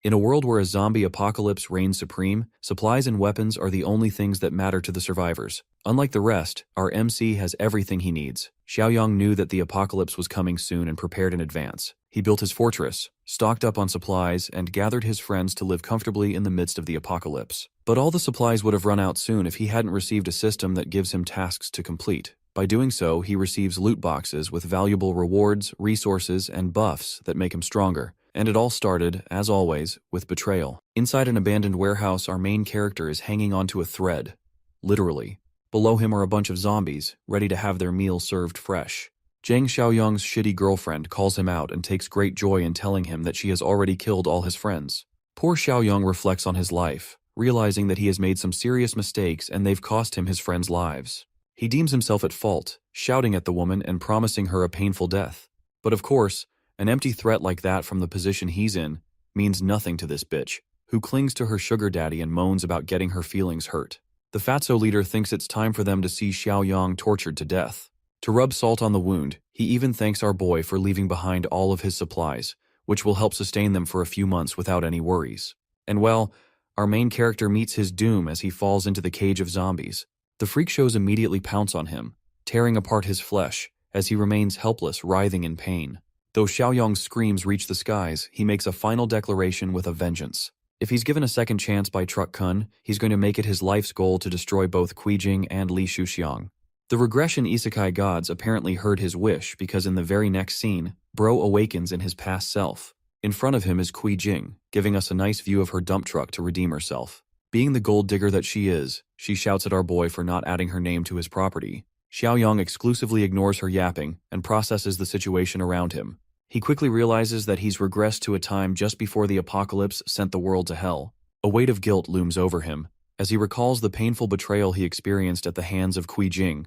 In a world where a zombie apocalypse reigns supreme, supplies and weapons are the only things that matter to the survivors. Unlike the rest, our MC has everything he needs. Xiaoyang knew that the apocalypse was coming soon and prepared in advance. He built his fortress, stocked up on supplies, and gathered his friends to live comfortably in the midst of the apocalypse. But all the supplies would have run out soon if he hadn't received a system that gives him tasks to complete. By doing so, he receives loot boxes with valuable rewards, resources, and buffs that make him stronger. And it all started, as always, with betrayal. Inside an abandoned warehouse, our main character is hanging onto a thread. Literally. Below him are a bunch of zombies, ready to have their meal served fresh. Zhang Xiaoyang's shitty girlfriend calls him out and takes great joy in telling him that she has already killed all his friends. Poor Xiaoyang reflects on his life, realizing that he has made some serious mistakes and they've cost him his friends' lives. He deems himself at fault, shouting at the woman and promising her a painful death. But of course, an empty threat like that from the position he's in means nothing to this bitch, who clings to her sugar daddy and moans about getting her feelings hurt. The Fatso leader thinks it's time for them to see Xiaoyang tortured to death. To rub salt on the wound, he even thanks our boy for leaving behind all of his supplies, which will help sustain them for a few months without any worries. And well, our main character meets his doom as he falls into the cage of zombies. The freak shows immediately pounce on him, tearing apart his flesh, as he remains helpless, writhing in pain. Though Xiaoyang's screams reach the skies, he makes a final declaration with a vengeance. If he's given a second chance by Truck Kun, he's going to make it his life's goal to destroy both Qijing and Li Shuxiang. The regression isekai gods apparently heard his wish because in the very next scene, Bro awakens in his past self. In front of him is Qijing, giving us a nice view of her dump truck to redeem herself. Being the gold digger that she is, she shouts at our boy for not adding her name to his property. Xiaoyang exclusively ignores her yapping and processes the situation around him. He quickly realizes that he's regressed to a time just before the apocalypse sent the world to hell. A weight of guilt looms over him, as he recalls the painful betrayal he experienced at the hands of Qijing,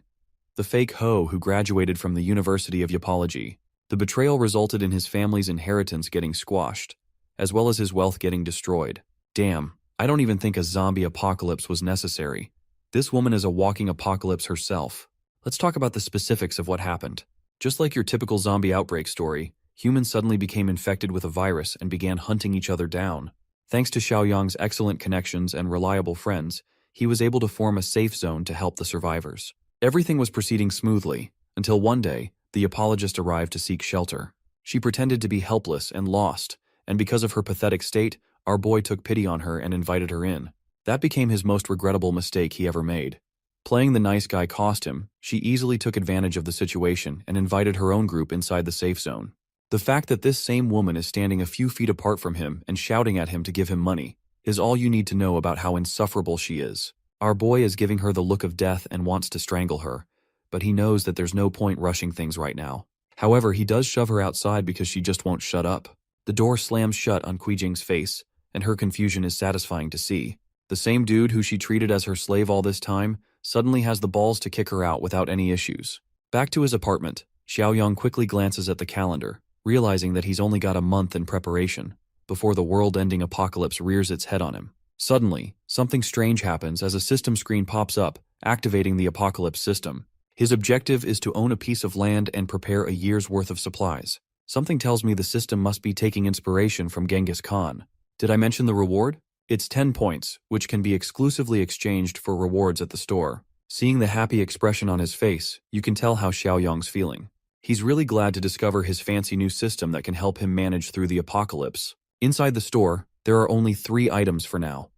the fake hoe who graduated from the University of Yapology. The betrayal resulted in his family's inheritance getting squashed, as well as his wealth getting destroyed. Damn, I don't even think a zombie apocalypse was necessary. This woman is a walking apocalypse herself. Let's talk about the specifics of what happened. Just like your typical zombie outbreak story, humans suddenly became infected with a virus and began hunting each other down. Thanks to Xiaoyang's excellent connections and reliable friends, he was able to form a safe zone to help the survivors. Everything was proceeding smoothly, until one day, the apologist arrived to seek shelter. She pretended to be helpless and lost, and because of her pathetic state, our boy took pity on her and invited her in. That became his most regrettable mistake he ever made. Playing the nice guy cost him. She easily took advantage of the situation and invited her own group inside the safe zone. The fact that this same woman is standing a few feet apart from him and shouting at him to give him money is all you need to know about how insufferable she is. Our boy is giving her the look of death and wants to strangle her, but he knows that there's no point rushing things right now. However, he does shove her outside because she just won't shut up. The door slams shut on Qijing's face, and her confusion is satisfying to see. The same dude who she treated as her slave all this time suddenly has the balls to kick her out without any issues. Back to his apartment, Xiaoyang quickly glances at the calendar, realizing that he's only got a month in preparation before the world-ending apocalypse rears its head on him. Suddenly, something strange happens as a system screen pops up, activating the apocalypse system. His objective is to own a piece of land and prepare a year's worth of supplies. Something tells me the system must be taking inspiration from Genghis Khan. Did I mention the reward? It's 10 points, which can be exclusively exchanged for rewards at the store. Seeing the happy expression on his face, you can tell how Xiaoyang's feeling. He's really glad to discover his fancy new system that can help him manage through the apocalypse. Inside the store, there are only 3 items for now: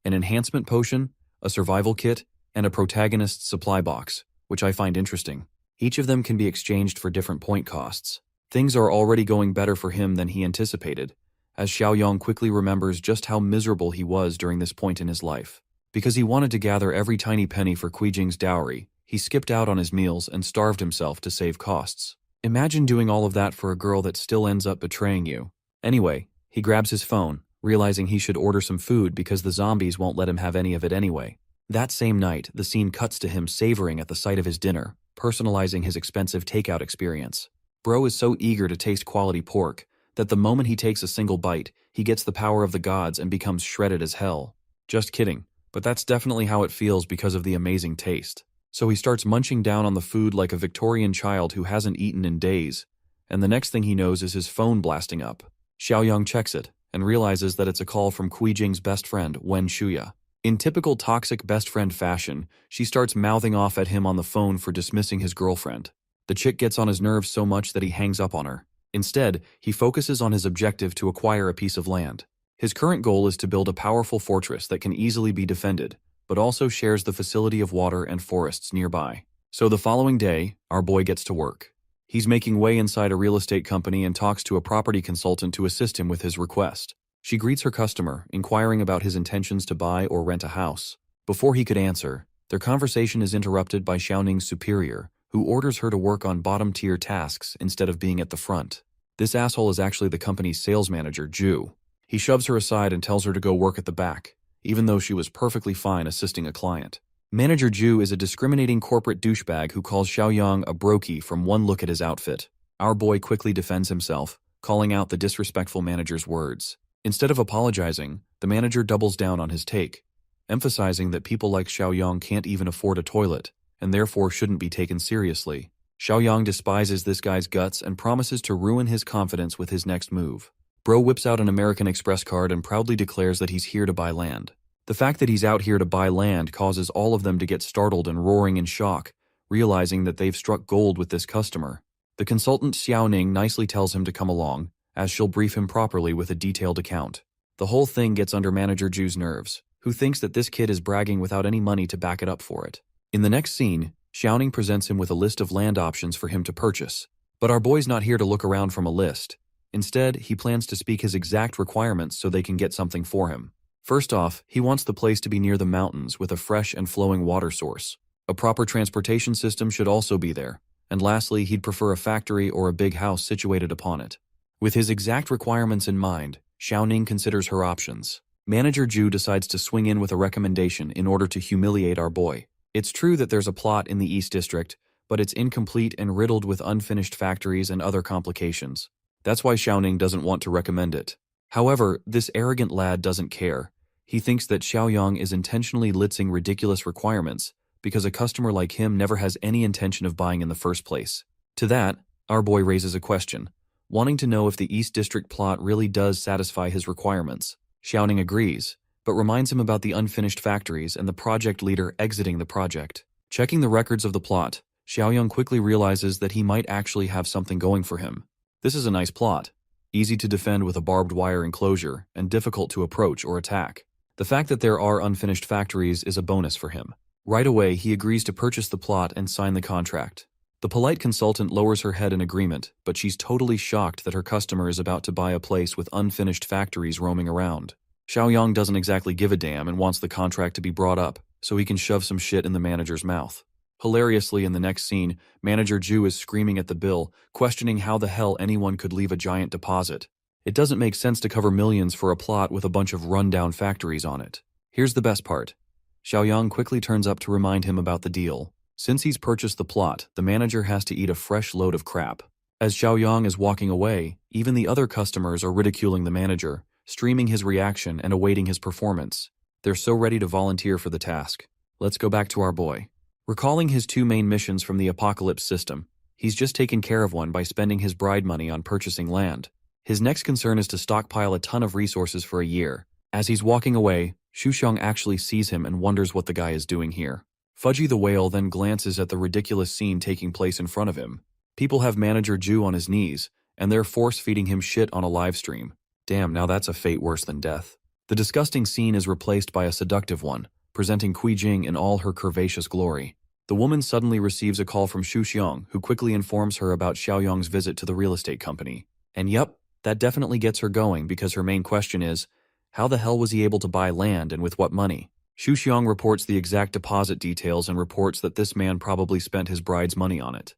an enhancement potion, a survival kit, and a protagonist's supply box, which I find interesting. Each of them can be exchanged for different point costs. Things are already going better for him than he anticipated, as Xiaoyang quickly remembers just how miserable he was during this point in his life. Because he wanted to gather every tiny penny for Qijing's dowry, he skipped out on his meals and starved himself to save costs. Imagine doing all of that for a girl that still ends up betraying you. Anyway, he grabs his phone, realizing he should order some food because the zombies won't let him have any of it anyway. That same night, the scene cuts to him savoring at the sight of his dinner, personalizing his expensive takeout experience. Bro is so eager to taste quality pork that the moment he takes a single bite, he gets the power of the gods and becomes shredded as hell. Just kidding, but that's definitely how it feels because of the amazing taste. So he starts munching down on the food like a Victorian child who hasn't eaten in days, and the next thing he knows is his phone blasting up. Xiaoyang checks it, and realizes that it's a call from Jing's best friend, Wen Shuya. In typical toxic best friend fashion, she starts mouthing off at him on the phone for dismissing his girlfriend. The chick gets on his nerves so much that he hangs up on her. Instead, he focuses on his objective to acquire a piece of land. His current goal is to build a powerful fortress that can easily be defended, but also shares the facility of water and forests nearby. So the following day, our boy gets to work. He's making way inside a real estate company and talks to a property consultant to assist him with his request. She greets her customer, inquiring about his intentions to buy or rent a house. Before he could answer, their conversation is interrupted by Xiaoning's superior, who orders her to work on bottom-tier tasks instead of being at the front. This asshole is actually the company's sales manager, Ju. He shoves her aside and tells her to go work at the back, even though she was perfectly fine assisting a client. Manager Ju is a discriminating corporate douchebag who calls Xiaoyang a brokey from one look at his outfit. Our boy quickly defends himself, calling out the disrespectful manager's words. Instead of apologizing, the manager doubles down on his take, emphasizing that people like Xiaoyang can't even afford a toilet, and therefore shouldn't be taken seriously. Xiaoyang despises this guy's guts and promises to ruin his confidence with his next move. Bro whips out an American Express card and proudly declares that he's here to buy land. The fact that he's out here to buy land causes all of them to get startled and roaring in shock, realizing that they've struck gold with this customer. The consultant Xiaoning nicely tells him to come along, as she'll brief him properly with a detailed account. The whole thing gets under Manager Ju's nerves, who thinks that this kid is bragging without any money to back it up for it. In the next scene, Xiaoning presents him with a list of land options for him to purchase. But our boy's not here to look around from a list. Instead, he plans to speak his exact requirements so they can get something for him. First off, he wants the place to be near the mountains with a fresh and flowing water source. A proper transportation system should also be there. And lastly, he'd prefer a factory or a big house situated upon it. With his exact requirements in mind, Xiaoning considers her options. Manager Ju decides to swing in with a recommendation in order to humiliate our boy. It's true that there's a plot in the East District, but it's incomplete and riddled with unfinished factories and other complications. That's why Xiaoning doesn't want to recommend it. However, this arrogant lad doesn't care. He thinks that Xiaoyang is intentionally litzing ridiculous requirements because a customer like him never has any intention of buying in the first place. To that, our boy raises a question, wanting to know if the East District plot really does satisfy his requirements. Xiaoning agrees, but reminds him about the unfinished factories and the project leader exiting the project. Checking the records of the plot, Xiaoyang quickly realizes that he might actually have something going for him. This is a nice plot, easy to defend with a barbed wire enclosure and difficult to approach or attack. The fact that there are unfinished factories is a bonus for him. Right away, he agrees to purchase the plot and sign the contract. The polite consultant lowers her head in agreement, but she's totally shocked that her customer is about to buy a place with unfinished factories roaming around. Xiaoyang doesn't exactly give a damn and wants the contract to be brought up so he can shove some shit in the manager's mouth. Hilariously, in the next scene, Manager Ju is screaming at the bill, questioning how the hell anyone could leave a giant deposit. It doesn't make sense to cover millions for a plot with a bunch of rundown factories on it. Here's the best part. Xiaoyang quickly turns up to remind him about the deal. Since he's purchased the plot, the manager has to eat a fresh load of crap. As Xiaoyang is walking away, even the other customers are ridiculing the manager, streaming his reaction and awaiting his performance. They're so ready to volunteer for the task. Let's go back to our boy. Recalling his two main missions from the Apocalypse system, he's just taken care of one by spending his bride money on purchasing land. His next concern is to stockpile a ton of resources for a year. As he's walking away, Shuxiang actually sees him and wonders what the guy is doing here. Fudgy the whale then glances at the ridiculous scene taking place in front of him. People have Manager Ju on his knees, and they're force-feeding him shit on a live stream. Damn, now that's a fate worse than death. The disgusting scene is replaced by a seductive one, presenting Jing in all her curvaceous glory. The woman suddenly receives a call from Shuxiang, who quickly informs her about Xiaoyang's visit to the real estate company. And yep, that definitely gets her going because her main question is, how the hell was he able to buy land and with what money? Shuxiang reports the exact deposit details and reports that this man probably spent his bride's money on it.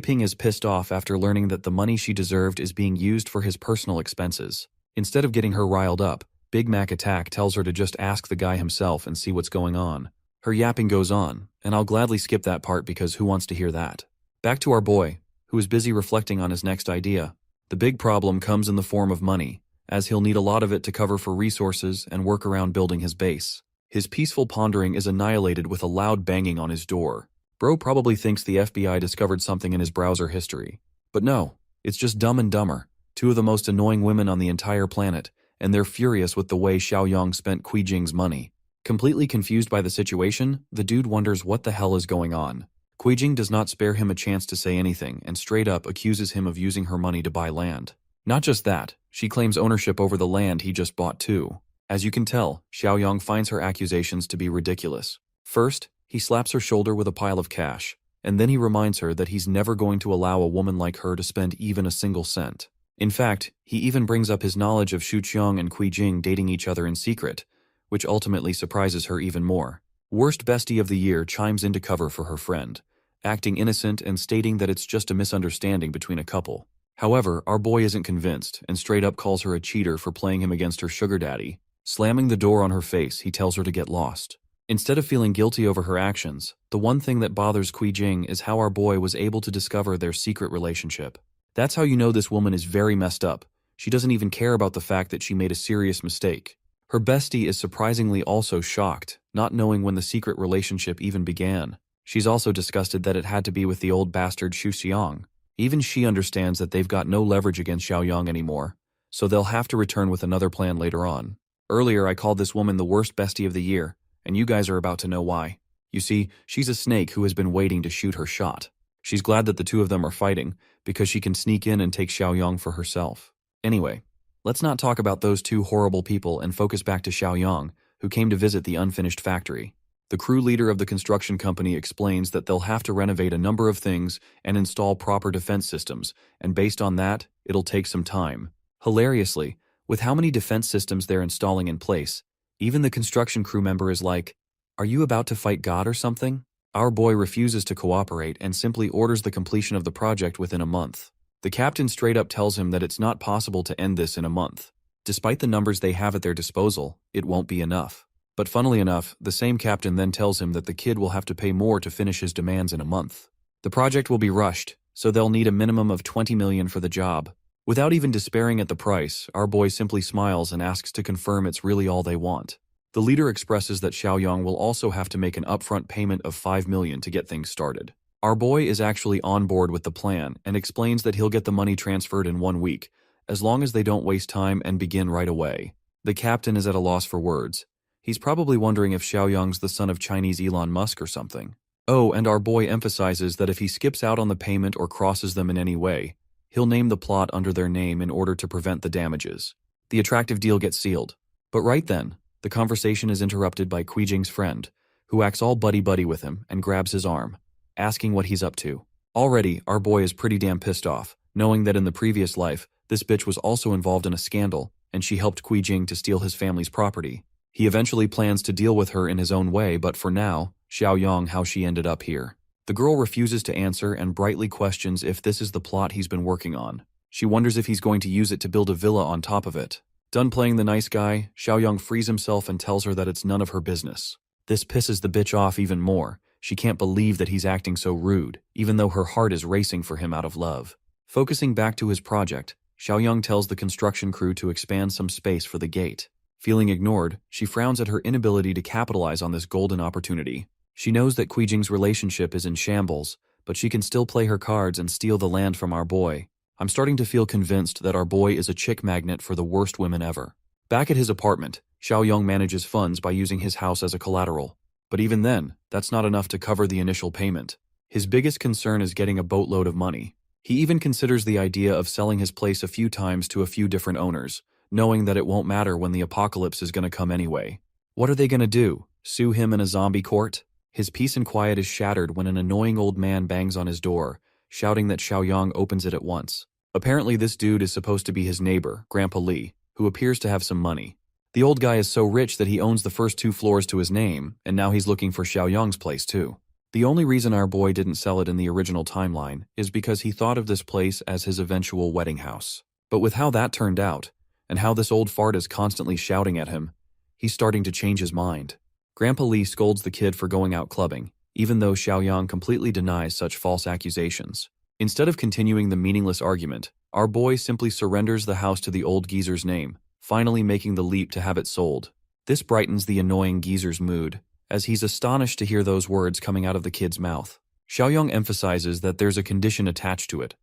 Ping is pissed off after learning that the money she deserved is being used for his personal expenses. Instead of getting her riled up, Big Mac Attack tells her to just ask the guy himself and see what's going on. Her yapping goes on, and I'll gladly skip that part because who wants to hear that? Back to our boy, who is busy reflecting on his next idea. The big problem comes in the form of money, as he'll need a lot of it to cover for resources and work around building his base. His peaceful pondering is annihilated with a loud banging on his door. Bro probably thinks the FBI discovered something in his browser history. But no, it's just Dumb and Dumber, two of the most annoying women on the entire planet, and they're furious with the way Xiaoyang spent Jing's money. Completely confused by the situation, the dude wonders what the hell is going on. Jing does not spare him a chance to say anything and straight up accuses him of using her money to buy land. Not just that, she claims ownership over the land he just bought too. As you can tell, Xiaoyang finds her accusations to be ridiculous. First, he slaps her shoulder with a pile of cash, and then he reminds her that he's never going to allow a woman like her to spend even a single cent. In fact, he even brings up his knowledge of Xiang and Jing dating each other in secret, which ultimately surprises her even more. Worst bestie of the year chimes in to cover for her friend, acting innocent and stating that it's just a misunderstanding between a couple. However, our boy isn't convinced and straight up calls her a cheater for playing him against her sugar daddy. Slamming the door on her face, he tells her to get lost. Instead of feeling guilty over her actions, the one thing that bothers Jing is how our boy was able to discover their secret relationship. That's how you know this woman is very messed up. She doesn't even care about the fact that she made a serious mistake. Her bestie is surprisingly also shocked, not knowing when the secret relationship even began. She's also disgusted that it had to be with the old bastard Xiang. Even she understands that they've got no leverage against Xiaoyang anymore, so they'll have to return with another plan later on. Earlier I called this woman the worst bestie of the year, and you guys are about to know why. You see, she's a snake who has been waiting to shoot her shot. She's glad that the two of them are fighting, because she can sneak in and take Xiaoyang for herself. Anyway, let's not talk about those two horrible people and focus back to Xiaoyang, who came to visit the unfinished factory. The crew leader of the construction company explains that they'll have to renovate a number of things and install proper defense systems, and based on that, it'll take some time. Hilariously, with how many defense systems they're installing in place, even the construction crew member is like, "Are you about to fight God or something?" Our boy refuses to cooperate and simply orders the completion of the project within a month. The captain straight up tells him that it's not possible to end this in a month. Despite the numbers they have at their disposal, it won't be enough. But funnily enough, the same captain then tells him that the kid will have to pay more to finish his demands in a month. The project will be rushed, so they'll need a minimum of 20 million for the job. Without even despairing at the price, our boy simply smiles and asks to confirm it's really all they want. The leader expresses that Xiaoyang will also have to make an upfront payment of 5 million to get things started. Our boy is actually on board with the plan and explains that he'll get the money transferred in 1 week, as long as they don't waste time and begin right away. The captain is at a loss for words. He's probably wondering if Xiaoyang's the son of Chinese Elon Musk or something. Oh, and our boy emphasizes that if he skips out on the payment or crosses them in any way, he'll name the plot under their name in order to prevent the damages. The attractive deal gets sealed. But right then, the conversation is interrupted by Jing's friend, who acts all buddy-buddy with him and grabs his arm, asking what he's up to. Already, our boy is pretty damn pissed off, knowing that in the previous life, this bitch was also involved in a scandal, and she helped Jing to steal his family's property. He eventually plans to deal with her in his own way, but for now, Xiaoyang how she ended up here. The girl refuses to answer and brightly questions if this is the plot he's been working on. She wonders if he's going to use it to build a villa on top of it. Done playing the nice guy, Xiaoyang frees himself and tells her that it's none of her business. This pisses the bitch off even more. She can't believe that he's acting so rude, even though her heart is racing for him out of love. Focusing back to his project, Xiaoyang tells the construction crew to expand some space for the gate. Feeling ignored, she frowns at her inability to capitalize on this golden opportunity. She knows that Jing's relationship is in shambles, but she can still play her cards and steal the land from our boy. I'm starting to feel convinced that our boy is a chick magnet for the worst women ever. Back at his apartment, Xiaoyang manages funds by using his house as a collateral. But even then, that's not enough to cover the initial payment. His biggest concern is getting a boatload of money. He even considers the idea of selling his place a few times to a few different owners, knowing that it won't matter when the apocalypse is going to come anyway. What are they going to do? Sue him in a zombie court? His peace and quiet is shattered when an annoying old man bangs on his door, shouting that Xiaoyang opens it at once. Apparently this dude is supposed to be his neighbor, Grandpa Li, who appears to have some money. The old guy is so rich that he owns the first 2 floors to his name, and now he's looking for Xiaoyang's place too. The only reason our boy didn't sell it in the original timeline is because he thought of this place as his eventual wedding house. But with how that turned out, and how this old fart is constantly shouting at him, he's starting to change his mind. Grandpa Li scolds the kid for going out clubbing, even though Xiaoyang completely denies such false accusations. Instead of continuing the meaningless argument, our boy simply surrenders the house to the old geezer's name, finally making the leap to have it sold. This brightens the annoying geezer's mood, as he's astonished to hear those words coming out of the kid's mouth. Xiaoyang emphasizes that there's a condition attached to it.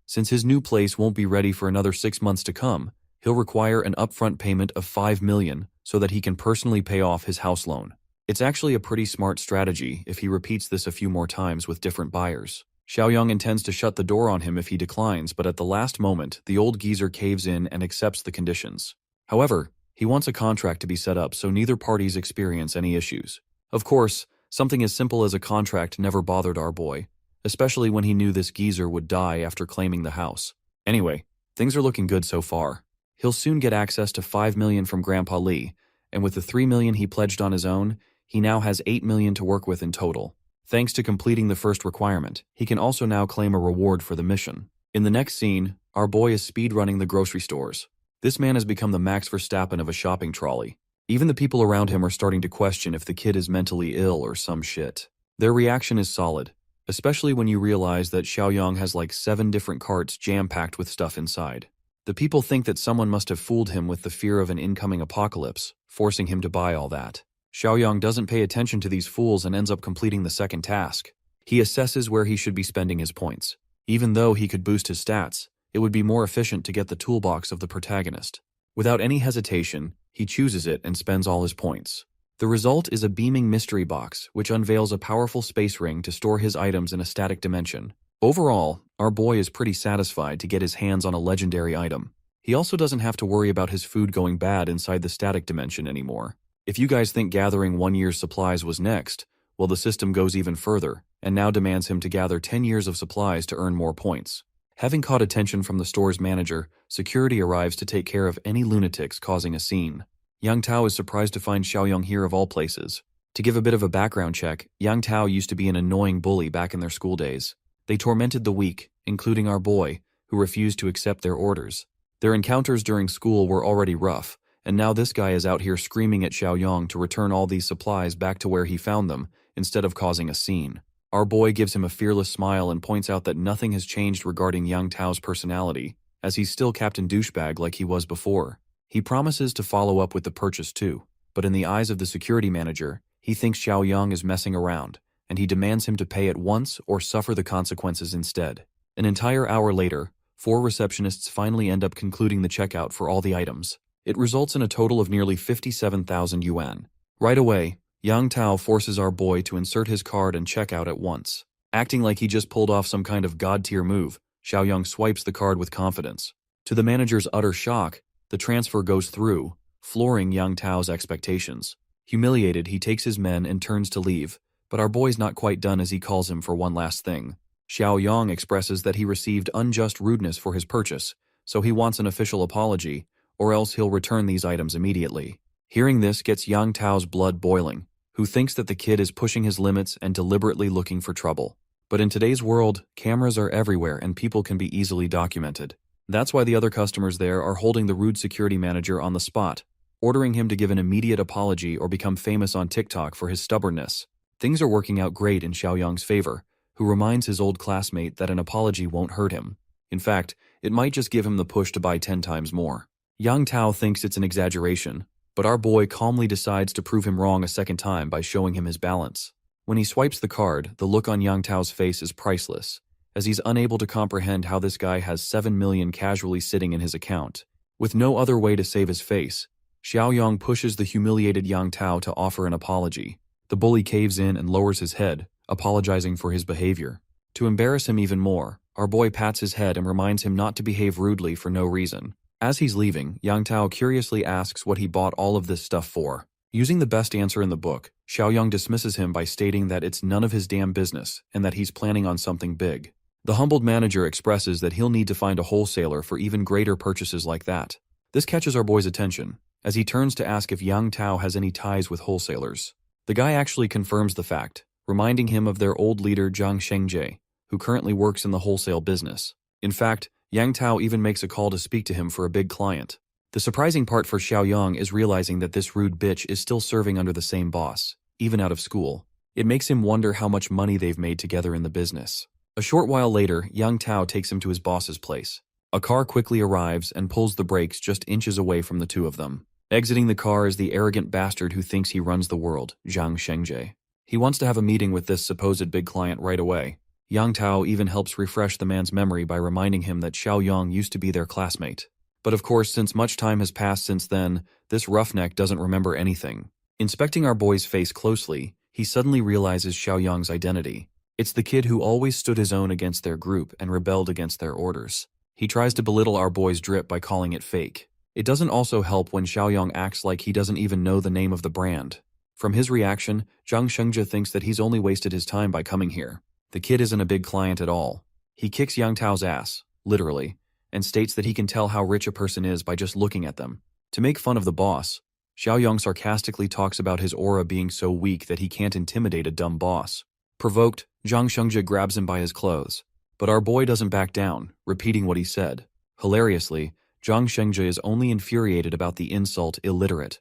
Since his new place won't be ready for another 6 months to come, He'll require an upfront payment of 5 million so that he can personally pay off his house loan. It's actually a pretty smart strategy if he repeats this a few more times with different buyers. Xiaoyang intends to shut the door on him if he declines, but at the last moment, the old geezer caves in and accepts the conditions. However, he wants a contract to be set up so neither parties experience any issues. Of course, something as simple as a contract never bothered our boy, especially when he knew this geezer would die after claiming the house. Anyway, things are looking good so far. He'll soon get access to 5 million from Grandpa Lee, and with the 3 million he pledged on his own, he now has 8 million to work with in total. Thanks to completing the first requirement, he can also now claim a reward for the mission. In the next scene, our boy is speedrunning the grocery stores. This man has become the Max Verstappen of a shopping trolley. Even the people around him are starting to question if the kid is mentally ill or some shit. Their reaction is solid, especially when you realize that Xiaoyang has like 7 different carts jam-packed with stuff inside. The people think that someone must have fooled him with the fear of an incoming apocalypse, forcing him to buy all that. Xiaoyang doesn't pay attention to these fools and ends up completing the second task. He assesses where he should be spending his points. Even though he could boost his stats, it would be more efficient to get the toolbox of the protagonist. Without any hesitation, he chooses it and spends all his points. The result is a beaming mystery box, which unveils a powerful space ring to store his items in a static dimension. Overall, our boy is pretty satisfied to get his hands on a legendary item. He also doesn't have to worry about his food going bad inside the static dimension anymore. If you guys think gathering 1 year's supplies was next, well, the system goes even further, and now demands him to gather 10 years of supplies to earn more points. Having caught attention from the store's manager, security arrives to take care of any lunatics causing a scene. Yang Tao is surprised to find Xiaoyang here of all places. To give a bit of a background check, Yang Tao used to be an annoying bully back in their school days. They tormented the weak, including our boy, who refused to accept their orders. Their encounters during school were already rough, and now this guy is out here screaming at Xiaoyang to return all these supplies back to where he found them, instead of causing a scene. Our boy gives him a fearless smile and points out that nothing has changed regarding Yang Tao's personality, as he's still Captain Douchebag like he was before. He promises to follow up with the purchase too, but in the eyes of the security manager, he thinks Xiaoyang is messing around, and he demands him to pay at once or suffer the consequences instead. An entire hour later, 4 receptionists finally end up concluding the checkout for all the items. It results in a total of nearly 57,000 yuan. Right away, Yang Tao forces our boy to insert his card and check out at once. Acting like he just pulled off some kind of god-tier move, Xiaoyang swipes the card with confidence. To the manager's utter shock, the transfer goes through, flooring Yang Tao's expectations. Humiliated, he takes his men and turns to leave, but our boy's not quite done as he calls him for one last thing. Xiaoyang expresses that he received unjust rudeness for his purchase, so he wants an official apology, or else he'll return these items immediately. Hearing this gets Yang Tao's blood boiling, who thinks that the kid is pushing his limits and deliberately looking for trouble. But in today's world, cameras are everywhere and people can be easily documented. That's why the other customers there are holding the rude security manager on the spot, ordering him to give an immediate apology or become famous on TikTok for his stubbornness. Things are working out great in Xiaoyang's favor, who reminds his old classmate that an apology won't hurt him. In fact, it might just give him the push to buy 10 times more. Yang Tao thinks it's an exaggeration, but our boy calmly decides to prove him wrong a second time by showing him his balance. When he swipes the card, the look on Yang Tao's face is priceless, as he's unable to comprehend how this guy has 7 million casually sitting in his account. With no other way to save his face, Xiaoyang pushes the humiliated Yang Tao to offer an apology. The bully caves in and lowers his head, apologizing for his behavior. To embarrass him even more, our boy pats his head and reminds him not to behave rudely for no reason. As he's leaving, Yang Tao curiously asks what he bought all of this stuff for. Using the best answer in the book, Xiaoyang dismisses him by stating that it's none of his damn business and that he's planning on something big. The humbled manager expresses that he'll need to find a wholesaler for even greater purchases like that. This catches our boy's attention, as he turns to ask if Yang Tao has any ties with wholesalers. The guy actually confirms the fact, reminding him of their old leader Zhang Shengji, who currently works in the wholesale business. In fact, Yang Tao even makes a call to speak to him for a big client. The surprising part for Xiaoyang is realizing that this rude bitch is still serving under the same boss, even out of school. It makes him wonder how much money they've made together in the business. A short while later, Yang Tao takes him to his boss's place. A car quickly arrives and pulls the brakes just inches away from the two of them. Exiting the car is the arrogant bastard who thinks he runs the world, Zhang Shengji. He wants to have a meeting with this supposed big client right away. Yang Tao even helps refresh the man's memory by reminding him that Xiaoyang used to be their classmate. But of course, since much time has passed since then, this roughneck doesn't remember anything. Inspecting our boy's face closely, he suddenly realizes Xiaoyang's identity. It's the kid who always stood his own against their group and rebelled against their orders. He tries to belittle our boy's drip by calling it fake. It doesn't also help when Xiaoyang acts like he doesn't even know the name of the brand. From his reaction, Zhang Shengzhe thinks that he's only wasted his time by coming here. The kid isn't a big client at all. He kicks Yang Tao's ass, literally, and states that he can tell how rich a person is by just looking at them. To make fun of the boss, Xiaoyang sarcastically talks about his aura being so weak that he can't intimidate a dumb boss. Provoked, Zhang Shengzhe grabs him by his clothes. But our boy doesn't back down, repeating what he said. Hilariously, Zhang Shengzhe is only infuriated about the insult illiterate.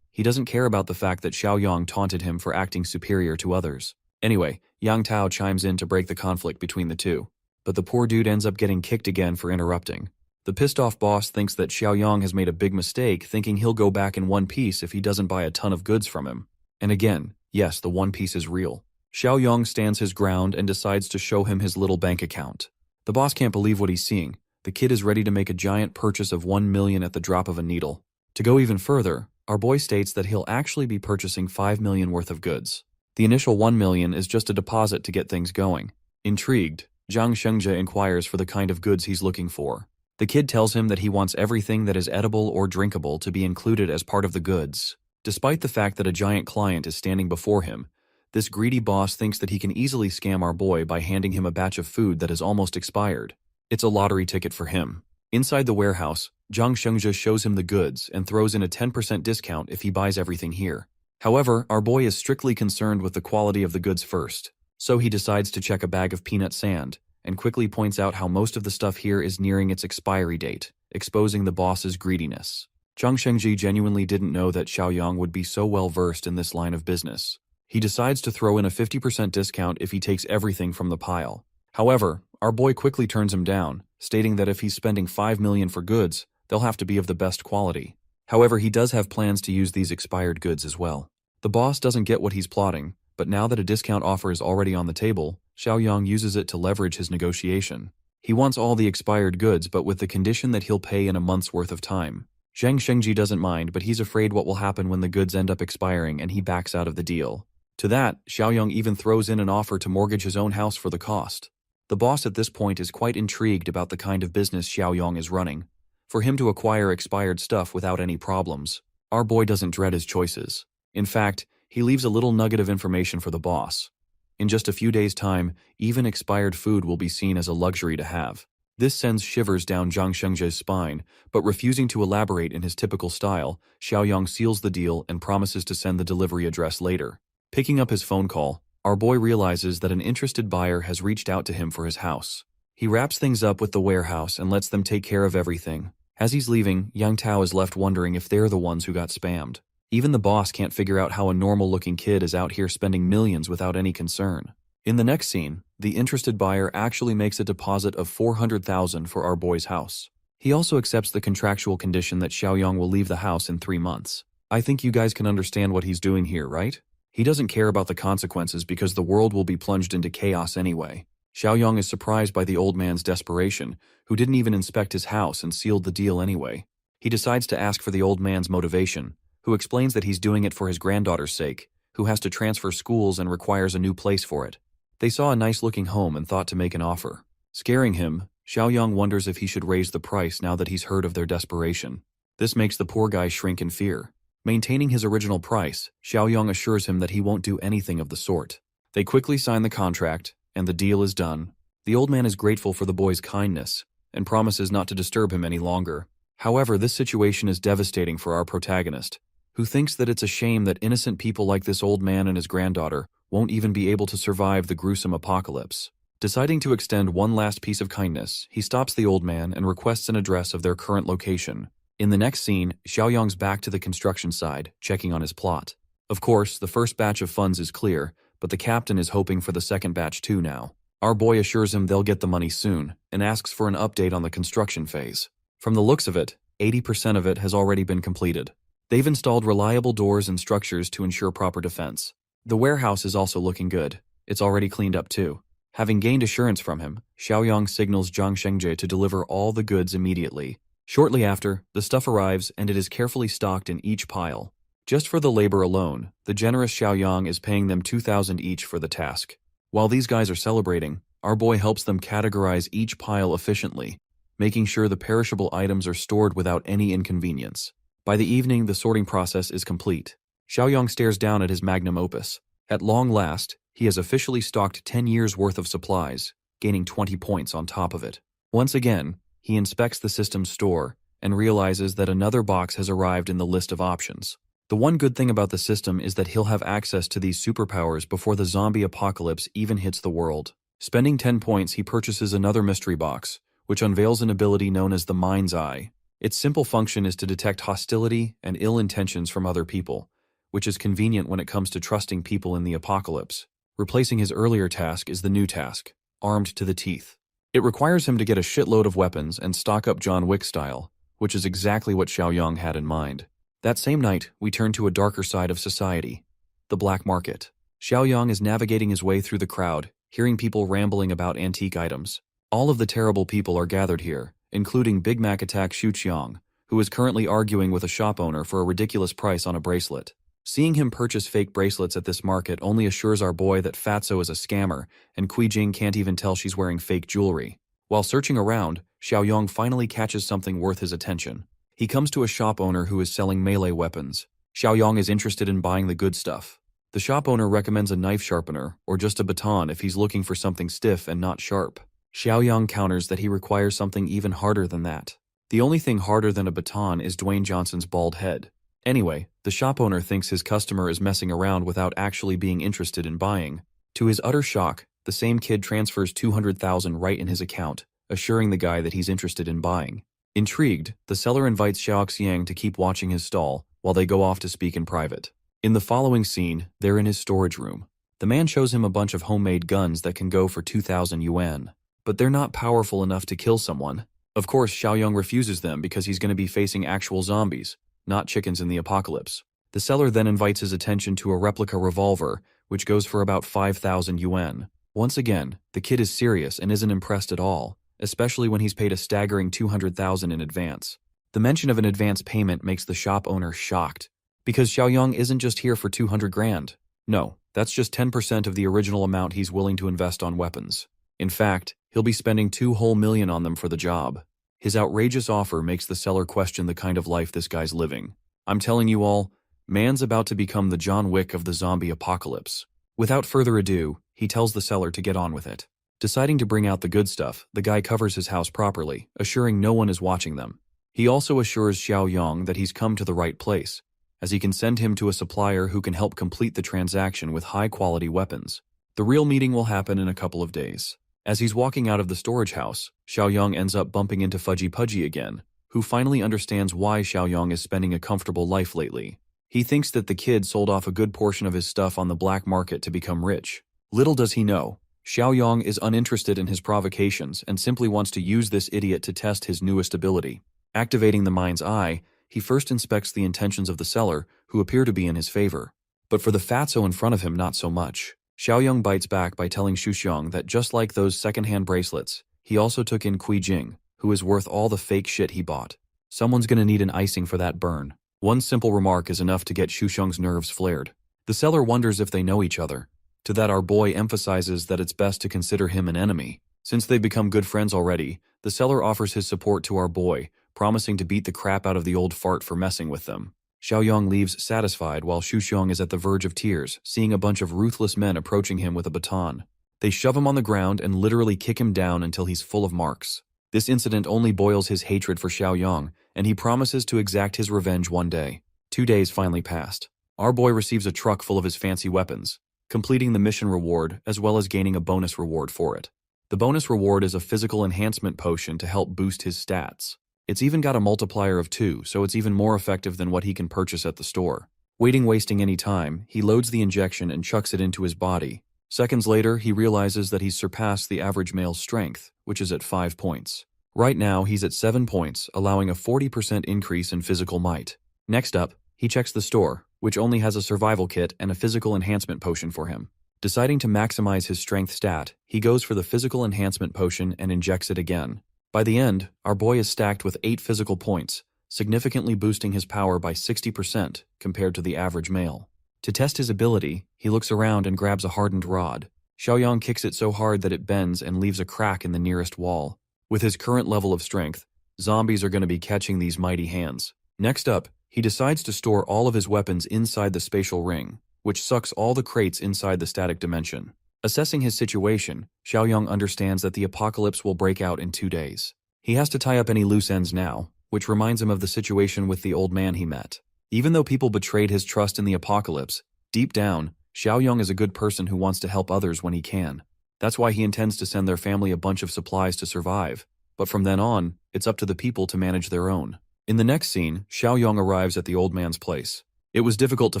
He doesn't care about the fact that Xiaoyang taunted him for acting superior to others. Anyway, Yang Tao chimes in to break the conflict between the two. But the poor dude ends up getting kicked again for interrupting. The pissed-off boss thinks that Xiaoyang has made a big mistake, thinking he'll go back in one piece if he doesn't buy a ton of goods from him. And again, yes, the one piece is real. Xiaoyang stands his ground and decides to show him his little bank account. The boss can't believe what he's seeing. The kid is ready to make a giant purchase of 1 million at the drop of a needle. To go even further, our boy states that he'll actually be purchasing 5 million worth of goods. The initial 1 million is just a deposit to get things going. Intrigued, Zhang Shengzhe inquires for the kind of goods he's looking for. The kid tells him that he wants everything that is edible or drinkable to be included as part of the goods. Despite the fact that a giant client is standing before him, this greedy boss thinks that he can easily scam our boy by handing him a batch of food that is almost expired. It's a lottery ticket for him. Inside the warehouse, Zhang Shengzhe shows him the goods and throws in a 10% discount if he buys everything here. However, our boy is strictly concerned with the quality of the goods first, so he decides to check a bag of peanut sand, and quickly points out how most of the stuff here is nearing its expiry date, exposing the boss's greediness. Zhang Shengzhi genuinely didn't know that Xiaoyang would be so well versed in this line of business. He decides to throw in a 50% discount if he takes everything from the pile. However, our boy quickly turns him down, stating that if he's spending 5 million for goods, they'll have to be of the best quality. However, he does have plans to use these expired goods as well. The boss doesn't get what he's plotting, but now that a discount offer is already on the table, Xiaoyang uses it to leverage his negotiation. He wants all the expired goods, but with the condition that he'll pay in a month's worth of time. Zhang Shengji doesn't mind, but he's afraid what will happen when the goods end up expiring and he backs out of the deal. To that, Xiaoyang even throws in an offer to mortgage his own house for the cost. The boss at this point is quite intrigued about the kind of business Xiaoyang is running. For him to acquire expired stuff without any problems, our boy doesn't dread his choices. In fact, he leaves a little nugget of information for the boss. In just a few days' time, even expired food will be seen as a luxury to have. This sends shivers down Zhang Shengzhe's spine, but refusing to elaborate in his typical style, Xiaoyang seals the deal and promises to send the delivery address later. Picking up his phone call, our boy realizes that an interested buyer has reached out to him for his house. He wraps things up with the warehouse and lets them take care of everything. As he's leaving, Yang Tao is left wondering if they're the ones who got spammed. Even the boss can't figure out how a normal-looking kid is out here spending millions without any concern. In the next scene, the interested buyer actually makes a deposit of 400,000 for our boy's house. He also accepts the contractual condition that Xiaoyang will leave the house in 3 months. I think you guys can understand what he's doing here, right? He doesn't care about the consequences because the world will be plunged into chaos anyway. Xiaoyang is surprised by the old man's desperation, who didn't even inspect his house and sealed the deal anyway. He decides to ask for the old man's motivation, who explains that he's doing it for his granddaughter's sake, who has to transfer schools and requires a new place for it. They saw a nice-looking home and thought to make an offer. Scaring him, Xiaoyang wonders if he should raise the price now that he's heard of their desperation. This makes the poor guy shrink in fear. Maintaining his original price, Xiaoyang assures him that he won't do anything of the sort. They quickly sign the contract, and the deal is done. The old man is grateful for the boy's kindness, and promises not to disturb him any longer. However, this situation is devastating for our protagonist, who thinks that it's a shame that innocent people like this old man and his granddaughter won't even be able to survive the gruesome apocalypse. Deciding to extend one last piece of kindness, he stops the old man and requests an address of their current location. In the next scene, Xiaoyang's back to the construction side, checking on his plot. Of course, the first batch of funds is clear, but the captain is hoping for the second batch too now. Our boy assures him they'll get the money soon, and asks for an update on the construction phase. From the looks of it, 80% of it has already been completed. They've installed reliable doors and structures to ensure proper defense. The warehouse is also looking good. It's already cleaned up too. Having gained assurance from him, Xiaoyang signals Zhang Shengzhe to deliver all the goods immediately. Shortly after, the stuff arrives and it is carefully stocked in each pile. Just for the labor alone, the generous Xiaoyang is paying them 2,000 each for the task. While these guys are celebrating, our boy helps them categorize each pile efficiently, making sure the perishable items are stored without any inconvenience. By the evening, the sorting process is complete. Xiaoyang stares down at his magnum opus. At long last, he has officially stocked 10 years' worth of supplies, gaining 20 points on top of it. Once again, he inspects the system's store and realizes that another box has arrived in the list of options. The one good thing about the system is that he'll have access to these superpowers before the zombie apocalypse even hits the world. Spending 10 points, he purchases another mystery box, which unveils an ability known as the Mind's Eye. Its simple function is to detect hostility and ill intentions from other people, which is convenient when it comes to trusting people in the apocalypse. Replacing his earlier task is the new task, Armed to the Teeth. It requires him to get a shitload of weapons and stock up John Wick style, which is exactly what Xiaoyang had in mind. That same night, we turn to a darker side of society, the black market. Xiaoyang is navigating his way through the crowd, hearing people rambling about antique items. All of the terrible people are gathered here, including Big Mac Attack Xuqiang, who is currently arguing with a shop owner for a ridiculous price on a bracelet. Seeing him purchase fake bracelets at this market only assures our boy that Fatso is a scammer, and Jing can't even tell she's wearing fake jewelry. While searching around, Xiaoyang finally catches something worth his attention. He comes to a shop owner who is selling melee weapons. Xiaoyang is interested in buying the good stuff. The shop owner recommends a knife sharpener, or just a baton if he's looking for something stiff and not sharp. Xiaoyang counters that he requires something even harder than that. The only thing harder than a baton is Dwayne Johnson's bald head. Anyway, the shop owner thinks his customer is messing around without actually being interested in buying. To his utter shock, the same kid transfers 200,000 right in his account, assuring the guy that he's interested in buying. Intrigued, the seller invites Xiaoxiang to keep watching his stall while they go off to speak in private. In the following scene, they're in his storage room. The man shows him a bunch of homemade guns that can go for 2,000 yuan. But they're not powerful enough to kill someone. Of course, Xiaoyang refuses them because he's going to be facing actual zombies, not chickens in the apocalypse. The seller then invites his attention to a replica revolver, which goes for about 5,000 yuan. Once again, the kid is serious and isn't impressed at all, especially when he's paid a staggering 200,000 in advance. The mention of an advance payment makes the shop owner shocked, because Xiaoyang isn't just here for 200 grand. No, that's just 10% of the original amount he's willing to invest on weapons. In fact, he'll be spending 2 whole million on them for the job. His outrageous offer makes the seller question the kind of life this guy's living. I'm telling you all, man's about to become the John Wick of the zombie apocalypse. Without further ado, he tells the seller to get on with it. Deciding to bring out the good stuff, the guy covers his house properly, assuring no one is watching them. He also assures Xiaoyang that he's come to the right place, as he can send him to a supplier who can help complete the transaction with high-quality weapons. The real meeting will happen in a couple of days. As he's walking out of the storage house, Xiaoyang ends up bumping into Fudgy Pudgy again, who finally understands why Xiaoyang is spending a comfortable life lately. He thinks that the kid sold off a good portion of his stuff on the black market to become rich. Little does he know, Xiaoyang is uninterested in his provocations and simply wants to use this idiot to test his newest ability. Activating the Mind's Eye, he first inspects the intentions of the seller, who appear to be in his favor. But for the fatso in front of him, not so much. Xiaoyang bites back by telling Xuxiang that just like those second-hand bracelets, he also took in Jing, who is worth all the fake shit he bought. Someone's gonna need an icing for that burn. One simple remark is enough to get Xuxiang's nerves flared. The seller wonders if they know each other. To that, our boy emphasizes that it's best to consider him an enemy. Since they've become good friends already, the seller offers his support to our boy, promising to beat the crap out of the old fart for messing with them. Xiaoyang leaves satisfied while Xuxiang is at the verge of tears, seeing a bunch of ruthless men approaching him with a baton. They shove him on the ground and literally kick him down until he's full of marks. This incident only boils his hatred for Xiaoyang, and he promises to exact his revenge one day. 2 days finally passed. Our boy receives a truck full of his fancy weapons, completing the mission reward as well as gaining a bonus reward for it. The bonus reward is a physical enhancement potion to help boost his stats. It's even got a multiplier of 2, so it's even more effective than what he can purchase at the store. Wasting any time, he loads the injection and chucks it into his body. Seconds later, he realizes that he's surpassed the average male's strength, which is at 5 points. Right now, he's at 7 points, allowing a 40% increase in physical might. Next up, he checks the store, which only has a survival kit and a physical enhancement potion for him. Deciding to maximize his strength stat, he goes for the physical enhancement potion and injects it again. By the end, our boy is stacked with 8 physical points, significantly boosting his power by 60% compared to the average male. To test his ability, he looks around and grabs a hardened rod. Xiaoyang kicks it so hard that it bends and leaves a crack in the nearest wall. With his current level of strength, zombies are going to be catching these mighty hands. Next up, he decides to store all of his weapons inside the spatial ring, which sucks all the crates inside the static dimension. Assessing his situation, Xiaoyang understands that the apocalypse will break out in 2 days. He has to tie up any loose ends now, which reminds him of the situation with the old man he met. Even though people betrayed his trust in the apocalypse, deep down, Xiaoyang is a good person who wants to help others when he can. That's why he intends to send their family a bunch of supplies to survive, but from then on, it's up to the people to manage their own. In the next scene, Xiaoyang arrives at the old man's place. It was difficult to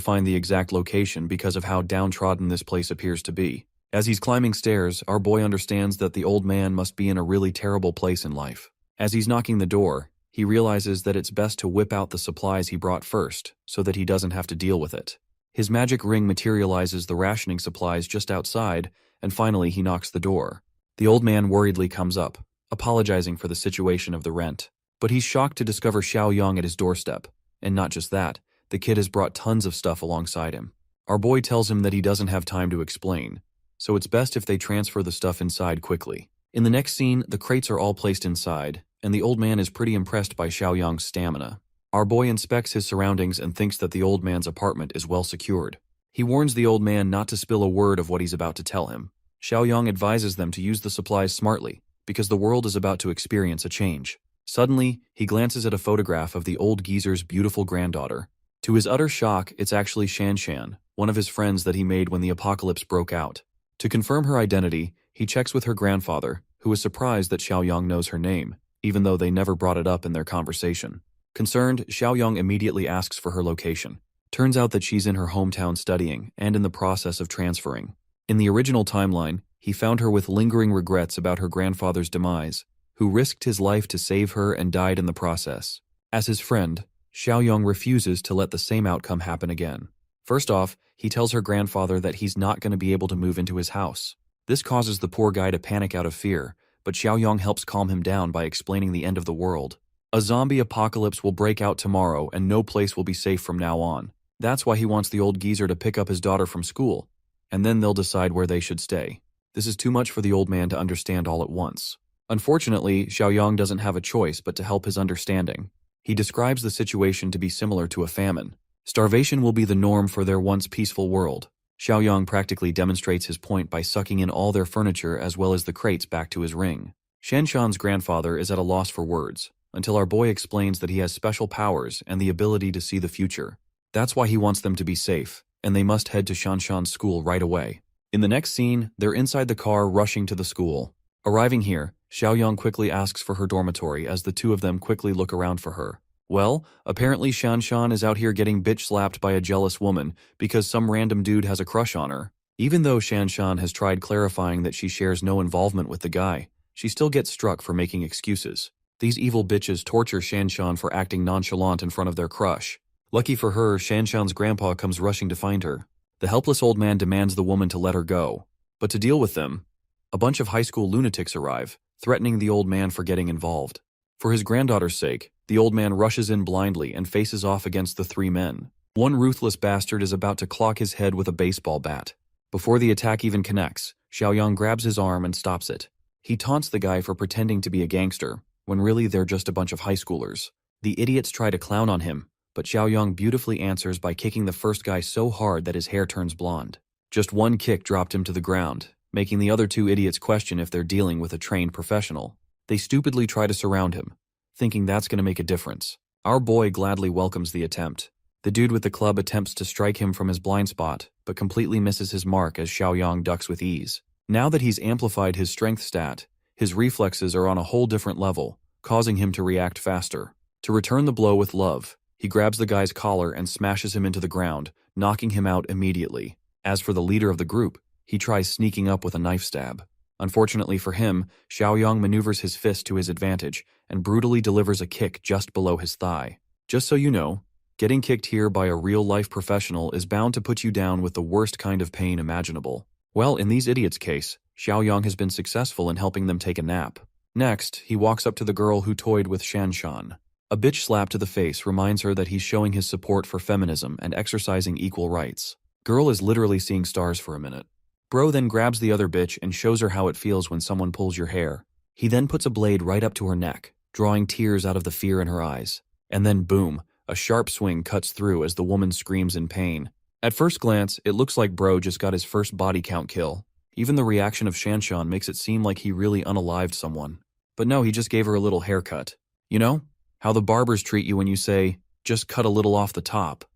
find the exact location because of how downtrodden this place appears to be. As he's climbing stairs, our boy understands that the old man must be in a really terrible place in life. As he's knocking the door, he realizes that it's best to whip out the supplies he brought first, so that he doesn't have to deal with it. His magic ring materializes the rationing supplies just outside, and finally he knocks the door. The old man worriedly comes up, apologizing for the situation of the rent. But he's shocked to discover Xiaoyang at his doorstep. And not just that, the kid has brought tons of stuff alongside him. Our boy tells him that he doesn't have time to explain, so it's best if they transfer the stuff inside quickly. In the next scene, the crates are all placed inside, and the old man is pretty impressed by Xiaoyang's stamina. Our boy inspects his surroundings and thinks that the old man's apartment is well secured. He warns the old man not to spill a word of what he's about to tell him. Xiaoyang advises them to use the supplies smartly, because the world is about to experience a change. Suddenly, he glances at a photograph of the old geezer's beautiful granddaughter. To his utter shock, it's actually Shanshan, one of his friends that he made when the apocalypse broke out. To confirm her identity, he checks with her grandfather, who is surprised that Xiaoyang knows her name, even though they never brought it up in their conversation. Concerned, Xiaoyang immediately asks for her location. Turns out that she's in her hometown studying and in the process of transferring. In the original timeline, he found her with lingering regrets about her grandfather's demise, who risked his life to save her and died in the process. As his friend, Xiaoyang refuses to let the same outcome happen again. First off, he tells her grandfather that he's not going to be able to move into his house. This causes the poor guy to panic out of fear, but Xiaoyang helps calm him down by explaining the end of the world. A zombie apocalypse will break out tomorrow and no place will be safe from now on. That's why he wants the old geezer to pick up his daughter from school, and then they'll decide where they should stay. This is too much for the old man to understand all at once. Unfortunately, Xiaoyang doesn't have a choice but to help his understanding. He describes the situation to be similar to a famine. Starvation will be the norm for their once peaceful world. Xiaoyang practically demonstrates his point by sucking in all their furniture as well as the crates back to his ring. Shanshan's grandfather is at a loss for words, until our boy explains that he has special powers and the ability to see the future. That's why he wants them to be safe, and they must head to Shanshan's school right away. In the next scene, they're inside the car rushing to the school. Arriving here, Xiaoyang quickly asks for her dormitory as the two of them quickly look around for her. Well, apparently Shanshan is out here getting bitch-slapped by a jealous woman because some random dude has a crush on her. Even though Shanshan has tried clarifying that she shares no involvement with the guy, she still gets struck for making excuses. These evil bitches torture Shanshan for acting nonchalant in front of their crush. Lucky for her, Shanshan's grandpa comes rushing to find her. The helpless old man demands the woman to let her go. But to deal with them, a bunch of high school lunatics arrive, threatening the old man for getting involved. For his granddaughter's sake, the old man rushes in blindly and faces off against the 3 men. One ruthless bastard is about to clock his head with a baseball bat. Before the attack even connects, Xiaoyang grabs his arm and stops it. He taunts the guy for pretending to be a gangster, when really they're just a bunch of high schoolers. The idiots try to clown on him, but Xiaoyang beautifully answers by kicking the first guy so hard that his hair turns blonde. Just one kick dropped him to the ground, making the other 2 idiots question if they're dealing with a trained professional. They stupidly try to surround him, thinking that's going to make a difference. Our boy gladly welcomes the attempt. The dude with the club attempts to strike him from his blind spot, but completely misses his mark as Xiaoyang ducks with ease. Now that he's amplified his strength stat, his reflexes are on a whole different level, causing him to react faster. To return the blow with love, he grabs the guy's collar and smashes him into the ground, knocking him out immediately. As for the leader of the group, he tries sneaking up with a knife stab. Unfortunately for him, Xiaoyang maneuvers his fist to his advantage and brutally delivers a kick just below his thigh. Just so you know, getting kicked here by a real-life professional is bound to put you down with the worst kind of pain imaginable. Well, in these idiots' case, Xiaoyang has been successful in helping them take a nap. Next, he walks up to the girl who toyed with Shanshan. A bitch slap to the face reminds her that he's showing his support for feminism and exercising equal rights. Girl is literally seeing stars for a minute. Bro then grabs the other bitch and shows her how it feels when someone pulls your hair. He then puts a blade right up to her neck, drawing tears out of the fear in her eyes. And then boom, a sharp swing cuts through as the woman screams in pain. At first glance, it looks like bro just got his first body count kill. Even the reaction of Shanshan makes it seem like he really unalived someone. But no, he just gave her a little haircut. You know? How the barbers treat you when you say, just cut a little off the top.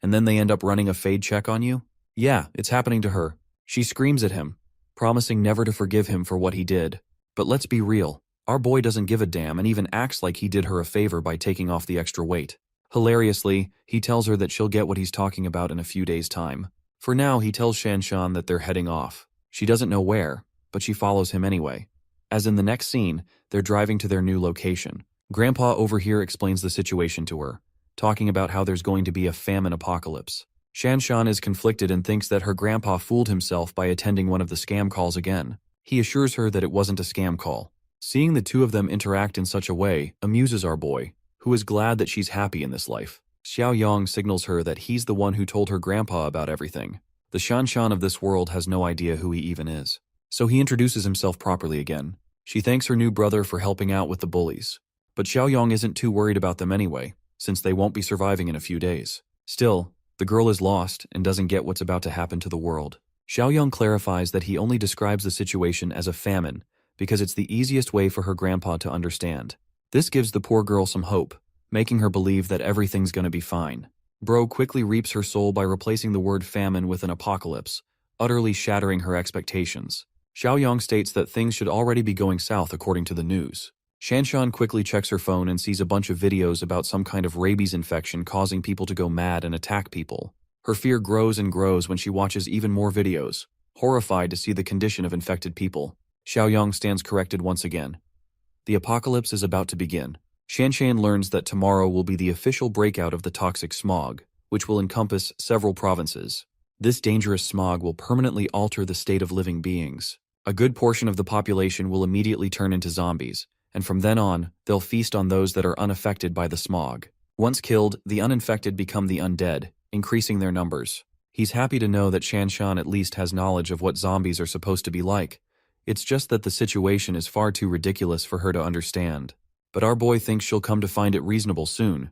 And then they end up running a fade check on you? Yeah, it's happening to her. She screams at him, promising never to forgive him for what he did. But let's be real, our boy doesn't give a damn and even acts like he did her a favor by taking off the extra weight. Hilariously, he tells her that she'll get what he's talking about in a few days' time. For now, he tells Shanshan that they're heading off. She doesn't know where, but she follows him anyway. As in the next scene, they're driving to their new location. Grandpa over here explains the situation to her, talking about how there's going to be a famine apocalypse. Shanshan is conflicted and thinks that her grandpa fooled himself by attending one of the scam calls again. He assures her that it wasn't a scam call. Seeing the two of them interact in such a way amuses our boy, who is glad that she's happy in this life. Xiaoyang signals her that he's the one who told her grandpa about everything. The Shanshan of this world has no idea who he even is. So he introduces himself properly again. She thanks her new brother for helping out with the bullies. But Xiaoyang isn't too worried about them anyway, since they won't be surviving in a few days. Still, the girl is lost and doesn't get what's about to happen to the world. Xiaoyang clarifies that he only describes the situation as a famine because it's the easiest way for her grandpa to understand. This gives the poor girl some hope, making her believe that everything's gonna be fine. Bro quickly reaps her soul by replacing the word famine with an apocalypse, utterly shattering her expectations. Xiaoyang states that things should already be going south according to the news. Shanshan quickly checks her phone and sees a bunch of videos about some kind of rabies infection causing people to go mad and attack people. Her fear grows and grows when she watches even more videos, horrified to see the condition of infected people. Xiaoyang stands corrected once again. The apocalypse is about to begin. Shanshan learns that tomorrow will be the official breakout of the toxic smog, which will encompass several provinces. This dangerous smog will permanently alter the state of living beings. A good portion of the population will immediately turn into zombies, and from then on, they'll feast on those that are unaffected by the smog. Once killed, the uninfected become the undead, increasing their numbers. He's happy to know that Shanshan at least has knowledge of what zombies are supposed to be like. It's just that the situation is far too ridiculous for her to understand. But our boy thinks she'll come to find it reasonable soon,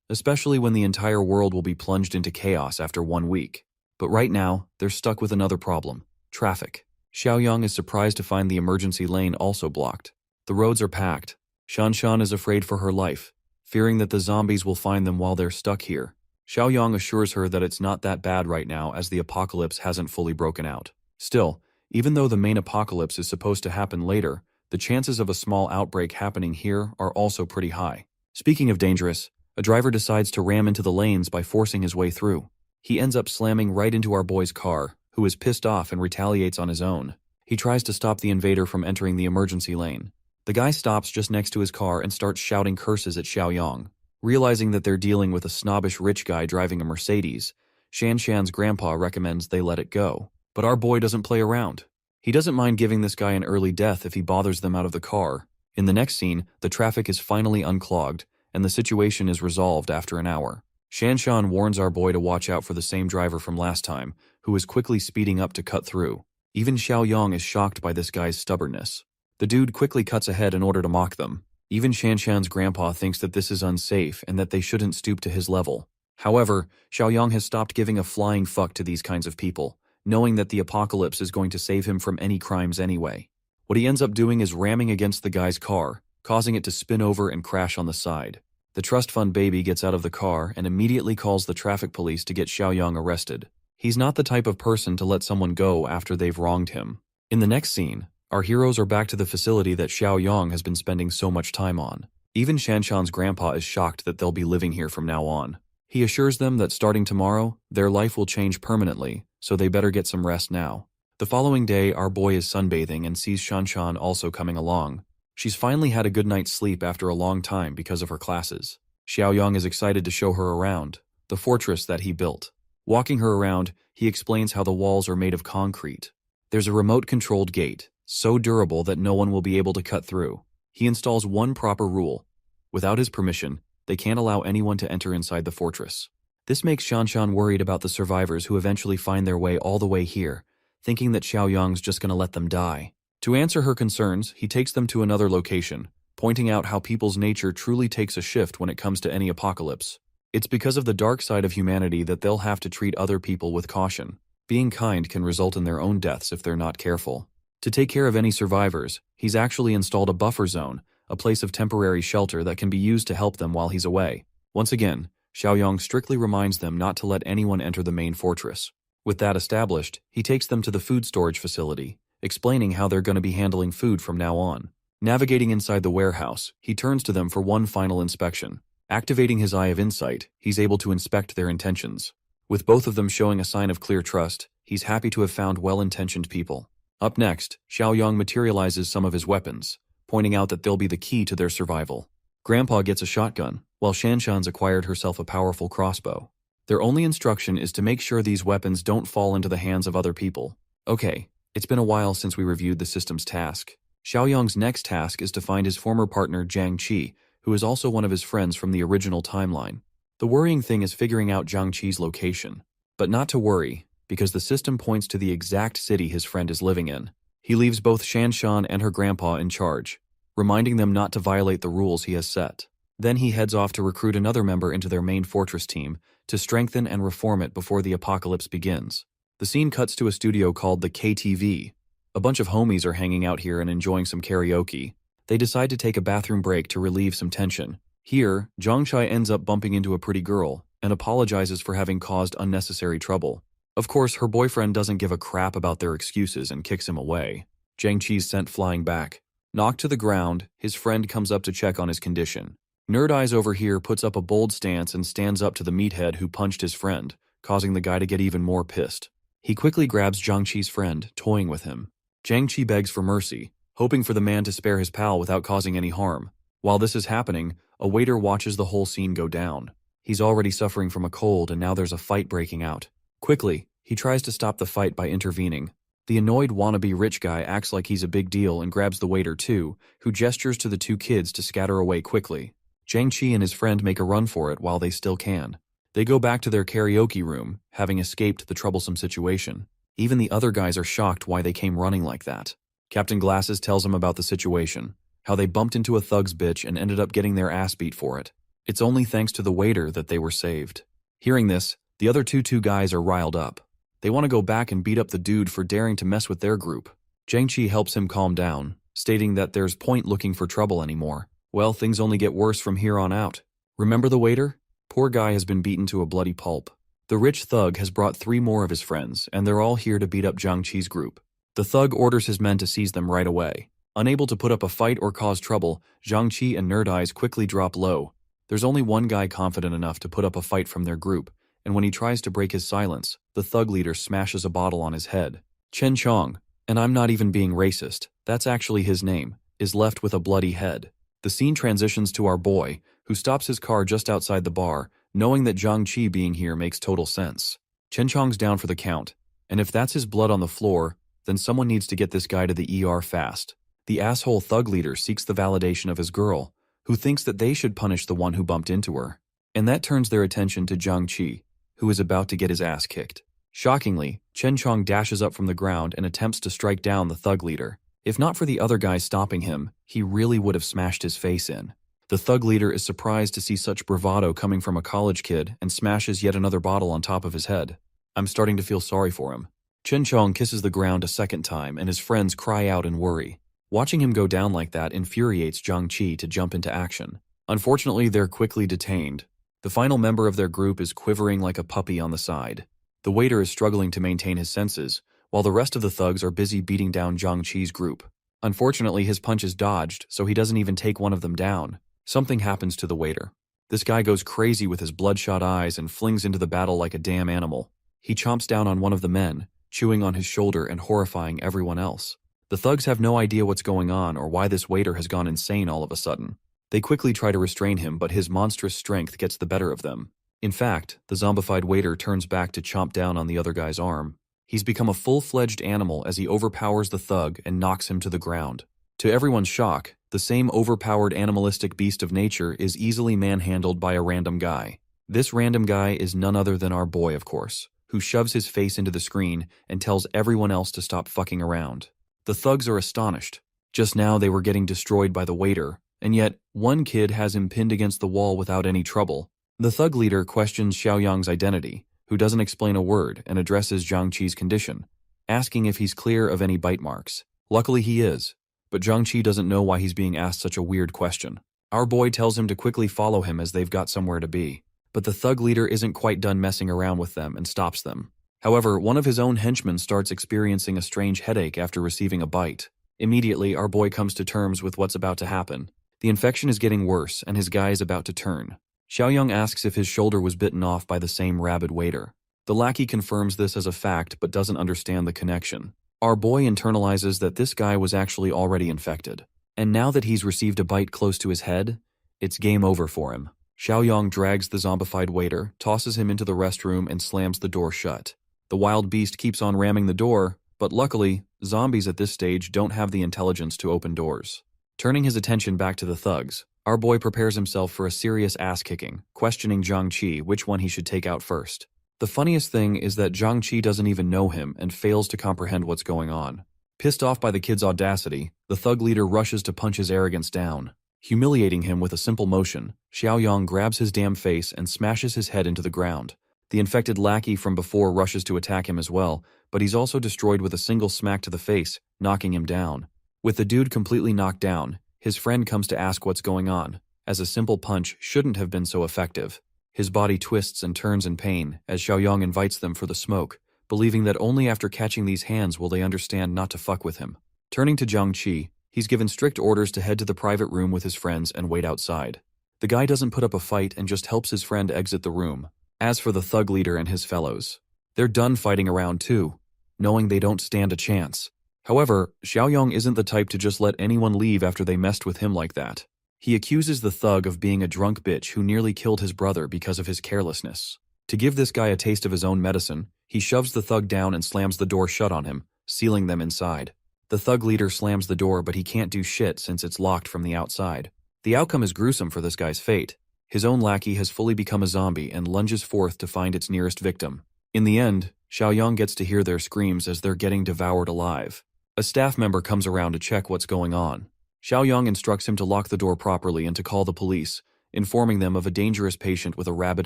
especially when the entire world will be plunged into chaos after 1 week. But right now, they're stuck with another problem: traffic. Xiaoyang is surprised to find the emergency lane also blocked. The roads are packed. Shanshan is afraid for her life, fearing that the zombies will find them while they're stuck here. Xiaoyang assures her that it's not that bad right now as the apocalypse hasn't fully broken out. Still, even though the main apocalypse is supposed to happen later, the chances of a small outbreak happening here are also pretty high. Speaking of dangerous, a driver decides to ram into the lanes by forcing his way through. He ends up slamming right into our boy's car, who is pissed off and retaliates on his own. He tries to stop the invader from entering the emergency lane. The guy stops just next to his car and starts shouting curses at Xiaoyang. Realizing that they're dealing with a snobbish rich guy driving a Mercedes, Shanshan's grandpa recommends they let it go. But our boy doesn't play around. He doesn't mind giving this guy an early death if he bothers them out of the car. In the next scene, the traffic is finally unclogged, and the situation is resolved after an hour. Shanshan warns our boy to watch out for the same driver from last time, who is quickly speeding up to cut through. Even Xiaoyang is shocked by this guy's stubbornness. The dude quickly cuts ahead in order to mock them. Even Shanshan's grandpa thinks that this is unsafe and that they shouldn't stoop to his level. However, Xiaoyang has stopped giving a flying fuck to these kinds of people, knowing that the apocalypse is going to save him from any crimes anyway. What he ends up doing is ramming against the guy's car, causing it to spin over and crash on the side. The trust fund baby gets out of the car and immediately calls the traffic police to get Xiaoyang arrested. He's not the type of person to let someone go after they've wronged him. In the next scene, our heroes are back to the facility that Xiaoyang has been spending so much time on. Even Shanshan's grandpa is shocked that they'll be living here from now on. He assures them that starting tomorrow, their life will change permanently, so they better get some rest now. The following day, our boy is sunbathing and sees Shanshan also coming along. She's finally had a good night's sleep after a long time because of her classes. Xiaoyang is excited to show her around the fortress that he built. Walking her around, he explains how the walls are made of concrete. There's a remote-controlled gate, so durable that no one will be able to cut through. He installs one proper rule. Without his permission, they can't allow anyone to enter inside the fortress. This makes Shanshan worried about the survivors who eventually find their way all the way here, thinking that Xiaoyang's just gonna let them die. To answer her concerns, he takes them to another location, pointing out how people's nature truly takes a shift when it comes to any apocalypse. It's because of the dark side of humanity that they'll have to treat other people with caution. Being kind can result in their own deaths if they're not careful. To take care of any survivors, he's actually installed a buffer zone, a place of temporary shelter that can be used to help them while he's away. Once again, Xiaoyang strictly reminds them not to let anyone enter the main fortress. With that established, he takes them to the food storage facility, explaining how they're going to be handling food from now on. Navigating inside the warehouse, he turns to them for one final inspection. Activating his Eye of Insight, he's able to inspect their intentions. With both of them showing a sign of clear trust, he's happy to have found well-intentioned people. Up next, Xiaoyang materializes some of his weapons, pointing out that they'll be the key to their survival. Grandpa gets a shotgun, while Shanshan's acquired herself a powerful crossbow. Their only instruction is to make sure these weapons don't fall into the hands of other people. Okay, it's been a while since we reviewed the system's task. Xiaoyang's next task is to find his former partner Jiang Qi, who is also one of his friends from the original timeline. The worrying thing is figuring out Jiang Qi's location. But not to worry, because the system points to the exact city his friend is living in. He leaves both Shanshan and her grandpa in charge, reminding them not to violate the rules he has set. Then he heads off to recruit another member into their main fortress team to strengthen and reform it before the apocalypse begins. The scene cuts to a studio called the KTV. A bunch of homies are hanging out here and enjoying some karaoke. They decide to take a bathroom break to relieve some tension. Here, Zhangchai ends up bumping into a pretty girl and apologizes for having caused unnecessary trouble. Of course, her boyfriend doesn't give a crap about their excuses and kicks him away. Jiang Qi's sent flying back. Knocked to the ground, his friend comes up to check on his condition. Nerd Eyes over here puts up a bold stance and stands up to the meathead who punched his friend, causing the guy to get even more pissed. He quickly grabs Jiang Qi's friend, toying with him. Jiang Qi begs for mercy, hoping for the man to spare his pal without causing any harm. While this is happening, a waiter watches the whole scene go down. He's already suffering from a cold and now there's a fight breaking out. Quickly, he tries to stop the fight by intervening. The annoyed wannabe rich guy acts like he's a big deal and grabs the waiter too, who gestures to the two kids to scatter away quickly. Jiang Qi and his friend make a run for it while they still can. They go back to their karaoke room, having escaped the troublesome situation. Even the other guys are shocked why they came running like that. Captain Glasses tells them about the situation, how they bumped into a thug's bitch and ended up getting their ass beat for it. It's only thanks to the waiter that they were saved. Hearing this, the other two guys are riled up. They want to go back and beat up the dude for daring to mess with their group. Jiang Qi helps him calm down, stating that there's point looking for trouble anymore. Well, things only get worse from here on out. Remember the waiter? Poor guy has been beaten to a bloody pulp. The rich thug has brought 3 more of his friends, and they're all here to beat up Jiang Qi's group. The thug orders his men to seize them right away. Unable to put up a fight or cause trouble, Jiang Qi and Nerd Eyes quickly drop low. There's only one guy confident enough to put up a fight from their group, and when he tries to break his silence, the thug leader smashes a bottle on his head. Chen Chong, and I'm not even being racist, that's actually his name, is left with a bloody head. The scene transitions to our boy, who stops his car just outside the bar, knowing that Jiang Qi being here makes total sense. Chen Chong's down for the count, and if that's his blood on the floor, then someone needs to get this guy to the ER fast. The asshole thug leader seeks the validation of his girl, who thinks that they should punish the one who bumped into her. And that turns their attention to Jiang Qi, who is about to get his ass kicked. Shockingly, Chen Chong dashes up from the ground and attempts to strike down the thug leader. If not for the other guys stopping him, he really would have smashed his face in. The thug leader is surprised to see such bravado coming from a college kid and smashes yet another bottle on top of his head. I'm starting to feel sorry for him. Chen Chong kisses the ground a second time and his friends cry out in worry. Watching him go down like that infuriates Jiang Qi to jump into action. Unfortunately, they're quickly detained. The final member of their group is quivering like a puppy on the side. The waiter is struggling to maintain his senses, while the rest of the thugs are busy beating down Jiang Qi's group. Unfortunately, his punch is dodged, so he doesn't even take one of them down. Something happens to the waiter. This guy goes crazy with his bloodshot eyes and flings into the battle like a damn animal. He chomps down on one of the men, chewing on his shoulder and horrifying everyone else. The thugs have no idea what's going on or why this waiter has gone insane all of a sudden. They quickly try to restrain him, but his monstrous strength gets the better of them. In fact, the zombified waiter turns back to chomp down on the other guy's arm. He's become a full-fledged animal as he overpowers the thug and knocks him to the ground. To everyone's shock, The same overpowered animalistic beast of nature is easily manhandled by a random guy. This random guy is none other than our boy, of course, who shoves his face into the screen and tells everyone else to stop fucking around. The thugs are astonished. Just now they were getting destroyed by the waiter, and yet one kid has him pinned against the wall without any trouble. The thug leader questions Xiaoyang's identity, who doesn't explain a word and addresses Zhang Qi's condition, asking if he's clear of any bite marks. Luckily he is, but Zhang Qi doesn't know why he's being asked such a weird question. Our boy tells him to quickly follow him as they've got somewhere to be. But the thug leader isn't quite done messing around with them and stops them. However, one of his own henchmen starts experiencing a strange headache after receiving a bite. Immediately, our boy comes to terms with what's about to happen. The infection is getting worse, and his guy is about to turn. Xiaoyang asks if his shoulder was bitten off by the same rabid waiter. The lackey confirms this as a fact but doesn't understand the connection. Our boy internalizes that this guy was actually already infected. And now that he's received a bite close to his head, it's game over for him. Xiaoyang drags the zombified waiter, tosses him into the restroom, and slams the door shut. The wild beast keeps on ramming the door, but luckily, zombies at this stage don't have the intelligence to open doors. Turning his attention back to the thugs, our boy prepares himself for a serious ass-kicking, questioning Zhang Qi which one he should take out first. The funniest thing is that Zhang Qi doesn't even know him and fails to comprehend what's going on. Pissed off by the kid's audacity, the thug leader rushes to punch his arrogance down. Humiliating him with a simple motion, Xiaoyang grabs his damn face and smashes his head into the ground. The infected lackey from before rushes to attack him as well, but he's also destroyed with a single smack to the face, knocking him down. With the dude completely knocked down, his friend comes to ask what's going on, as a simple punch shouldn't have been so effective. His body twists and turns in pain as Xiaoyang invites them for the smoke, believing that only after catching these hands will they understand not to fuck with him. Turning to Zhang Qi, he's given strict orders to head to the private room with his friends and wait outside. The guy doesn't put up a fight and just helps his friend exit the room. As for the thug leader and his fellows, they're done fighting around too, knowing they don't stand a chance. However, Xiaoyang isn't the type to just let anyone leave after they messed with him like that. He accuses the thug of being a drunk bitch who nearly killed his brother because of his carelessness. To give this guy a taste of his own medicine, he shoves the thug down and slams the door shut on him, sealing them inside. The thug leader slams the door, but he can't do shit since it's locked from the outside. The outcome is gruesome for this guy's fate. His own lackey has fully become a zombie and lunges forth to find its nearest victim. In the end, Xiaoyang gets to hear their screams as they're getting devoured alive. A staff member comes around to check what's going on. Xiaoyang instructs him to lock the door properly and to call the police, informing them of a dangerous patient with a rabid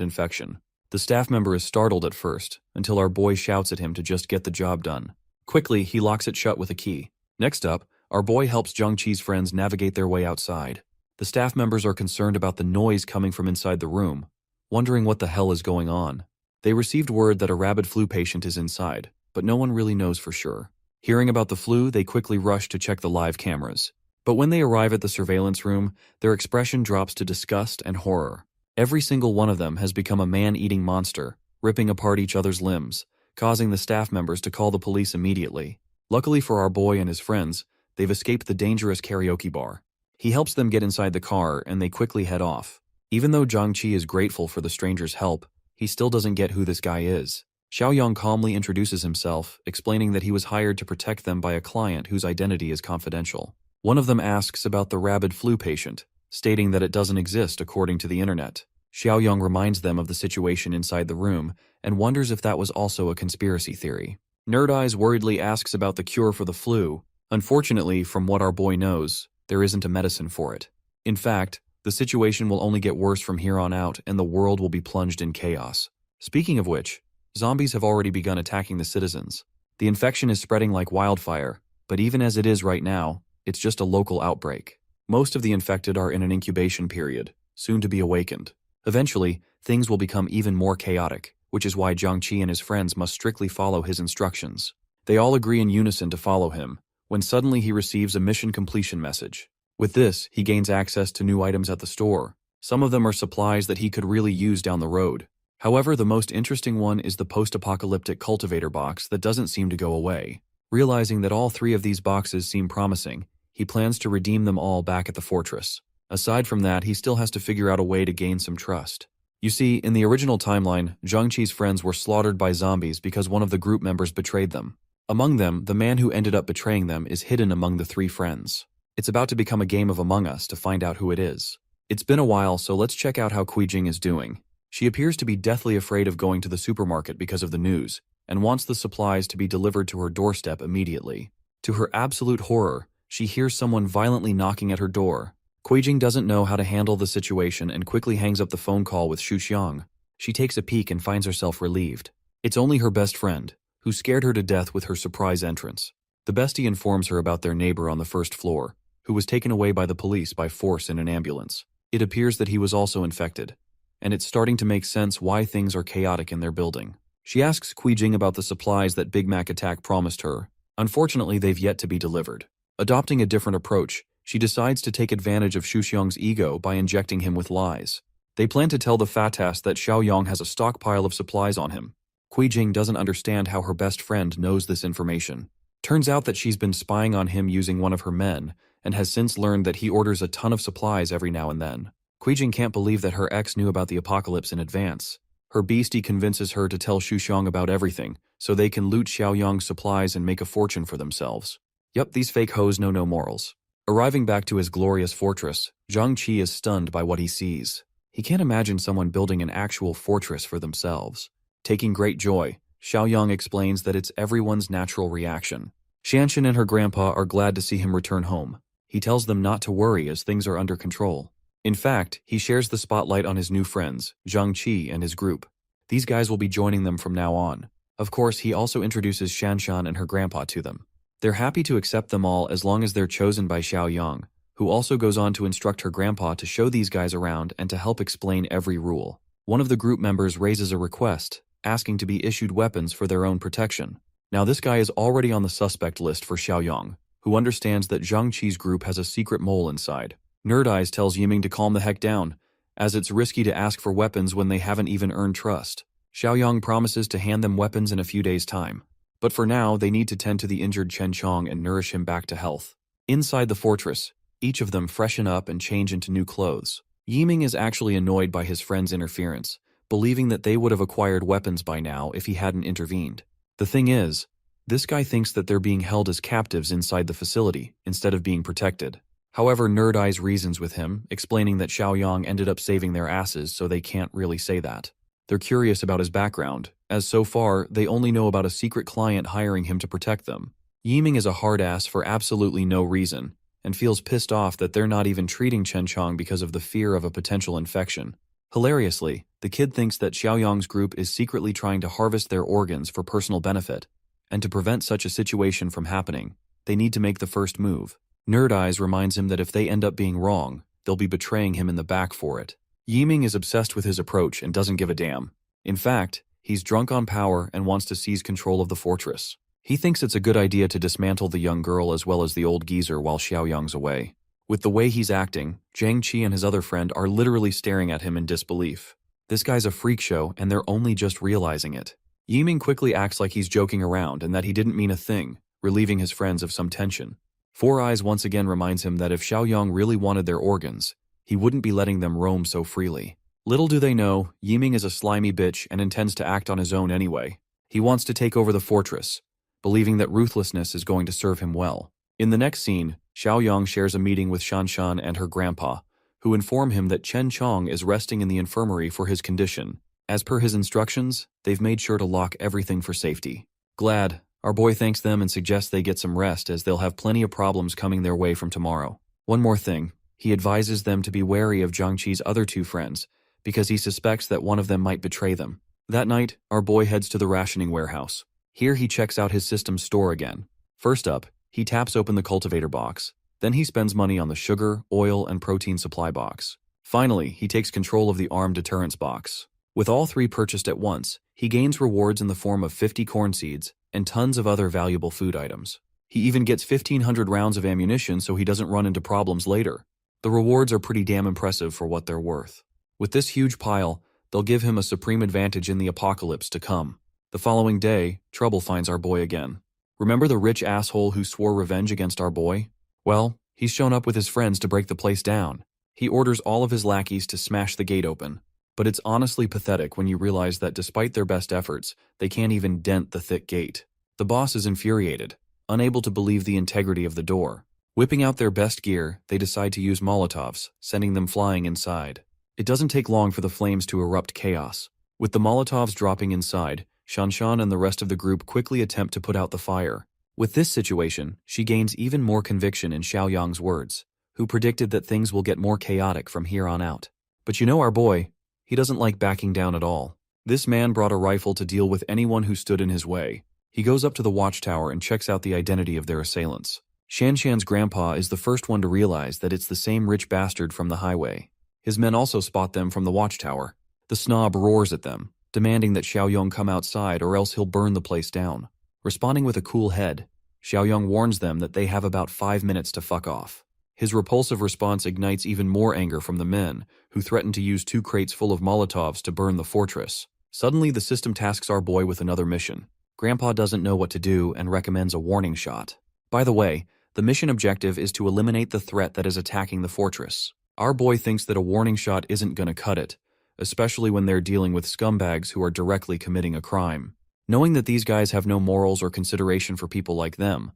infection. The staff member is startled at first, until our boy shouts at him to just get the job done. Quickly, he locks it shut with a key. Next up, our boy helps Zhang Qi's friends navigate their way outside. The staff members are concerned about the noise coming from inside the room, wondering what the hell is going on. They received word that a rabid flu patient is inside, but no one really knows for sure. Hearing about the flu, they quickly rush to check the live cameras. But when they arrive at the surveillance room, their expression drops to disgust and horror. Every single one of them has become a man-eating monster, ripping apart each other's limbs, causing the staff members to call the police immediately. Luckily for our boy and his friends, they've escaped the dangerous karaoke bar. He helps them get inside the car, and they quickly head off. Even though Zhang Qi is grateful for the stranger's help, he still doesn't get who this guy is. Xiaoyang calmly introduces himself, explaining that he was hired to protect them by a client whose identity is confidential. One of them asks about the rabid flu patient, stating that it doesn't exist according to the internet. Xiaoyang reminds them of the situation inside the room and wonders if that was also a conspiracy theory. Nerd Eyes worriedly asks about the cure for the flu. Unfortunately, from what our boy knows, there isn't a medicine for it. In fact, the situation will only get worse from here on out and the world will be plunged in chaos. Speaking of which, zombies have already begun attacking the citizens. The infection is spreading like wildfire, but even as it is right now, it's just a local outbreak. Most of the infected are in an incubation period, soon to be awakened. Eventually, things will become even more chaotic, which is why Zhang Qi and his friends must strictly follow his instructions. They all agree in unison to follow him, when suddenly he receives a mission completion message. With this, he gains access to new items at the store. Some of them are supplies that he could really use down the road. However, the most interesting one is the post-apocalyptic cultivator box that doesn't seem to go away. Realizing that all three of these boxes seem promising, he plans to redeem them all back at the fortress. Aside from that, he still has to figure out a way to gain some trust. You see, in the original timeline, Zhang Qi's friends were slaughtered by zombies because one of the group members betrayed them. Among them, the man who ended up betraying them is hidden among the three friends. It's about to become a game of Among Us to find out who it is. It's been a while, so let's check out how Kuijing is doing. She appears to be deathly afraid of going to the supermarket because of the news, and wants the supplies to be delivered to her doorstep immediately. To her absolute horror, she hears someone violently knocking at her door. Kuijing doesn't know how to handle the situation and quickly hangs up the phone call with Shuxiang. She takes a peek and finds herself relieved. It's only her best friend, who scared her to death with her surprise entrance. The bestie informs her about their neighbor on the first floor, who was taken away by the police by force in an ambulance. It appears that he was also infected, and it's starting to make sense why things are chaotic in their building. She asks Kuijing about the supplies that Big Mac Attack promised her. Unfortunately, they've yet to be delivered. Adopting a different approach, she decides to take advantage of Shuxiang's ego by injecting him with lies. They plan to tell the Fatas that Xiaoyang has a stockpile of supplies on him. Kuijing doesn't understand how her best friend knows this information. Turns out that she's been spying on him using one of her men, and has since learned that he orders a ton of supplies every now and then. Kuijing can't believe that her ex knew about the apocalypse in advance. Her beastie convinces her to tell Shuxiang about everything, so they can loot Xiaoyang's supplies and make a fortune for themselves. Yup, these fake hoes know no morals. Arriving back to his glorious fortress, Zhang Qi is stunned by what he sees. He can't imagine someone building an actual fortress for themselves. Taking great joy, Xiaoyang explains that it's everyone's natural reaction. Shanshan and her grandpa are glad to see him return home. He tells them not to worry as things are under control. In fact, he shares the spotlight on his new friends, Zhang Qi and his group. These guys will be joining them from now on. Of course, he also introduces Shanshan and her grandpa to them. They're happy to accept them all as long as they're chosen by Xiaoyang, who also goes on to instruct her grandpa to show these guys around and to help explain every rule. One of the group members raises a request, asking to be issued weapons for their own protection. Now this guy is already on the suspect list for Xiaoyang, who understands that Zhang Qi's group has a secret mole inside. Nerd Eyes tells Yiming to calm the heck down, as it's risky to ask for weapons when they haven't even earned trust. Xiaoyang promises to hand them weapons in a few days' time. But for now, they need to tend to the injured Chen Chong and nourish him back to health. Inside the fortress, each of them freshen up and change into new clothes. Yiming is actually annoyed by his friend's interference, believing that they would have acquired weapons by now if he hadn't intervened. The thing is, this guy thinks that they're being held as captives inside the facility, instead of being protected. However, Nerd Eyes reasons with him, explaining that Xiaoyang ended up saving their asses, so they can't really say that. They're curious about his background, as so far, they only know about a secret client hiring him to protect them. Yiming is a hard ass for absolutely no reason, and feels pissed off that they're not even treating Chen Chong because of the fear of a potential infection. Hilariously, the kid thinks that Xiaoyang's group is secretly trying to harvest their organs for personal benefit, and to prevent such a situation from happening, they need to make the first move. Nerd Eyes reminds him that if they end up being wrong, they'll be betraying him in the back for it. Yiming is obsessed with his approach and doesn't give a damn. In fact, he's drunk on power and wants to seize control of the fortress. He thinks it's a good idea to dismantle the young girl as well as the old geezer while Xiaoyang's away. With the way he's acting, Zhang Qi and his other friend are literally staring at him in disbelief. This guy's a freak show and they're only just realizing it. Yiming quickly acts like he's joking around and that he didn't mean a thing, relieving his friends of some tension. Four Eyes once again reminds him that if Xiaoyang really wanted their organs, he wouldn't be letting them roam so freely. Little do they know, Yiming is a slimy bitch and intends to act on his own anyway. He wants to take over the fortress, believing that ruthlessness is going to serve him well. In the next scene, Xiaoyang shares a meeting with Shanshan and her grandpa, who inform him that Chen Chong is resting in the infirmary for his condition. As per his instructions, they've made sure to lock everything for safety. Glad, our boy thanks them and suggests they get some rest as they'll have plenty of problems coming their way from tomorrow. One more thing, he advises them to be wary of Zhang Qi's other two friends, because he suspects that one of them might betray them. That night, our boy heads to the rationing warehouse. Here he checks out his system's store again. First up, he taps open the cultivator box. Then he spends money on the sugar, oil, and protein supply box. Finally, he takes control of the armed deterrence box. With all three purchased at once, he gains rewards in the form of 50 corn seeds and tons of other valuable food items. He even gets 1,500 rounds of ammunition so he doesn't run into problems later. The rewards are pretty damn impressive for what they're worth. With this huge pile, they'll give him a supreme advantage in the apocalypse to come. The following day, trouble finds our boy again. Remember the rich asshole who swore revenge against our boy? Well, he's shown up with his friends to break the place down. He orders all of his lackeys to smash the gate open. But it's honestly pathetic when you realize that despite their best efforts, they can't even dent the thick gate. The boss is infuriated, unable to believe the integrity of the door. Whipping out their best gear, they decide to use Molotovs, sending them flying inside. It doesn't take long for the flames to erupt chaos. With the Molotovs dropping inside, Shanshan and the rest of the group quickly attempt to put out the fire. With this situation, she gains even more conviction in Xiaoyang's words, who predicted that things will get more chaotic from here on out. But you know our boy, he doesn't like backing down at all. This man brought a rifle to deal with anyone who stood in his way. He goes up to the watchtower and checks out the identity of their assailants. Shanshan's grandpa is the first one to realize that it's the same rich bastard from the highway. His men also spot them from the watchtower. The snob roars at them, demanding that Xiaoyong come outside or else he'll burn the place down. Responding with a cool head, Xiaoyong warns them that they have about 5 minutes to fuck off. His repulsive response ignites even more anger from the men, who threaten to use 2 crates full of Molotovs to burn the fortress. Suddenly, the system tasks our boy with another mission. Grandpa doesn't know what to do and recommends a warning shot. By the way, the mission objective is to eliminate the threat that is attacking the fortress. Our boy thinks that a warning shot isn't gonna cut it, especially when they're dealing with scumbags who are directly committing a crime. Knowing that these guys have no morals or consideration for people like them,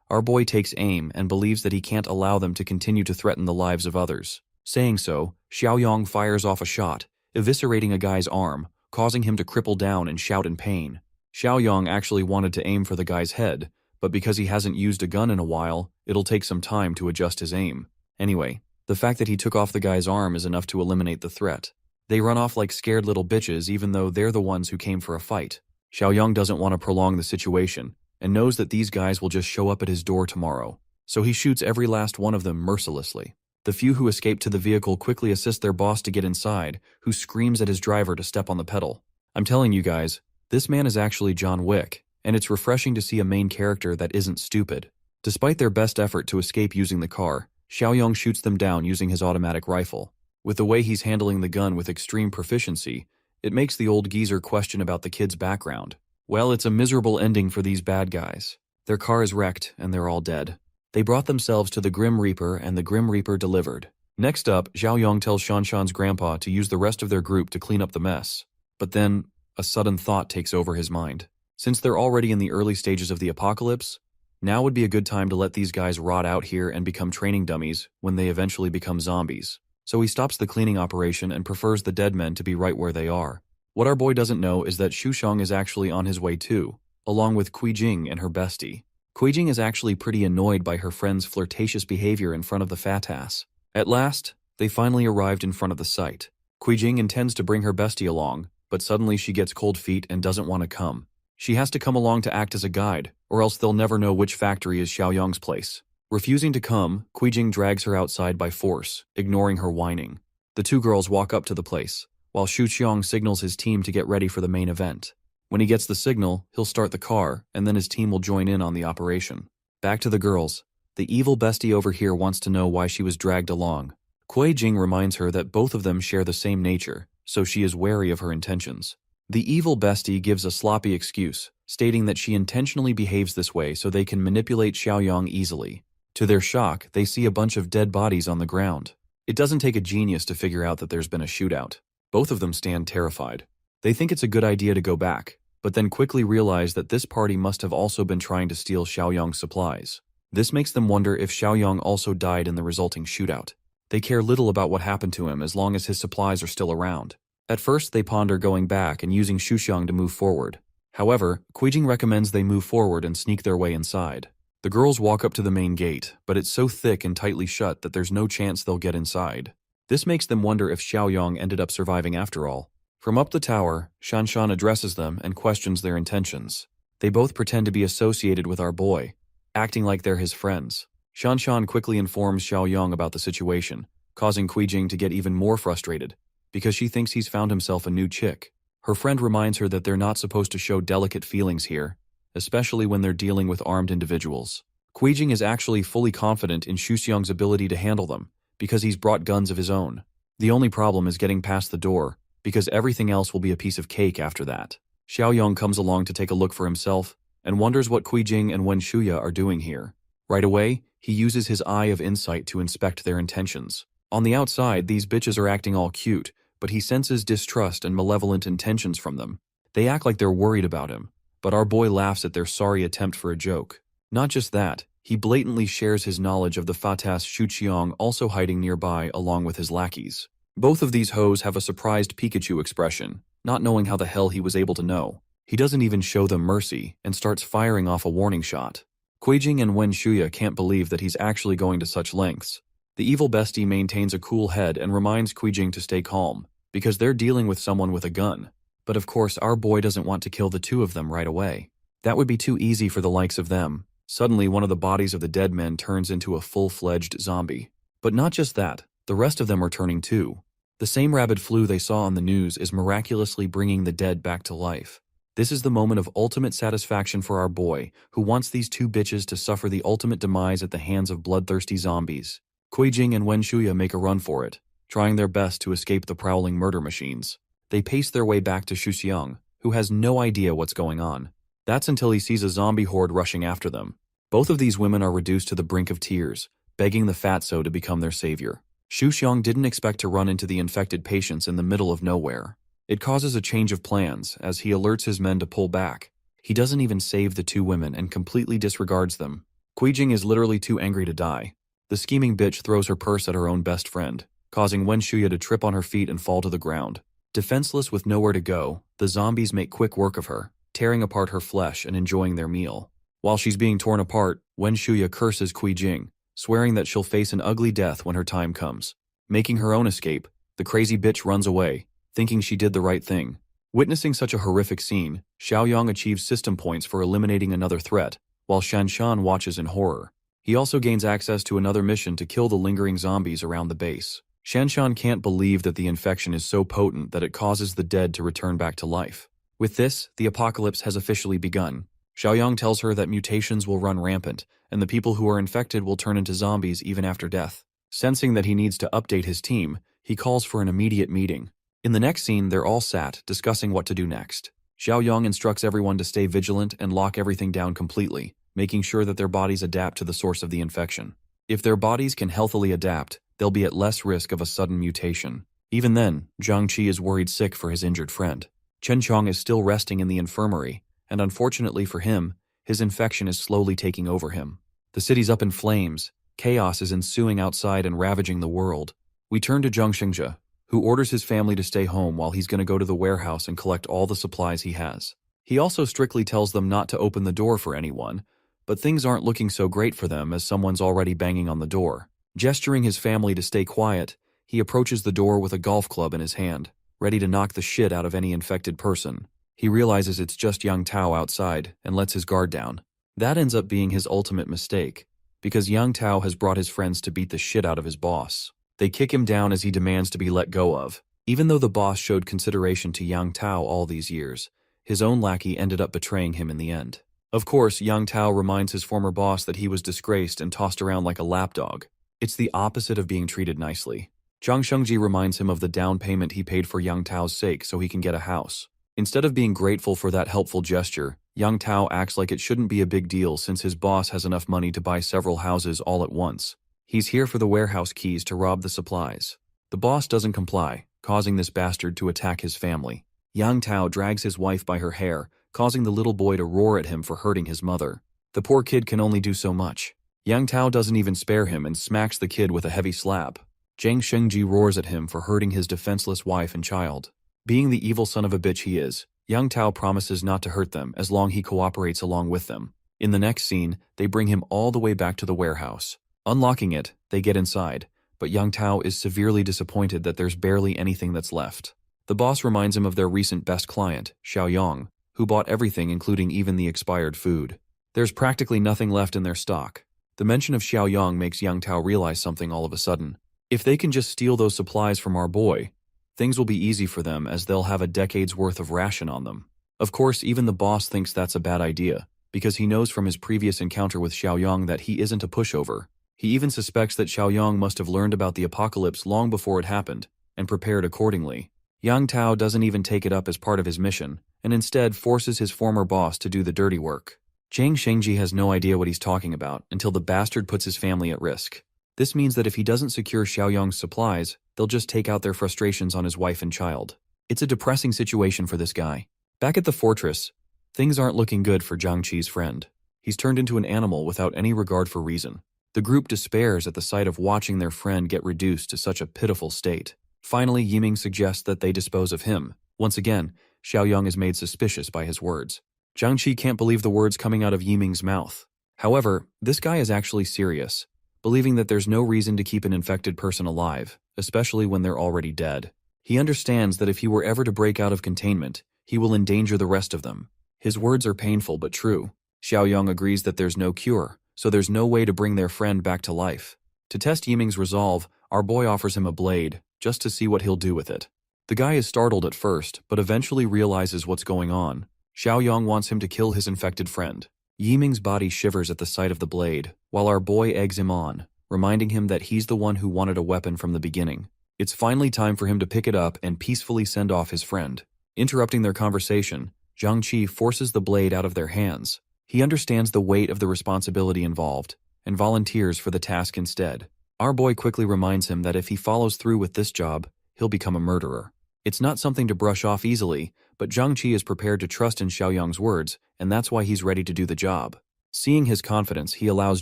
our boy takes aim and believes that he can't allow them to continue to threaten the lives of others. Saying so, Xiaoyong fires off a shot, eviscerating a guy's arm, causing him to cripple down and shout in pain. Xiaoyong actually wanted to aim for the guy's head, but because he hasn't used a gun in a while, it'll take some time to adjust his aim. Anyway, the fact that he took off the guy's arm is enough to eliminate the threat. They run off like scared little bitches even though they're the ones who came for a fight. Xiaoyong doesn't want to prolong the situation, and knows that these guys will just show up at his door tomorrow, so he shoots every last one of them mercilessly. The few who escape to the vehicle quickly assist their boss to get inside, who screams at his driver to step on the pedal. I'm telling you guys, this man is actually John Wick, and it's refreshing to see a main character that isn't stupid. Despite their best effort to escape using the car, Xiaoyong shoots them down using his automatic rifle. With the way he's handling the gun with extreme proficiency, it makes the old geezer question about the kid's background. Well, it's a miserable ending for these bad guys. Their car is wrecked, and they're all dead. They brought themselves to the Grim Reaper, and the Grim Reaper delivered. Next up, Xiaoyong tells Shanshan's grandpa to use the rest of their group to clean up the mess. But then, a sudden thought takes over his mind. Since they're already in the early stages of the apocalypse, now would be a good time to let these guys rot out here and become training dummies when they eventually become zombies. So he stops the cleaning operation and prefers the dead men to be right where they are. What our boy doesn't know is that Shusheng is actually on his way too, along with Kuijing and her bestie. Kuijing is actually pretty annoyed by her friend's flirtatious behavior in front of the fat ass. At last, they finally arrived in front of the site. Kuijing intends to bring her bestie along, but suddenly she gets cold feet and doesn't want to come. She has to come along to act as a guide, or else they'll never know which factory is Xiaoyong's place. Refusing to come, Kuijing drags her outside by force, ignoring her whining. The 2 girls walk up to the place, while Shuxiang signals his team to get ready for the main event. When he gets the signal, he'll start the car, and then his team will join in on the operation. Back to the girls. The evil bestie over here wants to know why she was dragged along. Kuijing reminds her that both of them share the same nature, so she is wary of her intentions. The evil bestie gives a sloppy excuse, stating that she intentionally behaves this way so they can manipulate Xiaoyong easily. To their shock, they see a bunch of dead bodies on the ground. It doesn't take a genius to figure out that there's been a shootout. Both of them stand terrified. They think it's a good idea to go back, but then quickly realize that this party must have also been trying to steal Xiaoyong's supplies. This makes them wonder if Xiaoyong also died in the resulting shootout. They care little about what happened to him as long as his supplies are still around. At first, they ponder going back and using Shuxiang to move forward. However, Kuijing recommends they move forward and sneak their way inside. The girls walk up to the main gate, but it's so thick and tightly shut that there's no chance they'll get inside. This makes them wonder if Xiaoyong ended up surviving after all. From up the tower, Shanshan addresses them and questions their intentions. They both pretend to be associated with our boy, acting like they're his friends. Shanshan quickly informs Xiaoyong about the situation, causing Kuijing to get even more frustrated, because she thinks he's found himself a new chick. Her friend reminds her that they're not supposed to show delicate feelings here, especially when they're dealing with armed individuals. Kuijing is actually fully confident in Shuxiang's ability to handle them, because he's brought guns of his own. The only problem is getting past the door, because everything else will be a piece of cake after that. Xiaoyong comes along to take a look for himself, and wonders what Kuijing and Wen Shuya are doing here. Right away, he uses his eye of insight to inspect their intentions. On the outside, these bitches are acting all cute, but he senses distrust and malevolent intentions from them. They act like they're worried about him, but our boy laughs at their sorry attempt for a joke. Not just that, He blatantly shares his knowledge of the Fatas Shuqiang also hiding nearby along with his lackeys. Both of these hoes have a surprised Pikachu expression, not knowing how the hell he was able to know. He doesn't even show them mercy and starts firing off a warning shot. Kuijing and Wen Shuya can't believe that he's actually going to such lengths. The evil bestie maintains a cool head and reminds Kuijing to stay calm, because they're dealing with someone with a gun. But of course our boy doesn't want to kill the two of them right away. That would be too easy for the likes of them. Suddenly one of the bodies of the dead men turns into a full-fledged zombie. But not just that, the rest of them are turning too. The same rabid flu they saw on the news is miraculously bringing the dead back to life. This is the moment of ultimate satisfaction for our boy, who wants these two bitches to suffer the ultimate demise at the hands of bloodthirsty zombies. Kuijing and Wen Shuya make a run for it, trying their best to escape the prowling murder machines. They pace their way back to Shuxiang, who has no idea what's going on. That's until he sees a zombie horde rushing after them. Both of these women are reduced to the brink of tears, begging the fatso to become their savior. Shuxiang didn't expect to run into the infected patients in the middle of nowhere. It causes a change of plans as he alerts his men to pull back. He doesn't even save the two women and completely disregards them. Kuijing is literally too angry to die. The scheming bitch throws her purse at her own best friend, causing Wen Shuya to trip on her feet and fall to the ground. Defenseless with nowhere to go, the zombies make quick work of her, tearing apart her flesh and enjoying their meal. While she's being torn apart, Wen Shuya curses Kuijing, swearing that she'll face an ugly death when her time comes. Making her own escape, the crazy bitch runs away, thinking she did the right thing. Witnessing such a horrific scene, Xiaoyang achieves system points for eliminating another threat, while Shanshan watches in horror. He also gains access to another mission to kill the lingering zombies around the base. Shanshan can't believe that the infection is so potent that it causes the dead to return back to life. With this, the apocalypse has officially begun. Xiaoyang tells her that mutations will run rampant, and the people who are infected will turn into zombies even after death. Sensing that he needs to update his team, he calls for an immediate meeting. In the next scene, they're all sat, discussing what to do next. Xiaoyang instructs everyone to stay vigilant and lock everything down completely, making sure that their bodies adapt to the source of the infection. If their bodies can healthily adapt, they'll be at less risk of a sudden mutation. Even then, Zhang Qi is worried sick for his injured friend. Chen Chong is still resting in the infirmary, and unfortunately for him, his infection is slowly taking over him. The city's up in flames, chaos is ensuing outside and ravaging the world. We turn to Zhang Xingzhe, who orders his family to stay home while he's going to go to the warehouse and collect all the supplies he has. He also strictly tells them not to open the door for anyone, but things aren't looking so great for them as someone's already banging on the door. Gesturing his family to stay quiet, he approaches the door with a golf club in his hand, ready to knock the shit out of any infected person. He realizes it's just Yang Tao outside and lets his guard down. That ends up being his ultimate mistake, because Yang Tao has brought his friends to beat the shit out of his boss. They kick him down as he demands to be let go of. Even though the boss showed consideration to Yang Tao all these years, his own lackey ended up betraying him in the end. Of course, Yang Tao reminds his former boss that he was disgraced and tossed around like a lapdog. It's the opposite of being treated nicely. Zhang Shengji reminds him of the down payment he paid for Yang Tao's sake so he can get a house. Instead of being grateful for that helpful gesture, Yang Tao acts like it shouldn't be a big deal since his boss has enough money to buy several houses all at once. He's here for the warehouse keys to rob the supplies. The boss doesn't comply, causing this bastard to attack his family. Yang Tao drags his wife by her hair, causing the little boy to roar at him for hurting his mother. The poor kid can only do so much. Yang Tao doesn't even spare him and smacks the kid with a heavy slap. Zhang Shengji roars at him for hurting his defenseless wife and child. Being the evil son of a bitch he is, Yang Tao promises not to hurt them as long as he cooperates along with them. In the next scene, they bring him all the way back to the warehouse. Unlocking it, they get inside, but Yang Tao is severely disappointed that there's barely anything that's left. The boss reminds him of their recent best client, Xiaoyang, who bought everything including even the expired food. There's practically nothing left in their stock. The mention of Xiaoyang makes Yang Tao realize something all of a sudden. If they can just steal those supplies from our boy, things will be easy for them as they'll have a decade's worth of ration on them. Of course, even the boss thinks that's a bad idea, because he knows from his previous encounter with Xiaoyang that he isn't a pushover. He even suspects that Xiaoyang must have learned about the apocalypse long before it happened, and prepared accordingly. Yang Tao doesn't even take it up as part of his mission, and instead forces his former boss to do the dirty work. Zhang Shengji has no idea what he's talking about until the bastard puts his family at risk. This means that if he doesn't secure Xiaoyang's supplies, they'll just take out their frustrations on his wife and child. It's a depressing situation for this guy. Back at the fortress, things aren't looking good for Zhang Qi's friend. He's turned into an animal without any regard for reason. The group despairs at the sight of watching their friend get reduced to such a pitiful state. Finally, Yiming suggests that they dispose of him. Once again, Xiaoyang is made suspicious by his words. Jiangqi can't believe the words coming out of Yiming's mouth. However, this guy is actually serious, believing that there's no reason to keep an infected person alive, especially when they're already dead. He understands that if he were ever to break out of containment, he will endanger the rest of them. His words are painful but true. Xiaoyang agrees that there's no cure, so there's no way to bring their friend back to life. To test Yiming's resolve, our boy offers him a blade, just to see what he'll do with it. The guy is startled at first, but eventually realizes what's going on. Xiaoyang wants him to kill his infected friend. Yiming's body shivers at the sight of the blade, while our boy eggs him on, reminding him that he's the one who wanted a weapon from the beginning. It's finally time for him to pick it up and peacefully send off his friend. Interrupting their conversation, Jiangqi forces the blade out of their hands. He understands the weight of the responsibility involved, and volunteers for the task instead. Our boy quickly reminds him that if he follows through with this job, he'll become a murderer. It's not something to brush off easily, but Jiangqi is prepared to trust in Xiaoyang's words, and that's why he's ready to do the job. Seeing his confidence, he allows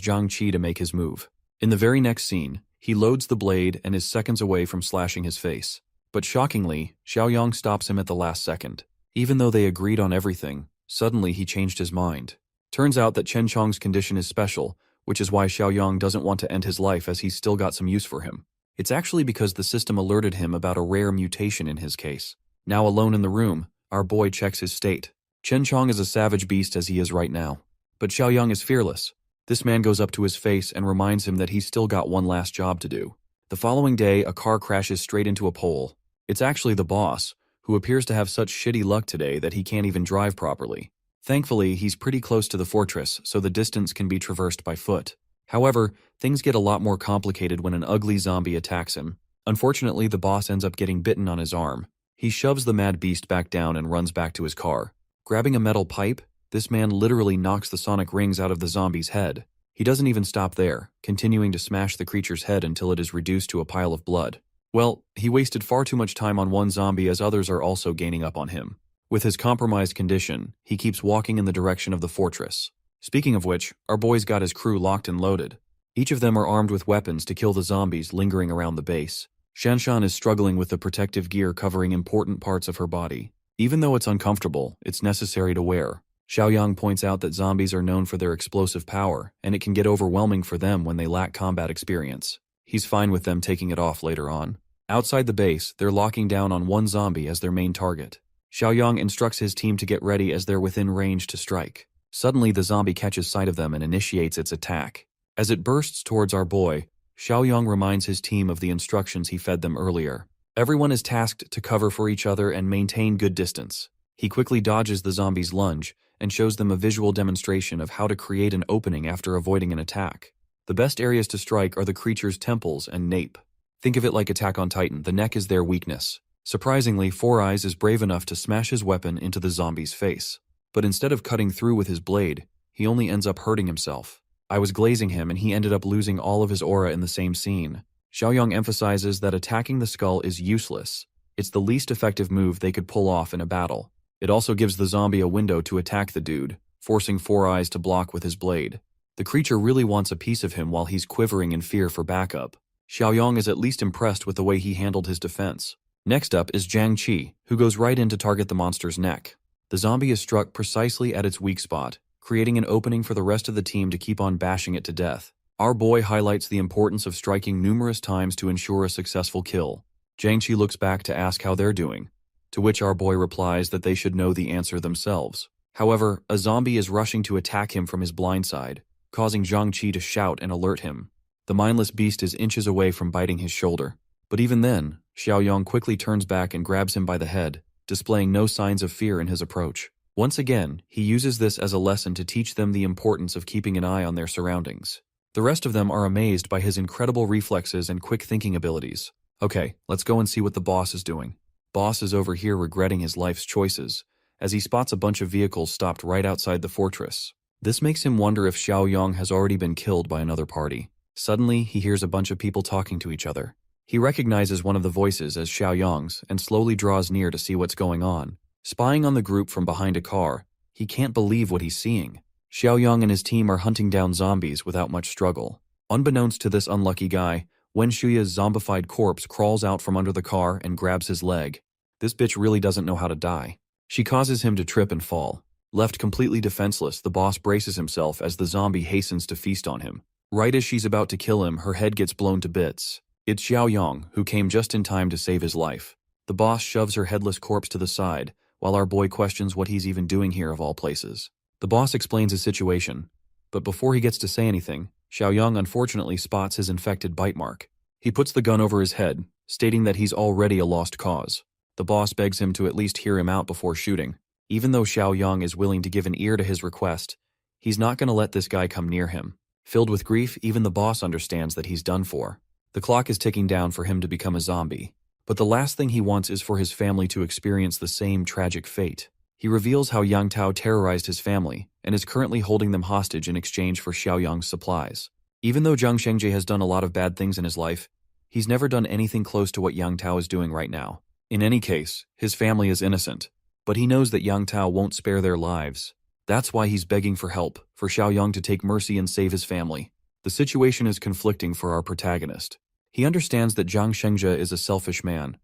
Jiangqi to make his move. In the very next scene, he loads the blade and is seconds away from slashing his face. But shockingly, Xiaoyang stops him at the last second. Even though they agreed on everything, suddenly he changed his mind. Turns out that Chen Chong's condition is special, which is why Xiaoyang doesn't want to end his life as he's still got some use for him. It's actually because the system alerted him about a rare mutation in his case. Now alone in the room, our boy checks his state. Chen Chong is a savage beast as he is right now. But Xiaoyang is fearless. This man goes up to his face and reminds him that he's still got one last job to do. The following day, a car crashes straight into a pole. It's actually the boss, who appears to have such shitty luck today that he can't even drive properly. Thankfully, he's pretty close to the fortress, so the distance can be traversed by foot. However, things get a lot more complicated when an ugly zombie attacks him. Unfortunately, the boss ends up getting bitten on his arm. He shoves the mad beast back down and runs back to his car. Grabbing a metal pipe, this man literally knocks the sonic rings out of the zombie's head. He doesn't even stop there, continuing to smash the creature's head until it is reduced to a pile of blood. Well, he wasted far too much time on one zombie as others are also gaining up on him. With his compromised condition, he keeps walking in the direction of the fortress. Speaking of which, our boy's got his crew locked and loaded. Each of them are armed with weapons to kill the zombies lingering around the base. Shanshan is struggling with the protective gear covering important parts of her body. Even though it's uncomfortable, it's necessary to wear. Xiaoyang points out that zombies are known for their explosive power, and it can get overwhelming for them when they lack combat experience. He's fine with them taking it off later on. Outside the base, they're locking down on one zombie as their main target. Xiaoyang instructs his team to get ready as they're within range to strike. Suddenly, the zombie catches sight of them and initiates its attack. As it bursts towards our boy, Xiaoyang reminds his team of the instructions he fed them earlier. Everyone is tasked to cover for each other and maintain good distance. He quickly dodges the zombie's lunge and shows them a visual demonstration of how to create an opening after avoiding an attack. The best areas to strike are the creature's temples and nape. Think of it like Attack on Titan, the neck is their weakness. Surprisingly, Four Eyes is brave enough to smash his weapon into the zombie's face. But instead of cutting through with his blade, he only ends up hurting himself. I was glazing him and he ended up losing all of his aura in the same scene. Xiaoyang emphasizes that attacking the skull is useless. It's the least effective move they could pull off in a battle. It also gives the zombie a window to attack the dude, forcing Four Eyes to block with his blade. The creature really wants a piece of him while he's quivering in fear for backup. Xiaoyang is at least impressed with the way he handled his defense. Next up is Jiangqi, who goes right in to target the monster's neck. The zombie is struck precisely at its weak spot, creating an opening for the rest of the team to keep on bashing it to death. Our boy highlights the importance of striking numerous times to ensure a successful kill. Jiangqi looks back to ask how they're doing, to which our boy replies that they should know the answer themselves. However, a zombie is rushing to attack him from his blind side, causing Jiangqi to shout and alert him. The mindless beast is inches away from biting his shoulder. But even then, Xiaoyang quickly turns back and grabs him by the head, displaying no signs of fear in his approach. Once again, he uses this as a lesson to teach them the importance of keeping an eye on their surroundings. The rest of them are amazed by his incredible reflexes and quick thinking abilities. Okay, let's go and see what the boss is doing. Boss is over here regretting his life's choices, as he spots a bunch of vehicles stopped right outside the fortress. This makes him wonder if Xiaoyang has already been killed by another party. Suddenly, he hears a bunch of people talking to each other. He recognizes one of the voices as Xiaoyang's and slowly draws near to see what's going on. Spying on the group from behind a car, he can't believe what he's seeing. Xiaoyang and his team are hunting down zombies without much struggle. Unbeknownst to this unlucky guy, Wen Shuya's zombified corpse crawls out from under the car and grabs his leg. This bitch really doesn't know how to die. She causes him to trip and fall. Left completely defenseless, the boss braces himself as the zombie hastens to feast on him. Right as she's about to kill him, her head gets blown to bits. It's Xiaoyang, who came just in time to save his life. The boss shoves her headless corpse to the side, while our boy questions what he's even doing here of all places. The boss explains his situation, but before he gets to say anything, Xiaoyang unfortunately spots his infected bite mark. He puts the gun over his head, stating that he's already a lost cause. The boss begs him to at least hear him out before shooting. Even though Xiaoyang is willing to give an ear to his request, he's not going to let this guy come near him. Filled with grief, even the boss understands that he's done for. The clock is ticking down for him to become a zombie. But the last thing he wants is for his family to experience the same tragic fate. He reveals how Yang Tao terrorized his family and is currently holding them hostage in exchange for Xiaoyang's supplies. Even though Zhang Shengji has done a lot of bad things in his life, he's never done anything close to what Yang Tao is doing right now. In any case, his family is innocent, but he knows that Yang Tao won't spare their lives. That's why he's begging for help, for Xiaoyang to take mercy and save his family. The situation is conflicting for our protagonist. He understands that Zhang Shengji is a selfish man,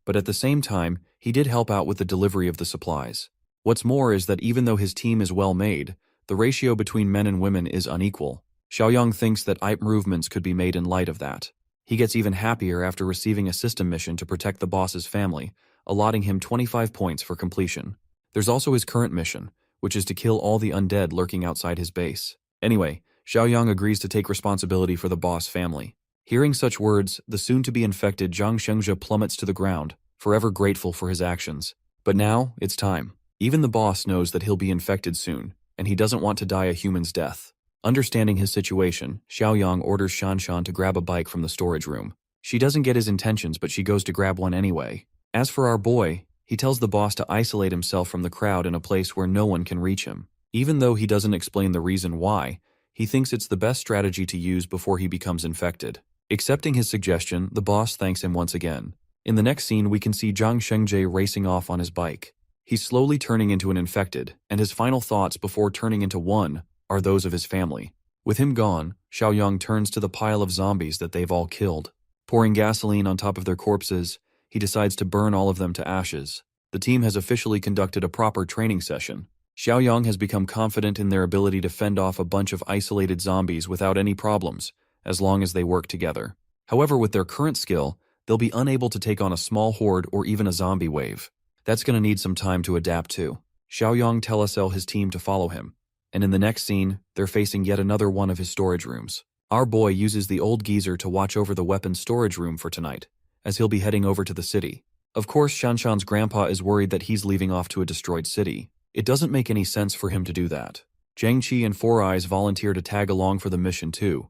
but at the same time, he did help out with the delivery of the supplies. What's more is that even though his team is well made, the ratio between men and women is unequal. Xiaoyang thinks that improvements could be made in light of that. He gets even happier after receiving a system mission to protect the boss's family, allotting him 25 points for completion. There's also his current mission, which is to kill all the undead lurking outside his base. Anyway, Xiaoyang agrees to take responsibility for the boss family. Hearing such words, the soon-to-be infected Zhang Shengji plummets to the ground, forever grateful for his actions. But now, it's time. Even the boss knows that he'll be infected soon, and he doesn't want to die a human's death. Understanding his situation, Xiaoyang orders Shanshan to grab a bike from the storage room. She doesn't get his intentions, but she goes to grab one anyway. As for our boy, he tells the boss to isolate himself from the crowd in a place where no one can reach him. Even though he doesn't explain the reason why, he thinks it's the best strategy to use before he becomes infected. Accepting his suggestion, the boss thanks him once again. In the next scene, we can see Zhang Shengji racing off on his bike. He's slowly turning into an infected, and his final thoughts before turning into one are those of his family. With him gone, Xiaoyang turns to the pile of zombies that they've all killed. Pouring gasoline on top of their corpses, he decides to burn all of them to ashes. The team has officially conducted a proper training session. Xiaoyang has become confident in their ability to fend off a bunch of isolated zombies without any problems, as long as they work together. However, with their current skill, they'll be unable to take on a small horde or even a zombie wave. That's going to need some time to adapt to. Xiaoyang tells his team to follow him, and in the next scene, they're facing yet another one of his storage rooms. Our boy uses the old geezer to watch over the weapons storage room for tonight, as he'll be heading over to the city. Of course, Shanshan's grandpa is worried that he's leaving off to a destroyed city. It doesn't make any sense for him to do that. Jiang Qi and Four Eyes volunteer to tag along for the mission too,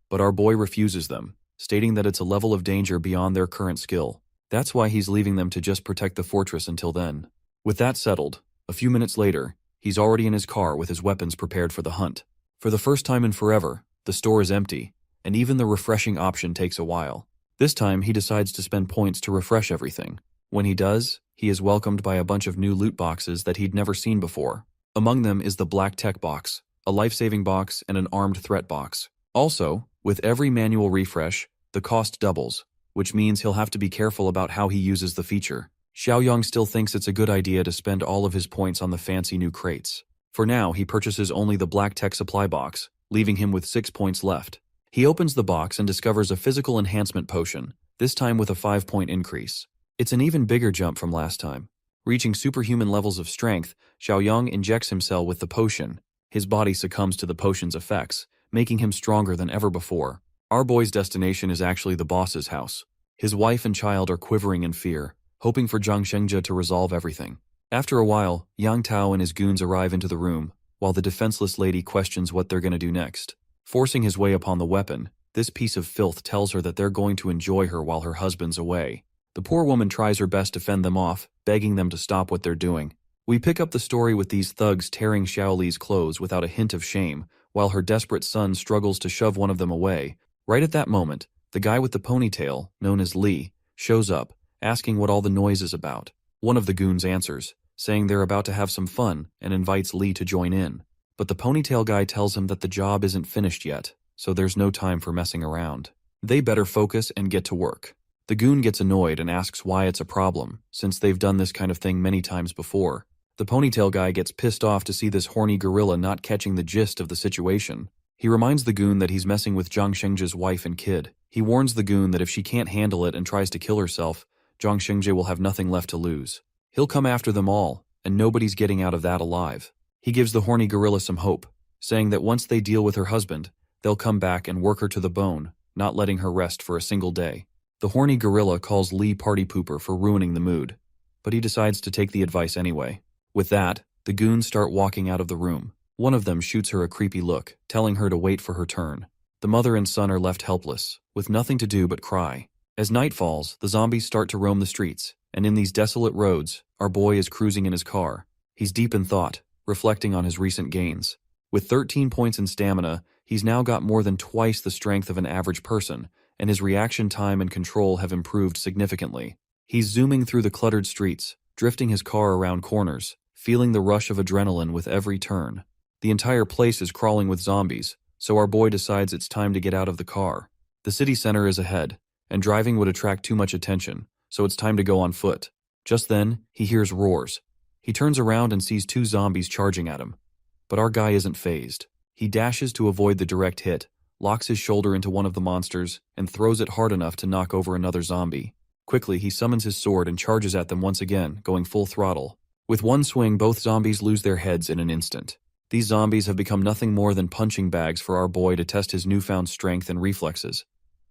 but our boy refuses them, stating that it's a level of danger beyond their current skill. That's why he's leaving them to just protect the fortress until then. With that settled, a few minutes later, he's already in his car with his weapons prepared for the hunt. For the first time in forever, the store is empty, and even the refreshing option takes a while. This time, he decides to spend points to refresh everything. When he does, he is welcomed by a bunch of new loot boxes that he'd never seen before. Among them is the Black Tech box, a life-saving box, and an armed threat box. Also, with every manual refresh, the cost doubles, which means he'll have to be careful about how he uses the feature. Xiaoyang still thinks it's a good idea to spend all of his points on the fancy new crates. For now, he purchases only the Black Tech supply box, leaving him with 6 points left. He opens the box and discovers a physical enhancement potion, this time with a 5-point increase. It's an even bigger jump from last time. Reaching superhuman levels of strength, Xiaoyang injects himself with the potion. His body succumbs to the potion's effects, making him stronger than ever before. Our boy's destination is actually the boss's house. His wife and child are quivering in fear, hoping for Zhang Shengji to resolve everything. After a while, Yang Tao and his goons arrive into the room, while the defenseless lady questions what they're going to do next. Forcing his way upon the weapon, this piece of filth tells her that they're going to enjoy her while her husband's away. The poor woman tries her best to fend them off, begging them to stop what they're doing. We pick up the story with these thugs tearing Xiaoli's clothes without a hint of shame, while her desperate son struggles to shove one of them away. Right at that moment, the guy with the ponytail, known as Li, shows up, asking what all the noise is about. One of the goons answers, saying they're about to have some fun, and invites Li to join in. But the ponytail guy tells him that the job isn't finished yet, so there's no time for messing around. They better focus and get to work. The goon gets annoyed and asks why it's a problem, since they've done this kind of thing many times before. The ponytail guy gets pissed off to see this horny gorilla not catching the gist of the situation. He reminds the goon that he's messing with Zhang Xingzhe's wife and kid. He warns the goon that if she can't handle it and tries to kill herself, Zhang Xingzhe will have nothing left to lose. He'll come after them all, and nobody's getting out of that alive. He gives the horny gorilla some hope, saying that once they deal with her husband, they'll come back and work her to the bone, not letting her rest for a single day. The horny gorilla calls Lee party pooper for ruining the mood, but he decides to take the advice anyway. With that, the goons start walking out of the room. One of them shoots her a creepy look, telling her to wait for her turn. The mother and son are left helpless, with nothing to do but cry. As night falls, the zombies start to roam the streets, and in these desolate roads, our boy is cruising in his car. He's deep in thought, reflecting on his recent gains. With 13 points in stamina, he's now got more than twice the strength of an average person, and his reaction time and control have improved significantly. He's zooming through the cluttered streets, drifting his car around corners, feeling the rush of adrenaline with every turn. The entire place is crawling with zombies, so our boy decides it's time to get out of the car. The city center is ahead, and driving would attract too much attention, so it's time to go on foot. Just then, he hears roars. He turns around and sees two zombies charging at him. But our guy isn't fazed. He dashes to avoid the direct hit, locks his shoulder into one of the monsters, and throws it hard enough to knock over another zombie. Quickly, he summons his sword and charges at them once again, going full throttle. With one swing, both zombies lose their heads in an instant. These zombies have become nothing more than punching bags for our boy to test his newfound strength and reflexes.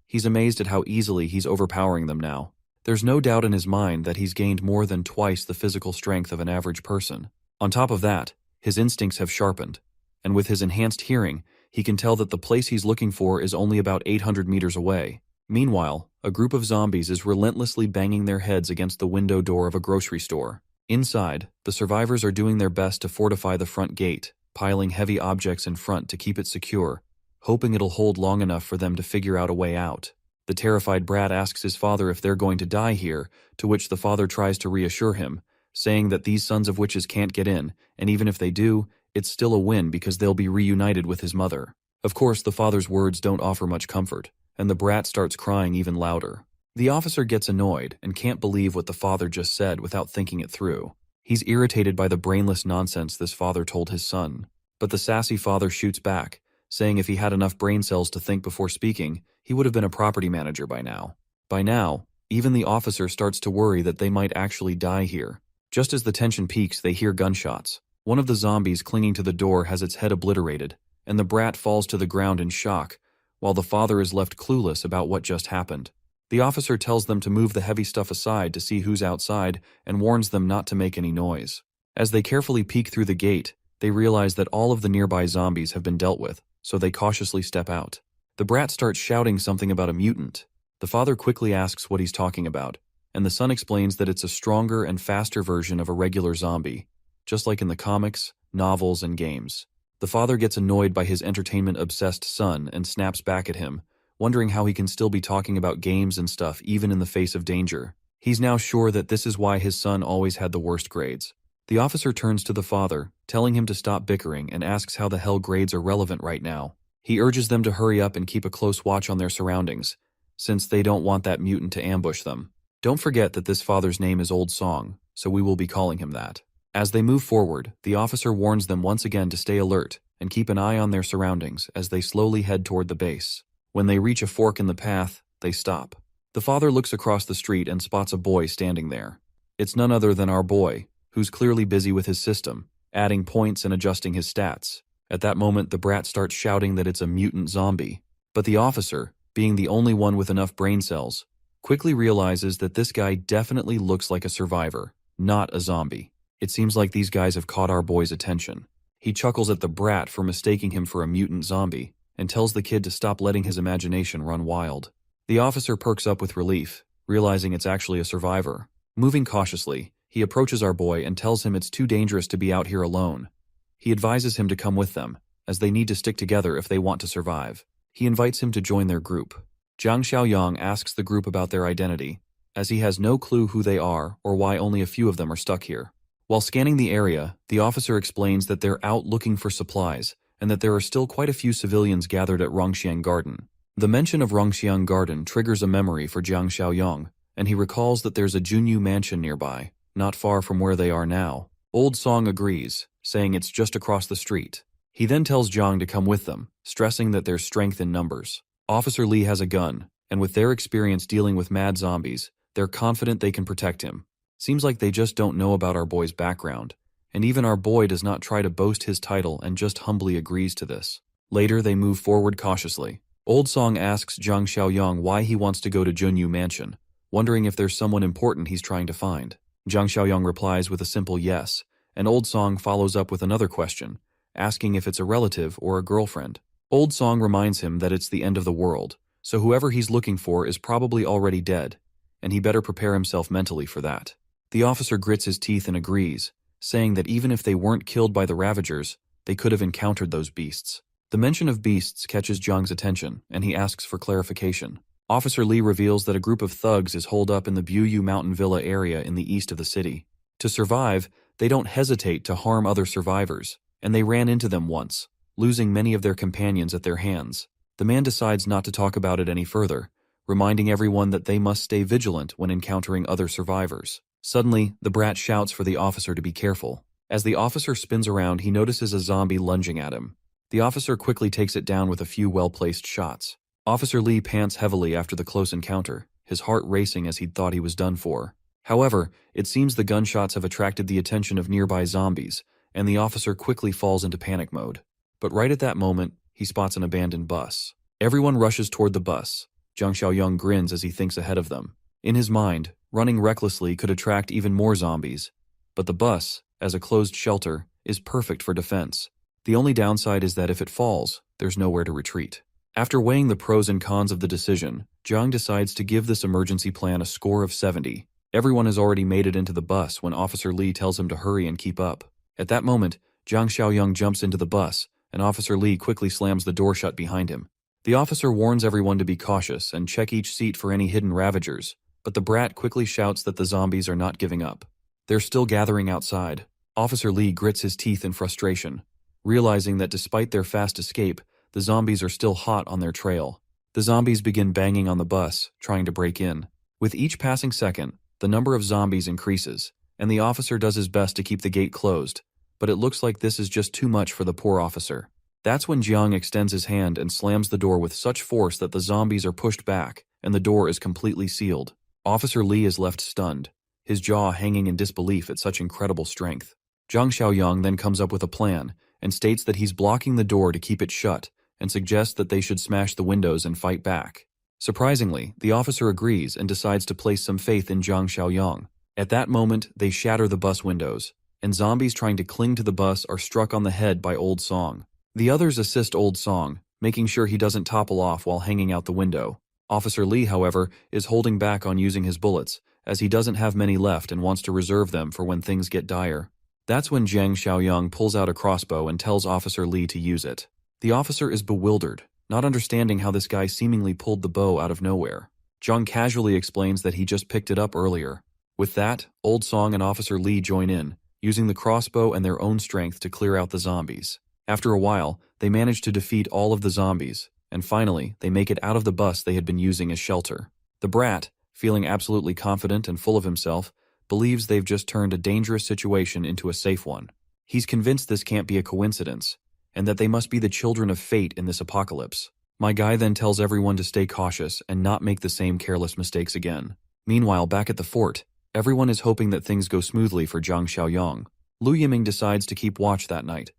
He's amazed at how easily he's overpowering them now. There's no doubt in his mind that he's gained more than twice the physical strength of an average person. On top of that, his instincts have sharpened, and with his enhanced hearing, he can tell that the place he's looking for is only about 800 meters away. Meanwhile, a group of zombies is relentlessly banging their heads against the window door of a grocery store. Inside, the survivors are doing their best to fortify the front gate, piling heavy objects in front to keep it secure, hoping it'll hold long enough for them to figure out a way out. The terrified brat asks his father if they're going to die here, to which the father tries to reassure him, saying that these sons of witches can't get in, and even if they do, it's still a win because they'll be reunited with his mother. Of course, the father's words don't offer much comfort, and the brat starts crying even louder. The officer gets annoyed and can't believe what the father just said without thinking it through. He's irritated by the brainless nonsense this father told his son. But the sassy father shoots back, saying if he had enough brain cells to think before speaking, he would have been a property manager by now. By now, even the officer starts to worry that they might actually die here. Just as the tension peaks, they hear gunshots. One of the zombies clinging to the door has its head obliterated, and the brat falls to the ground in shock, while the father is left clueless about what just happened. The officer tells them to move the heavy stuff aside to see who's outside and warns them not to make any noise. As they carefully peek through the gate, they realize that all of the nearby zombies have been dealt with, so they cautiously step out. The brat starts shouting something about a mutant. The father quickly asks what he's talking about, and the son explains that it's a stronger and faster version of a regular zombie, just like in the comics, novels, and games. The father gets annoyed by his entertainment-obsessed son and snaps back at him, wondering how he can still be talking about games and stuff even in the face of danger. He's now sure that this is why his son always had the worst grades. The officer turns to the father, telling him to stop bickering, and asks how the hell grades are relevant right now. He urges them to hurry up and keep a close watch on their surroundings, since they don't want that mutant to ambush them. Don't forget that this father's name is Old Song, so we will be calling him that. As they move forward, the officer warns them once again to stay alert and keep an eye on their surroundings as they slowly head toward the base. When they reach a fork in the path, they stop. The father looks across the street and spots a boy standing there. It's none other than our boy, who's clearly busy with his system, adding points and adjusting his stats. At that moment, the brat starts shouting that it's a mutant zombie. But the officer, being the only one with enough brain cells, quickly realizes that this guy definitely looks like a survivor, not a zombie. It seems like these guys have caught our boy's attention. He chuckles at the brat for mistaking him for a mutant zombie, and tells the kid to stop letting his imagination run wild. The officer perks up with relief, realizing it's actually a survivor. Moving cautiously, he approaches our boy and tells him it's too dangerous to be out here alone. He advises him to come with them, as they need to stick together if they want to survive. He invites him to join their group. Jiang Xiaoyang asks the group about their identity, as he has no clue who they are or why only a few of them are stuck here. While scanning the area, the officer explains that they're out looking for supplies, and that there are still quite a few civilians gathered at Rongxiang Garden. The mention of Rongxiang Garden triggers a memory for Jiang Xiaoyong, and he recalls that there's a Junyu mansion nearby, not far from where they are now. Old Song agrees, saying it's just across the street. He then tells Jiang to come with them, stressing that there's strength in numbers. Officer Lee has a gun, and with their experience dealing with mad zombies, they're confident they can protect him. Seems like they just don't know about our boy's background, and even our boy does not try to boast his title and just humbly agrees to this. Later, they move forward cautiously. Old Song asks Jiang Xiaoyong why he wants to go to Junyu Mansion, wondering if there's someone important he's trying to find. Jiang Xiaoyong replies with a simple yes, and Old Song follows up with another question, asking if it's a relative or a girlfriend. Old Song reminds him that it's the end of the world, so whoever he's looking for is probably already dead, and he better prepare himself mentally for that. The officer grits his teeth and agrees, saying that even if they weren't killed by the Ravagers, they could have encountered those beasts. The mention of beasts catches Jiang's attention, and he asks for clarification. Officer Lee reveals that a group of thugs is holed up in the Buyu Mountain Villa area in the east of the city. To survive, they don't hesitate to harm other survivors, and they ran into them once, losing many of their companions at their hands. The man decides not to talk about it any further, reminding everyone that they must stay vigilant when encountering other survivors. Suddenly, the brat shouts for the officer to be careful. As the officer spins around, he notices a zombie lunging at him. The officer quickly takes it down with a few well-placed shots. Officer Lee pants heavily after the close encounter, his heart racing as he'd thought he was done for. However, it seems the gunshots have attracted the attention of nearby zombies, and the officer quickly falls into panic mode. But right at that moment, he spots an abandoned bus. Everyone rushes toward the bus. Jiang Xiaoyong grins as he thinks ahead of them. In his mind, running recklessly could attract even more zombies, but the bus, as a closed shelter, is perfect for defense. The only downside is that if it falls, there's nowhere to retreat. After weighing the pros and cons of the decision, Jiang decides to give this emergency plan a score of 70. Everyone has already made it into the bus when Officer Lee tells him to hurry and keep up. At that moment, Jiang Xiaoyong jumps into the bus, and Officer Lee quickly slams the door shut behind him. The officer warns everyone to be cautious and check each seat for any hidden ravagers, but the brat quickly shouts that the zombies are not giving up. They're still gathering outside. Officer Lee grits his teeth in frustration, realizing that despite their fast escape, the zombies are still hot on their trail. The zombies begin banging on the bus, trying to break in. With each passing second, the number of zombies increases, and the officer does his best to keep the gate closed, but it looks like this is just too much for the poor officer. That's when Jiang extends his hand and slams the door with such force that the zombies are pushed back, and the door is completely sealed. Officer Lee is left stunned, his jaw hanging in disbelief at such incredible strength. Jiang Xiaoyong then comes up with a plan, and states that he's blocking the door to keep it shut, and suggests that they should smash the windows and fight back. Surprisingly, the officer agrees and decides to place some faith in Jiang Xiaoyong. At that moment, they shatter the bus windows, and zombies trying to cling to the bus are struck on the head by Old Song. The others assist Old Song, making sure he doesn't topple off while hanging out the window. Officer Lee, however, is holding back on using his bullets, as he doesn't have many left and wants to reserve them for when things get dire. That's when Jiang Xiaoyong pulls out a crossbow and tells Officer Lee to use it. The officer is bewildered, not understanding how this guy seemingly pulled the bow out of nowhere. Jiang casually explains that he just picked it up earlier. With that, Old Song and Officer Lee join in, using the crossbow and their own strength to clear out the zombies. After a while, they manage to defeat all of the zombies, and finally, they make it out of the bus they had been using as shelter. The brat, feeling absolutely confident and full of himself, believes they've just turned a dangerous situation into a safe one. He's convinced this can't be a coincidence, and that they must be the children of fate in this apocalypse. My guy then tells everyone to stay cautious and not make the same careless mistakes again. Meanwhile, back at the fort, everyone is hoping that things go smoothly for Jiang Xiaoyong. Lu Yiming decides to keep watch that night.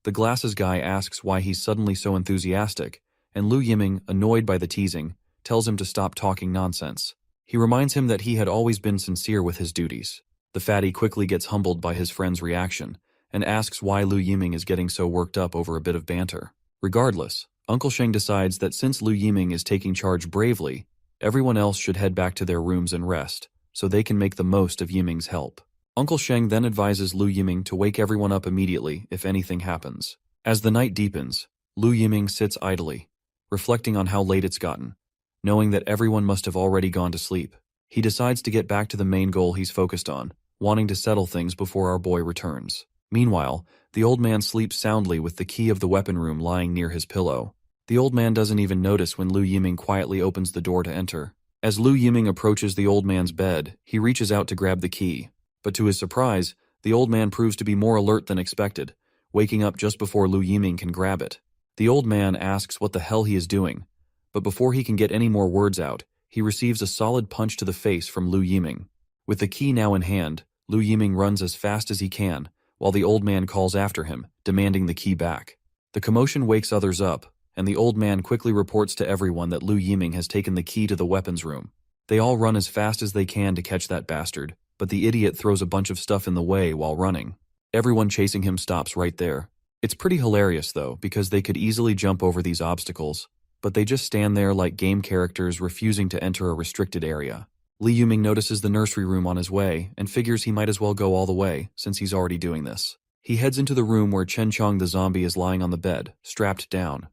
The glasses guy asks why he's suddenly so enthusiastic, and Lu Yiming, annoyed by the teasing, tells him to stop talking nonsense. He reminds him that he had always been sincere with his duties. The fatty quickly gets humbled by his friend's reaction, and asks why Lu Yiming is getting so worked up over a bit of banter. Regardless, Uncle Sheng decides that since Lu Yiming is taking charge bravely, everyone else should head back to their rooms and rest, so they can make the most of Yiming's help. Uncle Sheng then advises Lu Yiming to wake everyone up immediately if anything happens. As the night deepens, Lu Yiming sits idly, reflecting on how late it's gotten. Knowing that everyone must have already gone to sleep, he decides to get back to the main goal he's focused on, wanting to settle things before our boy returns. Meanwhile, the old man sleeps soundly with the key of the weapon room lying near his pillow. The old man doesn't even notice when Lu Yiming quietly opens the door to enter. As Lu Yiming approaches the old man's bed, he reaches out to grab the key. But to his surprise, the old man proves to be more alert than expected, waking up just before Lu Yiming can grab it. The old man asks what the hell he is doing, but before he can get any more words out, he receives a solid punch to the face from Lu Yiming. With the key now in hand, Lu Yiming runs as fast as he can, while the old man calls after him, demanding the key back. The commotion wakes others up, and the old man quickly reports to everyone that Lu Yiming has taken the key to the weapons room. They all run as fast as they can to catch that bastard, but the idiot throws a bunch of stuff in the way while running. Everyone chasing him stops right there. It's pretty hilarious though, because they could easily jump over these obstacles, but they just stand there like game characters refusing to enter a restricted area. Li Yuming notices the nursery room on his way and figures he might as well go all the way, since he's already doing this. He heads into the room where Chen Chong the zombie is lying on the bed, strapped down.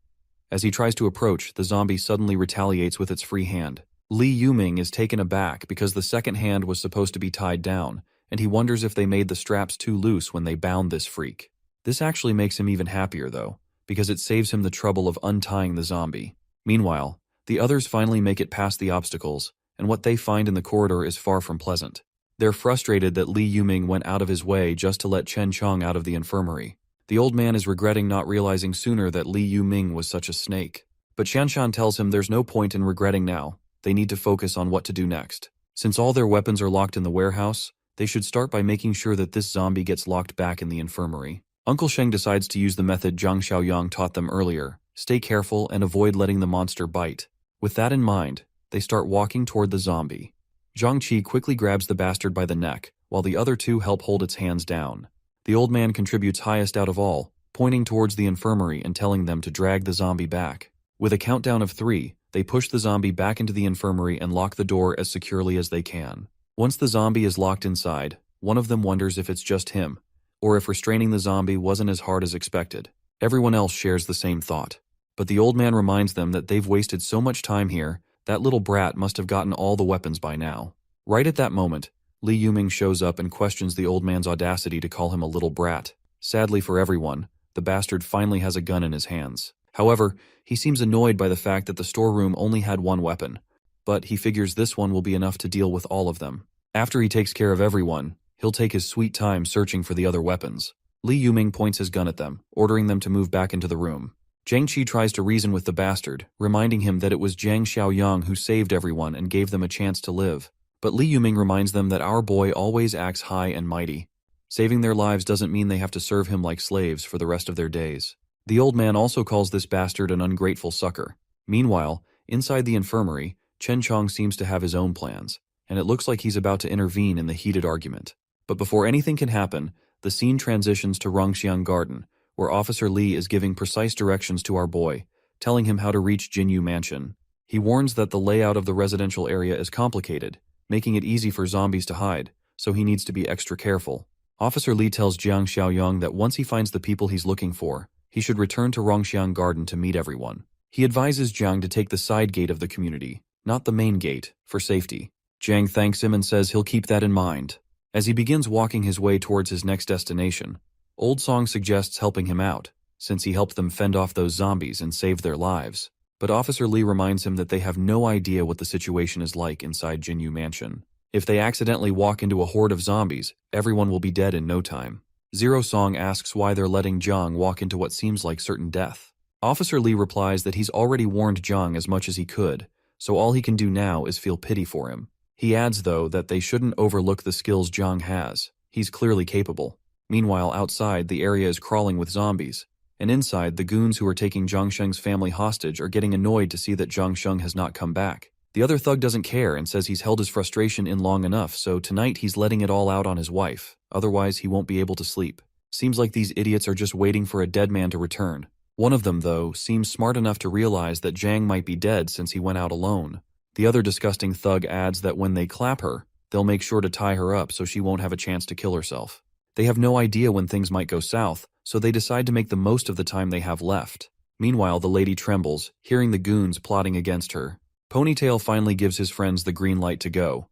As he tries to approach, the zombie suddenly retaliates with its free hand. Li Yuming is taken aback because the second hand was supposed to be tied down, and he wonders if they made the straps too loose when they bound this freak. This actually makes him even happier though, because it saves him the trouble of untying the zombie. Meanwhile, the others finally make it past the obstacles, and what they find in the corridor is far from pleasant. They're frustrated that Li Yuming went out of his way just to let Chen Chong out of the infirmary. The old man is regretting not realizing sooner that Li Yuming was such a snake. But Shanshan tells him there's no point in regretting now. They need to focus on what to do next. Since all their weapons are locked in the warehouse, they should start by making sure that this zombie gets locked back in the infirmary. Uncle Sheng decides to use the method Zhang Xiaoyang taught them earlier. Stay careful and avoid letting the monster bite. With that in mind, they start walking toward the zombie. Zhang Qi quickly grabs the bastard by the neck, while the other two help hold its hands down. The old man contributes highest out of all, pointing towards the infirmary and telling them to drag the zombie back. With a countdown of 3, they push the zombie back into the infirmary and lock the door as securely as they can. Once the zombie is locked inside, one of them wonders if it's just him, or if restraining the zombie wasn't as hard as expected. Everyone else shares the same thought. But the old man reminds them that they've wasted so much time here, that little brat must have gotten all the weapons by now. Right at that moment, Li Yuming shows up and questions the old man's audacity to call him a little brat. Sadly for everyone, the bastard finally has a gun in his hands. However, he seems annoyed by the fact that the storeroom only had one weapon, but he figures this one will be enough to deal with all of them. After he takes care of everyone, he'll take his sweet time searching for the other weapons. Li Yuming points his gun at them, ordering them to move back into the room. Zhang Qi tries to reason with the bastard, reminding him that it was Zhang Xiaoyang who saved everyone and gave them a chance to live. But Li Yuming reminds them that our boy always acts high and mighty. Saving their lives doesn't mean they have to serve him like slaves for the rest of their days. The old man also calls this bastard an ungrateful sucker. Meanwhile, inside the infirmary, Chen Chong seems to have his own plans, and it looks like he's about to intervene in the heated argument. But before anything can happen, the scene transitions to Rongxiang Garden, where Officer Li is giving precise directions to our boy, telling him how to reach Jinyu Mansion. He warns that the layout of the residential area is complicated, making it easy for zombies to hide, so he needs to be extra careful. Officer Li tells Jiang Xiaoyang that once he finds the people he's looking for, he should return to Rongxiang Garden to meet everyone. He advises Jiang to take the side gate of the community, not the main gate, for safety. Jiang thanks him and says he'll keep that in mind. As he begins walking his way towards his next destination, Old Song suggests helping him out, since he helped them fend off those zombies and saved their lives. But Officer Li reminds him that they have no idea what the situation is like inside Jinyu Mansion. If they accidentally walk into a horde of zombies, everyone will be dead in no time. Zero Song asks why they're letting Jiang walk into what seems like certain death. Officer Li replies that he's already warned Jiang as much as he could, so all he can do now is feel pity for him. He adds, though, that they shouldn't overlook the skills Jiang has. He's clearly capable. Meanwhile, outside, the area is crawling with zombies, and inside, the goons who are taking Zhang Sheng's family hostage are getting annoyed to see that Zhang Sheng has not come back. The other thug doesn't care and says he's held his frustration in long enough, so tonight he's letting it all out on his wife. Otherwise, he won't be able to sleep. Seems like these idiots are just waiting for a dead man to return. One of them, though, seems smart enough to realize that Jiang might be dead since he went out alone. The other disgusting thug adds that when they clap her, they'll make sure to tie her up so she won't have a chance to kill herself. They have no idea when things might go south, so they decide to make the most of the time they have left. Meanwhile, the lady trembles, hearing the goons plotting against her. Ponytail finally gives his friends the green light to go,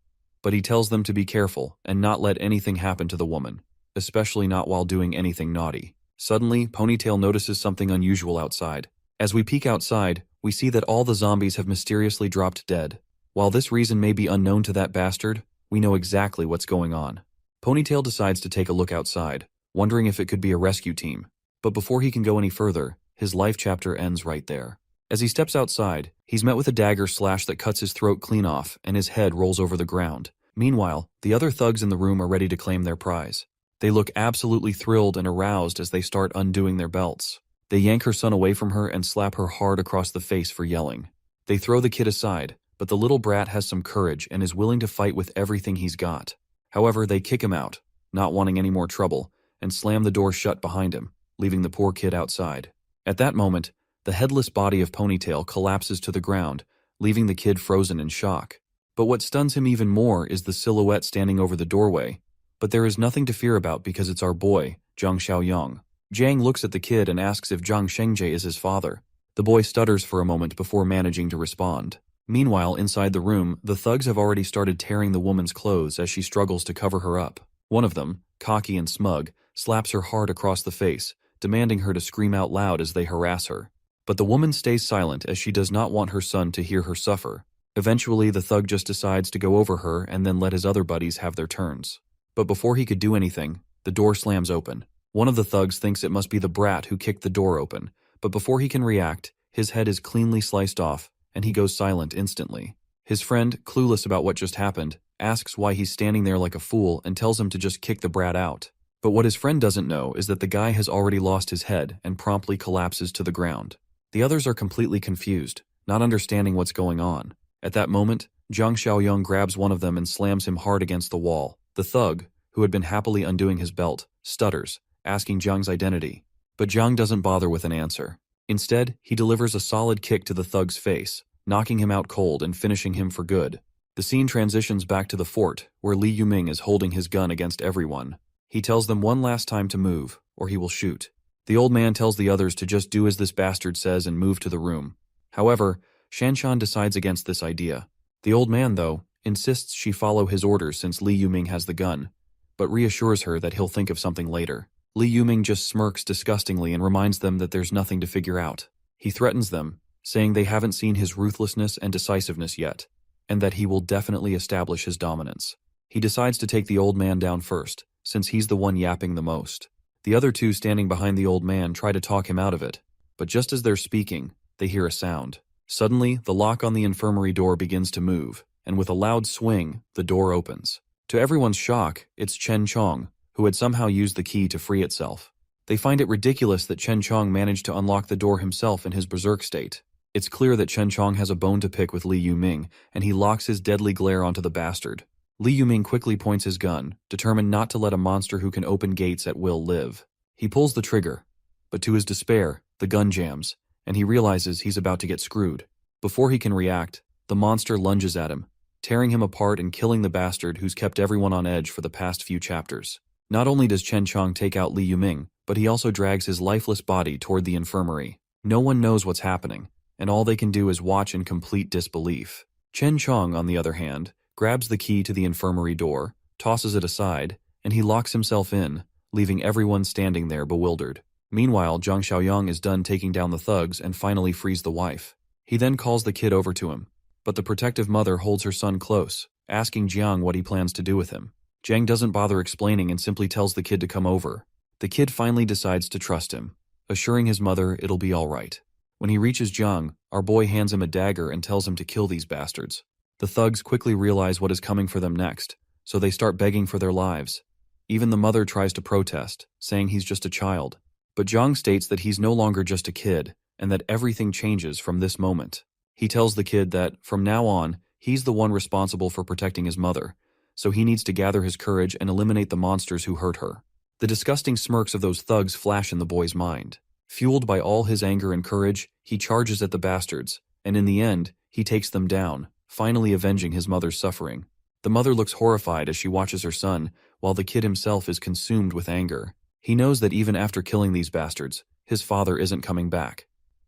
but he tells them to be careful and not let anything happen to the woman, especially not while doing anything naughty. Suddenly, Ponytail notices something unusual outside. As we peek outside, we see that all the zombies have mysteriously dropped dead. While this reason may be unknown to that bastard, we know exactly what's going on. Ponytail decides to take a look outside, wondering if it could be a rescue team. But before he can go any further, his life chapter ends right there. As he steps outside, he's met with a dagger slash that cuts his throat clean off and his head rolls over the ground. Meanwhile, the other thugs in the room are ready to claim their prize. They look absolutely thrilled and aroused as they start undoing their belts. They yank her son away from her and slap her hard across the face for yelling. They throw the kid aside, but the little brat has some courage and is willing to fight with everything he's got. However, they kick him out, not wanting any more trouble, and slam the door shut behind him, leaving the poor kid outside. At that moment, the headless body of Ponytail collapses to the ground, leaving the kid frozen in shock. But what stuns him even more is the silhouette standing over the doorway. But there is nothing to fear about because it's our boy, Zhang Xiaoyang. Jiang looks at the kid and asks if Zhang Shengji is his father. The boy stutters for a moment before managing to respond. Meanwhile, inside the room, the thugs have already started tearing the woman's clothes as she struggles to cover her up. One of them, cocky and smug, slaps her hard across the face, demanding her to scream out loud as they harass her. But the woman stays silent as she does not want her son to hear her suffer. Eventually, the thug just decides to go over her and then let his other buddies have their turns. But before he could do anything, the door slams open. One of the thugs thinks it must be the brat who kicked the door open, but before he can react, his head is cleanly sliced off, and he goes silent instantly. His friend, clueless about what just happened, asks why he's standing there like a fool and tells him to just kick the brat out. But what his friend doesn't know is that the guy has already lost his head and promptly collapses to the ground. The others are completely confused, not understanding what's going on. At that moment, Zhang Xiaoyang grabs one of them and slams him hard against the wall. The thug, who had been happily undoing his belt, stutters, asking Zhang's identity. But Zhang doesn't bother with an answer. Instead, he delivers a solid kick to the thug's face, knocking him out cold and finishing him for good. The scene transitions back to the fort, where Li Yuming is holding his gun against everyone. He tells them one last time to move, or he will shoot. The old man tells the others to just do as this bastard says and move to the room. However, Shanshan decides against this idea. The old man, though, insists she follow his orders since Li Yuming has the gun, but reassures her that he'll think of something later. Li Yuming just smirks disgustingly and reminds them that there's nothing to figure out. He threatens them, saying they haven't seen his ruthlessness and decisiveness yet, and that he will definitely establish his dominance. He decides to take the old man down first, since he's the one yapping the most. The other two standing behind the old man try to talk him out of it, but just as they're speaking, they hear a sound. Suddenly, the lock on the infirmary door begins to move, and with a loud swing, the door opens. To everyone's shock, it's Chen Chong, who had somehow used the key to free itself. They find it ridiculous that Chen Chong managed to unlock the door himself in his berserk state. It's clear that Chen Chong has a bone to pick with Li Yuming, and he locks his deadly glare onto the bastard. Li Yuming quickly points his gun, determined not to let a monster who can open gates at will live. He pulls the trigger, but to his despair, the gun jams, and he realizes he's about to get screwed. Before he can react, the monster lunges at him, tearing him apart and killing the bastard who's kept everyone on edge for the past few chapters. Not only does Chen Chong take out Li Yuming, but he also drags his lifeless body toward the infirmary. No one knows what's happening, and all they can do is watch in complete disbelief. Chen Chong, on the other hand, grabs the key to the infirmary door, tosses it aside, and he locks himself in, leaving everyone standing there bewildered. Meanwhile, Zhang Xiaoyang is done taking down the thugs and finally frees the wife. He then calls the kid over to him, but the protective mother holds her son close, asking Jiang what he plans to do with him. Jiang doesn't bother explaining and simply tells the kid to come over. The kid finally decides to trust him, assuring his mother it'll be all right. When he reaches Jiang, our boy hands him a dagger and tells him to kill these bastards. The thugs quickly realize what is coming for them next, so they start begging for their lives. Even the mother tries to protest, saying he's just a child. But Jiang states that he's no longer just a kid, and that everything changes from this moment. He tells the kid that, from now on, he's the one responsible for protecting his mother, so he needs to gather his courage and eliminate the monsters who hurt her. The disgusting smirks of those thugs flash in the boy's mind. Fueled by all his anger and courage, he charges at the bastards, and in the end, he takes them down, finally avenging his mother's suffering. The mother looks horrified as she watches her son, while the kid himself is consumed with anger. He knows that even after killing these bastards, his father isn't coming back.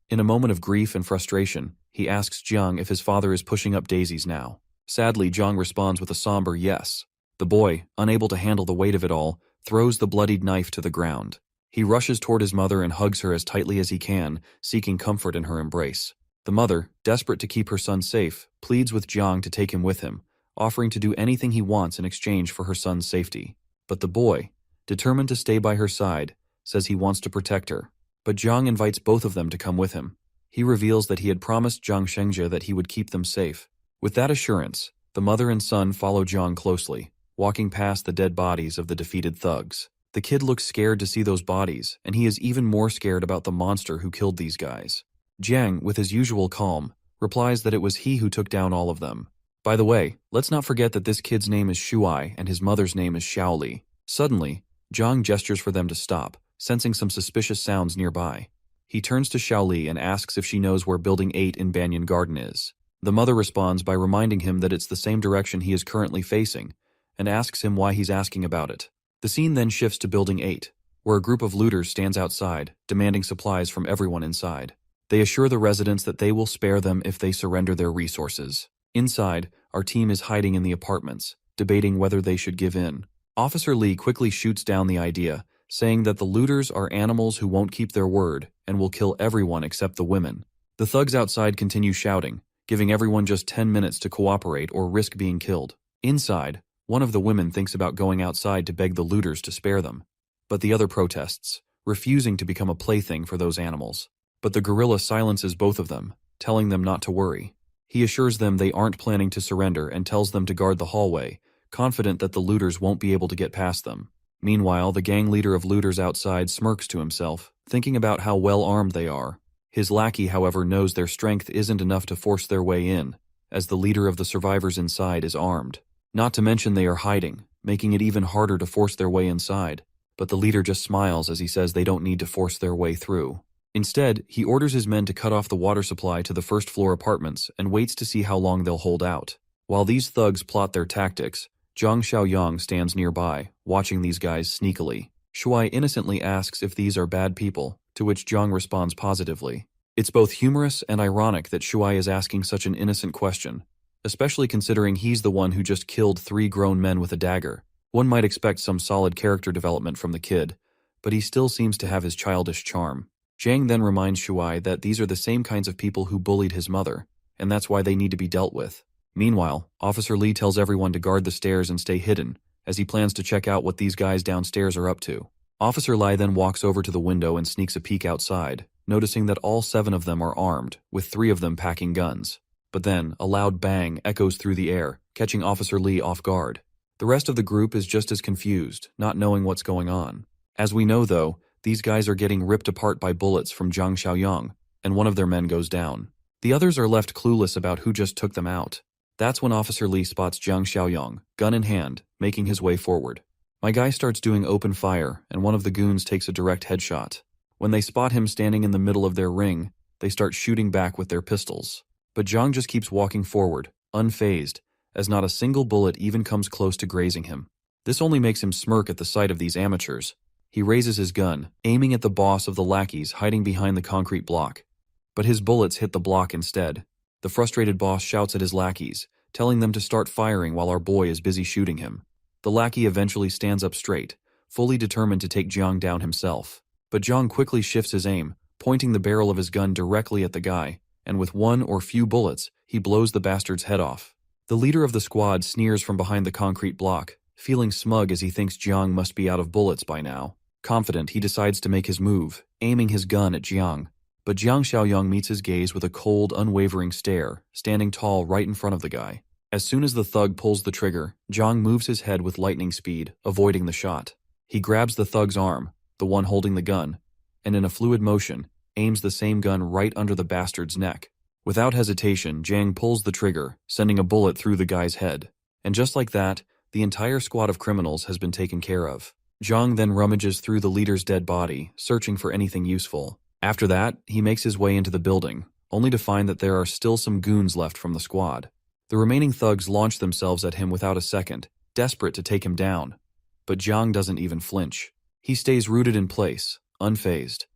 In a moment of grief and frustration, he asks Jiang if his father is pushing up daisies now. Sadly, Jiang responds with a somber yes. The boy, unable to handle the weight of it all, throws the bloodied knife to the ground. He rushes toward his mother and hugs her as tightly as he can, seeking comfort in her embrace. The mother, desperate to keep her son safe, pleads with Jiang to take him with him, offering to do anything he wants in exchange for her son's safety. But the boy, determined to stay by her side, says he wants to protect her. But Jiang invites both of them to come with him. He reveals that he had promised Jiang Shengzhe that he would keep them safe. With that assurance, the mother and son follow Jiang closely, walking past the dead bodies of the defeated thugs. The kid looks scared to see those bodies, and he is even more scared about the monster who killed these guys. Jiang, with his usual calm, replies that it was he who took down all of them. By the way, let's not forget that this kid's name is Shuai and his mother's name is Xiaoli. Suddenly, Jiang gestures for them to stop, sensing some suspicious sounds nearby. He turns to Xiaoli and asks if she knows where Building 8 in Banyan Garden is. The mother responds by reminding him that it's the same direction he is currently facing, and asks him why he's asking about it. The scene then shifts to Building 8, where a group of looters stands outside, demanding supplies from everyone inside. They assure the residents that they will spare them if they surrender their resources. Inside, our team is hiding in the apartments, debating whether they should give in. Officer Lee quickly shoots down the idea, saying that the looters are animals who won't keep their word and will kill everyone except the women. The thugs outside continue shouting, giving everyone just 10 minutes to cooperate or risk being killed. Inside, one of the women thinks about going outside to beg the looters to spare them, but the other protests, refusing to become a plaything for those animals. But the gorilla silences both of them, telling them not to worry. He assures them they aren't planning to surrender and tells them to guard the hallway, confident that the looters won't be able to get past them. Meanwhile, the gang leader of looters outside smirks to himself, thinking about how well armed they are. His lackey, however, knows their strength isn't enough to force their way in, as the leader of the survivors inside is armed. Not to mention they are hiding, making it even harder to force their way inside. But the leader just smiles as he says they don't need to force their way through. Instead, he orders his men to cut off the water supply to the first-floor apartments and waits to see how long they'll hold out. While these thugs plot their tactics, Zhang Xiaoyang stands nearby, watching these guys sneakily. Shuai innocently asks if these are bad people, to which Zhang responds positively. It's both humorous and ironic that Shuai is asking such an innocent question, especially considering he's the one who just killed 3 grown men with a dagger. One might expect some solid character development from the kid, but he still seems to have his childish charm. Zhang then reminds Shuai that these are the same kinds of people who bullied his mother, and that's why they need to be dealt with. Meanwhile, Officer Lee tells everyone to guard the stairs and stay hidden, as he plans to check out what these guys downstairs are up to. Officer Lai then walks over to the window and sneaks a peek outside, noticing that all 7 of them are armed, with 3 of them packing guns. But then, a loud bang echoes through the air, catching Officer Lee off guard. The rest of the group is just as confused, not knowing what's going on. As we know, though, these guys are getting ripped apart by bullets from Zhang Xiaoyang, and one of their men goes down. The others are left clueless about who just took them out. That's when Officer Lee spots Zhang Xiaoyang, gun in hand, making his way forward. My guy starts doing open fire, and one of the goons takes a direct headshot. When they spot him standing in the middle of their ring, they start shooting back with their pistols. But Zhang just keeps walking forward, unfazed, as not a single bullet even comes close to grazing him. This only makes him smirk at the sight of these amateurs. He raises his gun, aiming at the boss of the lackeys hiding behind the concrete block. But his bullets hit the block instead. The frustrated boss shouts at his lackeys, telling them to start firing while our boy is busy shooting him. The lackey eventually stands up straight, fully determined to take Jiang down himself. But Jiang quickly shifts his aim, pointing the barrel of his gun directly at the guy, and with one or few bullets, he blows the bastard's head off. The leader of the squad sneers from behind the concrete block, feeling smug as he thinks Jiang must be out of bullets by now. Confident, he decides to make his move, aiming his gun at Jiang. But Zhang Xiaoyang meets his gaze with a cold, unwavering stare, standing tall right in front of the guy. As soon as the thug pulls the trigger, Jiang moves his head with lightning speed, avoiding the shot. He grabs the thug's arm, the one holding the gun, and in a fluid motion, aims the same gun right under the bastard's neck. Without hesitation, Jiang pulls the trigger, sending a bullet through the guy's head. And just like that, the entire squad of criminals has been taken care of. Jiang then rummages through the leader's dead body, searching for anything useful. After that, he makes his way into the building, only to find that there are still some goons left from the squad. The remaining thugs launch themselves at him without a second, desperate to take him down. But Jiang doesn't even flinch. He stays rooted in place, unfazed.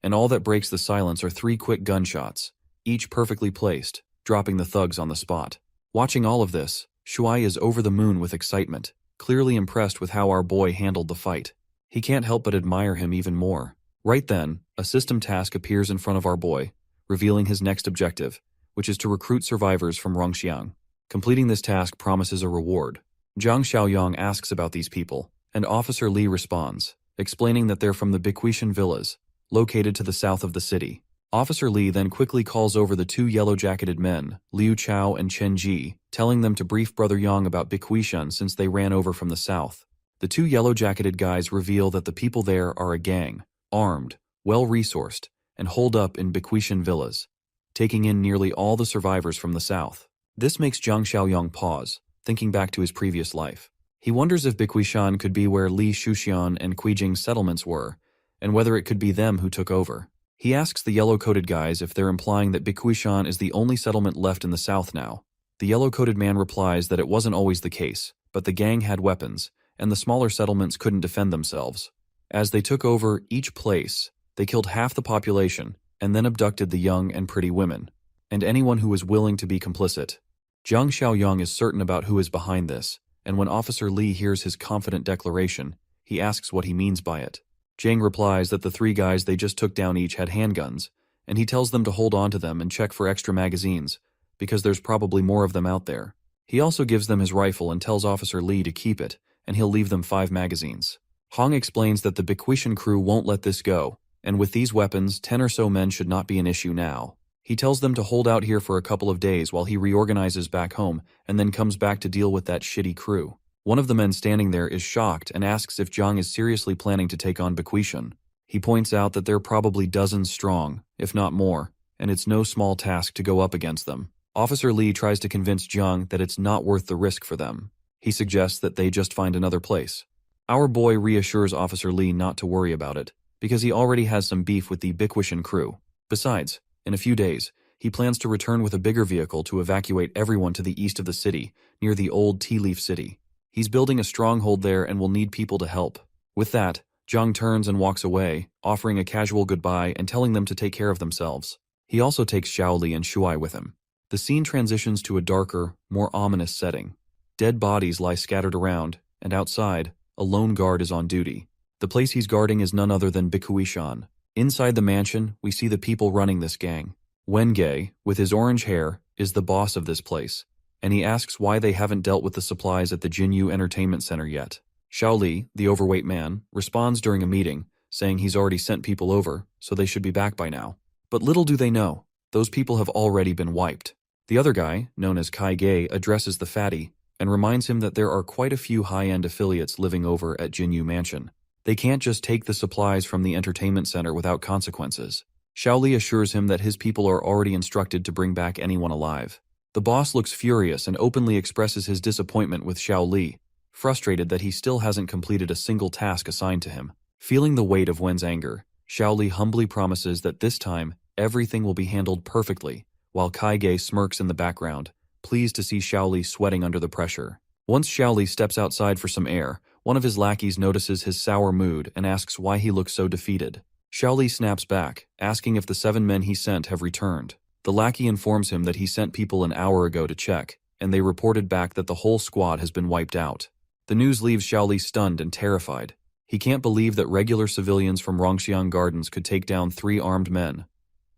And all that breaks the silence are 3 quick gunshots, each perfectly placed, dropping the thugs on the spot. Watching all of this, Shuai is over the moon with excitement, clearly impressed with how our boy handled the fight. He can't help but admire him even more. Right then, a system task appears in front of our boy, revealing his next objective, which is to recruit survivors from Rongxiang. Completing this task promises a reward. Zhang Xiaoyang asks about these people, and Officer Li responds, explaining that they're from the Biquishan villas, located to the south of the city. Officer Li then quickly calls over the two yellow-jacketed men, Liu Chao and Chen Ji, telling them to brief Brother Yang about Biquishan since they ran over from the south. The two yellow-jacketed guys reveal that the people there are a gang, armed, well-resourced, and holed up in Biquishan villas, taking in nearly all the survivors from the south. This makes Zhang Xiaoyang pause, thinking back to his previous life. He wonders if Biquishan could be where Li Shuxian and Quijing's settlements were, and whether it could be them who took over. He asks the yellow-coated guys if they're implying that Biquishan is the only settlement left in the south now. The yellow-coated man replies that it wasn't always the case, but the gang had weapons, and the smaller settlements couldn't defend themselves. As they took over each place, they killed half the population, and then abducted the young and pretty women, and anyone who was willing to be complicit. Zhang Xiaoyang is certain about who is behind this, and when Officer Li hears his confident declaration, he asks what he means by it. Zhang replies that the three guys they just took down each had handguns, and he tells them to hold on to them and check for extra magazines, because there's probably more of them out there. He also gives them his rifle and tells Officer Li to keep it, and he'll leave them 5 magazines. Hong explains that the Biquishan crew won't let this go, and with these weapons, 10 or so men should not be an issue now. He tells them to hold out here for a couple of days while he reorganizes back home and then comes back to deal with that shitty crew. One of the men standing there is shocked and asks if Zhang is seriously planning to take on Biquishan. He points out that they're probably dozens strong, if not more, and it's no small task to go up against them. Officer Li tries to convince Zhang that it's not worth the risk for them. He suggests that they just find another place. Our boy reassures Officer Li not to worry about it, because he already has some beef with the Biquishan crew. Besides, in a few days, he plans to return with a bigger vehicle to evacuate everyone to the east of the city, near the old Tea Leaf City. He's building a stronghold there and will need people to help. With that, Zhang turns and walks away, offering a casual goodbye and telling them to take care of themselves. He also takes Xiaoli and Shuai with him. The scene transitions to a darker, more ominous setting. Dead bodies lie scattered around, and outside, a lone guard is on duty. The place he's guarding is none other than Biquishan. Inside the mansion, we see the people running this gang. Wenge, with his orange hair, is the boss of this place, and he asks why they haven't dealt with the supplies at the Jinyu Entertainment Center yet. Xiaoli, the overweight man, responds during a meeting, saying he's already sent people over, so they should be back by now. But little do they know, those people have already been wiped. The other guy, known as Kai Gei, addresses the fatty, and reminds him that there are quite a few high-end affiliates living over at Jinyu Mansion. They can't just take the supplies from the entertainment center without consequences. Xiaoli assures him that his people are already instructed to bring back anyone alive. The boss looks furious and openly expresses his disappointment with Xiaoli, frustrated that he still hasn't completed a single task assigned to him. Feeling the weight of Wen's anger, Xiaoli humbly promises that this time, everything will be handled perfectly, while Kai Gei smirks in the background, pleased to see Xiaoli sweating under the pressure. Once Xiaoli steps outside for some air, one of his lackeys notices his sour mood and asks why he looks so defeated. Xiaoli snaps back, asking if the 7 men he sent have returned. The lackey informs him that he sent people an hour ago to check, and they reported back that the whole squad has been wiped out. The news leaves Xiaoli stunned and terrified. He can't believe that regular civilians from Rongxiang Gardens could take down 3 armed men.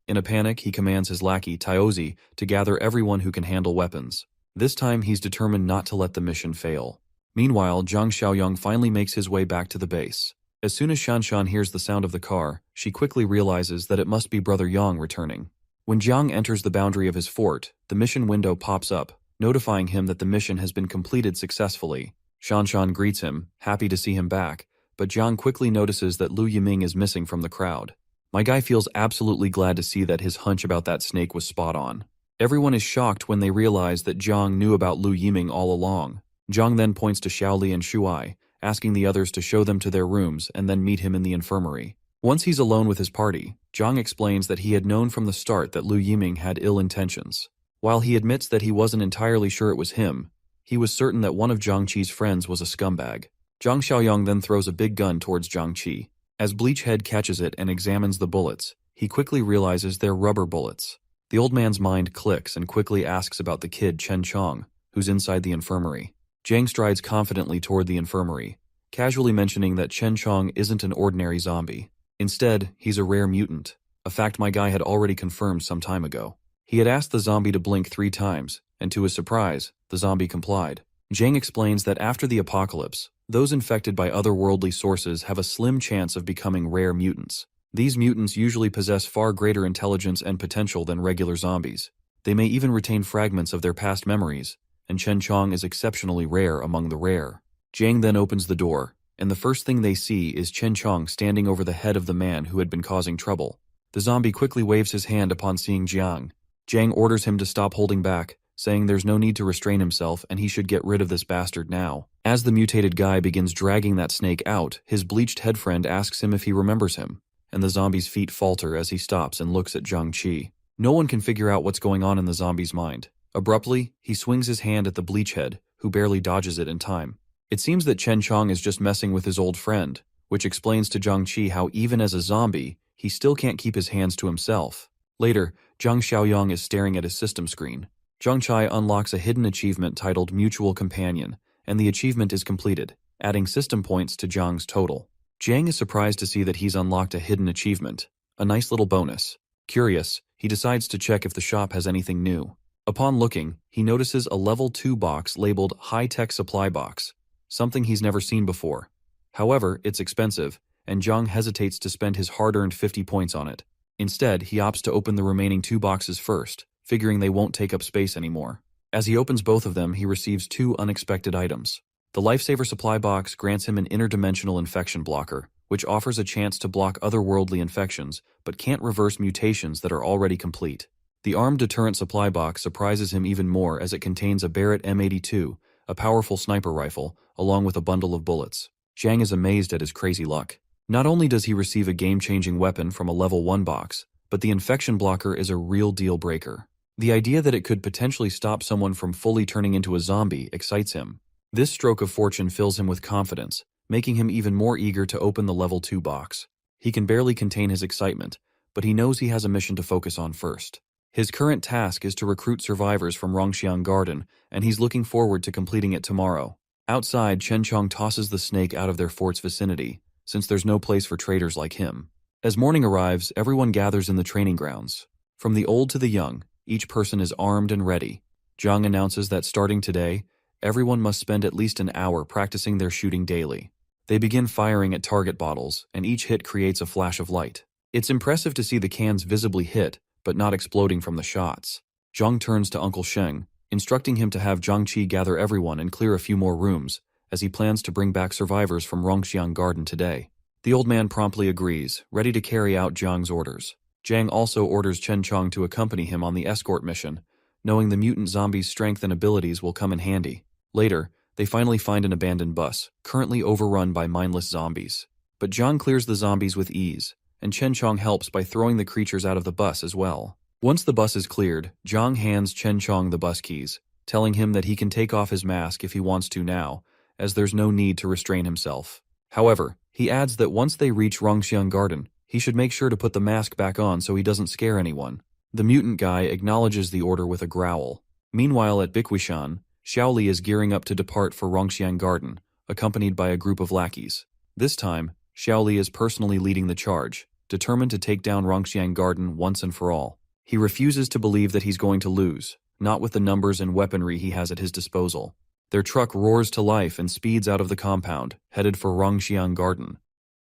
In a panic, he commands his lackey, Taozi, to gather everyone who can handle weapons. This time, he's determined not to let the mission fail. Meanwhile, Zhang Xiaoyang finally makes his way back to the base. As soon as Shanshan hears the sound of the car, she quickly realizes that it must be Brother Yang returning. When Jiang enters the boundary of his fort, the mission window pops up, notifying him that the mission has been completed successfully. Shanshan greets him, happy to see him back, but Jiang quickly notices that Lu Yiming is missing from the crowd. My guy feels absolutely glad to see that his hunch about that snake was spot on. Everyone is shocked when they realize that Jiang knew about Lu Yiming all along. Jiang then points to Xiaoli and Shuai, asking the others to show them to their rooms and then meet him in the infirmary. Once he's alone with his party, Jiang explains that he had known from the start that Lu Yiming had ill intentions. While he admits that he wasn't entirely sure it was him, he was certain that one of Jiang Qi's friends was a scumbag. Zhang Xiaoyang then throws a big gun towards Jiang Qi. As Bleachhead catches it and examines the bullets, he quickly realizes they're rubber bullets. The old man's mind clicks and quickly asks about the kid Chen Chong, who's inside the infirmary. Jiang strides confidently toward the infirmary, casually mentioning that Chen Chong isn't an ordinary zombie. Instead, he's a rare mutant, a fact my guy had already confirmed some time ago. He had asked the zombie to blink 3 times, and to his surprise, the zombie complied. Jiang explains that after the apocalypse, those infected by otherworldly sources have a slim chance of becoming rare mutants. These mutants usually possess far greater intelligence and potential than regular zombies. They may even retain fragments of their past memories, and Chen Chong is exceptionally rare among the rare. Jiang then opens the door, and the first thing they see is Chen Chong standing over the head of the man who had been causing trouble. The zombie quickly waves his hand upon seeing Jiang. Jiang orders him to stop holding back, saying there's no need to restrain himself and he should get rid of this bastard now. As the mutated guy begins dragging that snake out, his bleached head friend asks him if he remembers him, and the zombie's feet falter as he stops and looks at Zhang Qi. No one can figure out what's going on in the zombie's mind. Abruptly, he swings his hand at the bleachhead, who barely dodges it in time. It seems that Chen Chong is just messing with his old friend, which explains to Zhang Qi how even as a zombie, he still can't keep his hands to himself. Later, Zhang Xiaoyang is staring at his system screen. Zhang Chai unlocks a hidden achievement titled Mutual Companion, and the achievement is completed, adding system points to Zhang's total. Jiang is surprised to see that he's unlocked a hidden achievement, a nice little bonus. Curious, he decides to check if the shop has anything new. Upon looking, he notices a level 2 box labeled High-Tech Supply Box, something he's never seen before. However, it's expensive, and Zhang hesitates to spend his hard-earned 50 points on it. Instead, he opts to open the remaining 2 boxes first, figuring they won't take up space anymore. As he opens both of them, he receives 2 unexpected items. The Lifesaver Supply Box grants him an interdimensional infection blocker, which offers a chance to block otherworldly infections, but can't reverse mutations that are already complete. The Armed Deterrent Supply Box surprises him even more as it contains a Barrett M82, a powerful sniper rifle, along with a bundle of bullets. Jiang is amazed at his crazy luck. Not only does he receive a game-changing weapon from a level 1 box, but the infection blocker is a real deal breaker. The idea that it could potentially stop someone from fully turning into a zombie excites him. This stroke of fortune fills him with confidence, making him even more eager to open the level 2 box. He can barely contain his excitement, but he knows he has a mission to focus on first. His current task is to recruit survivors from Rongxiang Garden, and he's looking forward to completing it tomorrow. Outside, Chen Chong tosses the snake out of their fort's vicinity, since there's no place for traitors like him. As morning arrives, everyone gathers in the training grounds. From the old to the young, each person is armed and ready. Zhang announces that starting today, everyone must spend at least an hour practicing their shooting daily. They begin firing at target bottles, and each hit creates a flash of light. It's impressive to see the cans visibly hit, but not exploding from the shots. Zhang turns to Uncle Sheng, instructing him to have Zhang Qi gather everyone and clear a few more rooms, as he plans to bring back survivors from Rongxiang Garden today. The old man promptly agrees, ready to carry out Zhang's orders. Jiang also orders Chen Chong to accompany him on the escort mission, knowing the mutant zombie's strength and abilities will come in handy. Later, they finally find an abandoned bus, currently overrun by mindless zombies. But Zhang clears the zombies with ease, and Chen Chong helps by throwing the creatures out of the bus as well. Once the bus is cleared, Zhang hands Chen Chong the bus keys, telling him that he can take off his mask if he wants to now, as there's no need to restrain himself. However, he adds that once they reach Rongxiang Garden, he should make sure to put the mask back on so he doesn't scare anyone. The mutant guy acknowledges the order with a growl. Meanwhile at Bikwishan, Xiaoli is gearing up to depart for Rongxiang Garden, accompanied by a group of lackeys. This time, Xiaoli is personally leading the charge, determined to take down Rongxiang Garden once and for all. He refuses to believe that he's going to lose, not with the numbers and weaponry he has at his disposal. Their truck roars to life and speeds out of the compound, headed for Rongxiang Garden.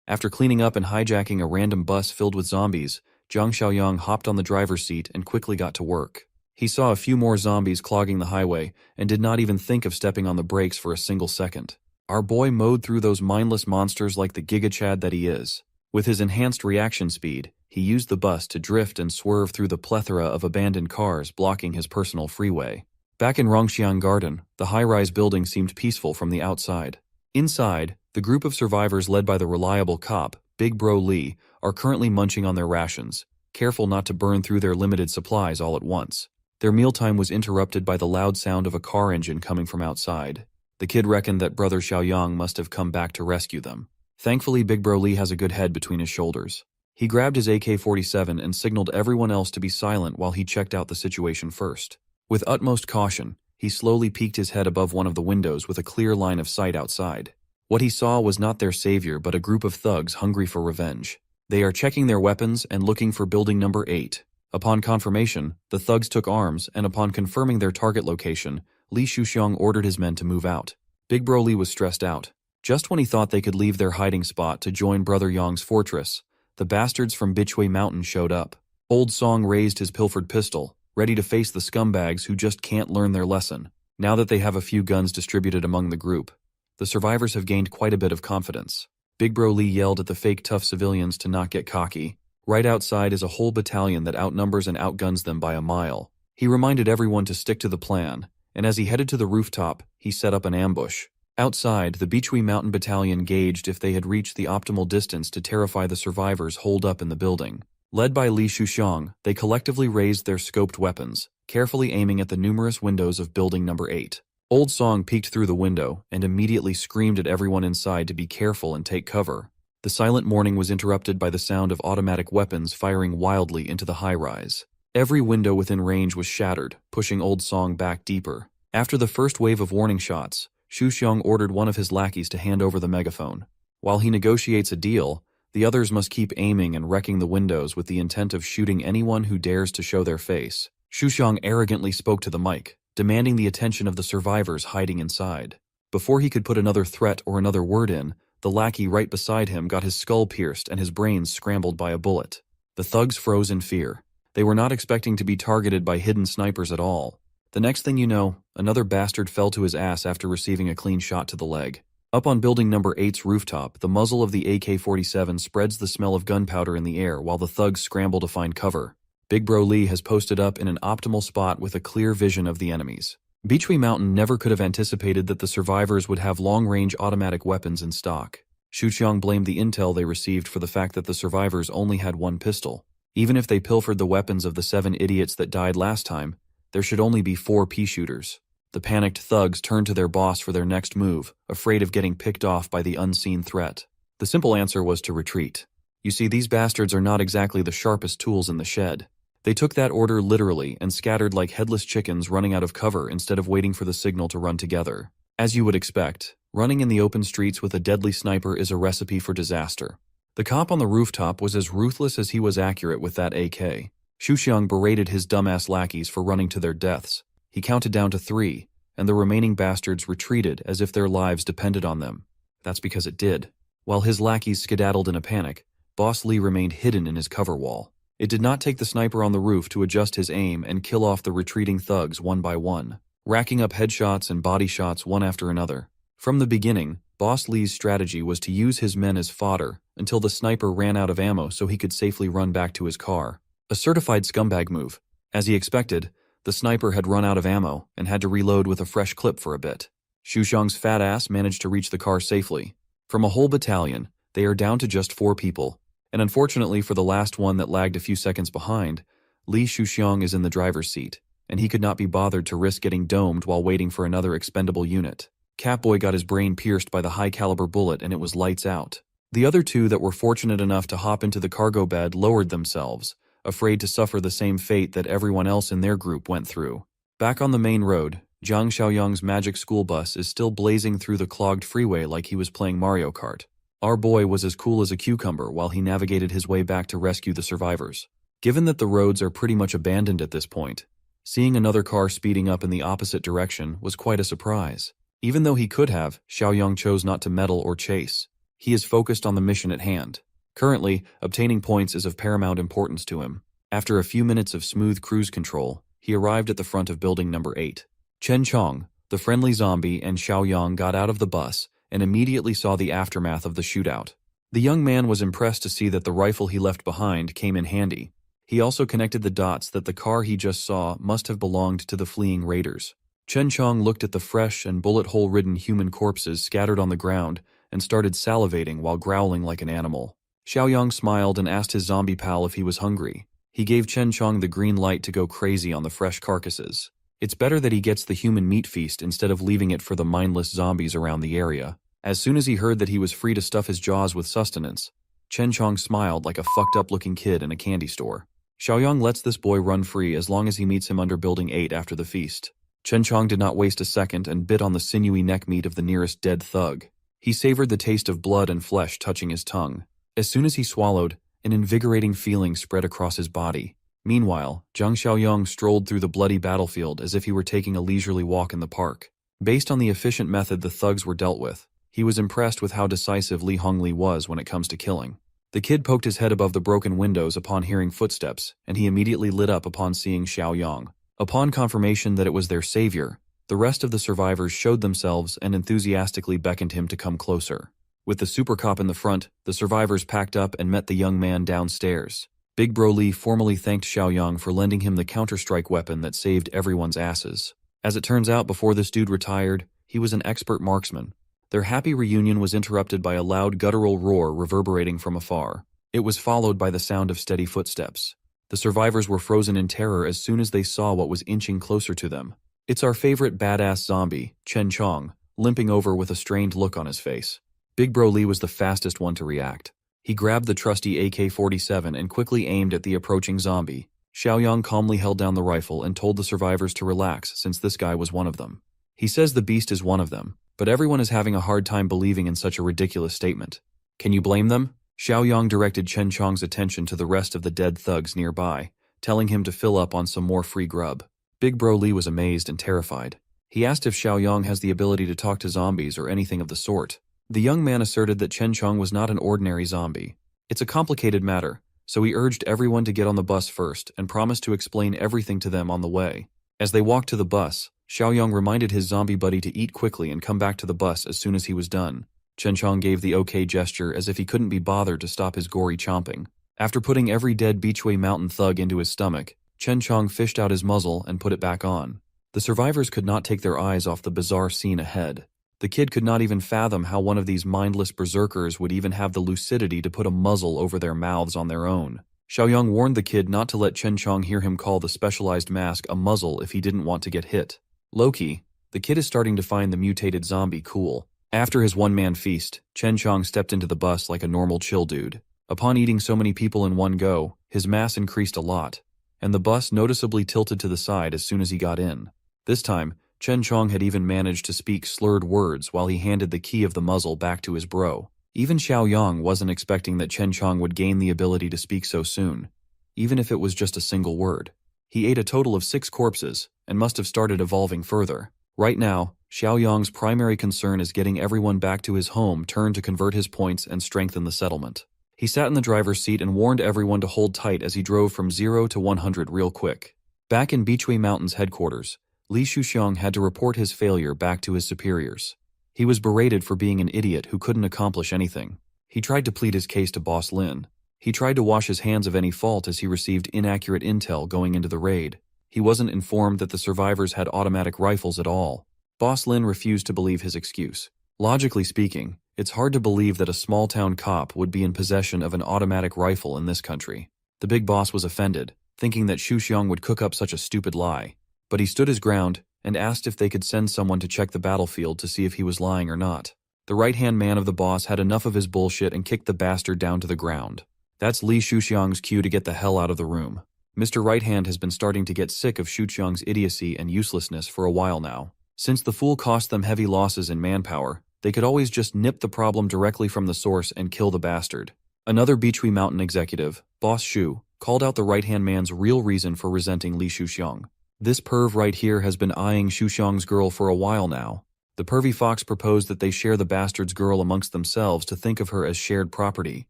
After cleaning up and hijacking a random bus filled with zombies, Zhang Xiaoyang hopped on the driver's seat and quickly got to work. He saw a few more zombies clogging the highway and did not even think of stepping on the brakes for a single second. Our boy mowed through those mindless monsters like the gigachad that he is. With his enhanced reaction speed, he used the bus to drift and swerve through the plethora of abandoned cars blocking his personal freeway. Back in Rongxiang Garden, the high-rise building seemed peaceful from the outside. Inside, the group of survivors led by the reliable cop, Big Bro Lee, are currently munching on their rations, careful not to burn through their limited supplies all at once. Their mealtime was interrupted by the loud sound of a car engine coming from outside. The kid reckoned that Brother Xiaoyang must have come back to rescue them. Thankfully, Big Bro Lee has a good head between his shoulders. He grabbed his AK-47 and signaled everyone else to be silent while he checked out the situation first. With utmost caution, he slowly peeked his head above one of the windows with a clear line of sight outside. What he saw was not their savior but a group of thugs hungry for revenge. They are checking their weapons and looking for building number 8. Upon confirmation, the thugs took arms, and upon confirming their target location, Li Shuxiang ordered his men to move out. Big Bro Li was stressed out. Just when he thought they could leave their hiding spot to join Brother Yang's fortress, the bastards from Bichui Mountain showed up. Old Song raised his pilfered pistol, ready to face the scumbags who just can't learn their lesson. Now that they have a few guns distributed among the group, the survivors have gained quite a bit of confidence. Big Bro Li yelled at the fake tough civilians to not get cocky. Right outside is a whole battalion that outnumbers and outguns them by a mile. He reminded everyone to stick to the plan, and as he headed to the rooftop, he set up an ambush. Outside, the Bichui Mountain Battalion gauged if they had reached the optimal distance to terrify the survivors holed up in the building. Led by Li Shuxiang, they collectively raised their scoped weapons, carefully aiming at the numerous windows of building number 8. Old Song peeked through the window and immediately screamed at everyone inside to be careful and take cover. The silent morning was interrupted by the sound of automatic weapons firing wildly into the high-rise. Every window within range was shattered, pushing Old Song back deeper. After the first wave of warning shots, Shuxiang ordered one of his lackeys to hand over the megaphone. While he negotiates a deal, the others must keep aiming and wrecking the windows with the intent of shooting anyone who dares to show their face. Shuxiang arrogantly spoke to the mic, demanding the attention of the survivors hiding inside. Before he could put another threat or another word in, the lackey right beside him got his skull pierced and his brains scrambled by a bullet. The thugs froze in fear. They were not expecting to be targeted by hidden snipers at all. The next thing you know, another bastard fell to his ass after receiving a clean shot to the leg. Up on building number 8's rooftop, the muzzle of the AK-47 spreads the smell of gunpowder in the air while the thugs scramble to find cover. Big Bro Li has posted up in an optimal spot with a clear vision of the enemies. Bichui Mountain never could have anticipated that the survivors would have long-range automatic weapons in stock. Shuxiang blamed the intel they received for the fact that the survivors only had one pistol. Even if they pilfered the weapons of the 7 idiots that died last time, there should only be 4 pea shooters. The panicked thugs turned to their boss for their next move, afraid of getting picked off by the unseen threat. The simple answer was to retreat. You see, these bastards are not exactly the sharpest tools in the shed. They took that order literally and scattered like headless chickens running out of cover instead of waiting for the signal to run together. As you would expect, running in the open streets with a deadly sniper is a recipe for disaster. The cop on the rooftop was as ruthless as he was accurate with that AK. Shuxiang berated his dumbass lackeys for running to their deaths. He counted down to 3, and the remaining bastards retreated as if their lives depended on them. That's because it did. While his lackeys skedaddled in a panic, Boss Li remained hidden in his cover wall. It did not take the sniper on the roof to adjust his aim and kill off the retreating thugs one by one, racking up headshots and body shots one after another. From the beginning, Boss Li's strategy was to use his men as fodder until the sniper ran out of ammo so he could safely run back to his car. A certified scumbag move. As he expected, the sniper had run out of ammo and had to reload with a fresh clip for a bit. Shuxiang's fat ass managed to reach the car safely. From a whole battalion, they are down to just 4 people. And unfortunately for the last one that lagged a few seconds behind, Li Shuxiang is in the driver's seat, and he could not be bothered to risk getting domed while waiting for another expendable unit. Catboy got his brain pierced by the high-caliber bullet and it was lights out. The other 2 that were fortunate enough to hop into the cargo bed lowered themselves, afraid to suffer the same fate that everyone else in their group went through. Back on the main road, Jiang Xiaoyang's magic school bus is still blazing through the clogged freeway like he was playing Mario Kart. Our boy was as cool as a cucumber while he navigated his way back to rescue the survivors. Given that the roads are pretty much abandoned at this point, seeing another car speeding up in the opposite direction was quite a surprise. Even though he could have, Xiaoyang chose not to meddle or chase. He is focused on the mission at hand. Currently, obtaining points is of paramount importance to him. After a few minutes of smooth cruise control, he arrived at the front of building number 8. Chen Chong, the friendly zombie, and Xiaoyang got out of the bus and immediately saw the aftermath of the shootout. The young man was impressed to see that the rifle he left behind came in handy. He also connected the dots that the car he just saw must have belonged to the fleeing raiders. Chen Chong looked at the fresh and bullet hole-ridden human corpses scattered on the ground and started salivating while growling like an animal. Xiaoyang smiled and asked his zombie pal if he was hungry. He gave Chen Chong the green light to go crazy on the fresh carcasses. It's better that he gets the human meat feast instead of leaving it for the mindless zombies around the area. As soon as he heard that he was free to stuff his jaws with sustenance, Chen Chong smiled like a fucked-up-looking kid in a candy store. Xiaoyang lets this boy run free as long as he meets him under Building 8 after the feast. Chen Chong did not waste a second and bit on the sinewy neck meat of the nearest dead thug. He savored the taste of blood and flesh touching his tongue. As soon as he swallowed, an invigorating feeling spread across his body. Meanwhile, Zhang Xiaoyang strolled through the bloody battlefield as if he were taking a leisurely walk in the park. Based on the efficient method the thugs were dealt with, he was impressed with how decisive Li Hongli was when it comes to killing. The kid poked his head above the broken windows upon hearing footsteps, and he immediately lit up upon seeing Xiaoyang. Upon confirmation that it was their savior, the rest of the survivors showed themselves and enthusiastically beckoned him to come closer. With the super cop in the front, the survivors packed up and met the young man downstairs. Big Bro Li formally thanked Xiaoyang for lending him the counter-strike weapon that saved everyone's asses. As it turns out, before this dude retired, he was an expert marksman. Their happy reunion was interrupted by a loud guttural roar reverberating from afar. It was followed by the sound of steady footsteps. The survivors were frozen in terror as soon as they saw what was inching closer to them. It's our favorite badass zombie, Chen Chong, limping over with a strained look on his face. Big Bro Li was the fastest one to react. He grabbed the trusty AK-47 and quickly aimed at the approaching zombie. Xiaoyang calmly held down the rifle and told the survivors to relax since this guy was one of them. He says the beast is one of them, but everyone is having a hard time believing in such a ridiculous statement. Can you blame them? Xiaoyang directed Chen Chong's attention to the rest of the dead thugs nearby, telling him to fill up on some more free grub. Big Bro Li was amazed and terrified. He asked if Xiaoyang has the ability to talk to zombies or anything of the sort. The young man asserted that Chen Chong was not an ordinary zombie. It's a complicated matter, so he urged everyone to get on the bus first and promised to explain everything to them on the way. As they walked to the bus, Xiaoyang reminded his zombie buddy to eat quickly and come back to the bus as soon as he was done. Chen Chong gave the okay gesture as if he couldn't be bothered to stop his gory chomping. After putting every dead Beachway Mountain thug into his stomach, Chen Chong fished out his muzzle and put it back on. The survivors could not take their eyes off the bizarre scene ahead. The kid could not even fathom how one of these mindless berserkers would even have the lucidity to put a muzzle over their mouths on their own. Xiaoyang warned the kid not to let Chen Chong hear him call the specialized mask a muzzle if he didn't want to get hit. Low-key, the kid is starting to find the mutated zombie cool. After his one-man feast, Chen Chong stepped into the bus like a normal chill dude. Upon eating so many people in one go, his mass increased a lot, and the bus noticeably tilted to the side as soon as he got in. This time, Chen Chong had even managed to speak slurred words while he handed the key of the muzzle back to his bro. Even Xiaoyang wasn't expecting that Chen Chong would gain the ability to speak so soon, even if it was just a single word. He ate a total of 6 corpses, and must have started evolving further. Right now, Xiaoyang's primary concern is getting everyone back to his home turn to convert his points and strengthen the settlement. He sat in the driver's seat and warned everyone to hold tight as he drove from 0 to 100 real quick. Back in Beachway Mountain's headquarters, Li Shuxiang had to report his failure back to his superiors. He was berated for being an idiot who couldn't accomplish anything. He tried to plead his case to Boss Lin. He tried to wash his hands of any fault as he received inaccurate intel going into the raid. He wasn't informed that the survivors had automatic rifles at all. Boss Lin refused to believe his excuse. Logically speaking, it's hard to believe that a small-town cop would be in possession of an automatic rifle in this country. The big boss was offended, thinking that Shuxiang would cook up such a stupid lie. But he stood his ground and asked if they could send someone to check the battlefield to see if he was lying or not. The right-hand man of the boss had enough of his bullshit and kicked the bastard down to the ground. That's Li Shuxiang's cue to get the hell out of the room. Mr. Right-hand has been starting to get sick of Shuxiang's idiocy and uselessness for a while now. Since the fool cost them heavy losses in manpower, they could always just nip the problem directly from the source and kill the bastard. Another Beachway Mountain executive, Boss Shu, called out the right-hand man's real reason for resenting Li Shuxiang. This perv right here has been eyeing Shuxiang's girl for a while now. The pervy fox proposed that they share the bastard's girl amongst themselves to think of her as shared property.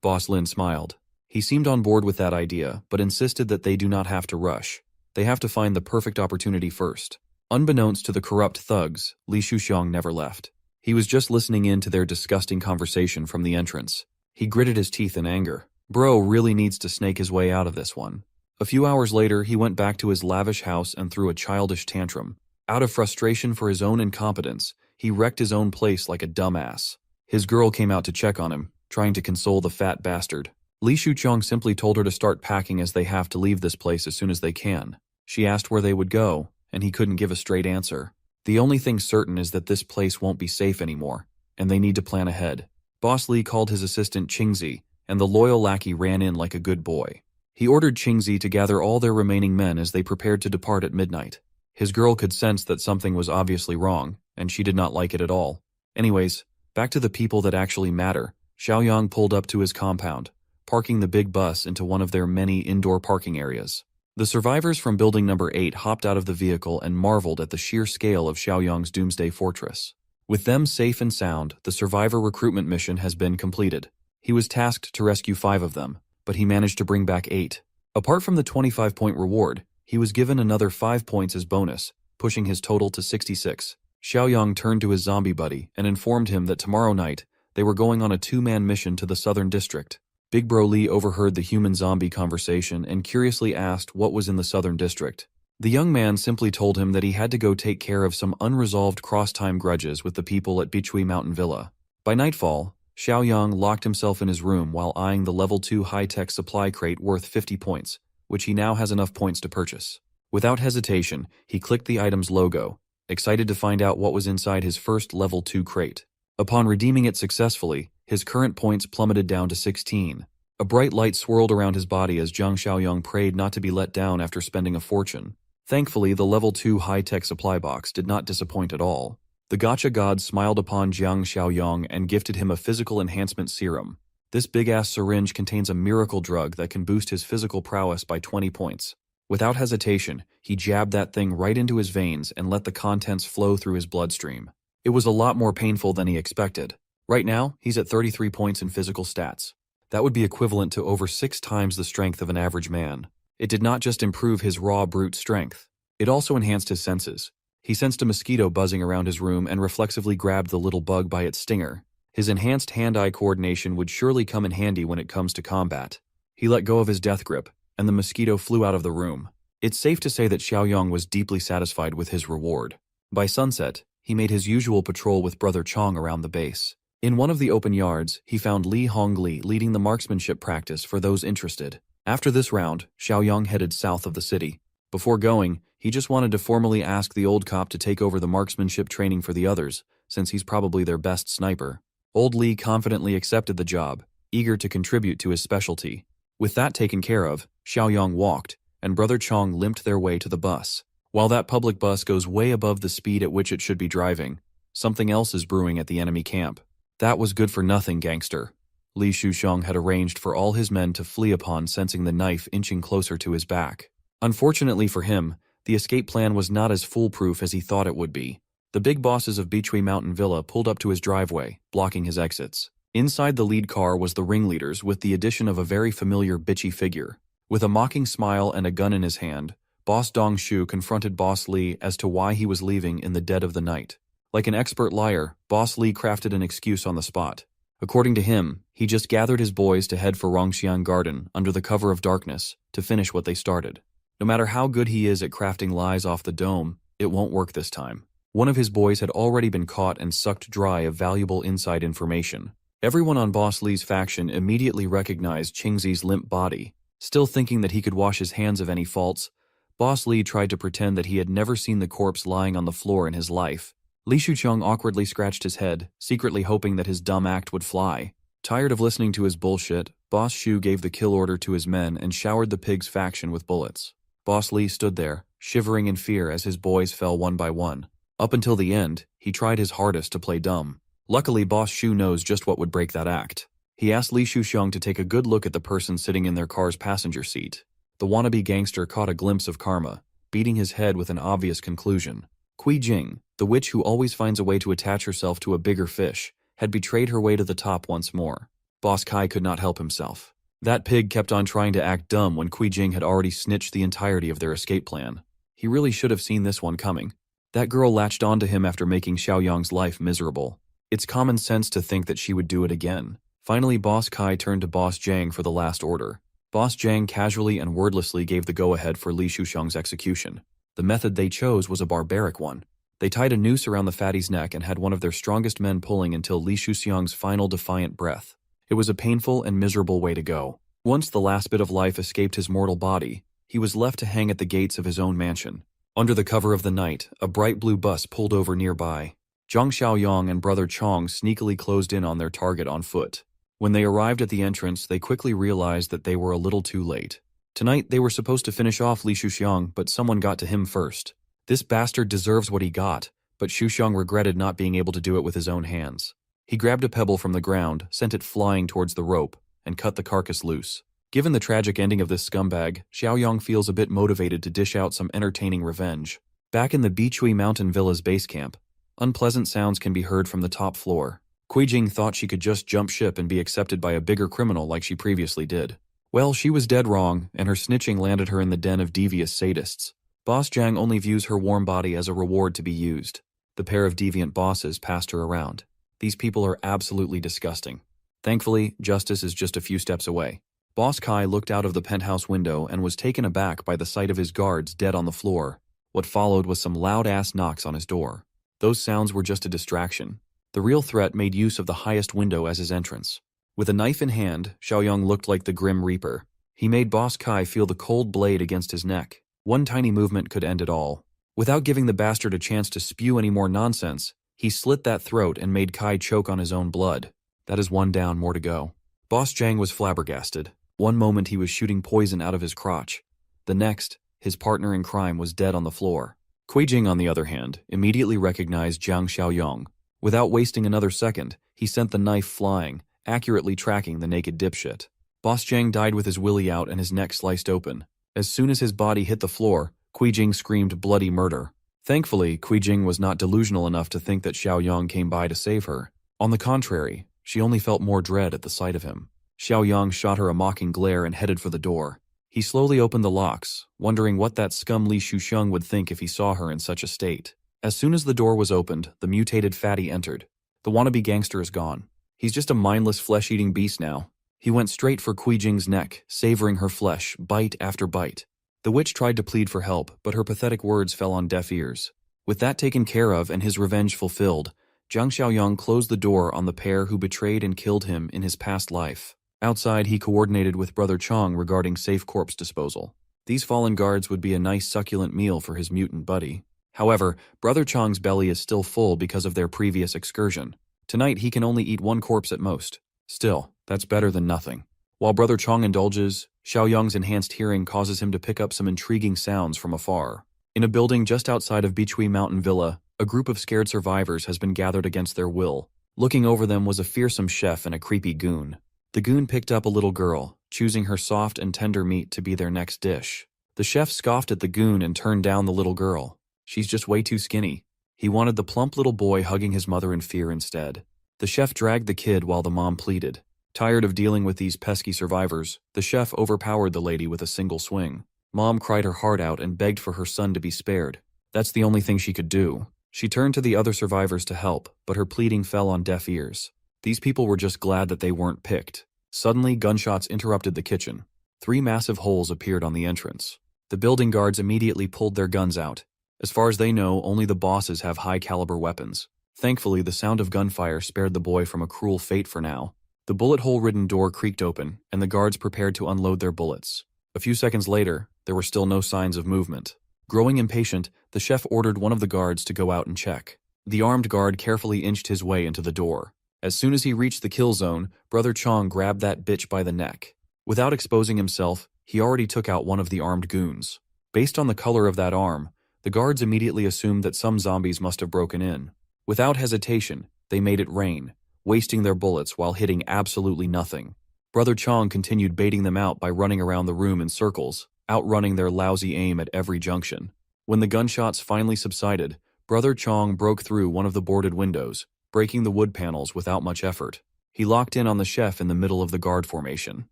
Boss Lin smiled. He seemed on board with that idea, but insisted that they do not have to rush. They have to find the perfect opportunity first. Unbeknownst to the corrupt thugs, Li Shuxiang never left. He was just listening in to their disgusting conversation from the entrance. He gritted his teeth in anger. Bro really needs to snake his way out of this one. A few hours later, he went back to his lavish house and threw a childish tantrum. Out of frustration for his own incompetence, he wrecked his own place like a dumbass. His girl came out to check on him, trying to console the fat bastard. Li Shuqiang simply told her to start packing as they have to leave this place as soon as they can. She asked where they would go, and he couldn't give a straight answer. The only thing certain is that this place won't be safe anymore, and they need to plan ahead. Boss Li called his assistant Qingzi and the loyal lackey ran in like a good boy. He ordered Qingzi to gather all their remaining men as they prepared to depart at midnight. His girl could sense that something was obviously wrong, and she did not like it at all. Anyways, back to the people that actually matter. Xiaoyang pulled up to his compound, parking the big bus into one of their many indoor parking areas. The survivors from building number 8 hopped out of the vehicle and marveled at the sheer scale of Xiaoyang's doomsday fortress. With them safe and sound, the survivor recruitment mission has been completed. He was tasked to rescue 5 of them, but he managed to bring back 8. Apart from the 25-point reward, he was given another 5 points as bonus, pushing his total to 66. Xiaoyang turned to his zombie buddy and informed him that tomorrow night, they were going on a 2-man mission to the southern district. Big Bro Lee overheard the human-zombie conversation and curiously asked what was in the southern district. The young man simply told him that he had to go take care of some unresolved cross-time grudges with the people at Bichui Mountain Villa. By nightfall, Xiaoyang locked himself in his room while eyeing the level 2 high-tech supply crate worth 50 points, which he now has enough points to purchase. Without hesitation, he clicked the item's logo, excited to find out what was inside his first level 2 crate. Upon redeeming it successfully, his current points plummeted down to 16. A bright light swirled around his body as Zhang Xiaoyang prayed not to be let down after spending a fortune. Thankfully, the level 2 high-tech supply box did not disappoint at all. The gacha god smiled upon Zhang Xiaoyang and gifted him a physical enhancement serum. This big-ass syringe contains a miracle drug that can boost his physical prowess by 20 points. Without hesitation, he jabbed that thing right into his veins and let the contents flow through his bloodstream. It was a lot more painful than he expected. Right now, he's at 33 points in physical stats. That would be equivalent to over 6 times the strength of an average man. It did not just improve his raw brute strength. It also enhanced his senses. He sensed a mosquito buzzing around his room and reflexively grabbed the little bug by its stinger. His enhanced hand-eye coordination would surely come in handy when it comes to combat. He let go of his death grip, and the mosquito flew out of the room. It's safe to say that Xiaoyang was deeply satisfied with his reward. By sunset, he made his usual patrol with Brother Chong around the base. In one of the open yards, he found Li Hongli leading the marksmanship practice for those interested. After this round, Xiaoyang headed south of the city. Before going, he just wanted to formally ask the old cop to take over the marksmanship training for the others, since he's probably their best sniper. Old Li confidently accepted the job, eager to contribute to his specialty. With that taken care of, Xiaoyang walked, and Brother Chong limped their way to the bus. While that public bus goes way above the speed at which it should be driving, something else is brewing at the enemy camp. That was good for nothing, gangster. Li Shuxiang had arranged for all his men to flee upon sensing the knife inching closer to his back. Unfortunately for him, the escape plan was not as foolproof as he thought it would be. The big bosses of Bichui Mountain Villa pulled up to his driveway, blocking his exits. Inside the lead car was the ringleaders with the addition of a very familiar bitchy figure. With a mocking smile and a gun in his hand, Boss Dong Shu confronted Boss Li as to why he was leaving in the dead of the night. Like an expert liar, Boss Li crafted an excuse on the spot. According to him, he just gathered his boys to head for Rongxian Garden under the cover of darkness to finish what they started. No matter how good he is at crafting lies off the dome, it won't work this time. One of his boys had already been caught and sucked dry of valuable inside information. Everyone on Boss Li's faction immediately recognized Qingzi's limp body. Still thinking that he could wash his hands of any faults, Boss Li tried to pretend that he had never seen the corpse lying on the floor in his life. Li Shuqiang awkwardly scratched his head, secretly hoping that his dumb act would fly. Tired of listening to his bullshit, Boss Shu gave the kill order to his men and showered the pig's faction with bullets. Boss Li stood there, shivering in fear as his boys fell one by one. Up until the end, he tried his hardest to play dumb. Luckily, Boss Shu knows just what would break that act. He asked Li Shuxiang to take a good look at the person sitting in their car's passenger seat. The wannabe gangster caught a glimpse of karma, beating his head with an obvious conclusion. Kui Jing, the witch who always finds a way to attach herself to a bigger fish, had betrayed her way to the top once more. Boss Kai could not help himself. That pig kept on trying to act dumb when Kui Jing had already snitched the entirety of their escape plan. He really should have seen this one coming. That girl latched onto him after making Xiaoyang's life miserable. It's common sense to think that she would do it again. Finally, Boss Kai turned to Boss Zhang for the last order. Boss Zhang casually and wordlessly gave the go-ahead for Li Shuxiang's execution. The method they chose was a barbaric one. They tied a noose around the fatty's neck and had one of their strongest men pulling until Li Shuxiang's final defiant breath. It was a painful and miserable way to go. Once the last bit of life escaped his mortal body, he was left to hang at the gates of his own mansion. Under the cover of the night, a bright blue bus pulled over nearby. Zhang Xiaoyang and Brother Chong sneakily closed in on their target on foot. When they arrived at the entrance, they quickly realized that they were a little too late. Tonight, they were supposed to finish off Li Shuxiang, but someone got to him first. This bastard deserves what he got, but Shuxiang regretted not being able to do it with his own hands. He grabbed a pebble from the ground, sent it flying towards the rope, and cut the carcass loose. Given the tragic ending of this scumbag, Xiaoyang feels a bit motivated to dish out some entertaining revenge. Back in the Bichui Mountain Villa's base camp, unpleasant sounds can be heard from the top floor. Kuijing thought she could just jump ship and be accepted by a bigger criminal like she previously did. Well, she was dead wrong, and her snitching landed her in the den of devious sadists. Boss Zhang only views her warm body as a reward to be used. The pair of deviant bosses passed her around. These people are absolutely disgusting. Thankfully, justice is just a few steps away. Boss Kai looked out of the penthouse window and was taken aback by the sight of his guards dead on the floor. What followed was some loud-ass knocks on his door. Those sounds were just a distraction. The real threat made use of the highest window as his entrance. With a knife in hand, Xiaoyang looked like the Grim Reaper. He made Boss Kai feel the cold blade against his neck. One tiny movement could end it all. Without giving the bastard a chance to spew any more nonsense, he slit that throat and made Kai choke on his own blood. That is one down, more to go. Boss Zhang was flabbergasted. One moment he was shooting poison out of his crotch. The next, his partner in crime was dead on the floor. Kuijing, on the other hand, immediately recognized Jiang Xiaoyang. Without wasting another second, he sent the knife flying, accurately tracking the naked dipshit. Boss Zhang died with his willy out and his neck sliced open. As soon as his body hit the floor, Kuijing screamed bloody murder. Thankfully, Kuijing was not delusional enough to think that Xiaoyang came by to save her. On the contrary, she only felt more dread at the sight of him. Xiaoyang shot her a mocking glare and headed for the door. He slowly opened the locks, wondering what that scum Li Shuxiang would think if he saw her in such a state. As soon as the door was opened, the mutated fatty entered. The wannabe gangster is gone. He's just a mindless flesh-eating beast now. He went straight for Kuijing's neck, savoring her flesh, bite after bite. The witch tried to plead for help, but her pathetic words fell on deaf ears. With that taken care of and his revenge fulfilled, Jiang Xiaoyang closed the door on the pair who betrayed and killed him in his past life. Outside, he coordinated with Brother Chong regarding safe corpse disposal. These fallen guards would be a nice succulent meal for his mutant buddy. However, Brother Chong's belly is still full because of their previous excursion. Tonight he can only eat one corpse at most. Still, that's better than nothing. While Brother Chong indulges, Xiaoyang's enhanced hearing causes him to pick up some intriguing sounds from afar. In a building just outside of Bichui Mountain Villa, a group of scared survivors has been gathered against their will. Looking over them was a fearsome chef and a creepy goon. The goon picked up a little girl, choosing her soft and tender meat to be their next dish. The chef scoffed at the goon and turned down the little girl. She's just way too skinny. He wanted the plump little boy hugging his mother in fear instead. The chef dragged the kid while the mom pleaded. Tired of dealing with these pesky survivors, the chef overpowered the lady with a single swing. Mom cried her heart out and begged for her son to be spared. That's the only thing she could do. She turned to the other survivors to help, but her pleading fell on deaf ears. These people were just glad that they weren't picked. Suddenly, gunshots interrupted the kitchen. 3 massive holes appeared on the entrance. The building guards immediately pulled their guns out. As far as they know, only the bosses have high-caliber weapons. Thankfully, the sound of gunfire spared the boy from a cruel fate for now. The bullet-hole-ridden door creaked open, and the guards prepared to unload their bullets. A few seconds later, there were still no signs of movement. Growing impatient, the chef ordered one of the guards to go out and check. The armed guard carefully inched his way into the door. As soon as he reached the kill zone, Brother Chong grabbed that bitch by the neck. Without exposing himself, he already took out one of the armed goons. Based on the color of that arm, the guards immediately assumed that some zombies must have broken in. Without hesitation, they made it rain, wasting their bullets while hitting absolutely nothing. Brother Chong continued baiting them out by running around the room in circles, outrunning their lousy aim at every junction. When the gunshots finally subsided, Brother Chong broke through one of the boarded windows, breaking the wood panels without much effort. He locked in on the chef in the middle of the guard formation.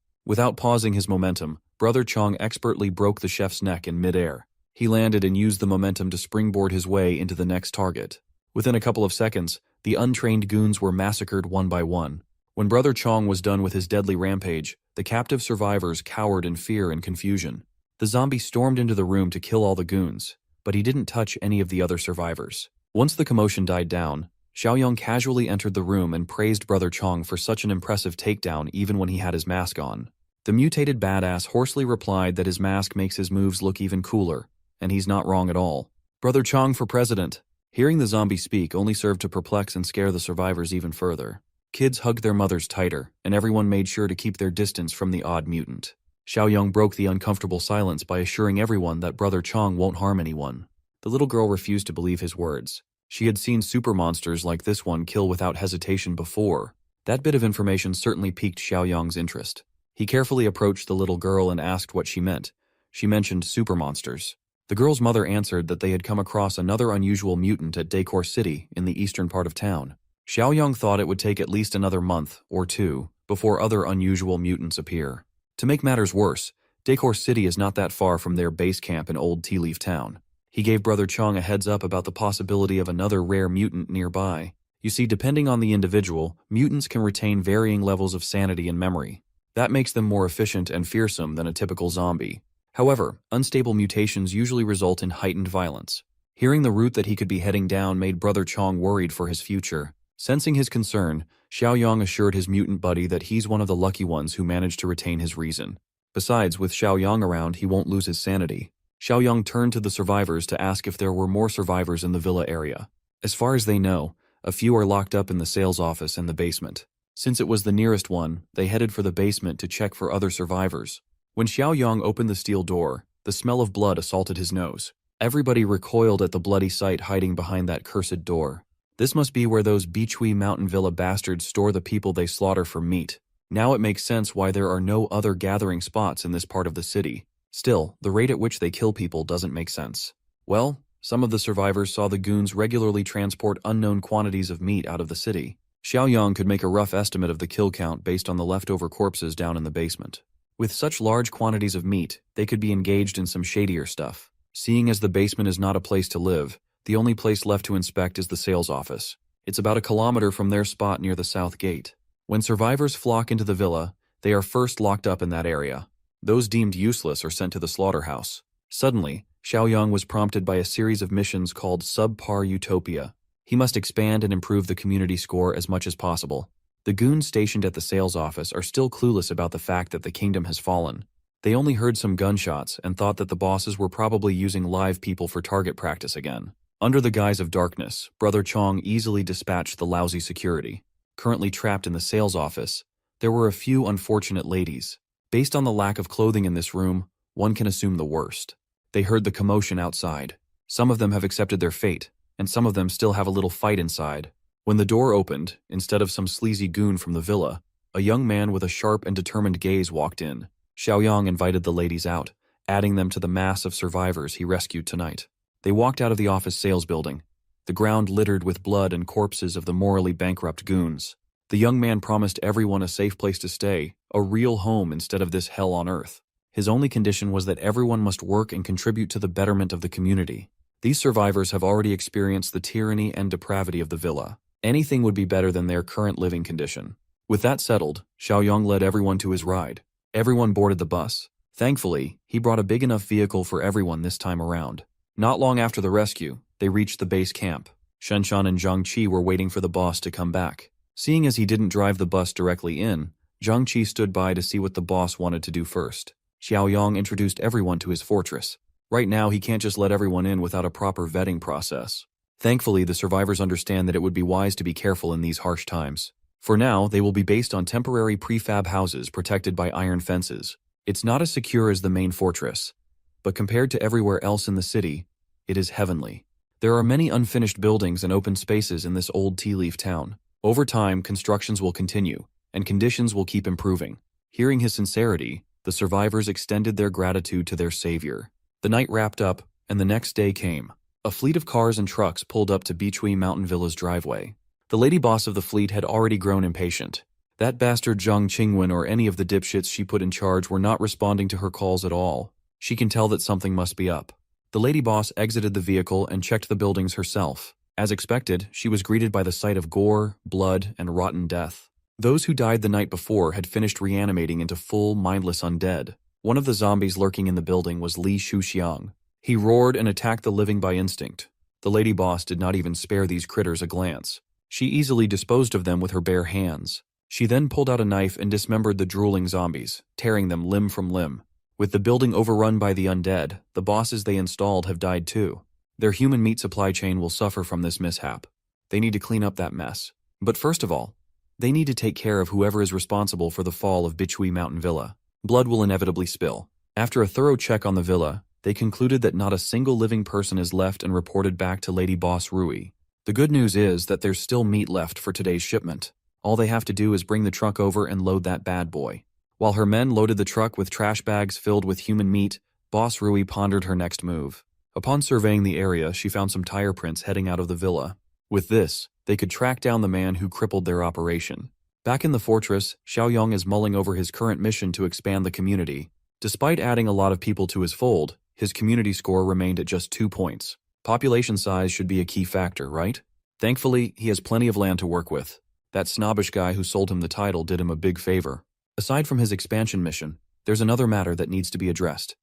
Without pausing his momentum, Brother Chong expertly broke the chef's neck in midair. He landed and used the momentum to springboard his way into the next target. Within a couple of seconds, the untrained goons were massacred one by one. When Brother Chong was done with his deadly rampage, the captive survivors cowered in fear and confusion. The zombie stormed into the room to kill all the goons, but he didn't touch any of the other survivors. Once the commotion died down, Xiaoyang casually entered the room and praised Brother Chong for such an impressive takedown even when he had his mask on. The mutated badass hoarsely replied that his mask makes his moves look even cooler, and he's not wrong at all. Brother Chong for president. Hearing the zombie speak only served to perplex and scare the survivors even further. Kids hugged their mothers tighter, and everyone made sure to keep their distance from the odd mutant. Xiaoyang broke the uncomfortable silence by assuring everyone that Brother Chong won't harm anyone. The little girl refused to believe his words. She had seen super monsters like this one kill without hesitation before. That bit of information certainly piqued Xiaoyang's interest. He carefully approached the little girl and asked what she meant. She mentioned super monsters. The girl's mother answered that they had come across another unusual mutant at Decor City in the eastern part of town. Xiaoyang thought it would take at least another month or two before other unusual mutants appear. To make matters worse, Decor City is not that far from their base camp in Old Tea Leaf Town. He gave Brother Chong a heads up about the possibility of another rare mutant nearby. You see, depending on the individual, mutants can retain varying levels of sanity and memory. That makes them more efficient and fearsome than a typical zombie. However, unstable mutations usually result in heightened violence. Hearing the route that he could be heading down made Brother Chong worried for his future. Sensing his concern, Xiaoyang assured his mutant buddy that he's one of the lucky ones who managed to retain his reason. Besides, with Xiaoyang around, he won't lose his sanity. Xiaoyang turned to the survivors to ask if there were more survivors in the villa area. As far as they know, a few are locked up in the sales office and the basement. Since it was the nearest one, they headed for the basement to check for other survivors. When Xiaoyang opened the steel door, the smell of blood assaulted his nose. Everybody recoiled at the bloody sight hiding behind that cursed door. This must be where those Beachui Mountain Villa bastards store the people they slaughter for meat. Now it makes sense why there are no other gathering spots in this part of the city. Still, the rate at which they kill people doesn't make sense. Well, some of the survivors saw the goons regularly transport unknown quantities of meat out of the city. Xiaoyang could make a rough estimate of the kill count based on the leftover corpses down in the basement. With such large quantities of meat, they could be engaged in some shadier stuff. Seeing as the basement is not a place to live, the only place left to inspect is the sales office. It's about a kilometer from their spot near the south gate. When survivors flock into the villa, they are first locked up in that area. Those deemed useless are sent to the slaughterhouse. Suddenly, Xiaoyang was prompted by a series of missions called Subpar Utopia. He must expand and improve the community score as much as possible. The goons stationed at the sales office are still clueless about the fact that the kingdom has fallen. They only heard some gunshots and thought that the bosses were probably using live people for target practice again. Under the guise of darkness, Brother Chong easily dispatched the lousy security. Currently trapped in the sales office, there were a few unfortunate ladies. Based on the lack of clothing in this room, one can assume the worst. They heard the commotion outside. Some of them have accepted their fate, and some of them still have a little fight inside. When the door opened, instead of some sleazy goon from the villa, a young man with a sharp and determined gaze walked in. Xiaoyang invited the ladies out, adding them to the mass of survivors he rescued tonight. They walked out of the office sales building, the ground littered with blood and corpses of the morally bankrupt goons. The young man promised everyone a safe place to stay, a real home instead of this hell on earth. His only condition was that everyone must work and contribute to the betterment of the community. These survivors have already experienced the tyranny and depravity of the villa. Anything would be better than their current living condition. With that settled, Xiaoyang led everyone to his ride. Everyone boarded the bus. Thankfully, he brought a big enough vehicle for everyone this time around. Not long after the rescue, they reached the base camp. Shenshan and Zhang Qi were waiting for the boss to come back. Seeing as he didn't drive the bus directly in, Zhang Qi stood by to see what the boss wanted to do first. Xiaoyang introduced everyone to his fortress. Right now, he can't just let everyone in without a proper vetting process. Thankfully, the survivors understand that it would be wise to be careful in these harsh times. For now, they will be based on temporary prefab houses protected by iron fences. It's not as secure as the main fortress, but compared to everywhere else in the city, it is heavenly. There are many unfinished buildings and open spaces in this old tea leaf town. Over time, constructions will continue, and conditions will keep improving. Hearing his sincerity, the survivors extended their gratitude to their savior. The night wrapped up, and the next day came. A fleet of cars and trucks pulled up to Beachui Mountain Villa's driveway. The lady boss of the fleet had already grown impatient. That bastard Zhang Qingwen or any of the dipshits she put in charge were not responding to her calls at all. She can tell that something must be up. The lady boss exited the vehicle and checked the buildings herself. As expected, she was greeted by the sight of gore, blood, and rotten death. Those who died the night before had finished reanimating into full, mindless undead. One of the zombies lurking in the building was Li Shuxiang. He roared and attacked the living by instinct. The lady boss did not even spare these critters a glance. She easily disposed of them with her bare hands. She then pulled out a knife and dismembered the drooling zombies, tearing them limb from limb. With the building overrun by the undead, the bosses they installed have died too. Their human meat supply chain will suffer from this mishap. They need to clean up that mess. But first of all, They need to take care of whoever is responsible for the fall of Bichui Mountain Villa. Blood will inevitably spill. After a thorough check on the villa, they concluded that not a single living person is left and reported back to Lady Boss Rui. The good news is that there's still meat left for today's shipment. All they have to do is bring the truck over and load that bad boy. While her men loaded the truck with trash bags filled with human meat, Boss Rui pondered her next move. Upon surveying the area, she found some tire prints heading out of the villa. With this, they could track down the man who crippled their operation. Back in the fortress, Xiaoyong is mulling over his current mission to expand the community. Despite adding a lot of people to his fold, his community score remained at just 2 points. Population size should be a key factor, right? Thankfully, he has plenty of land to work with. That snobbish guy who sold him the title did him a big favor. Aside from his expansion mission, there's another matter that needs to be addressed.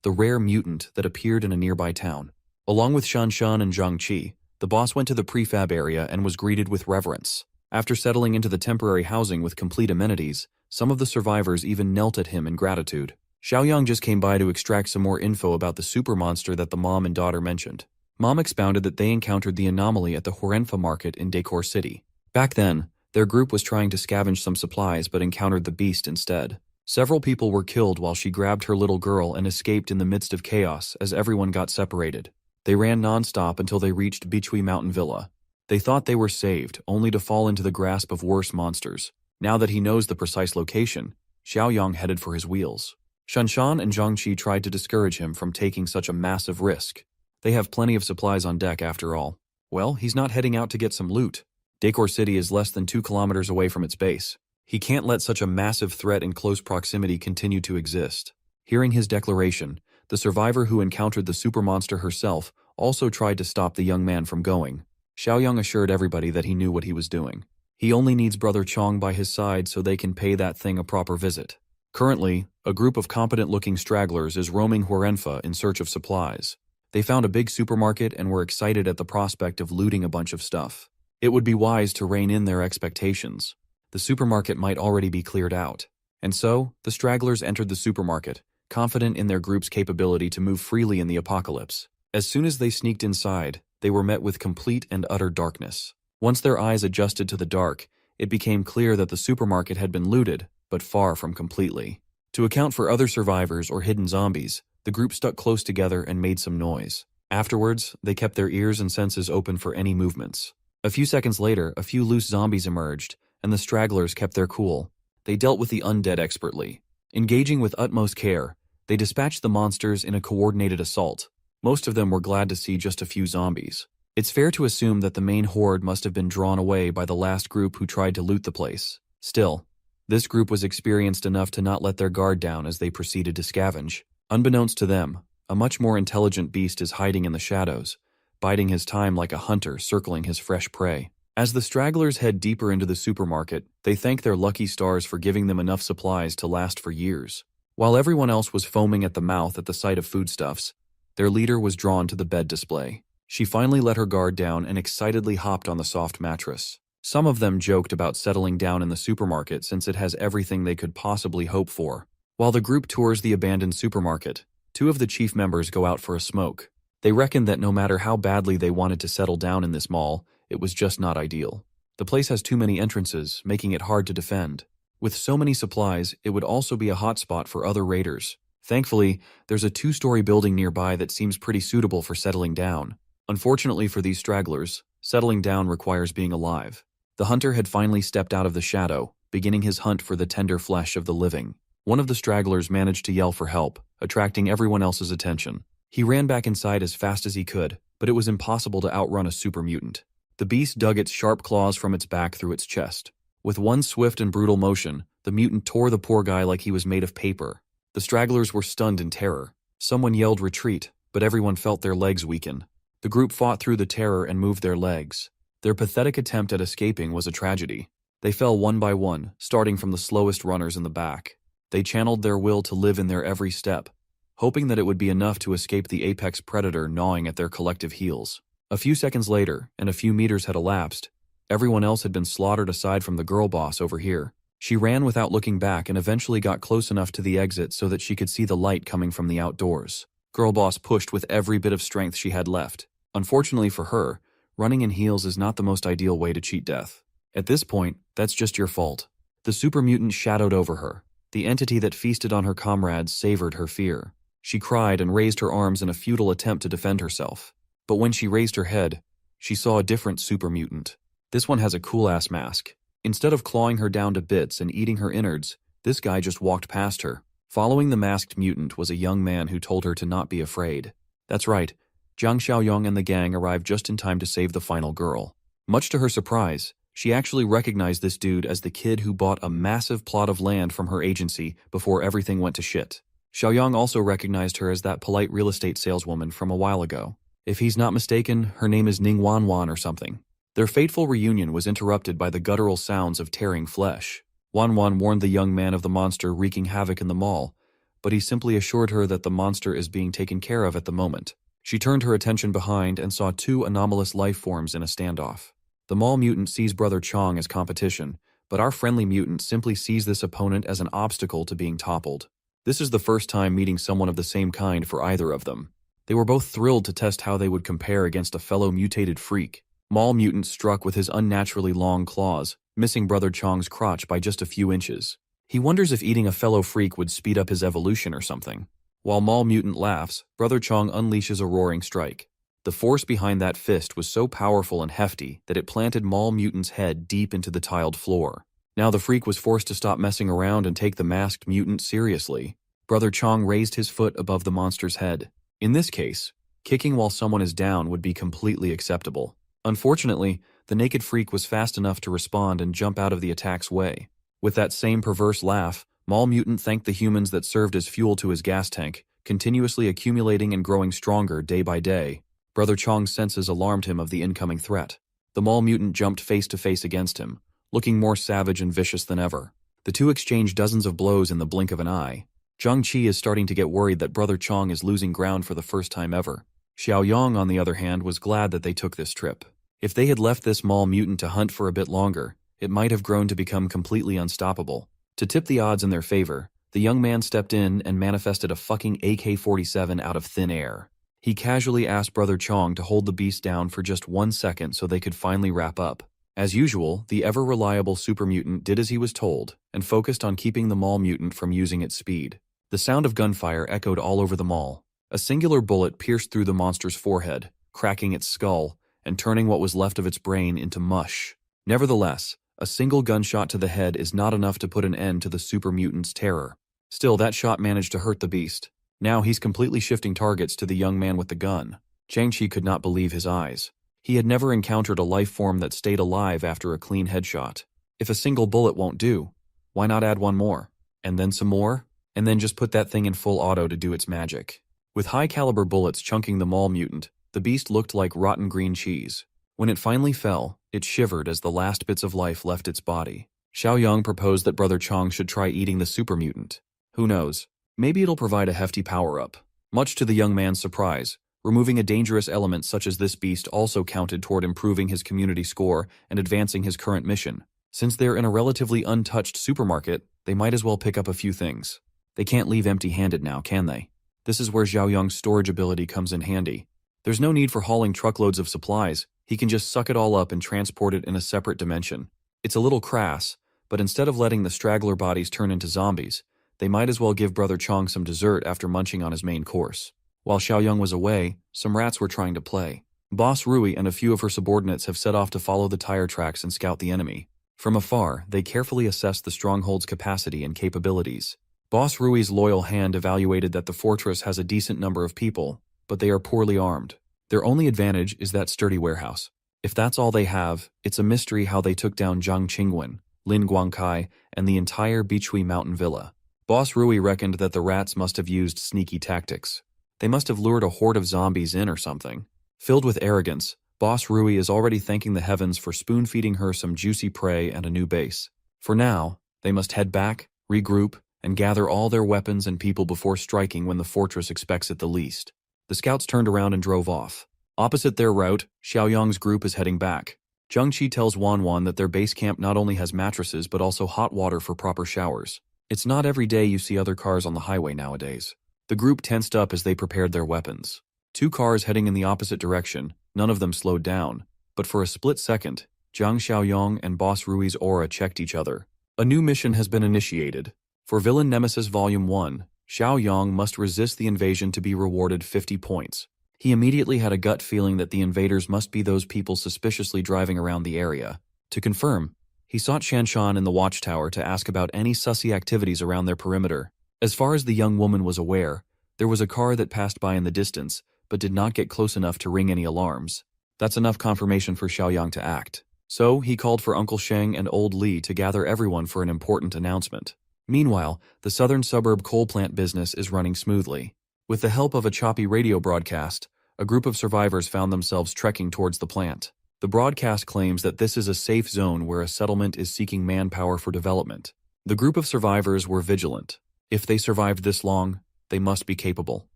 The rare mutant that appeared in a nearby town. Along with Shan Shan and Zhang Qi, the boss went to the prefab area and was greeted with reverence. After settling into the temporary housing with complete amenities, some of the survivors even knelt at him in gratitude. Xiaoyang just came by to extract some more info about the super monster that the mom and daughter mentioned. Mom expounded that they encountered the anomaly at the Hurenfa market in Decor City. Back then, their group was trying to scavenge some supplies but encountered the beast instead. Several people were killed while she grabbed her little girl and escaped in the midst of chaos as everyone got separated. They ran non-stop until they reached Bichui Mountain Villa. They thought they were saved, only to fall into the grasp of worse monsters. Now that he knows the precise location, Xiaoyang headed for his wheels. Shanshan and Zhangqi tried to discourage him from taking such a massive risk. They have plenty of supplies on deck after all. Well, he's not heading out to get some loot. Decor City is less than 2 kilometers away from its base. He can't let such a massive threat in close proximity continue to exist. Hearing his declaration, the survivor who encountered the super monster herself also tried to stop the young man from going. Xiaoyang assured everybody that he knew what he was doing. He only needs Brother Chong by his side so they can pay that thing a proper visit. Currently, a group of competent-looking stragglers is roaming Hurenfa in search of supplies. They found a big supermarket and were excited at the prospect of looting a bunch of stuff. It would be wise to rein in their expectations. The supermarket might already be cleared out. And so, the stragglers entered the supermarket, confident in their group's capability to move freely in the apocalypse. As soon as they sneaked inside, they were met with complete and utter darkness. Once their eyes adjusted to the dark, it became clear that the supermarket had been looted, but far from completely. To account for other survivors or hidden zombies, the group stuck close together and made some noise. Afterwards, they kept their ears and senses open for any movements. A few seconds later, a few loose zombies emerged, and the stragglers kept their cool. They dealt with the undead expertly. Engaging with utmost care, they dispatched the monsters in a coordinated assault. Most of them were glad to see just a few zombies. It's fair to assume that the main horde must have been drawn away by the last group who tried to loot the place. Still, this group was experienced enough to not let their guard down as they proceeded to scavenge. Unbeknownst to them, a much more intelligent beast is hiding in the shadows, biding his time like a hunter circling his fresh prey. As the stragglers head deeper into the supermarket, they thank their lucky stars for giving them enough supplies to last for years. While everyone else was foaming at the mouth at the sight of foodstuffs, their leader was drawn to the bed display. She finally let her guard down and excitedly hopped on the soft mattress. Some of them joked about settling down in the supermarket since it has everything they could possibly hope for. While the group tours the abandoned supermarket, 2 of the chief members go out for a smoke. They reckoned that no matter how badly they wanted to settle down in this mall, it was just not ideal. The place has too many entrances, making it hard to defend. With so many supplies, it would also be a hotspot for other raiders. Thankfully, there's a 2-story building nearby that seems pretty suitable for settling down. Unfortunately for these stragglers, settling down requires being alive. The hunter had finally stepped out of the shadow, beginning his hunt for the tender flesh of the living. One of the stragglers managed to yell for help, attracting everyone else's attention. He ran back inside as fast as he could, but it was impossible to outrun a super mutant. The beast dug its sharp claws from its back through its chest. With one swift and brutal motion, the mutant tore the poor guy like he was made of paper. The stragglers were stunned in terror. Someone yelled retreat, but everyone felt their legs weaken. The group fought through the terror and moved their legs. Their pathetic attempt at escaping was a tragedy. They fell one by one, starting from the slowest runners in the back. They channeled their will to live in their every step, hoping that it would be enough to escape the apex predator gnawing at their collective heels. A few seconds later, and a few meters had elapsed, everyone else had been slaughtered aside from the girl boss over here. She ran without looking back and eventually got close enough to the exit so that she could see the light coming from the outdoors. Girl boss pushed with every bit of strength she had left. Unfortunately for her, running in heels is not the most ideal way to cheat death. At this point, that's just your fault. The super mutant shadowed over her. The entity that feasted on her comrades savored her fear. She cried and raised her arms in a futile attempt to defend herself. But when she raised her head, she saw a different super mutant. This one has a cool-ass mask. Instead of clawing her down to bits and eating her innards, this guy just walked past her. Following the masked mutant was a young man who told her to not be afraid. That's right, Jiang Xiaoyong and the gang arrived just in time to save the final girl. Much to her surprise, she actually recognized this dude as the kid who bought a massive plot of land from her agency before everything went to shit. Xiaoyong also recognized her as that polite real estate saleswoman from a while ago. If he's not mistaken, her name is Ning Wanwan or something. Their fateful reunion was interrupted by the guttural sounds of tearing flesh. Wanwan warned the young man of the monster wreaking havoc in the mall, but he simply assured her that the monster is being taken care of at the moment. She turned her attention behind and saw two anomalous life forms in a standoff. The mall mutant sees Brother Chong as competition, but our friendly mutant simply sees this opponent as an obstacle to being toppled. This is the first time meeting someone of the same kind for either of them. They were both thrilled to test how they would compare against a fellow mutated freak. Mall mutant struck with his unnaturally long claws, missing Brother Chong's crotch by just a few inches. He wonders if eating a fellow freak would speed up his evolution or something. While Mall mutant laughs, Brother Chong unleashes a roaring strike. The force behind that fist was so powerful and hefty that it planted Mall mutant's head deep into the tiled floor. Now the freak was forced to stop messing around and take the masked mutant seriously. Brother Chong raised his foot above the monster's head. In this case, kicking while someone is down would be completely acceptable. Unfortunately, the naked freak was fast enough to respond and jump out of the attack's way. With that same perverse laugh, Mall mutant thanked the humans that served as fuel to his gas tank, continuously accumulating and growing stronger day by day. Brother Chong's senses alarmed him of the incoming threat. The mall mutant jumped face to face against him, looking more savage and vicious than ever. The two exchanged dozens of blows in the blink of an eye. Zhang Qi is starting to get worried that Brother Chong is losing ground for the first time ever. Xiao Yang, on the other hand, was glad that they took this trip. If they had left this mall mutant to hunt for a bit longer, it might have grown to become completely unstoppable. To tip the odds in their favor, the young man stepped in and manifested a fucking AK-47 out of thin air. He casually asked Brother Chong to hold the beast down for just 1 second so they could finally wrap up. As usual, the ever-reliable super mutant did as he was told and focused on keeping the mall mutant from using its speed. The sound of gunfire echoed all over the mall. A singular bullet pierced through the monster's forehead, cracking its skull and turning what was left of its brain into mush. Nevertheless, a single gunshot to the head is not enough to put an end to the super mutant's terror. Still, that shot managed to hurt the beast. Now he's completely shifting targets to the young man with the gun. Zhang Qi could not believe his eyes. He had never encountered a life form that stayed alive after a clean headshot. If a single bullet won't do, why not add one more? And then some more? And then just put that thing in full auto to do its magic. With high-caliber bullets chunking the mall mutant, the beast looked like rotten green cheese. When it finally fell, it shivered as the last bits of life left its body. Xiao Yang proposed that Brother Chong should try eating the super mutant. Who knows? Maybe it'll provide a hefty power-up. Much to the young man's surprise, removing a dangerous element such as this beast also counted toward improving his community score and advancing his current mission. Since they're in a relatively untouched supermarket, they might as well pick up a few things. They can't leave empty-handed now, can they? This is where Xiao Yang's storage ability comes in handy. There's no need for hauling truckloads of supplies. He can just suck it all up and transport it in a separate dimension. It's a little crass, but instead of letting the straggler bodies turn into zombies, they might as well give Brother Chong some dessert after munching on his main course. While Xiaoyang was away, some rats were trying to play. Boss Rui and a few of her subordinates have set off to follow the tire tracks and scout the enemy. From afar, they carefully assessed the stronghold's capacity and capabilities. Boss Rui's loyal hand evaluated that the fortress has a decent number of people, but they are poorly armed. Their only advantage is that sturdy warehouse. If that's all they have, it's a mystery how they took down Zhang Qingwen, Lin Guangkai, and the entire Beechui Mountain Villa. Boss Rui reckoned that the rats must have used sneaky tactics. They must have lured a horde of zombies in or something. Filled with arrogance, Boss Rui is already thanking the heavens for spoon-feeding her some juicy prey and a new base. For now, they must head back, regroup, and gather all their weapons and people before striking when the fortress expects it the least. The scouts turned around and drove off. Opposite their route, Xiaoyang's group is heading back. Zhang Qi tells Wanwan that their base camp not only has mattresses but also hot water for proper showers. It's not every day you see other cars on the highway nowadays. The group tensed up as they prepared their weapons. Two cars heading in the opposite direction, none of them slowed down, but for a split second, Jiang Xiaoyong and Boss Rui's aura checked each other. A new mission has been initiated. For Villain Nemesis Volume 1, Xiaoyong must resist the invasion to be rewarded 50 points. He immediately had a gut feeling that the invaders must be those people suspiciously driving around the area. To confirm, he sought Shanshan in the watchtower to ask about any sussy activities around their perimeter. As far as the young woman was aware, there was a car that passed by in the distance, but did not get close enough to ring any alarms. That's enough confirmation for Xiaoyang to act. So, he called for Uncle Sheng and Old Li to gather everyone for an important announcement. Meanwhile, the southern suburb coal plant business is running smoothly. With the help of a choppy radio broadcast, a group of survivors found themselves trekking towards the plant. The broadcast claims that this is a safe zone where a settlement is seeking manpower for development. The group of survivors were vigilant. If they survived this long, they must be capable.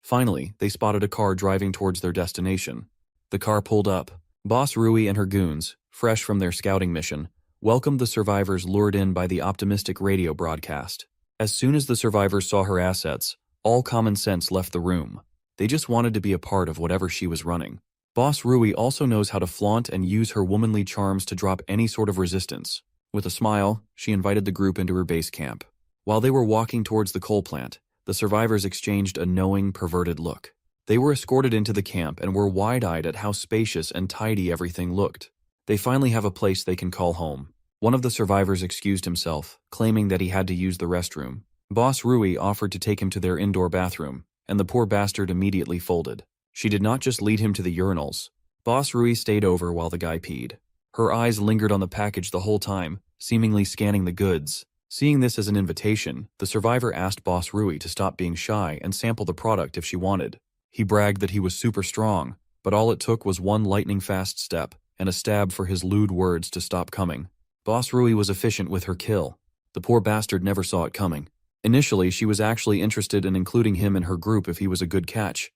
Finally, they spotted a car driving towards their destination. The car pulled up. Boss Rui and her goons, fresh from their scouting mission, welcomed the survivors lured in by the optimistic radio broadcast. As soon as the survivors saw her assets, all common sense left the room. They just wanted to be a part of whatever she was running. Boss Rui also knows how to flaunt and use her womanly charms to drop any sort of resistance. With a smile, she invited the group into her base camp. While they were walking towards the coal plant, the survivors exchanged a knowing, perverted look. They were escorted into the camp and were wide-eyed at how spacious and tidy everything looked. They finally have a place they can call home. One of the survivors excused himself, claiming that he had to use the restroom. Boss Rui offered to take him to their indoor bathroom, and the poor bastard immediately folded. She did not just lead him to the urinals. Boss Rui stayed over while the guy peed. Her eyes lingered on the package the whole time, seemingly scanning the goods. Seeing this as an invitation, the survivor asked Boss Rui to stop being shy and sample the product if she wanted. He bragged that he was super strong, but all it took was one lightning-fast step and a stab for his lewd words to stop coming. Boss Rui was efficient with her kill. The poor bastard never saw it coming. Initially, she was actually interested in including him in her group if he was a good catch.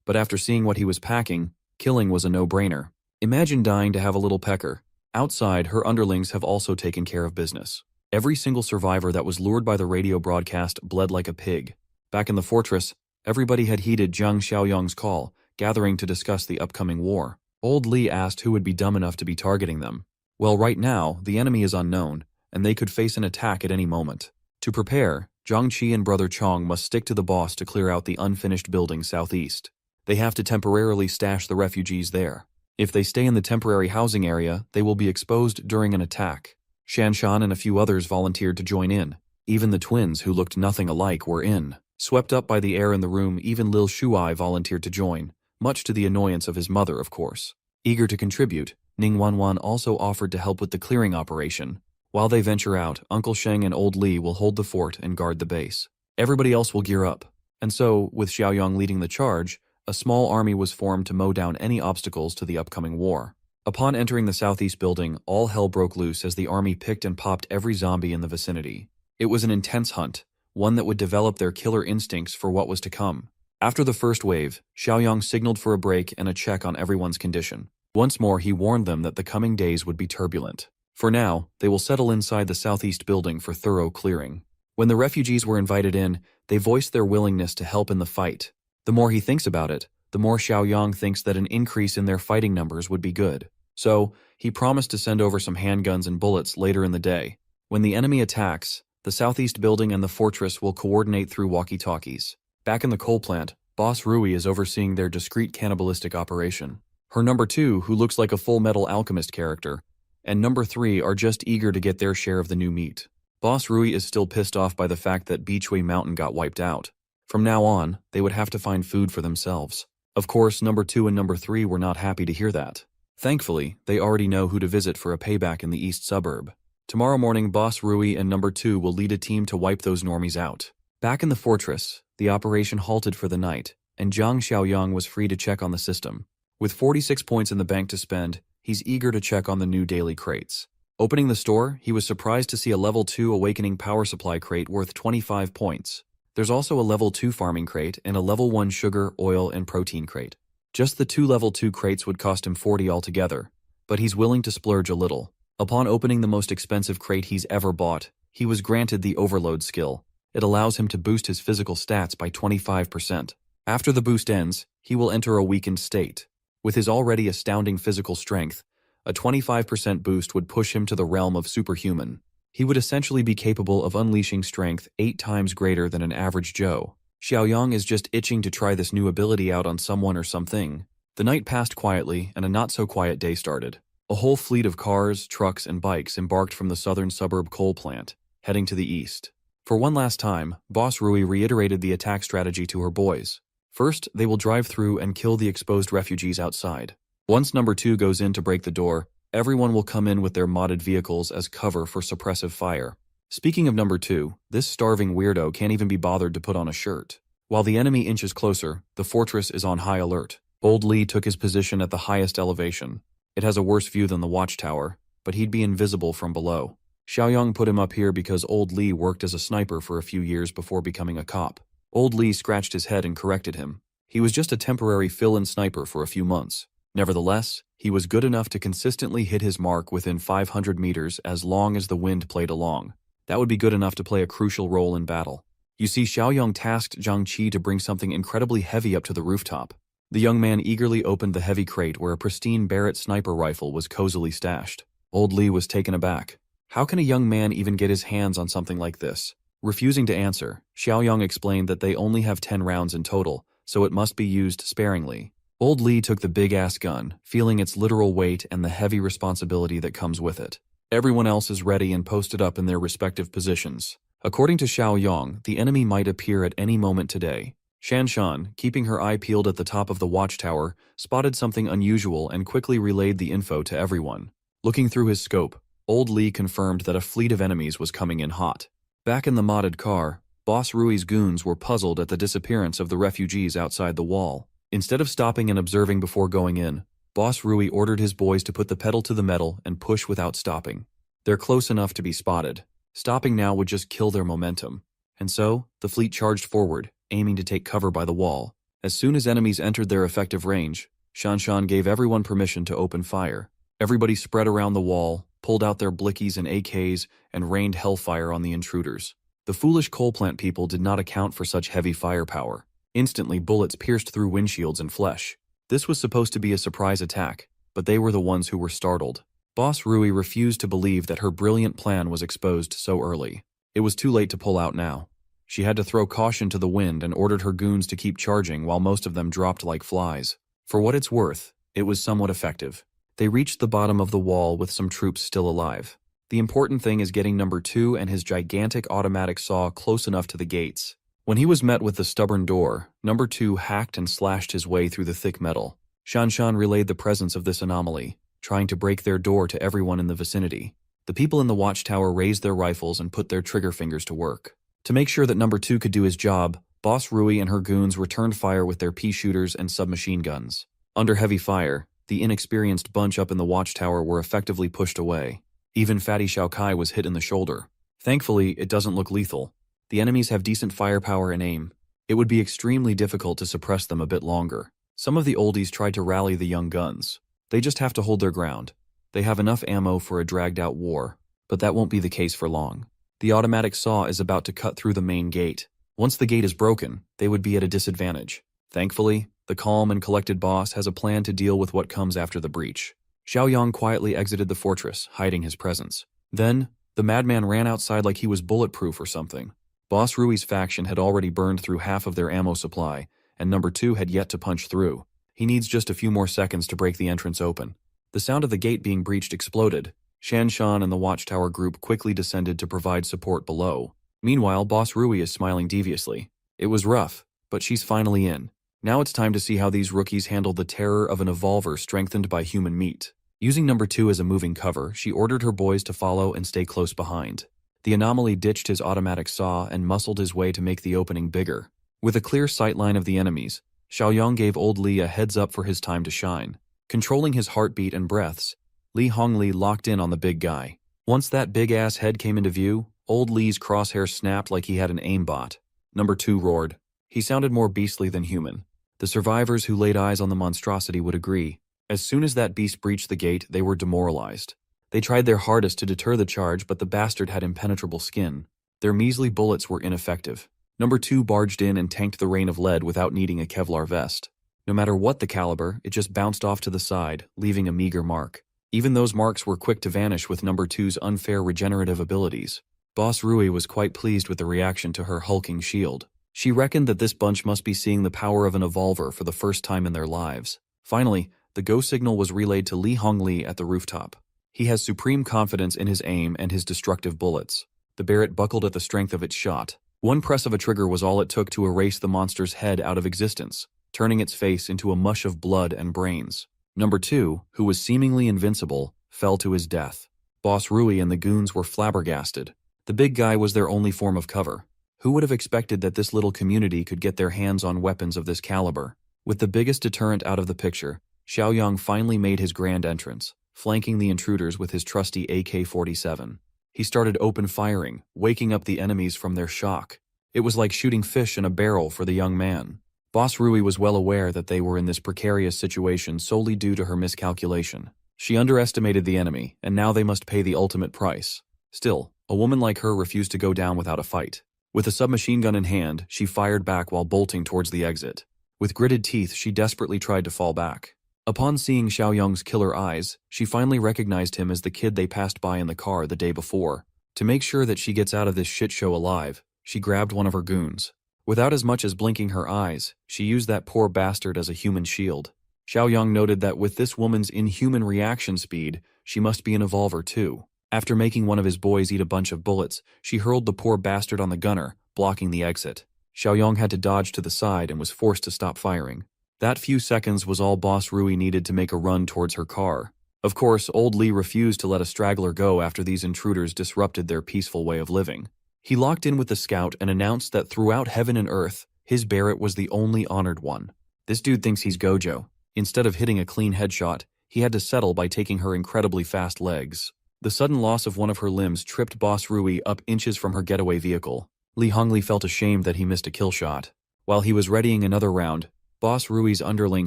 But after seeing what he was packing, killing was a no-brainer. Imagine dying to have a little pecker. Outside, her underlings have also taken care of business. Every single survivor that was lured by the radio broadcast bled like a pig. Back in the fortress, everybody had heeded Jiang Xiaoyong's call, gathering to discuss the upcoming war. Old Li asked who would be dumb enough to be targeting them. Well, right now, the enemy is unknown, and they could face an attack at any moment. To prepare, Zhang Qi and Brother Chong must stick to the boss to clear out the unfinished building southeast. They have to temporarily stash the refugees there. If they stay in the temporary housing area, they will be exposed during an attack. Shanshan and a few others volunteered to join in. Even the twins, who looked nothing alike, were in. Swept up by the air in the room, even Lil Shuai volunteered to join, much to the annoyance of his mother, of course. Eager to contribute, Ning Wanwan also offered to help with the clearing operation. While they venture out, Uncle Sheng and Old Li will hold the fort and guard the base. Everybody else will gear up. And so, with Xiaoyang leading the charge, a small army was formed to mow down any obstacles to the upcoming war. Upon entering the southeast building, all hell broke loose as the army picked and popped every zombie in the vicinity. It was an intense hunt, one that would develop their killer instincts for what was to come. After the first wave, Xiaoyang signaled for a break and a check on everyone's condition. Once more, he warned them that the coming days would be turbulent. For now, they will settle inside the southeast building for thorough clearing. When the refugees were invited in, they voiced their willingness to help in the fight. The more he thinks about it, the more Xiaoyang thinks that an increase in their fighting numbers would be good. So, he promised to send over some handguns and bullets later in the day. When the enemy attacks, the southeast building and the fortress will coordinate through walkie-talkies. Back in the coal plant, Boss Rui is overseeing their discreet cannibalistic operation. Her number 2, who looks like a Full Metal Alchemist character, and number 3 are just eager to get their share of the new meat. Boss Rui is still pissed off by the fact that Beechway Mountain got wiped out. From now on, they would have to find food for themselves. Of course, number 2 and number 3 were not happy to hear that. Thankfully, they already know who to visit for a payback in the east suburb. Tomorrow morning, Boss Rui and number 2 will lead a team to wipe those normies out. Back in the fortress, the operation halted for the night, and Jiang Xiaoyang was free to check on the system. With 46 points in the bank to spend, he's eager to check on the new daily crates. Opening the store, he was surprised to see a level 2 awakening power supply crate worth 25 points. There's also a level 2 farming crate and a level 1 sugar, oil, and protein crate. Just the 2 level 2 crates would cost him 40 altogether, but he's willing to splurge a little. Upon opening the most expensive crate he's ever bought, he was granted the Overload skill. It allows him to boost his physical stats by 25%. After the boost ends, he will enter a weakened state. With his already astounding physical strength, A 25% boost would push him to the realm of superhuman. He would essentially be capable of unleashing strength 8 times greater than an average Joe. Xiaoyang is just itching to try this new ability out on someone or something. The night passed quietly, and a not-so-quiet day started. A whole fleet of cars, trucks, and bikes embarked from the southern suburb coal plant, heading to the east. For one last time, Boss Rui reiterated the attack strategy to her boys. First, they will drive through and kill the exposed refugees outside. Once number 2 goes in to break the door, everyone will come in with their modded vehicles as cover for suppressive fire. Speaking of number 2, this starving weirdo can't even be bothered to put on a shirt. While the enemy inches closer, the fortress is on high alert. Old Lee took his position at the highest elevation. It has a worse view than the watchtower, but he'd be invisible from below. Xiaoyang put him up here because Old Lee worked as a sniper for a few years before becoming a cop. Old Lee scratched his head and corrected him. He was just a temporary fill-in sniper for a few months. Nevertheless, he was good enough to consistently hit his mark within 500 meters as long as the wind played along. That would be good enough to play a crucial role in battle. You see, Xiaoyang tasked Zhang Qi to bring something incredibly heavy up to the rooftop. The young man eagerly opened the heavy crate where a pristine Barrett sniper rifle was cozily stashed. Old Lee was taken aback. How can a young man even get his hands on something like this? Refusing to answer, Xiaoyang explained that they only have 10 rounds in total, so it must be used sparingly. Old Lee took the big-ass gun, feeling its literal weight and the heavy responsibility that comes with it. Everyone else is ready and posted up in their respective positions. According to Xiaoyang, the enemy might appear at any moment today. Shanshan, keeping her eye peeled at the top of the watchtower, spotted something unusual and quickly relayed the info to everyone. Looking through his scope, Old Lee confirmed that a fleet of enemies was coming in hot. Back in the modded car, Boss Rui's goons were puzzled at the disappearance of the refugees outside the wall. Instead of stopping and observing before going in, Boss Rui ordered his boys to put the pedal to the metal and push without stopping. They're close enough to be spotted. Stopping now would just kill their momentum. And so, the fleet charged forward, aiming to take cover by the wall. As soon as enemies entered their effective range, Shanshan gave everyone permission to open fire. Everybody spread around the wall, pulled out their blickies and AKs, and rained hellfire on the intruders. The foolish coal plant people did not account for such heavy firepower. Instantly, bullets pierced through windshields and flesh. This was supposed to be a surprise attack, but they were the ones who were startled. Boss Rui refused to believe that her brilliant plan was exposed so early. It was too late to pull out now. She had to throw caution to the wind and ordered her goons to keep charging while most of them dropped like flies. For what it's worth, it was somewhat effective. They reached the bottom of the wall with some troops still alive. The important thing is getting number 2 and his gigantic automatic saw close enough to the gates. When he was met with the stubborn door, number 2 hacked and slashed his way through the thick metal. Shanshan relayed the presence of this anomaly, trying to break their door to everyone in the vicinity. The people in the watchtower raised their rifles and put their trigger fingers to work. To make sure that number 2 could do his job, Boss Rui and her goons returned fire with their pea shooters and submachine guns. Under heavy fire, the inexperienced bunch up in the watchtower were effectively pushed away. Even Fatty Xiaokai was hit in the shoulder. Thankfully, it doesn't look lethal. The enemies have decent firepower and aim. It would be extremely difficult to suppress them a bit longer. Some of the oldies tried to rally the young guns. They just have to hold their ground. They have enough ammo for a dragged-out war, but that won't be the case for long. The automatic saw is about to cut through the main gate. Once the gate is broken, they would be at a disadvantage. Thankfully, the calm and collected boss has a plan to deal with what comes after the breach. Xiaoyang quietly exited the fortress, hiding his presence. Then, the madman ran outside like he was bulletproof or something. Boss Rui's faction had already burned through half of their ammo supply, and number 2 had yet to punch through. He needs just a few more seconds to break the entrance open. The sound of the gate being breached exploded. Shanshan and the watchtower group quickly descended to provide support below. Meanwhile, Boss Rui is smiling deviously. It was rough, but she's finally in. Now it's time to see how these rookies handle the terror of an evolver strengthened by human meat. Using number 2 as a moving cover, she ordered her boys to follow and stay close behind. The anomaly ditched his automatic saw and muscled his way to make the opening bigger. With a clear sightline of the enemies, Xiaoyang gave Old Li a heads up for his time to shine. Controlling his heartbeat and breaths, Li Hongli locked in on the big guy. Once that big-ass head came into view, Old Li's crosshair snapped like he had an aimbot. Number 2 roared. He sounded more beastly than human. The survivors who laid eyes on the monstrosity would agree. As soon as that beast breached the gate, they were demoralized. They tried their hardest to deter the charge, but the bastard had impenetrable skin. Their measly bullets were ineffective. Number 2 barged in and tanked the rain of lead without needing a Kevlar vest. No matter what the caliber, it just bounced off to the side, leaving a meager mark. Even those marks were quick to vanish with number two's unfair regenerative abilities. Boss Rui was quite pleased with the reaction to her hulking shield. She reckoned that this bunch must be seeing the power of an evolver for the first time in their lives. Finally, the go signal was relayed to Li Hongli at the rooftop. He has supreme confidence in his aim and his destructive bullets. The Barrett buckled at the strength of its shot. One press of a trigger was all it took to erase the monster's head out of existence, turning its face into a mush of blood and brains. Number two, who was seemingly invincible, fell to his death. Boss Rui and the goons were flabbergasted. The big guy was their only form of cover. Who would have expected that this little community could get their hands on weapons of this caliber? With the biggest deterrent out of the picture, Xiaoyang finally made his grand entrance, flanking the intruders with his trusty AK-47. He started open firing, waking up the enemies from their shock. It was like shooting fish in a barrel for the young man. Boss Rui was well aware that they were in this precarious situation solely due to her miscalculation. She underestimated the enemy, and now they must pay the ultimate price. Still, a woman like her refused to go down without a fight. With a submachine gun in hand, she fired back while bolting towards the exit. With gritted teeth, she desperately tried to fall back. Upon seeing Xiaoyang's killer eyes, she finally recognized him as the kid they passed by in the car the day before. To make sure that she gets out of this shit show alive, she grabbed one of her goons. Without as much as blinking her eyes, she used that poor bastard as a human shield. Xiaoyang noted that with this woman's inhuman reaction speed, she must be an evolver too. After making one of his boys eat a bunch of bullets, she hurled the poor bastard on the gunner, blocking the exit. Xiaoyang had to dodge to the side and was forced to stop firing. That few seconds was all Boss Rui needed to make a run towards her car. Of course, old Li refused to let a straggler go after these intruders disrupted their peaceful way of living. He locked in with the scout and announced that throughout heaven and earth, his Barrett was the only honored one. This dude thinks he's Gojo. Instead of hitting a clean headshot, he had to settle by taking her incredibly fast legs. The sudden loss of one of her limbs tripped Boss Rui up inches from her getaway vehicle. Li Hongli felt ashamed that he missed a kill shot. While he was readying another round, Boss Rui's underling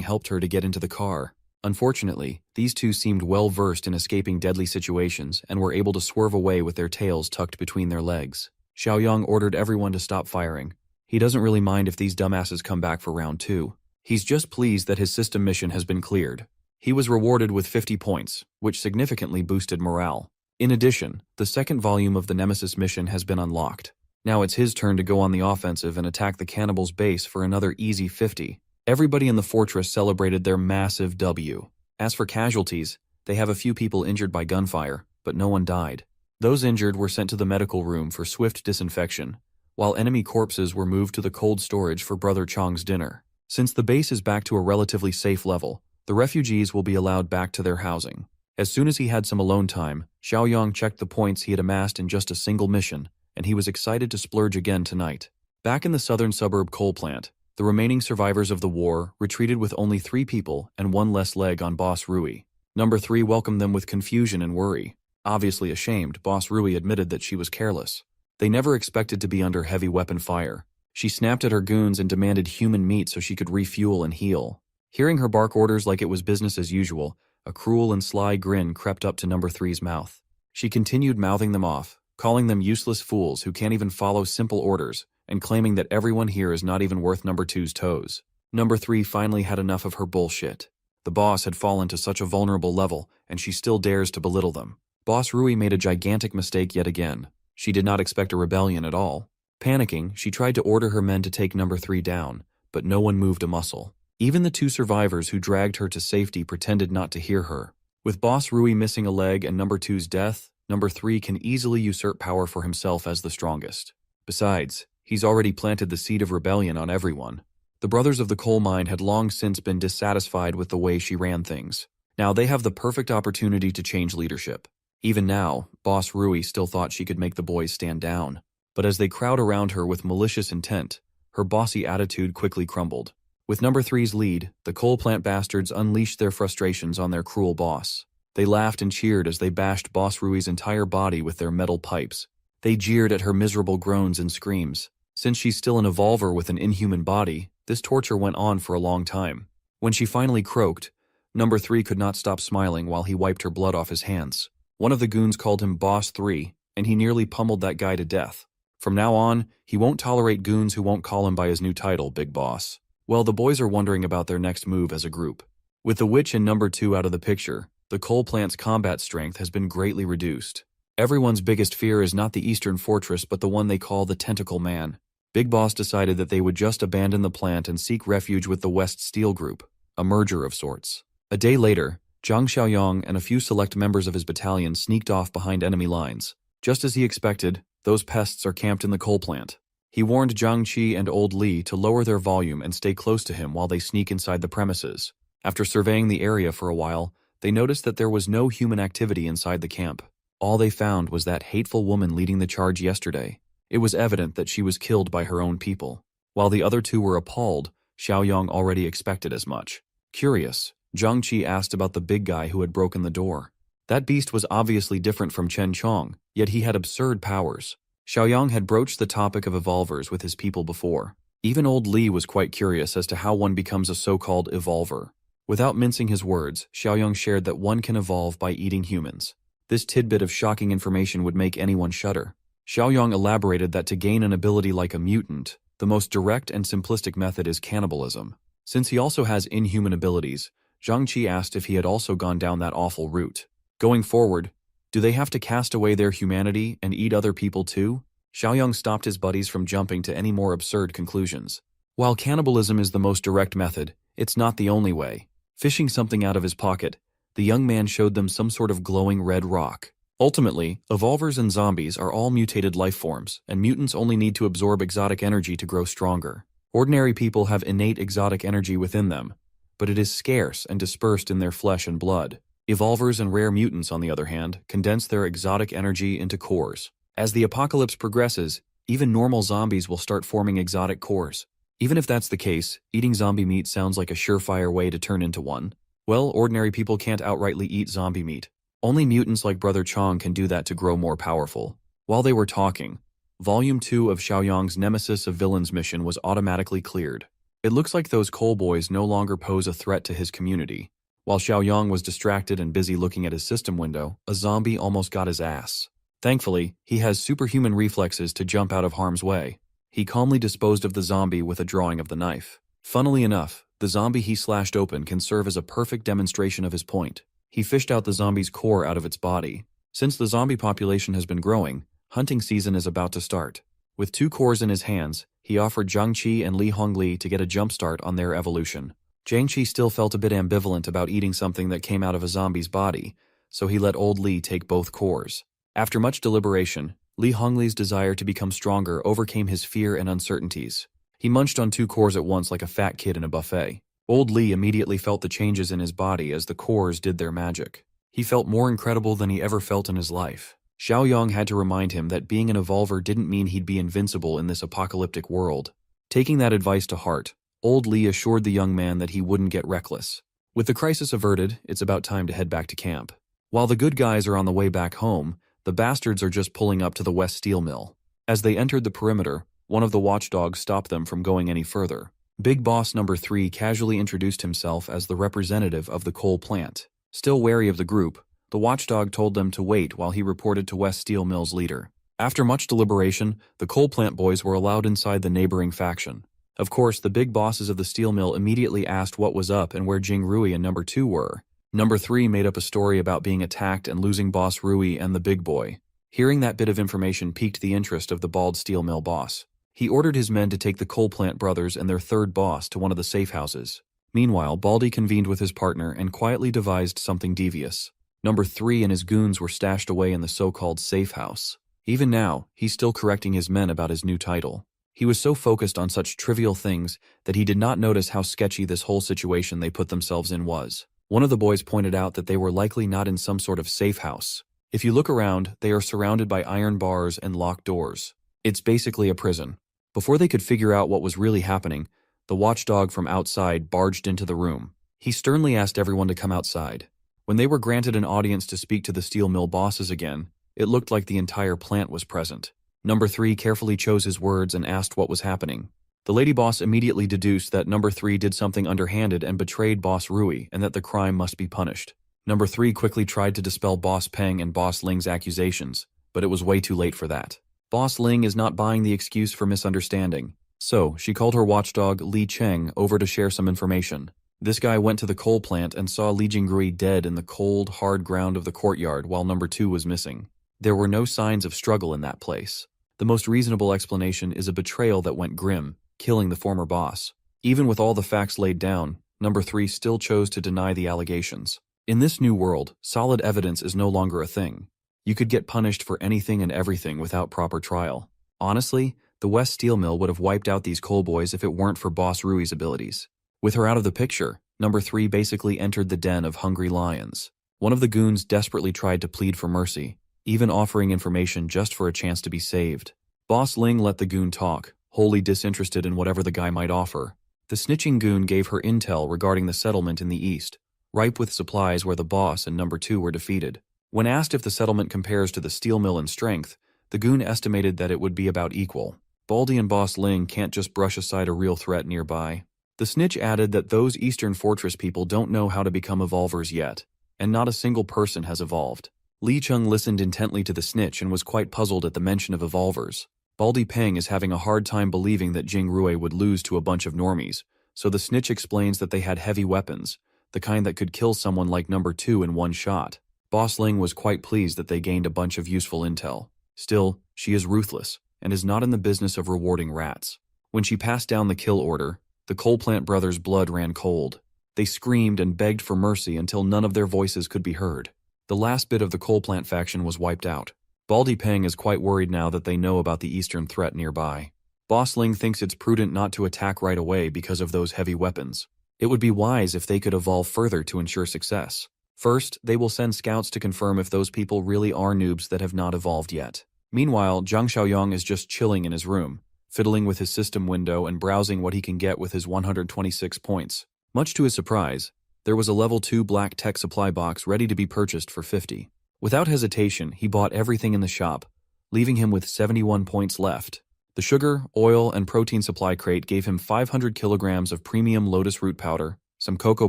helped her to get into the car. Unfortunately, these two seemed well versed in escaping deadly situations and were able to swerve away with their tails tucked between their legs. Xiaoyang ordered everyone to stop firing. He doesn't really mind if these dumbasses come back for round 2. He's just pleased that his system mission has been cleared. He was rewarded with 50 points, which significantly boosted morale. In addition, the second volume of the Nemesis mission has been unlocked. Now it's his turn to go on the offensive and attack the cannibals' base for another easy 50. Everybody in the fortress celebrated their massive W. As for casualties, they have a few people injured by gunfire, but no one died. Those injured were sent to the medical room for swift disinfection, while enemy corpses were moved to the cold storage for Brother Chong's dinner. Since the base is back to a relatively safe level, the refugees will be allowed back to their housing. As soon as he had some alone time, Xiaoyang checked the points he had amassed in just a single mission, and he was excited to splurge again tonight. Back in the southern suburb coal plant, the remaining survivors of the war retreated with only 3 people and 1 less leg on Boss Rui. Number 3 welcomed them with confusion and worry. Obviously ashamed, Boss Rui admitted that she was careless. They never expected to be under heavy weapon fire. She snapped at her goons and demanded human meat so she could refuel and heal. Hearing her bark orders like it was business as usual, a cruel and sly grin crept up to Number 3's mouth. She continued mouthing them off, calling them useless fools who can't even follow simple orders, and claiming that everyone here is not even worth Number 2's toes. Number 3 finally had enough of her bullshit. The boss had fallen to such a vulnerable level, and she still dares to belittle them. Boss Rui made a gigantic mistake yet again. She did not expect a rebellion at all. Panicking, she tried to order her men to take Number 3 down, but no one moved a muscle. Even the 2 survivors who dragged her to safety pretended not to hear her. With Boss Rui missing a leg and Number 2's death, Number 3 can easily usurp power for himself as the strongest. Besides, he's already planted the seed of rebellion on everyone. The brothers of the coal mine had long since been dissatisfied with the way she ran things. Now they have the perfect opportunity to change leadership. Even now, Boss Rui still thought she could make the boys stand down. But as they crowd around her with malicious intent, her bossy attitude quickly crumbled. With Number 3's lead, the coal plant bastards unleashed their frustrations on their cruel boss. They laughed and cheered as they bashed Boss Rui's entire body with their metal pipes. They jeered at her miserable groans and screams. Since she's still an evolver with an inhuman body, this torture went on for a long time. When she finally croaked, Number 3 could not stop smiling while he wiped her blood off his hands. One of the goons called him Boss 3, and he nearly pummeled that guy to death. From now on, he won't tolerate goons who won't call him by his new title, Big Boss. Well, the boys are wondering about their next move as a group. With the witch and Number 2 out of the picture, the coal plant's combat strength has been greatly reduced. Everyone's biggest fear is not the eastern fortress but the one they call the Tentacle Man. Big Boss decided that they would just abandon the plant and seek refuge with the West Steel Group, a merger of sorts. A day later, Zhang Xiaoyang and a few select members of his battalion sneaked off behind enemy lines. Just as he expected, those pests are camped in the coal plant. He warned Zhang Qi and Old Li to lower their volume and stay close to him while they sneak inside the premises. After surveying the area for a while, they noticed that there was no human activity inside the camp. All they found was that hateful woman leading the charge yesterday. It was evident that she was killed by her own people. While the other two were appalled, Xiaoyang already expected as much. Curious, Zhang Qi asked about the big guy who had broken the door. That beast was obviously different from Chen Chong, yet he had absurd powers. Xiaoyang had broached the topic of evolvers with his people before. Even Old Li was quite curious as to how one becomes a so-called evolver. Without mincing his words, Xiaoyang shared that one can evolve by eating humans. This tidbit of shocking information would make anyone shudder. Xiaoyang elaborated that to gain an ability like a mutant, the most direct and simplistic method is cannibalism. Since he also has inhuman abilities, Zhang Qi asked if he had also gone down that awful route. Going forward, do they have to cast away their humanity and eat other people too? Xiaoyang stopped his buddies from jumping to any more absurd conclusions. While cannibalism is the most direct method, it's not the only way. Fishing something out of his pocket, the young man showed them some sort of glowing red rock. Ultimately, evolvers and zombies are all mutated life forms, and mutants only need to absorb exotic energy to grow stronger. Ordinary people have innate exotic energy within them, but it is scarce and dispersed in their flesh and blood. Evolvers and rare mutants, on the other hand, condense their exotic energy into cores. As the apocalypse progresses, even normal zombies will start forming exotic cores. Even if that's the case, eating zombie meat sounds like a surefire way to turn into one. Well, ordinary people can't outrightly eat zombie meat. Only mutants like Brother Chong can do that to grow more powerful. While they were talking, Volume 2 of Xiaoyang's Nemesis of Villains mission was automatically cleared. It looks like those coal boys no longer pose a threat to his community. While Xiaoyang was distracted and busy looking at his system window, a zombie almost got his ass. Thankfully, he has superhuman reflexes to jump out of harm's way. He calmly disposed of the zombie with a drawing of the knife. Funnily enough, the zombie he slashed open can serve as a perfect demonstration of his point. He fished out the zombie's core out of its body. Since the zombie population has been growing, hunting season is about to start. With 2 cores in his hands, he offered Zhang Qi and Li Hongli to get a jumpstart on their evolution. Zhang Qi still felt a bit ambivalent about eating something that came out of a zombie's body, so he let Old Li take both cores. After much deliberation, Li Hongli's desire to become stronger overcame his fear and uncertainties. He munched on 2 cores at once like a fat kid in a buffet. Old Li immediately felt the changes in his body as the cores did their magic. He felt more incredible than he ever felt in his life. Xiaoyang had to remind him that being an evolver didn't mean he'd be invincible in this apocalyptic world. Taking that advice to heart, Old Li assured the young man that he wouldn't get reckless. With the crisis averted, it's about time to head back to camp. While the good guys are on the way back home, the bastards are just pulling up to the West Steel Mill. As they entered the perimeter, one of the watchdogs stopped them from going any further. Big Boss Number 3 casually introduced himself as the representative of the coal plant. Still wary of the group, the watchdog told them to wait while he reported to West Steel Mill's leader. After much deliberation, the coal plant boys were allowed inside the neighboring faction. Of course, the big bosses of the steel mill immediately asked what was up and where Jing Rui and Number 2 were. Number 3 made up a story about being attacked and losing Boss Rui and the big boy. Hearing that bit of information piqued the interest of the bald steel mill boss. He ordered his men to take the coal plant brothers and their third boss to one of the safe houses. Meanwhile, Baldy convened with his partner and quietly devised something devious. Number 3 and his goons were stashed away in the so-called safe house. Even now, he's still correcting his men about his new title. He was so focused on such trivial things that he did not notice how sketchy this whole situation they put themselves in was. One of the boys pointed out that they were likely not in some sort of safe house. If you look around, they are surrounded by iron bars and locked doors. It's basically a prison. Before they could figure out what was really happening, the watchdog from outside barged into the room. He sternly asked everyone to come outside. When they were granted an audience to speak to the steel mill bosses again, it looked like the entire plant was present. Number 3 carefully chose his words and asked what was happening. The lady boss immediately deduced that Number 3 did something underhanded and betrayed Boss Rui, and that the crime must be punished. Number 3 quickly tried to dispel Boss Peng and Boss Ling's accusations, but it was way too late for that. Boss Ling is not buying the excuse for misunderstanding, so she called her watchdog Li Cheng over to share some information. This guy went to the coal plant and saw Li Jingrui dead in the cold, hard ground of the courtyard while number 2 was missing. There were no signs of struggle in that place. The most reasonable explanation is a betrayal that went grim, killing the former boss. Even with all the facts laid down, number 3 still chose to deny the allegations. In this new world, solid evidence is no longer a thing. You could get punished for anything and everything without proper trial. Honestly, the West Steel Mill would have wiped out these coal boys if it weren't for Boss Rui's abilities. With her out of the picture, number 3 basically entered the den of hungry lions. One of the goons desperately tried to plead for mercy, even offering information just for a chance to be saved. Boss Ling let the goon talk, wholly disinterested in whatever the guy might offer. The snitching goon gave her intel regarding the settlement in the east, ripe with supplies where the boss and number 2 were defeated. When asked if the settlement compares to the steel mill in strength, the goon estimated that it would be about equal. Baldy and Boss Ling can't just brush aside a real threat nearby. The snitch added that those Eastern Fortress people don't know how to become evolvers yet, and not a single person has evolved. Li Chung listened intently to the snitch and was quite puzzled at the mention of evolvers. Baldy Peng is having a hard time believing that Jing Rui would lose to a bunch of normies, so the snitch explains that they had heavy weapons, the kind that could kill someone like number 2 in one shot. Boss Ling was quite pleased that they gained a bunch of useful intel. Still, she is ruthless, and is not in the business of rewarding rats. When she passed down the kill order, the coal plant brothers' blood ran cold. They screamed and begged for mercy until none of their voices could be heard. The last bit of the coal plant faction was wiped out. Baldy Peng is quite worried now that they know about the eastern threat nearby. Boss Ling thinks it's prudent not to attack right away because of those heavy weapons. It would be wise if they could evolve further to ensure success. First, they will send scouts to confirm if those people really are noobs that have not evolved yet. Meanwhile, Zhang Xiaoyong is just chilling in his room, fiddling with his system window and browsing what he can get with his 126 points. Much to his surprise, there was a level 2 black tech supply box ready to be purchased for 50. Without hesitation, he bought everything in the shop, leaving him with 71 points left. The sugar, oil, and protein supply crate gave him 500 kilograms of premium lotus root powder, some cocoa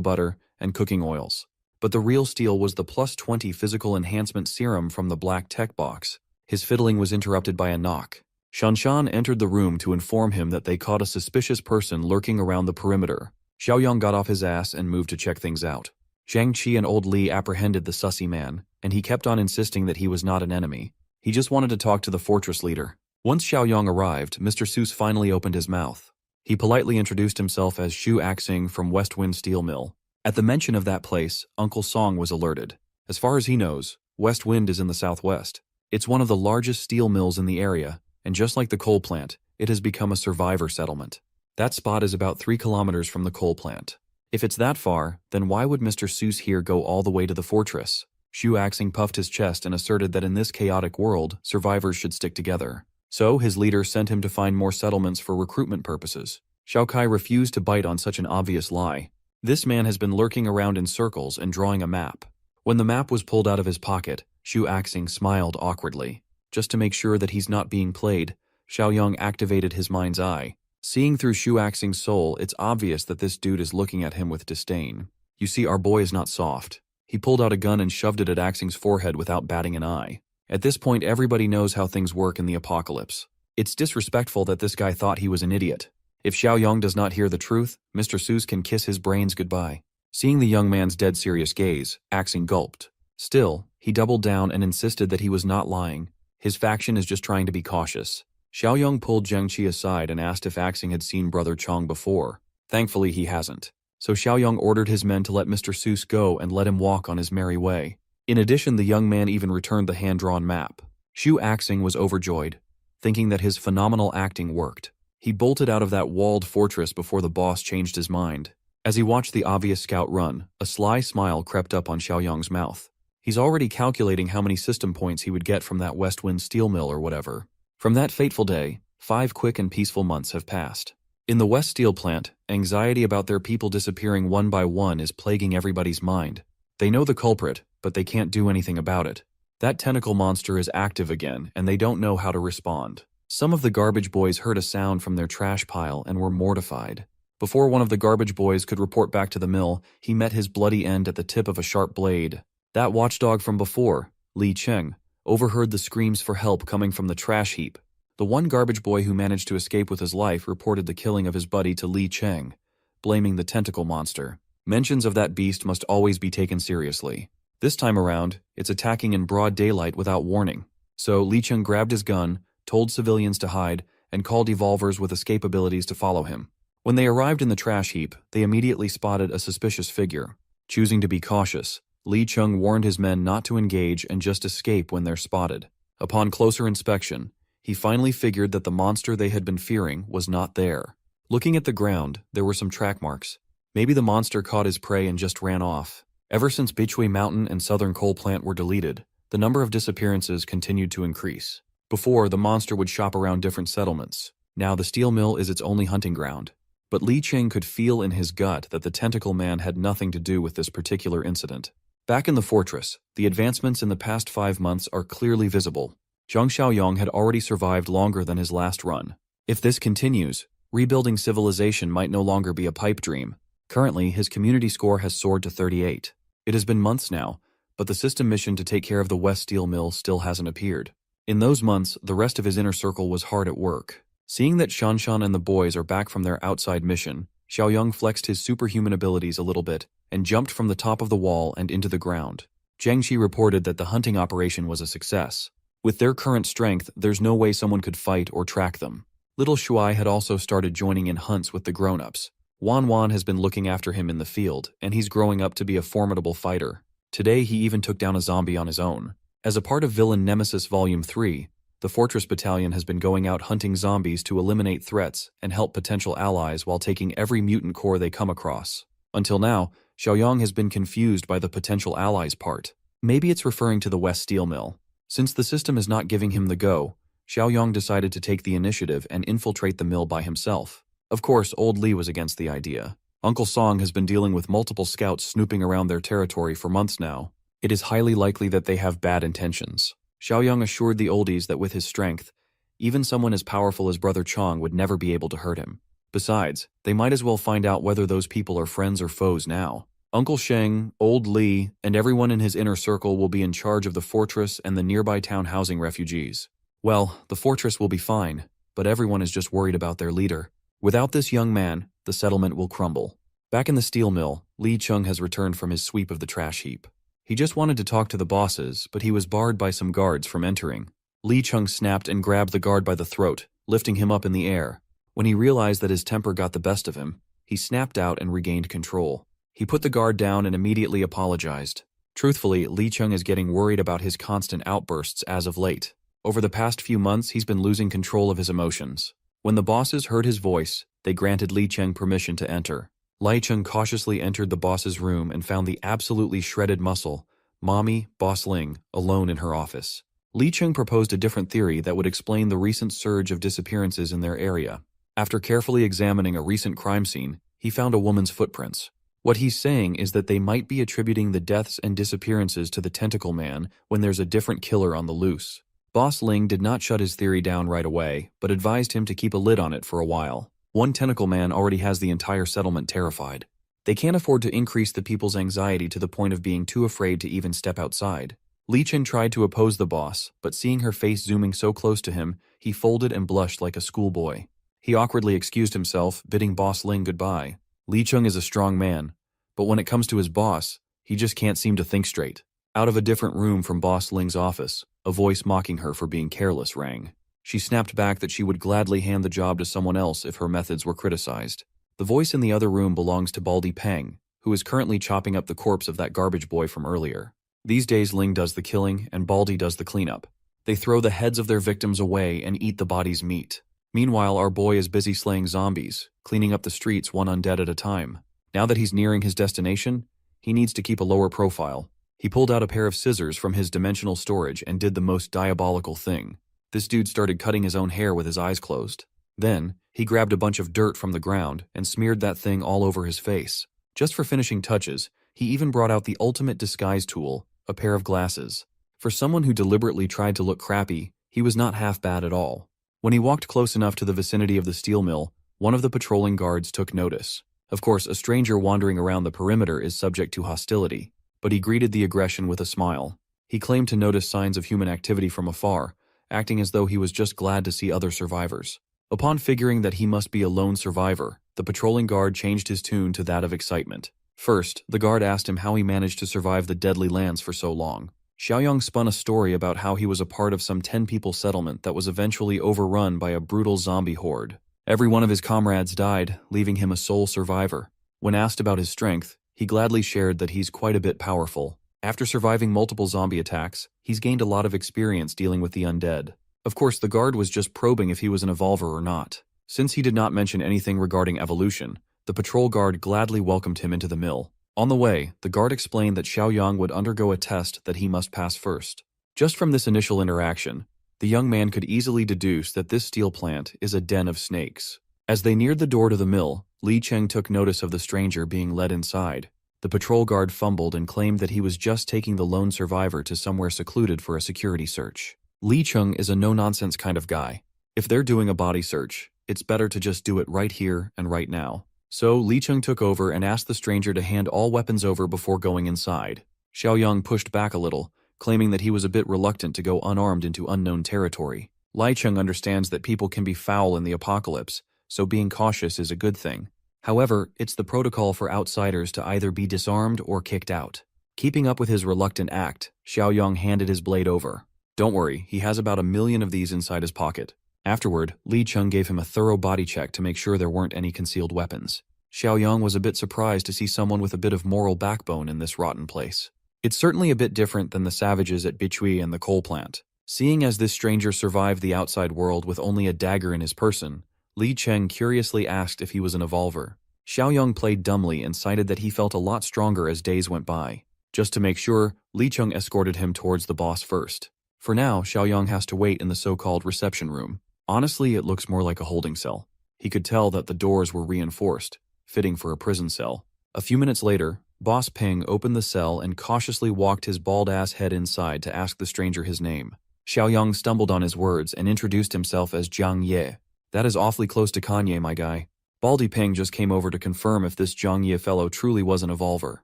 butter, and cooking oils. But the real steal was the plus 20 physical enhancement serum from the black tech box. His fiddling was interrupted by a knock. Shanshan entered the room to inform him that they caught a suspicious person lurking around the perimeter. Xiaoyong got off his ass and moved to check things out. Zhang Qi and old Li apprehended the sussy man, and he kept on insisting that he was not an enemy. He just wanted to talk to the fortress leader. Once Xiaoyong arrived, Mr. Seuss finally opened his mouth. He politely introduced himself as Xu Axing from West Wind Steel Mill. At the mention of that place, Uncle Song was alerted. As far as he knows, West Wind is in the southwest. It's one of the largest steel mills in the area, and just like the coal plant, it has become a survivor settlement. That spot is about 3 kilometers from the coal plant. If it's that far, then why would Mr. Seuss here go all the way to the fortress? Xu Axing puffed his chest and asserted that in this chaotic world, survivors should stick together. So, his leader sent him to find more settlements for recruitment purposes. Xiao Kai refused to bite on such an obvious lie. This man has been lurking around in circles and drawing a map. When the map was pulled out of his pocket, Xu Axing smiled awkwardly. Just to make sure that he's not being played, Xiaoyong activated his mind's eye. Seeing through Xu Axing's soul, it's obvious that this dude is looking at him with disdain. You see, our boy is not soft. He pulled out a gun and shoved it at Axing's forehead without batting an eye. At this point, everybody knows how things work in the apocalypse. It's disrespectful that this guy thought he was an idiot. If Xiaoyong does not hear the truth, Mr. Seuss can kiss his brains goodbye. Seeing the young man's dead serious gaze, Axing gulped. Still, he doubled down and insisted that he was not lying. His faction is just trying to be cautious. Xiaoyong pulled Zhang Qi aside and asked if Axing had seen Brother Chong before. Thankfully, he hasn't. So Xiaoyong ordered his men to let Mr. Seuss go and let him walk on his merry way. In addition, the young man even returned the hand-drawn map. Xu Axing was overjoyed, thinking that his phenomenal acting worked. He bolted out of that walled fortress before the boss changed his mind. As he watched the obvious scout run, a sly smile crept up on Xiaoyong's mouth. He's already calculating how many system points he would get from that West Wind steel mill or whatever. From that fateful day, 5 quick and peaceful months have passed. In the West Steel Plant, anxiety about their people disappearing one by one is plaguing everybody's mind. They know the culprit, but they can't do anything about it. That tentacle monster is active again, and they don't know how to respond. Some of the garbage boys heard a sound from their trash pile and were mortified. Before one of the garbage boys could report back to the mill, he met his bloody end at the tip of a sharp blade. That watchdog from before, Li Cheng, overheard the screams for help coming from the trash heap. The one garbage boy who managed to escape with his life reported the killing of his buddy to Li Cheng, blaming the tentacle monster. Mentions of that beast must always be taken seriously. This time around, it's attacking in broad daylight without warning. So Li Cheng grabbed his gun, told civilians to hide, and called evolvers with escape abilities to follow him. When they arrived in the trash heap, they immediately spotted a suspicious figure. Choosing to be cautious, Li Cheng warned his men not to engage and just escape when they're spotted. Upon closer inspection, he finally figured that the monster they had been fearing was not there. Looking at the ground, there were some track marks. Maybe the monster caught his prey and just ran off. Ever since Beichui Mountain and Southern Coal Plant were deleted, the number of disappearances continued to increase. Before, the monster would shop around different settlements. Now the steel mill is its only hunting ground. But Li Cheng could feel in his gut that the tentacle man had nothing to do with this particular incident. Back in the fortress, the advancements in the past 5 months are clearly visible. Zhang Xiaoyong had already survived longer than his last run. If this continues, rebuilding civilization might no longer be a pipe dream. Currently, his community score has soared to 38. It has been months now, but the system mission to take care of the West Steel Mill still hasn't appeared. In those months, the rest of his inner circle was hard at work. Seeing that Shanshan and the boys are back from their outside mission, Xiaoyong flexed his superhuman abilities a little bit and jumped from the top of the wall and into the ground. Jiangxi reported that the hunting operation was a success. With their current strength, there's no way someone could fight or track them. Little Shuai had also started joining in hunts with the grown-ups. Wan Wan has been looking after him in the field, and he's growing up to be a formidable fighter. Today he even took down a zombie on his own. As a part of Villain Nemesis Volume 3, the Fortress Battalion has been going out hunting zombies to eliminate threats and help potential allies while taking every mutant core they come across. Until now, Xiaoyong has been confused by the potential allies part. Maybe it's referring to the West Steel Mill. Since the system is not giving him the go, Xiaoyong decided to take the initiative and infiltrate the mill by himself. Of course, old Li was against the idea. Uncle Song has been dealing with multiple scouts snooping around their territory for months now. It is highly likely that they have bad intentions. Xiaoyong assured the oldies that with his strength, even someone as powerful as Brother Chong would never be able to hurt him. Besides, they might as well find out whether those people are friends or foes now. Uncle Sheng, old Li, and everyone in his inner circle will be in charge of the fortress and the nearby town housing refugees. Well, the fortress will be fine, but everyone is just worried about their leader. Without this young man, the settlement will crumble. Back in the steel mill, Li Cheng has returned from his sweep of the trash heap. He just wanted to talk to the bosses, but he was barred by some guards from entering. Li Cheng snapped and grabbed the guard by the throat, lifting him up in the air. When he realized that his temper got the best of him, he snapped out and regained control. He put the guard down and immediately apologized. Truthfully, Li Cheng is getting worried about his constant outbursts as of late. Over the past few months, he's been losing control of his emotions. When the bosses heard his voice, they granted Li Cheng permission to enter. Li Cheng cautiously entered the boss's room and found the absolutely shredded muscle, Mommy, Boss Ling, alone in her office. Li Cheng proposed a different theory that would explain the recent surge of disappearances in their area. After carefully examining a recent crime scene, he found a woman's footprints. What he's saying is that they might be attributing the deaths and disappearances to the tentacle man when there's a different killer on the loose. Boss Ling did not shut his theory down right away, but advised him to keep a lid on it for a while. One tentacle man already has the entire settlement terrified. They can't afford to increase the people's anxiety to the point of being too afraid to even step outside. Li Cheng tried to oppose the boss, but seeing her face zooming so close to him, he folded and blushed like a schoolboy. He awkwardly excused himself, bidding Boss Ling goodbye. Li Cheng is a strong man, but when it comes to his boss, he just can't seem to think straight. Out of a different room from Boss Ling's office, a voice mocking her for being careless rang. She snapped back that she would gladly hand the job to someone else if her methods were criticized. The voice in the other room belongs to Baldy Peng, who is currently chopping up the corpse of that garbage boy from earlier. These days Ling does the killing and Baldy does the cleanup. They throw the heads of their victims away and eat the body's meat. Meanwhile, our boy is busy slaying zombies, cleaning up the streets one undead at a time. Now that he's nearing his destination, he needs to keep a lower profile. He pulled out a pair of scissors from his dimensional storage and did the most diabolical thing. This dude started cutting his own hair with his eyes closed. Then, he grabbed a bunch of dirt from the ground and smeared that thing all over his face. Just for finishing touches, he even brought out the ultimate disguise tool, a pair of glasses. For someone who deliberately tried to look crappy, he was not half bad at all. When he walked close enough to the vicinity of the steel mill, one of the patrolling guards took notice. Of course, a stranger wandering around the perimeter is subject to hostility, but he greeted the aggression with a smile. He claimed to notice signs of human activity from afar, acting as though he was just glad to see other survivors. Upon figuring that he must be a lone survivor, the patrolling guard changed his tune to that of excitement. First, the guard asked him how he managed to survive the deadly lance for so long. Xiaoyang spun a story about how he was a part of some 10-people settlement that was eventually overrun by a brutal zombie horde. Every one of his comrades died, leaving him a sole survivor. When asked about his strength, he gladly shared that he's quite a bit powerful. After surviving multiple zombie attacks, he's gained a lot of experience dealing with the undead. Of course, the guard was just probing if he was an evolver or not. Since he did not mention anything regarding evolution, the patrol guard gladly welcomed him into the mill. On the way, the guard explained that Xiaoyang would undergo a test that he must pass first. Just from this initial interaction, the young man could easily deduce that this steel plant is a den of snakes. As they neared the door to the mill, Li Cheng took notice of the stranger being led inside. The patrol guard fumbled and claimed that he was just taking the lone survivor to somewhere secluded for a security search. Li Cheng is a no-nonsense kind of guy. If they're doing a body search, it's better to just do it right here and right now. So Li Cheng took over and asked the stranger to hand all weapons over before going inside. Xiaoyang pushed back a little, claiming that he was a bit reluctant to go unarmed into unknown territory. Li Cheng understands that people can be foul in the apocalypse, so being cautious is a good thing. However, it's the protocol for outsiders to either be disarmed or kicked out. Keeping up with his reluctant act, Xiaoyang handed his blade over. Don't worry, he has about 1,000,000 of these inside his pocket. Afterward, Li Cheng gave him a thorough body check to make sure there weren't any concealed weapons. Xiaoyang was a bit surprised to see someone with a bit of moral backbone in this rotten place. It's certainly a bit different than the savages at Bichui and the coal plant. Seeing as this stranger survived the outside world with only a dagger in his person, Li Cheng curiously asked if he was an evolver. Xiaoyang played dumbly and cited that he felt a lot stronger as days went by. Just to make sure, Li Cheng escorted him towards the boss first. For now, Xiaoyang has to wait in the so-called reception room. Honestly, it looks more like a holding cell. He could tell that the doors were reinforced, fitting for a prison cell. A few minutes later, Boss Peng opened the cell and cautiously walked his bald-ass head inside to ask the stranger his name. Xiaoyang stumbled on his words and introduced himself as Jiang Ye. That is awfully close to Kanye, my guy. Baldy Peng just came over to confirm if this Jiang Ye fellow truly was an evolver.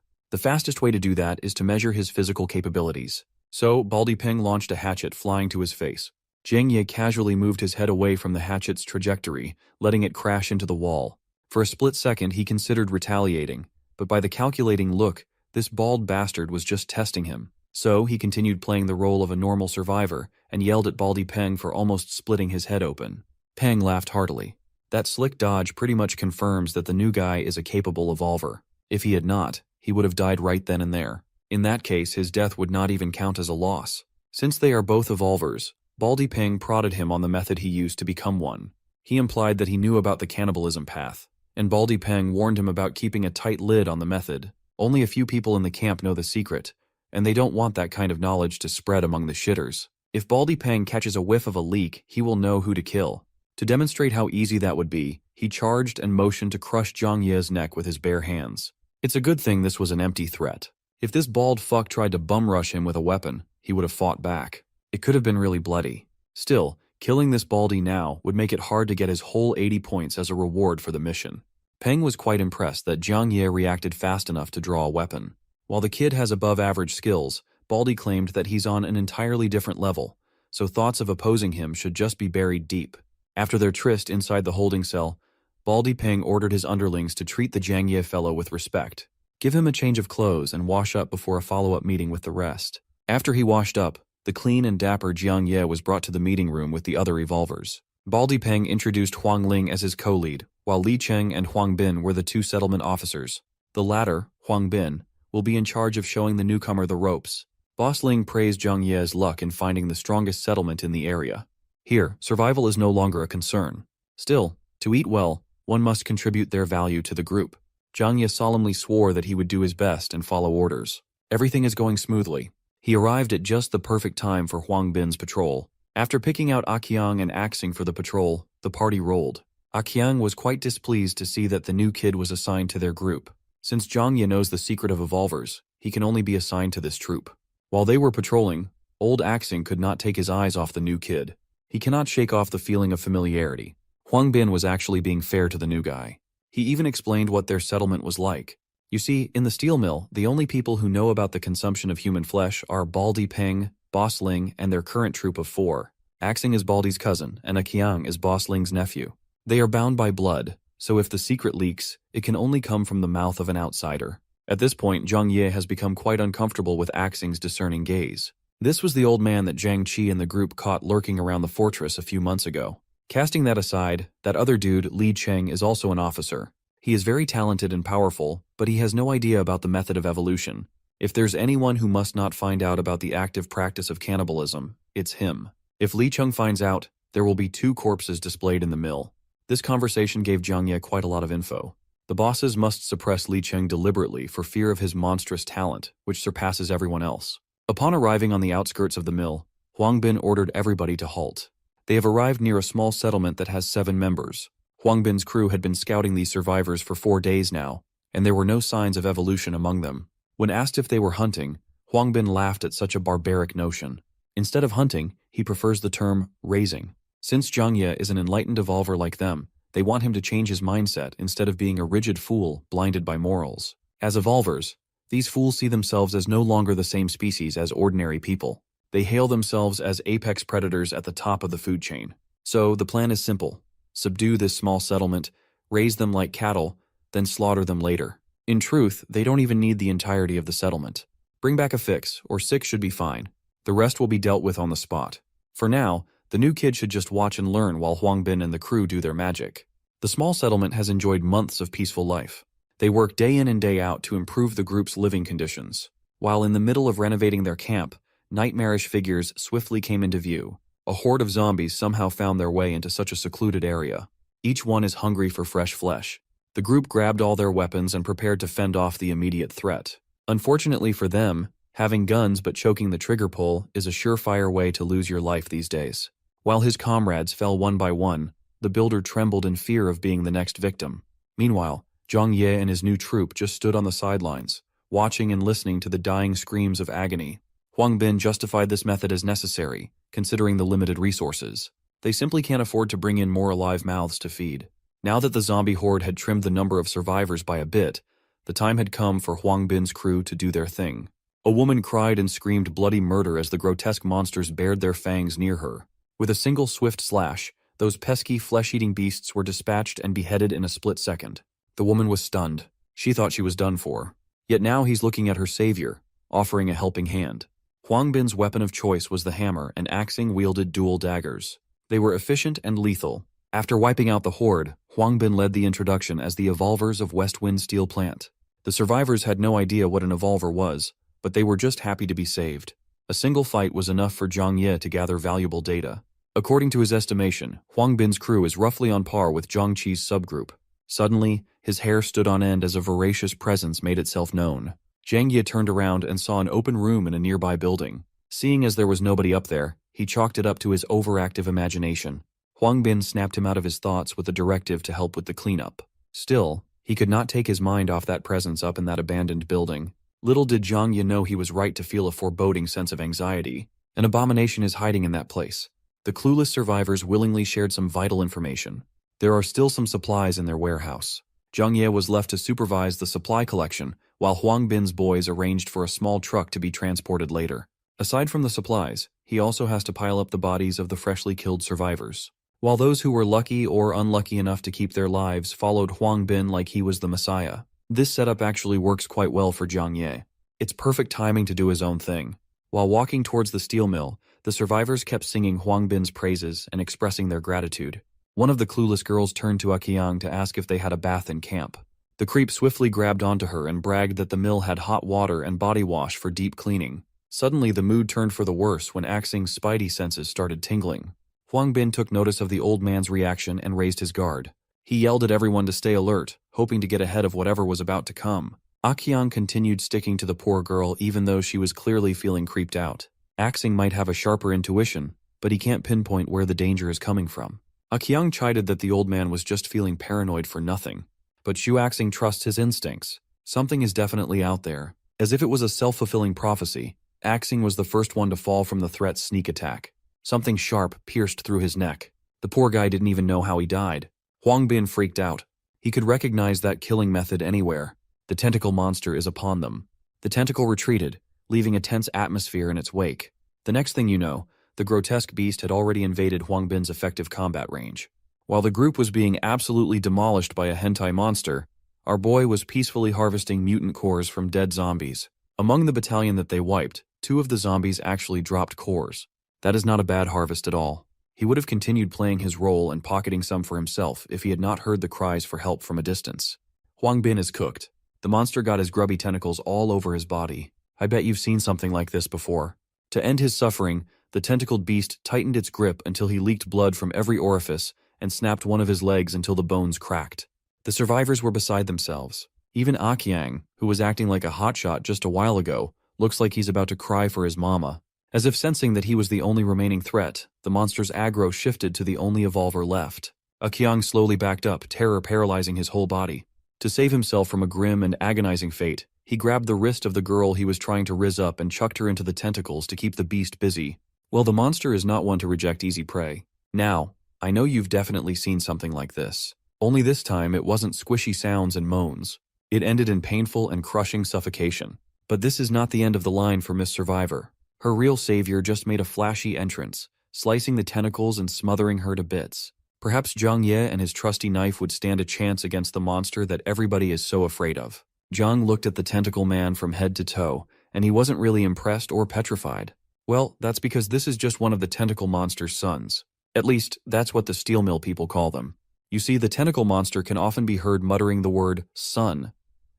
The fastest way to do that is to measure his physical capabilities. So, Baldy Peng launched a hatchet flying to his face. Jiang Ye casually moved his head away from the hatchet's trajectory, letting it crash into the wall. For a split second, he considered retaliating, but by the calculating look, this bald bastard was just testing him. So, he continued playing the role of a normal survivor and yelled at Baldy Peng for almost splitting his head open. Peng laughed heartily. That slick dodge pretty much confirms that the new guy is a capable evolver. If he had not, he would have died right then and there. In that case, his death would not even count as a loss. Since they are both evolvers, Baldy Peng prodded him on the method he used to become one. He implied that he knew about the cannibalism path, and Baldy Peng warned him about keeping a tight lid on the method. Only a few people in the camp know the secret, and they don't want that kind of knowledge to spread among the shitters. If Baldy Peng catches a whiff of a leak, he will know who to kill. To demonstrate how easy that would be, he charged and motioned to crush Jiang Ye's neck with his bare hands. It's a good thing this was an empty threat. If this bald fuck tried to bum rush him with a weapon, he would have fought back. It could have been really bloody. Still, killing this baldy now would make it hard to get his whole 80 points as a reward for the mission. Peng was quite impressed that Jiang Ye reacted fast enough to draw a weapon. While the kid has above-average skills, Baldy claimed that he's on an entirely different level, so thoughts of opposing him should just be buried deep. After their tryst inside the holding cell, Baldy Peng ordered his underlings to treat the Jiang Ye fellow with respect. Give him a change of clothes and wash up before a follow-up meeting with the rest. After he washed up, the clean and dapper Jiang Ye was brought to the meeting room with the other evolvers. Baldy Peng introduced Huang Ling as his co-lead, while Li Cheng and Huang Bin were the two settlement officers. The latter, Huang Bin, will be in charge of showing the newcomer the ropes. Boss Ling praised Jiang Ye's luck in finding the strongest settlement in the area. Here, survival is no longer a concern. Still, to eat well, one must contribute their value to the group. Jiang Ye solemnly swore that he would do his best and follow orders. Everything is going smoothly. He arrived at just the perfect time for Huang Bin's patrol. After picking out Aqiang and Axing for the patrol, the party rolled. Aqiang was quite displeased to see that the new kid was assigned to their group. Since Jiang Ye knows the secret of evolvers, he can only be assigned to this troop. While they were patrolling, old Axing could not take his eyes off the new kid. He cannot shake off the feeling of familiarity. Huang Bin was actually being fair to the new guy. He even explained what their settlement was like. You see, in the steel mill, the only people who know about the consumption of human flesh are Baldy Peng, Boss Ling, and their current troop of 4. Axing is Baldy's cousin, and Aqiang is Boss Ling's nephew. They are bound by blood, so if the secret leaks, it can only come from the mouth of an outsider. At this point, Zhang Ye has become quite uncomfortable with Axing's discerning gaze. This was the old man that Zhang Qi and the group caught lurking around the fortress a few months ago. Casting that aside, that other dude, Li Cheng, is also an officer. He is very talented and powerful, but he has no idea about the method of evolution. If there's anyone who must not find out about the active practice of cannibalism, it's him. If Li Cheng finds out, there will be 2 corpses displayed in the mill. This conversation gave Zhang Ye quite a lot of info. The bosses must suppress Li Cheng deliberately for fear of his monstrous talent, which surpasses everyone else. Upon arriving on the outskirts of the mill, Huang Bin ordered everybody to halt. They have arrived near a small settlement that has 7 members. Huang Bin's crew had been scouting these survivors for 4 days now, and there were no signs of evolution among them. When asked if they were hunting, Huang Bin laughed at such a barbaric notion. Instead of hunting, he prefers the term raising. Since Zhang Ye is an enlightened evolver like them, they want him to change his mindset instead of being a rigid fool blinded by morals. As evolvers, these fools see themselves as no longer the same species as ordinary people. They hail themselves as apex predators at the top of the food chain. So the plan is simple. Subdue this small settlement, raise them like cattle, then slaughter them later. In truth, they don't even need the entirety of the settlement. Bring back a fix, or 6 should be fine. The rest will be dealt with on the spot. For now, the new kid should just watch and learn while Huang Bin and the crew do their magic. The small settlement has enjoyed months of peaceful life. They work day in and day out to improve the group's living conditions. While in the middle of renovating their camp, nightmarish figures swiftly came into view. A horde of zombies somehow found their way into such a secluded area. Each one is hungry for fresh flesh. The group grabbed all their weapons and prepared to fend off the immediate threat. Unfortunately for them, having guns but choking the trigger pull is a surefire way to lose your life these days. While his comrades fell one by one, the builder trembled in fear of being the next victim. Meanwhile, Zhang Ye and his new troop just stood on the sidelines, watching and listening to the dying screams of agony. Huang Bin justified this method as necessary, considering the limited resources. They simply can't afford to bring in more alive mouths to feed. Now that the zombie horde had trimmed the number of survivors by a bit, the time had come for Huang Bin's crew to do their thing. A woman cried and screamed bloody murder as the grotesque monsters bared their fangs near her. With a single swift slash, those pesky flesh-eating beasts were dispatched and beheaded in a split second. The woman was stunned. She thought she was done for. Yet now he's looking at her savior, offering a helping hand. Huang Bin's weapon of choice was the hammer, and Axing wielded dual daggers. They were efficient and lethal. After wiping out the horde, Huang Bin led the introduction as the evolvers of West Wind Steel Plant. The survivors had no idea what an evolver was, but they were just happy to be saved. A single fight was enough for Zhang Ye to gather valuable data. According to his estimation, Huang Bin's crew is roughly on par with Zhang Qi's subgroup. Suddenly, his hair stood on end as a voracious presence made itself known. Zhang Ye turned around and saw an open room in a nearby building. Seeing as there was nobody up there, he chalked it up to his overactive imagination. Huang Bin snapped him out of his thoughts with a directive to help with the cleanup. Still, he could not take his mind off that presence up in that abandoned building. Little did Zhang Ye know he was right to feel a foreboding sense of anxiety. An abomination is hiding in that place. The clueless survivors willingly shared some vital information. There are still some supplies in their warehouse. Zhang Ye was left to supervise the supply collection, while Huang Bin's boys arranged for a small truck to be transported later. Aside from the supplies, he also has to pile up the bodies of the freshly killed survivors. While those who were lucky or unlucky enough to keep their lives followed Huang Bin like he was the Messiah, this setup actually works quite well for Zhang Ye. It's perfect timing to do his own thing. While walking towards the steel mill, the survivors kept singing Huang Bin's praises and expressing their gratitude. One of the clueless girls turned to Aqiang to ask if they had a bath in camp. The creep swiftly grabbed onto her and bragged that the mill had hot water and body wash for deep cleaning. Suddenly, the mood turned for the worse when Axing's spidey senses started tingling. Huang Bin took notice of the old man's reaction and raised his guard. He yelled at everyone to stay alert, hoping to get ahead of whatever was about to come. Aqiang continued sticking to the poor girl even though she was clearly feeling creeped out. Axing might have a sharper intuition, but he can't pinpoint where the danger is coming from. Aqiang chided that the old man was just feeling paranoid for nothing. But Xu Axing trusts his instincts. Something is definitely out there. As if it was a self-fulfilling prophecy, Axing was the first one to fall from the threat's sneak attack. Something sharp pierced through his neck. The poor guy didn't even know how he died. Huang Bin freaked out. He could recognize that killing method anywhere. The tentacle monster is upon them. The tentacle retreated, leaving a tense atmosphere in its wake. The next thing you know, the grotesque beast had already invaded Huang Bin's effective combat range. While the group was being absolutely demolished by a hentai monster, Our boy was peacefully harvesting mutant cores from dead zombies. Among the battalion that they wiped, 2 of the zombies actually dropped cores. That is not a bad harvest at all. He would have continued playing his role and pocketing some for himself if he had not heard the cries for help from a distance. Huang Bin is cooked. The monster got his grubby tentacles all over his body. I bet you've seen something like this before. To end his suffering, the tentacled beast tightened its grip until he leaked blood from every orifice and snapped one of his legs until the bones cracked. The survivors were beside themselves. Even Aqiang, who was acting like a hotshot just a while ago, looks like he's about to cry for his mama. As if sensing that he was the only remaining threat, the monster's aggro shifted to the only evolver left. Aqiang slowly backed up, terror paralyzing his whole body. To save himself from a grim and agonizing fate, he grabbed the wrist of the girl he was trying to rizz up and chucked her into the tentacles to keep the beast busy. Well, the monster is not one to reject easy prey. Now, I know you've definitely seen something like this. Only this time it wasn't squishy sounds and moans. It ended in painful and crushing suffocation. But this is not the end of the line for Miss Survivor. Her real savior just made a flashy entrance, slicing the tentacles and smothering her to bits. Perhaps Zhang Ye and his trusty knife would stand a chance against the monster that everybody is so afraid of. Zhang looked at the tentacle man from head to toe, and he wasn't really impressed or petrified. Well, that's because this is just one of the tentacle monster's sons. At least, that's what the steel mill people call them. You see, the tentacle monster can often be heard muttering the word son,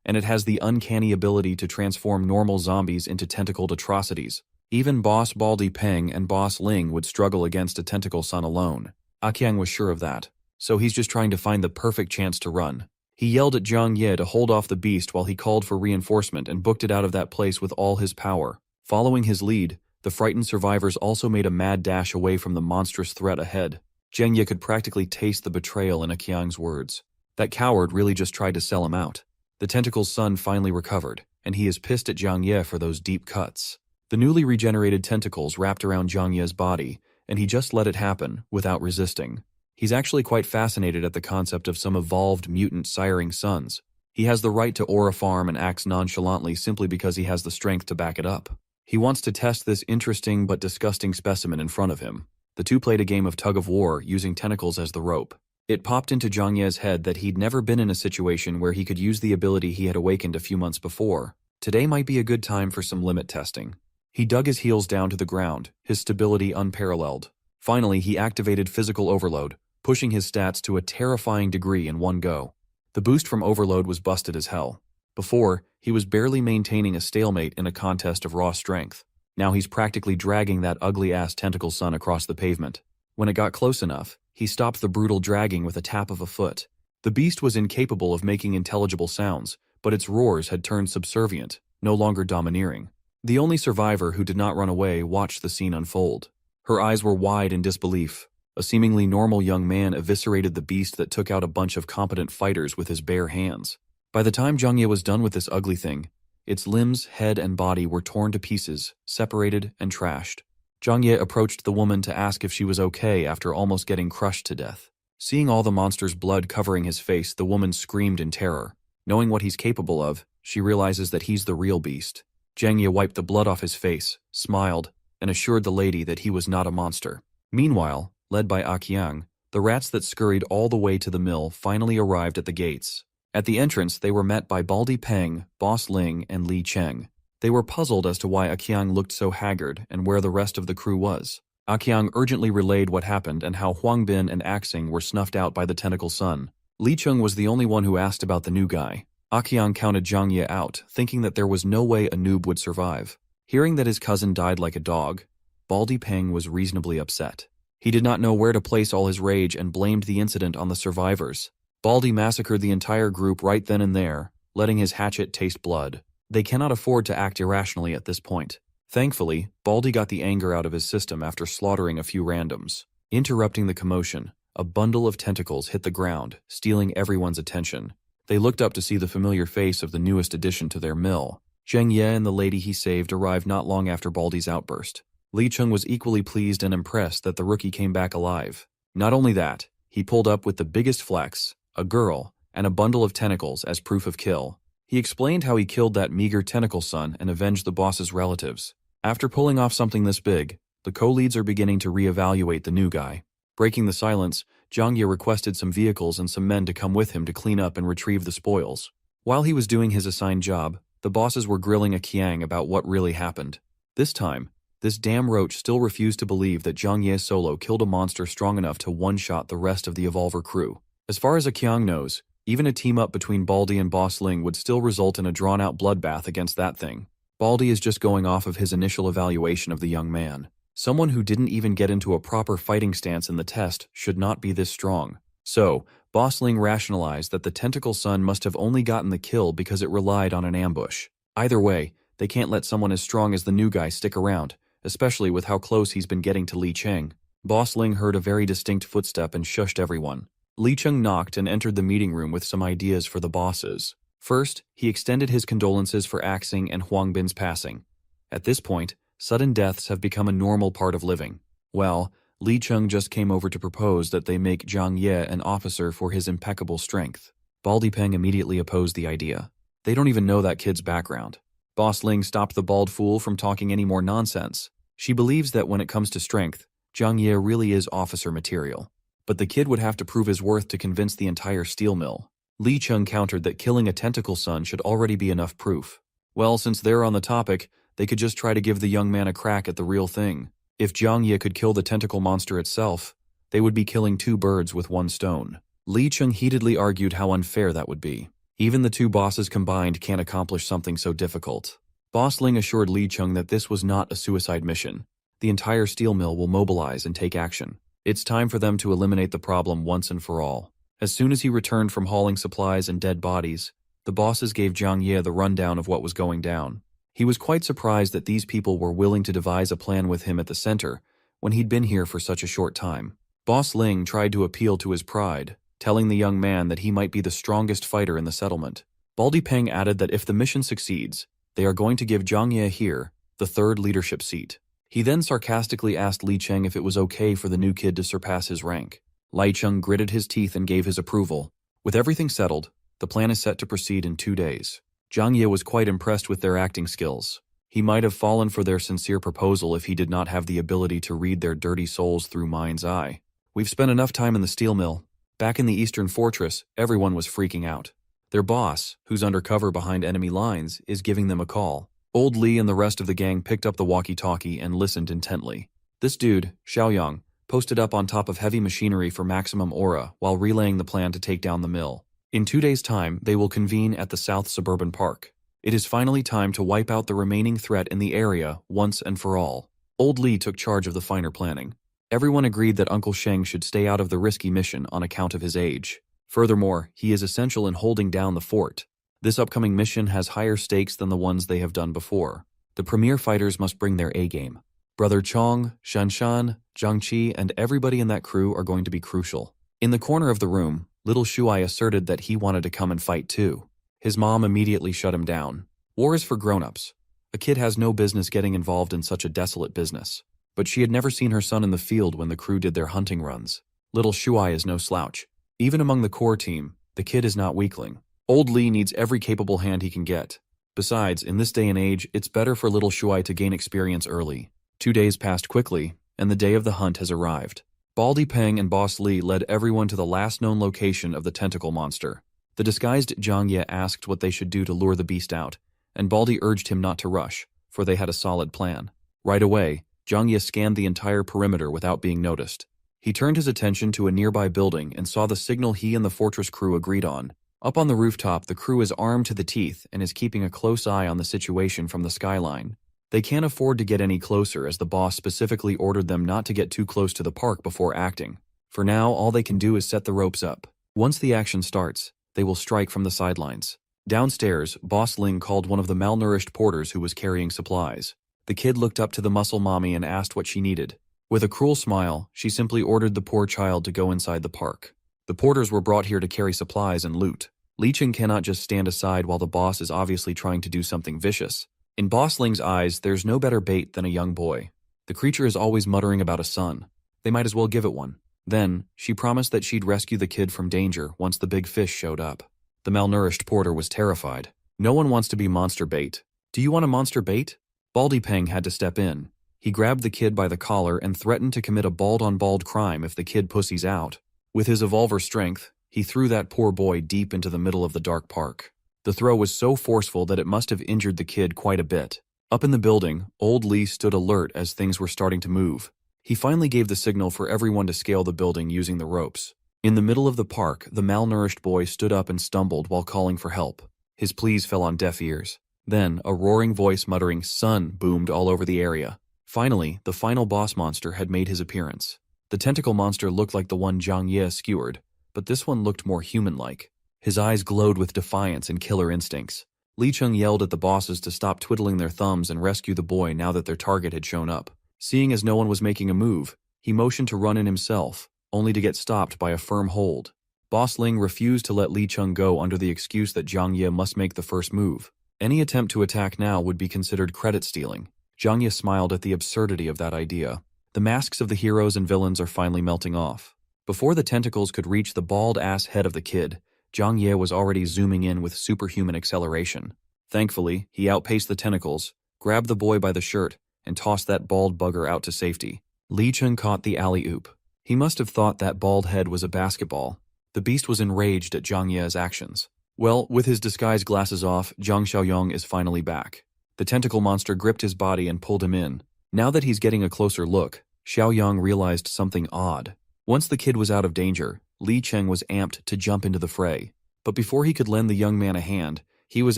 and it has the uncanny ability to transform normal zombies into tentacled atrocities. Even Boss Baldy Peng and Boss Ling would struggle against a tentacle son alone. Aqiang was sure of that, so he's just trying to find the perfect chance to run. He yelled at Zhang Ye to hold off the beast while he called for reinforcement and booked it out of that place with all his power. Following his lead, the frightened survivors also made a mad dash away from the monstrous threat ahead. Zhang Ye could practically taste the betrayal in Aqiang's words. That coward really just tried to sell him out. The tentacle's son finally recovered, and he is pissed at Zhang Ye for those deep cuts. The newly regenerated tentacles wrapped around Zhang Ye's body, and he just let it happen, without resisting. He's actually quite fascinated at the concept of some evolved mutant siring sons. He has the right to aura farm and acts nonchalantly simply because he has the strength to back it up. He wants to test this interesting but disgusting specimen in front of him. The two played a game of tug-of-war using tentacles as the rope. It popped into Zhang Ye's head that he'd never been in a situation where he could use the ability he had awakened a few months before. Today might be a good time for some limit testing. He dug his heels down to the ground, his stability unparalleled. Finally, he activated physical overload, pushing his stats to a terrifying degree in one go. The boost from overload was busted as hell. Before, he was barely maintaining a stalemate in a contest of raw strength. Now he's practically dragging that ugly-ass tentacle son across the pavement. When it got close enough, he stopped the brutal dragging with a tap of a foot. The beast was incapable of making intelligible sounds, but its roars had turned subservient, no longer domineering. The only survivor who did not run away watched the scene unfold. Her eyes were wide in disbelief. A seemingly normal young man eviscerated the beast that took out a bunch of competent fighters with his bare hands. By the time Zhang Ye was done with this ugly thing, its limbs, head, and body were torn to pieces, separated, and trashed. Zhang Ye approached the woman to ask if she was okay after almost getting crushed to death. Seeing all the monster's blood covering his face, the woman screamed in terror. Knowing what he's capable of, she realizes that he's the real beast. Zhang Ye wiped the blood off his face, smiled, and assured the lady that he was not a monster. Meanwhile, led by Aqiang, the rats that scurried all the way to the mill finally arrived at the gates. At the entrance, they were met by Baldy Peng, Boss Ling, and Li Cheng. They were puzzled as to why Aqiang looked so haggard and where the rest of the crew was. Aqiang urgently relayed what happened and how Huang Bin and Axing were snuffed out by the tentacle son. Li Cheng was the only one who asked about the new guy. Aqiang counted Zhang Ye out, thinking that there was no way a noob would survive. Hearing that his cousin died like a dog, Baldy Peng was reasonably upset. He did not know where to place all his rage and blamed the incident on the survivors. Baldy massacred the entire group right then and there, letting his hatchet taste blood. They cannot afford to act irrationally at this point. Thankfully, Baldy got the anger out of his system after slaughtering a few randoms. Interrupting the commotion, a bundle of tentacles hit the ground, stealing everyone's attention. They looked up to see the familiar face of the newest addition to their mill. Zhang Ye and the lady he saved arrived not long after Baldy's outburst. Li Cheng was equally pleased and impressed that the rookie came back alive. Not only that, he pulled up with the biggest flex, a girl, and a bundle of tentacles as proof of kill. He explained how he killed that meager tentacle son and avenged the boss's relatives. After pulling off something this big, the co-leads are beginning to reevaluate the new guy. Breaking the silence, Zhang Ye requested some vehicles and some men to come with him to clean up and retrieve the spoils. While he was doing his assigned job, the bosses were grilling a Qiang about what really happened. This time, this damn roach still refused to believe that Zhang Ye solo killed a monster strong enough to one-shot the rest of the Evolver crew. As far as a Qiang knows, even a team-up between Baldi and Boss Ling would still result in a drawn-out bloodbath against that thing. Baldi is just going off of his initial evaluation of the young man. Someone who didn't even get into a proper fighting stance in the test should not be this strong. So, Boss Ling rationalized that the tentacle son must have only gotten the kill because it relied on an ambush. Either way, they can't let someone as strong as the new guy stick around, especially with how close he's been getting to Li Cheng. Boss Ling heard a very distinct footstep and shushed everyone. Li Cheng knocked and entered the meeting room with some ideas for the bosses. First, he extended his condolences for Axing and Huang Bin's passing. At this point, sudden deaths have become a normal part of living. Well, Li Cheng just came over to propose that they make Zhang Ye an officer for his impeccable strength. Baldi Peng immediately opposed the idea. They don't even know that kid's background. Boss Ling stopped the bald fool from talking any more nonsense. She believes that when it comes to strength, Zhang Ye really is officer material. But the kid would have to prove his worth to convince the entire steel mill. Li Cheng countered that killing a tentacle son should already be enough proof. Well, since they're on the topic, they could just try to give the young man a crack at the real thing. If Zhang Ye could kill the tentacle monster itself, they would be killing two birds with one stone. Li Cheng heatedly argued how unfair that would be. Even the two bosses combined can't accomplish something so difficult. Boss Ling assured Li Cheng that this was not a suicide mission. The entire steel mill will mobilize and take action. It's time for them to eliminate the problem once and for all. As soon as he returned from hauling supplies and dead bodies, the bosses gave Zhang Ye the rundown of what was going down. He was quite surprised that these people were willing to devise a plan with him at the center when he'd been here for such a short time. Boss Ling tried to appeal to his pride, telling the young man that he might be the strongest fighter in the settlement. Baldi Peng added that if the mission succeeds, they are going to give Zhang Ye here the third leadership seat. He then sarcastically asked Li Cheng if it was okay for the new kid to surpass his rank. Li Cheng gritted his teeth and gave his approval. With everything settled, the plan is set to proceed in 2 days. Zhang Ye was quite impressed with their acting skills. He might have fallen for their sincere proposal if he did not have the ability to read their dirty souls through mind's eye. We've spent enough time in the steel mill. Back in the Eastern Fortress, everyone was freaking out. Their boss, who's undercover behind enemy lines, is giving them a call. Old Li and the rest of the gang picked up the walkie-talkie and listened intently. This dude, Xiaoyang, posted up on top of heavy machinery for maximum aura while relaying the plan to take down the mill. In 2 days' time, they will convene at the South Suburban Park. It is finally time to wipe out the remaining threat in the area once and for all. Old Li took charge of the finer planning. Everyone agreed that Uncle Sheng should stay out of the risky mission on account of his age. Furthermore, he is essential in holding down the fort. This upcoming mission has higher stakes than the ones they have done before. The premier fighters must bring their A-game. Brother Chong, Shanshan, Zhang Qi, and everybody in that crew are going to be crucial. In the corner of the room, little Shuai asserted that he wanted to come and fight too. His mom immediately shut him down. War is for grown-ups. A kid has no business getting involved in such a desolate business. But she had never seen her son in the field when the crew did their hunting runs. Little Shuai is no slouch. Even among the core team, the kid is not weakling. Old Li needs every capable hand he can get. Besides, in this day and age, it's better for little Shuai to gain experience early. 2 days passed quickly, and the day of the hunt has arrived. Baldi Peng and Boss Li led everyone to the last known location of the tentacle monster. The disguised Zhang Ye asked what they should do to lure the beast out, and Baldi urged him not to rush, for they had a solid plan. Right away, Zhang Ye scanned the entire perimeter without being noticed. He turned his attention to a nearby building and saw the signal he and the fortress crew agreed on. Up on the rooftop, the crew is armed to the teeth and is keeping a close eye on the situation from the skyline. They can't afford to get any closer as the boss specifically ordered them not to get too close to the park before acting. For now, all they can do is set the ropes up. Once the action starts, they will strike from the sidelines. Downstairs, Boss Ling called one of the malnourished porters who was carrying supplies. The kid looked up to the muscle mommy and asked what she needed. With a cruel smile, she simply ordered the poor child to go inside the park. The porters were brought here to carry supplies and loot. Li Cheng cannot just stand aside while the boss is obviously trying to do something vicious. In Boss Ling's eyes, there's no better bait than a young boy. The creature is always muttering about a son. They might as well give it one. Then, she promised that she'd rescue the kid from danger once the big fish showed up. The malnourished porter was terrified. No one wants to be monster bait. Do you want a monster bait? Baldi Peng had to step in. He grabbed the kid by the collar and threatened to commit a bald-on-bald crime if the kid pussies out. With his evolver strength, he threw that poor boy deep into the middle of the dark park. The throw was so forceful that it must have injured the kid quite a bit. Up in the building, old Lee stood alert as things were starting to move. He finally gave the signal for everyone to scale the building using the ropes. In the middle of the park, the malnourished boy stood up and stumbled while calling for help. His pleas fell on deaf ears. Then, a roaring voice muttering "Son" boomed all over the area. Finally, the final boss monster had made his appearance. The tentacle monster looked like the one Zhang Ye skewered, but this one looked more human-like. His eyes glowed with defiance and killer instincts. Li Cheng yelled at the bosses to stop twiddling their thumbs and rescue the boy now that their target had shown up. Seeing as no one was making a move, he motioned to run in himself, only to get stopped by a firm hold. Boss Ling refused to let Li Cheng go under the excuse that Zhang Ye must make the first move. Any attempt to attack now would be considered credit stealing. Zhang Ye smiled at the absurdity of that idea. The masks of the heroes and villains are finally melting off. Before the tentacles could reach the bald-ass head of the kid, Zhang Ye was already zooming in with superhuman acceleration. Thankfully, he outpaced the tentacles, grabbed the boy by the shirt, and tossed that bald bugger out to safety. Li Cheng caught the alley-oop. He must have thought that bald head was a basketball. The beast was enraged at Zhang Ye's actions. Well, with his disguise glasses off, Zhang Xiaoyong is finally back. The tentacle monster gripped his body and pulled him in. Now that he's getting a closer look, Xiaoyong realized something odd. Once the kid was out of danger, Li Cheng was amped to jump into the fray. But before he could lend the young man a hand, he was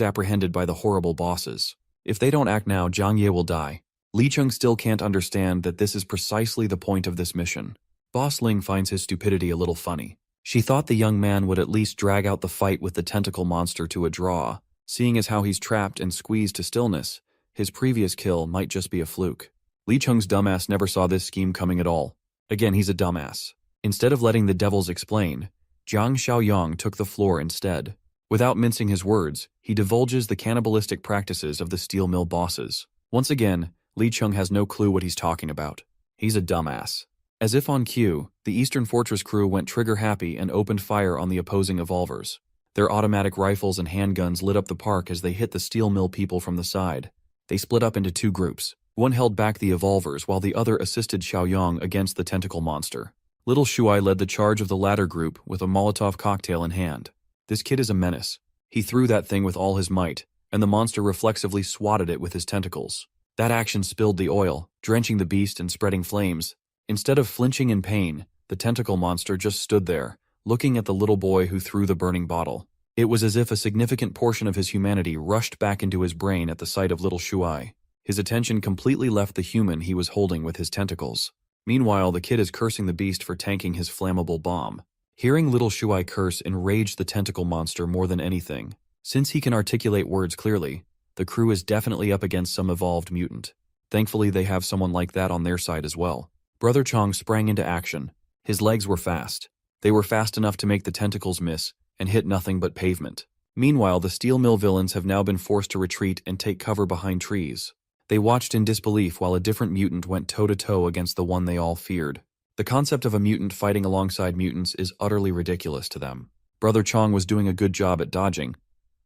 apprehended by the horrible bosses. If they don't act now, Zhang Ye will die. Li Cheng still can't understand that this is precisely the point of this mission. Boss Ling finds his stupidity a little funny. She thought the young man would at least drag out the fight with the tentacle monster to a draw. Seeing as how he's trapped and squeezed to stillness, his previous kill might just be a fluke. Li Cheng's dumbass never saw this scheme coming at all. Again, he's a dumbass. Instead of letting the devils explain, Zhang Xiaoyong took the floor instead. Without mincing his words, he divulges the cannibalistic practices of the steel mill bosses. Once again, Li Cheng has no clue what he's talking about. He's a dumbass. As if on cue, the Eastern Fortress crew went trigger-happy and opened fire on the opposing evolvers. Their automatic rifles and handguns lit up the park as they hit the steel mill people from the side. They split up into two groups. One held back the evolvers while the other assisted Xiaoyong against the tentacle monster. Little Shuai led the charge of the latter group with a Molotov cocktail in hand. This kid is a menace. He threw that thing with all his might, and the monster reflexively swatted it with his tentacles. That action spilled the oil, drenching the beast and spreading flames. Instead of flinching in pain, the tentacle monster just stood there, looking at the little boy who threw the burning bottle. It was as if a significant portion of his humanity rushed back into his brain at the sight of little Shuai. His attention completely left the human he was holding with his tentacles. Meanwhile, the kid is cursing the beast for tanking his flammable bomb. Hearing little Shuai curse enraged the tentacle monster more than anything. Since he can articulate words clearly, the crew is definitely up against some evolved mutant. Thankfully, they have someone like that on their side as well. Brother Chong sprang into action. His legs were fast. They were fast enough to make the tentacles miss and hit nothing but pavement. Meanwhile, the steel mill villains have now been forced to retreat and take cover behind trees. They watched in disbelief while a different mutant went toe-to-toe against the one they all feared. The concept of a mutant fighting alongside mutants is utterly ridiculous to them. Brother Chong was doing a good job at dodging,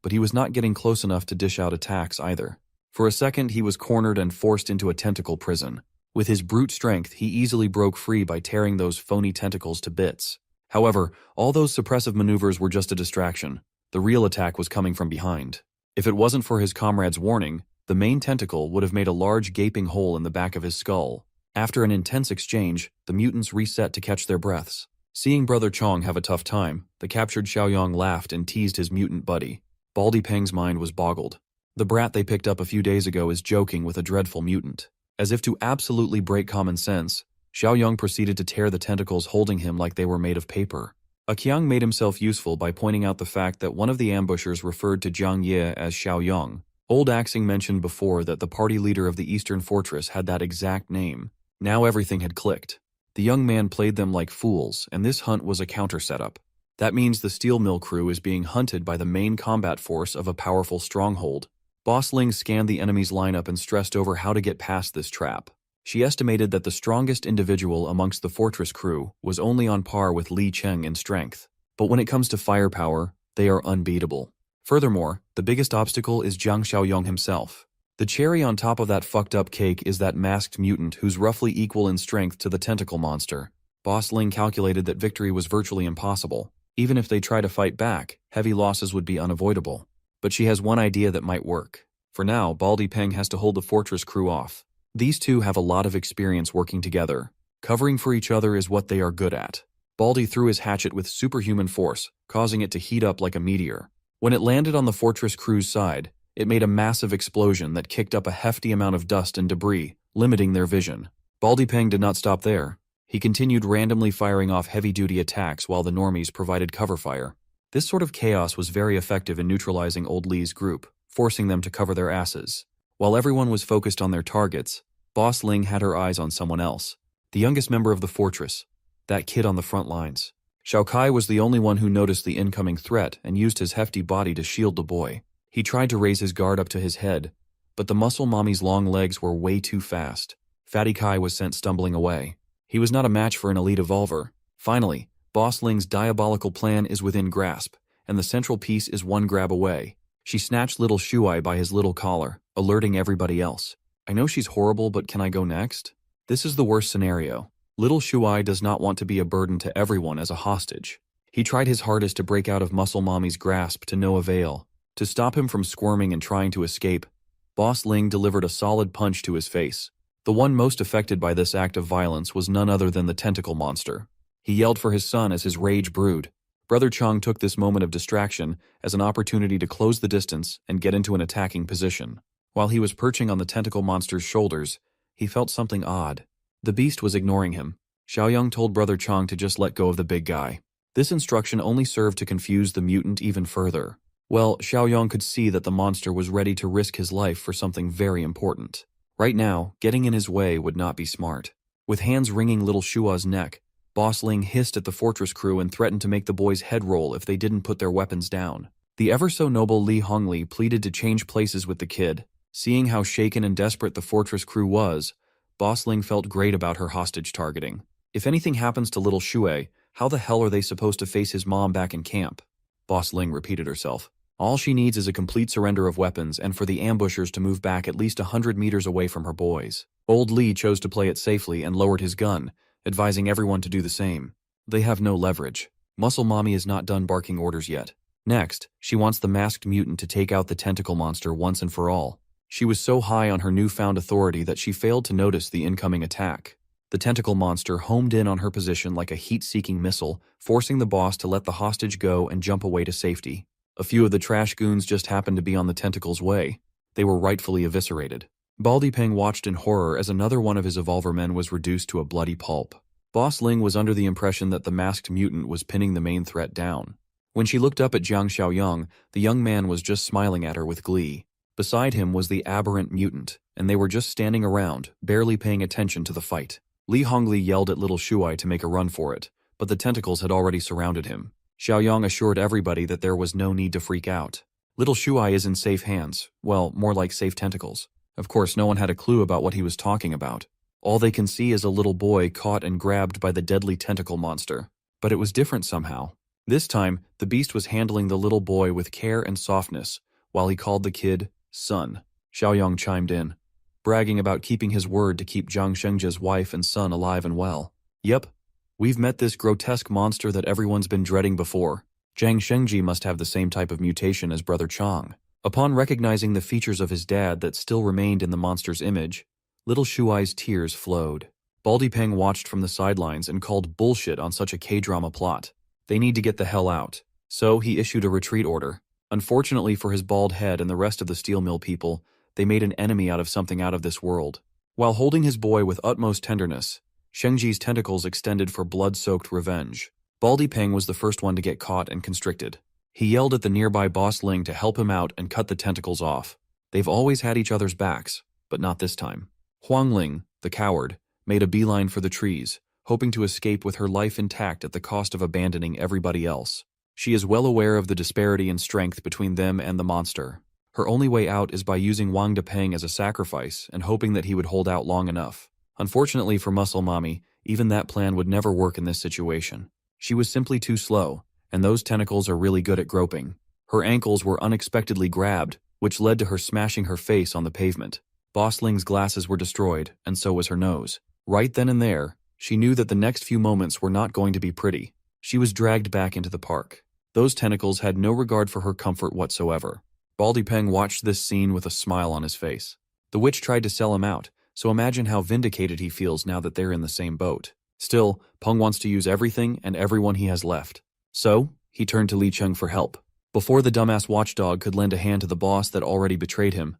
but he was not getting close enough to dish out attacks either. For a second, he was cornered and forced into a tentacle prison. With his brute strength, he easily broke free by tearing those phony tentacles to bits. However, all those suppressive maneuvers were just a distraction. The real attack was coming from behind. If it wasn't for his comrade's warning, the main tentacle would have made a large gaping hole in the back of his skull. After an intense exchange, the mutants reset to catch their breaths. Seeing Brother Chong have a tough time, the captured Xiaoyong laughed and teased his mutant buddy. Baldy Peng's mind was boggled. The brat they picked up a few days ago is joking with a dreadful mutant. As if to absolutely break common sense, Xiaoyong proceeded to tear the tentacles holding him like they were made of paper. Qiang made himself useful by pointing out the fact that one of the ambushers referred to Zhang Ye as Xiaoyong. Old Axing mentioned before that the party leader of the Eastern Fortress had that exact name. Now everything had clicked. The young man played them like fools, and this hunt was a counter setup. That means the steel mill crew is being hunted by the main combat force of a powerful stronghold. Boss Ling scanned the enemy's lineup and stressed over how to get past this trap. She estimated that the strongest individual amongst the fortress crew was only on par with Li Cheng in strength. But when it comes to firepower, they are unbeatable. Furthermore, the biggest obstacle is Zhang Xiaoyong himself. The cherry on top of that fucked up cake is that masked mutant who's roughly equal in strength to the tentacle monster. Boss Ling calculated that victory was virtually impossible. Even if they try to fight back, heavy losses would be unavoidable. But she has one idea that might work. For now, Baldy Peng has to hold the fortress crew off. These two have a lot of experience working together. Covering for each other is what they are good at. Baldy threw his hatchet with superhuman force, causing it to heat up like a meteor. When it landed on the fortress crew's side, it made a massive explosion that kicked up a hefty amount of dust and debris, limiting their vision. Baldy Peng did not stop there. He continued randomly firing off heavy-duty attacks while the normies provided cover fire. This sort of chaos was very effective in neutralizing Old Lee's group, forcing them to cover their asses. While everyone was focused on their targets, Boss Ling had her eyes on someone else. The youngest member of the fortress. That kid on the front lines. Xiao Kai was the only one who noticed the incoming threat and used his hefty body to shield the boy. He tried to raise his guard up to his head, but the muscle mommy's long legs were way too fast. Fatty Kai was sent stumbling away. He was not a match for an elite evolver. Finally, Boss Ling's diabolical plan is within grasp, and the central piece is one grab away. She snatched little Shuai by his little collar, alerting everybody else. I know she's horrible, but can I go next? This is the worst scenario. Little Shuai does not want to be a burden to everyone as a hostage. He tried his hardest to break out of Muscle Mommy's grasp to no avail. To stop him from squirming and trying to escape, Boss Ling delivered a solid punch to his face. The one most affected by this act of violence was none other than the tentacle monster. He yelled for his son as his rage brewed. Brother Chung took this moment of distraction as an opportunity to close the distance and get into an attacking position. While he was perching on the tentacle monster's shoulders, he felt something odd. The beast was ignoring him. Xiaoyang told Brother Chong to just let go of the big guy. This instruction only served to confuse the mutant even further. Well, Xiaoyang could see that the monster was ready to risk his life for something very important. Right now, getting in his way would not be smart. With hands wringing little Shua's neck, Boss Ling hissed at the fortress crew and threatened to make the boys' head roll if they didn't put their weapons down. The ever-so-noble Li Hongli pleaded to change places with the kid. Seeing how shaken and desperate the fortress crew was, Boss Ling felt great about her hostage targeting. If anything happens to little Shuai, how the hell are they supposed to face his mom back in camp? Boss Ling repeated herself. All she needs is a complete surrender of weapons and for the ambushers to move back at least 100 meters away from her boys. Old Li chose to play it safely and lowered his gun, advising everyone to do the same. They have no leverage. Muscle Mommy is not done barking orders yet. Next, she wants the masked mutant to take out the tentacle monster once and for all. She was so high on her newfound authority that she failed to notice the incoming attack. The tentacle monster homed in on her position like a heat-seeking missile, forcing the boss to let the hostage go and jump away to safety. A few of the trash goons just happened to be on the tentacle's way. They were rightfully eviscerated. Baldy Peng watched in horror as another one of his evolver men was reduced to a bloody pulp. Boss Ling was under the impression that the masked mutant was pinning the main threat down. When she looked up at Jiang Xiaoyang, the young man was just smiling at her with glee. Beside him was the aberrant mutant, and they were just standing around, barely paying attention to the fight. Li Hongli yelled at little Shuai to make a run for it, but the tentacles had already surrounded him. Xiaoyang assured everybody that there was no need to freak out. Little Shuai is in safe hands, well, more like safe tentacles. Of course, no one had a clue about what he was talking about. All they can see is a little boy caught and grabbed by the deadly tentacle monster. But it was different somehow. This time, the beast was handling the little boy with care and softness, while he called the kid son. Xiaoyang chimed in, bragging about keeping his word to keep Jiang Shengji's wife and son alive and well. Yep, we've met this grotesque monster that everyone's been dreading before. Jiang Shengji must have the same type of mutation as Brother Chong. Upon recognizing the features of his dad that still remained in the monster's image, little Shuai's tears flowed. Baldy Peng watched from the sidelines and called bullshit on such a K-drama plot. They need to get the hell out. So he issued a retreat order. Unfortunately for his bald head and the rest of the steel mill people, they made an enemy out of something out of this world. While holding his boy with utmost tenderness, Shengji's tentacles extended for blood-soaked revenge. Baldy Peng was the first one to get caught and constricted. He yelled at the nearby Boss Ling to help him out and cut the tentacles off. They've always had each other's backs, but not this time. Huang Ling, the coward, made a beeline for the trees, hoping to escape with her life intact at the cost of abandoning everybody else. She is well aware of the disparity in strength between them and the monster. Her only way out is by using Wang Depeng as a sacrifice and hoping that he would hold out long enough. Unfortunately for Muscle Mommy, even that plan would never work in this situation. She was simply too slow, and those tentacles are really good at groping. Her ankles were unexpectedly grabbed, which led to her smashing her face on the pavement. Boss Ling's glasses were destroyed, and so was her nose. Right then and there, She knew that the next few moments were not going to be pretty. She was dragged back into the park. Those tentacles had no regard for her comfort whatsoever. Baldy Peng watched this scene with a smile on his face. The witch tried to sell him out, so imagine how vindicated he feels now that they're in the same boat. Still, Peng wants to use everything and everyone he has left. So, he turned to Li Cheng for help. Before the dumbass watchdog could lend a hand to the boss that already betrayed him,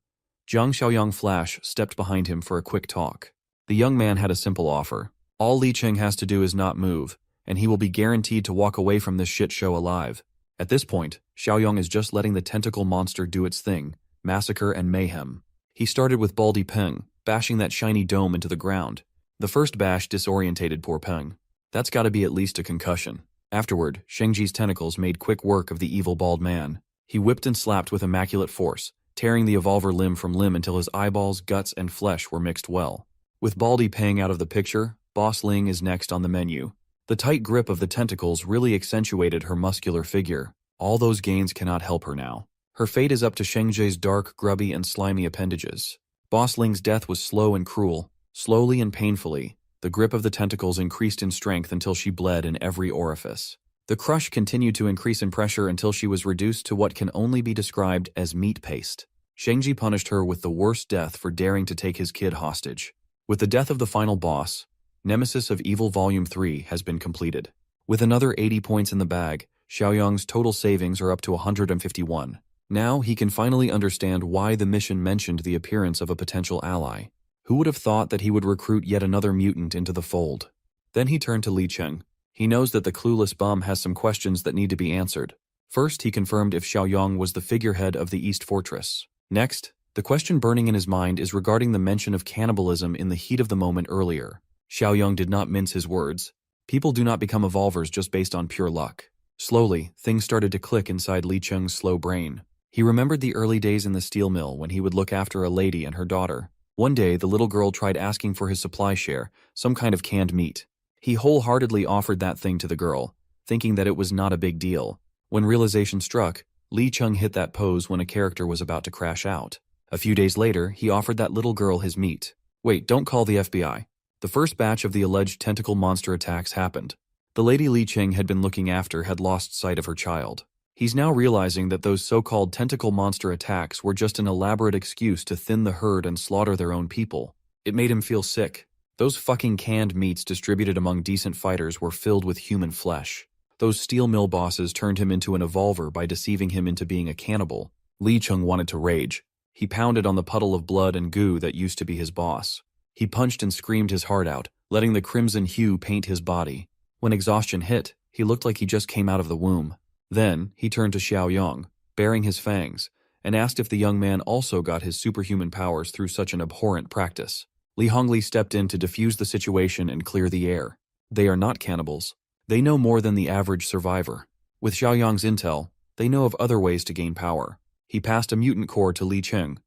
Jiang Xiaoyang Flash stepped behind him for a quick talk. The young man had a simple offer. All Li Cheng has to do is not move, and he will be guaranteed to walk away from this shit show alive. At this point, Xiaoyang is just letting the tentacle monster do its thing, massacre and mayhem. He started with Baldy Peng, bashing that shiny dome into the ground. The first bash disorientated poor Peng. That's gotta be at least a concussion. Afterward, Shengji's tentacles made quick work of the evil bald man. He whipped and slapped with immaculate force, tearing the evolver limb from limb until his eyeballs, guts, and flesh were mixed well. With Baldy Peng out of the picture, Boss Ling is next on the menu. The tight grip of the tentacles really accentuated her muscular figure. All those gains cannot help her now. Her fate is up to Shengji's dark, grubby, and slimy appendages. Boss Ling's death was slow and cruel. Slowly and painfully, the grip of the tentacles increased in strength until she bled in every orifice. The crush continued to increase in pressure until she was reduced to what can only be described as meat paste. Shengji punished her with the worst death for daring to take his kid hostage. With the death of the final boss, Nemesis of Evil Volume 3 has been completed. With another 80 points in the bag, Xiaoyang's total savings are up to 151. Now he can finally understand why the mission mentioned the appearance of a potential ally. Who would have thought that he would recruit yet another mutant into the fold? Then he turned to Li Cheng. He knows that the clueless bum has some questions that need to be answered. First, he confirmed if Xiaoyang was the figurehead of the East Fortress. Next, the question burning in his mind is regarding the mention of cannibalism in the heat of the moment earlier. Xiaoyang did not mince his words. People do not become evolvers just based on pure luck. Slowly, things started to click inside Li Cheng's slow brain. He remembered the early days in the steel mill when he would look after a lady and her daughter. One day, the little girl tried asking for his supply share, some kind of canned meat. He wholeheartedly offered that thing to the girl, thinking that it was not a big deal. When realization struck, Li Cheng hit that pose when a character was about to crash out. A few days later, he offered that little girl his meat. Wait, don't call the FBI. The first batch of the alleged tentacle monster attacks happened. The lady Li Cheng had been looking after had lost sight of her child. He's now realizing that those so-called tentacle monster attacks were just an elaborate excuse to thin the herd and slaughter their own people. It made him feel sick. Those fucking canned meats distributed among decent fighters were filled with human flesh. Those steel mill bosses turned him into an evolver by deceiving him into being a cannibal. Li Cheng wanted to rage. He pounded on the puddle of blood and goo that used to be his boss. He punched and screamed his heart out, letting the crimson hue paint his body. When exhaustion hit, he looked like he just came out of the womb. Then, he turned to Xiaoyang, baring his fangs, and asked if the young man also got his superhuman powers through such an abhorrent practice. Li Hongli stepped in to defuse the situation and clear the air. They are not cannibals. They know more than the average survivor. With Xiaoyang's intel, they know of other ways to gain power. He passed a mutant core to Li Cheng.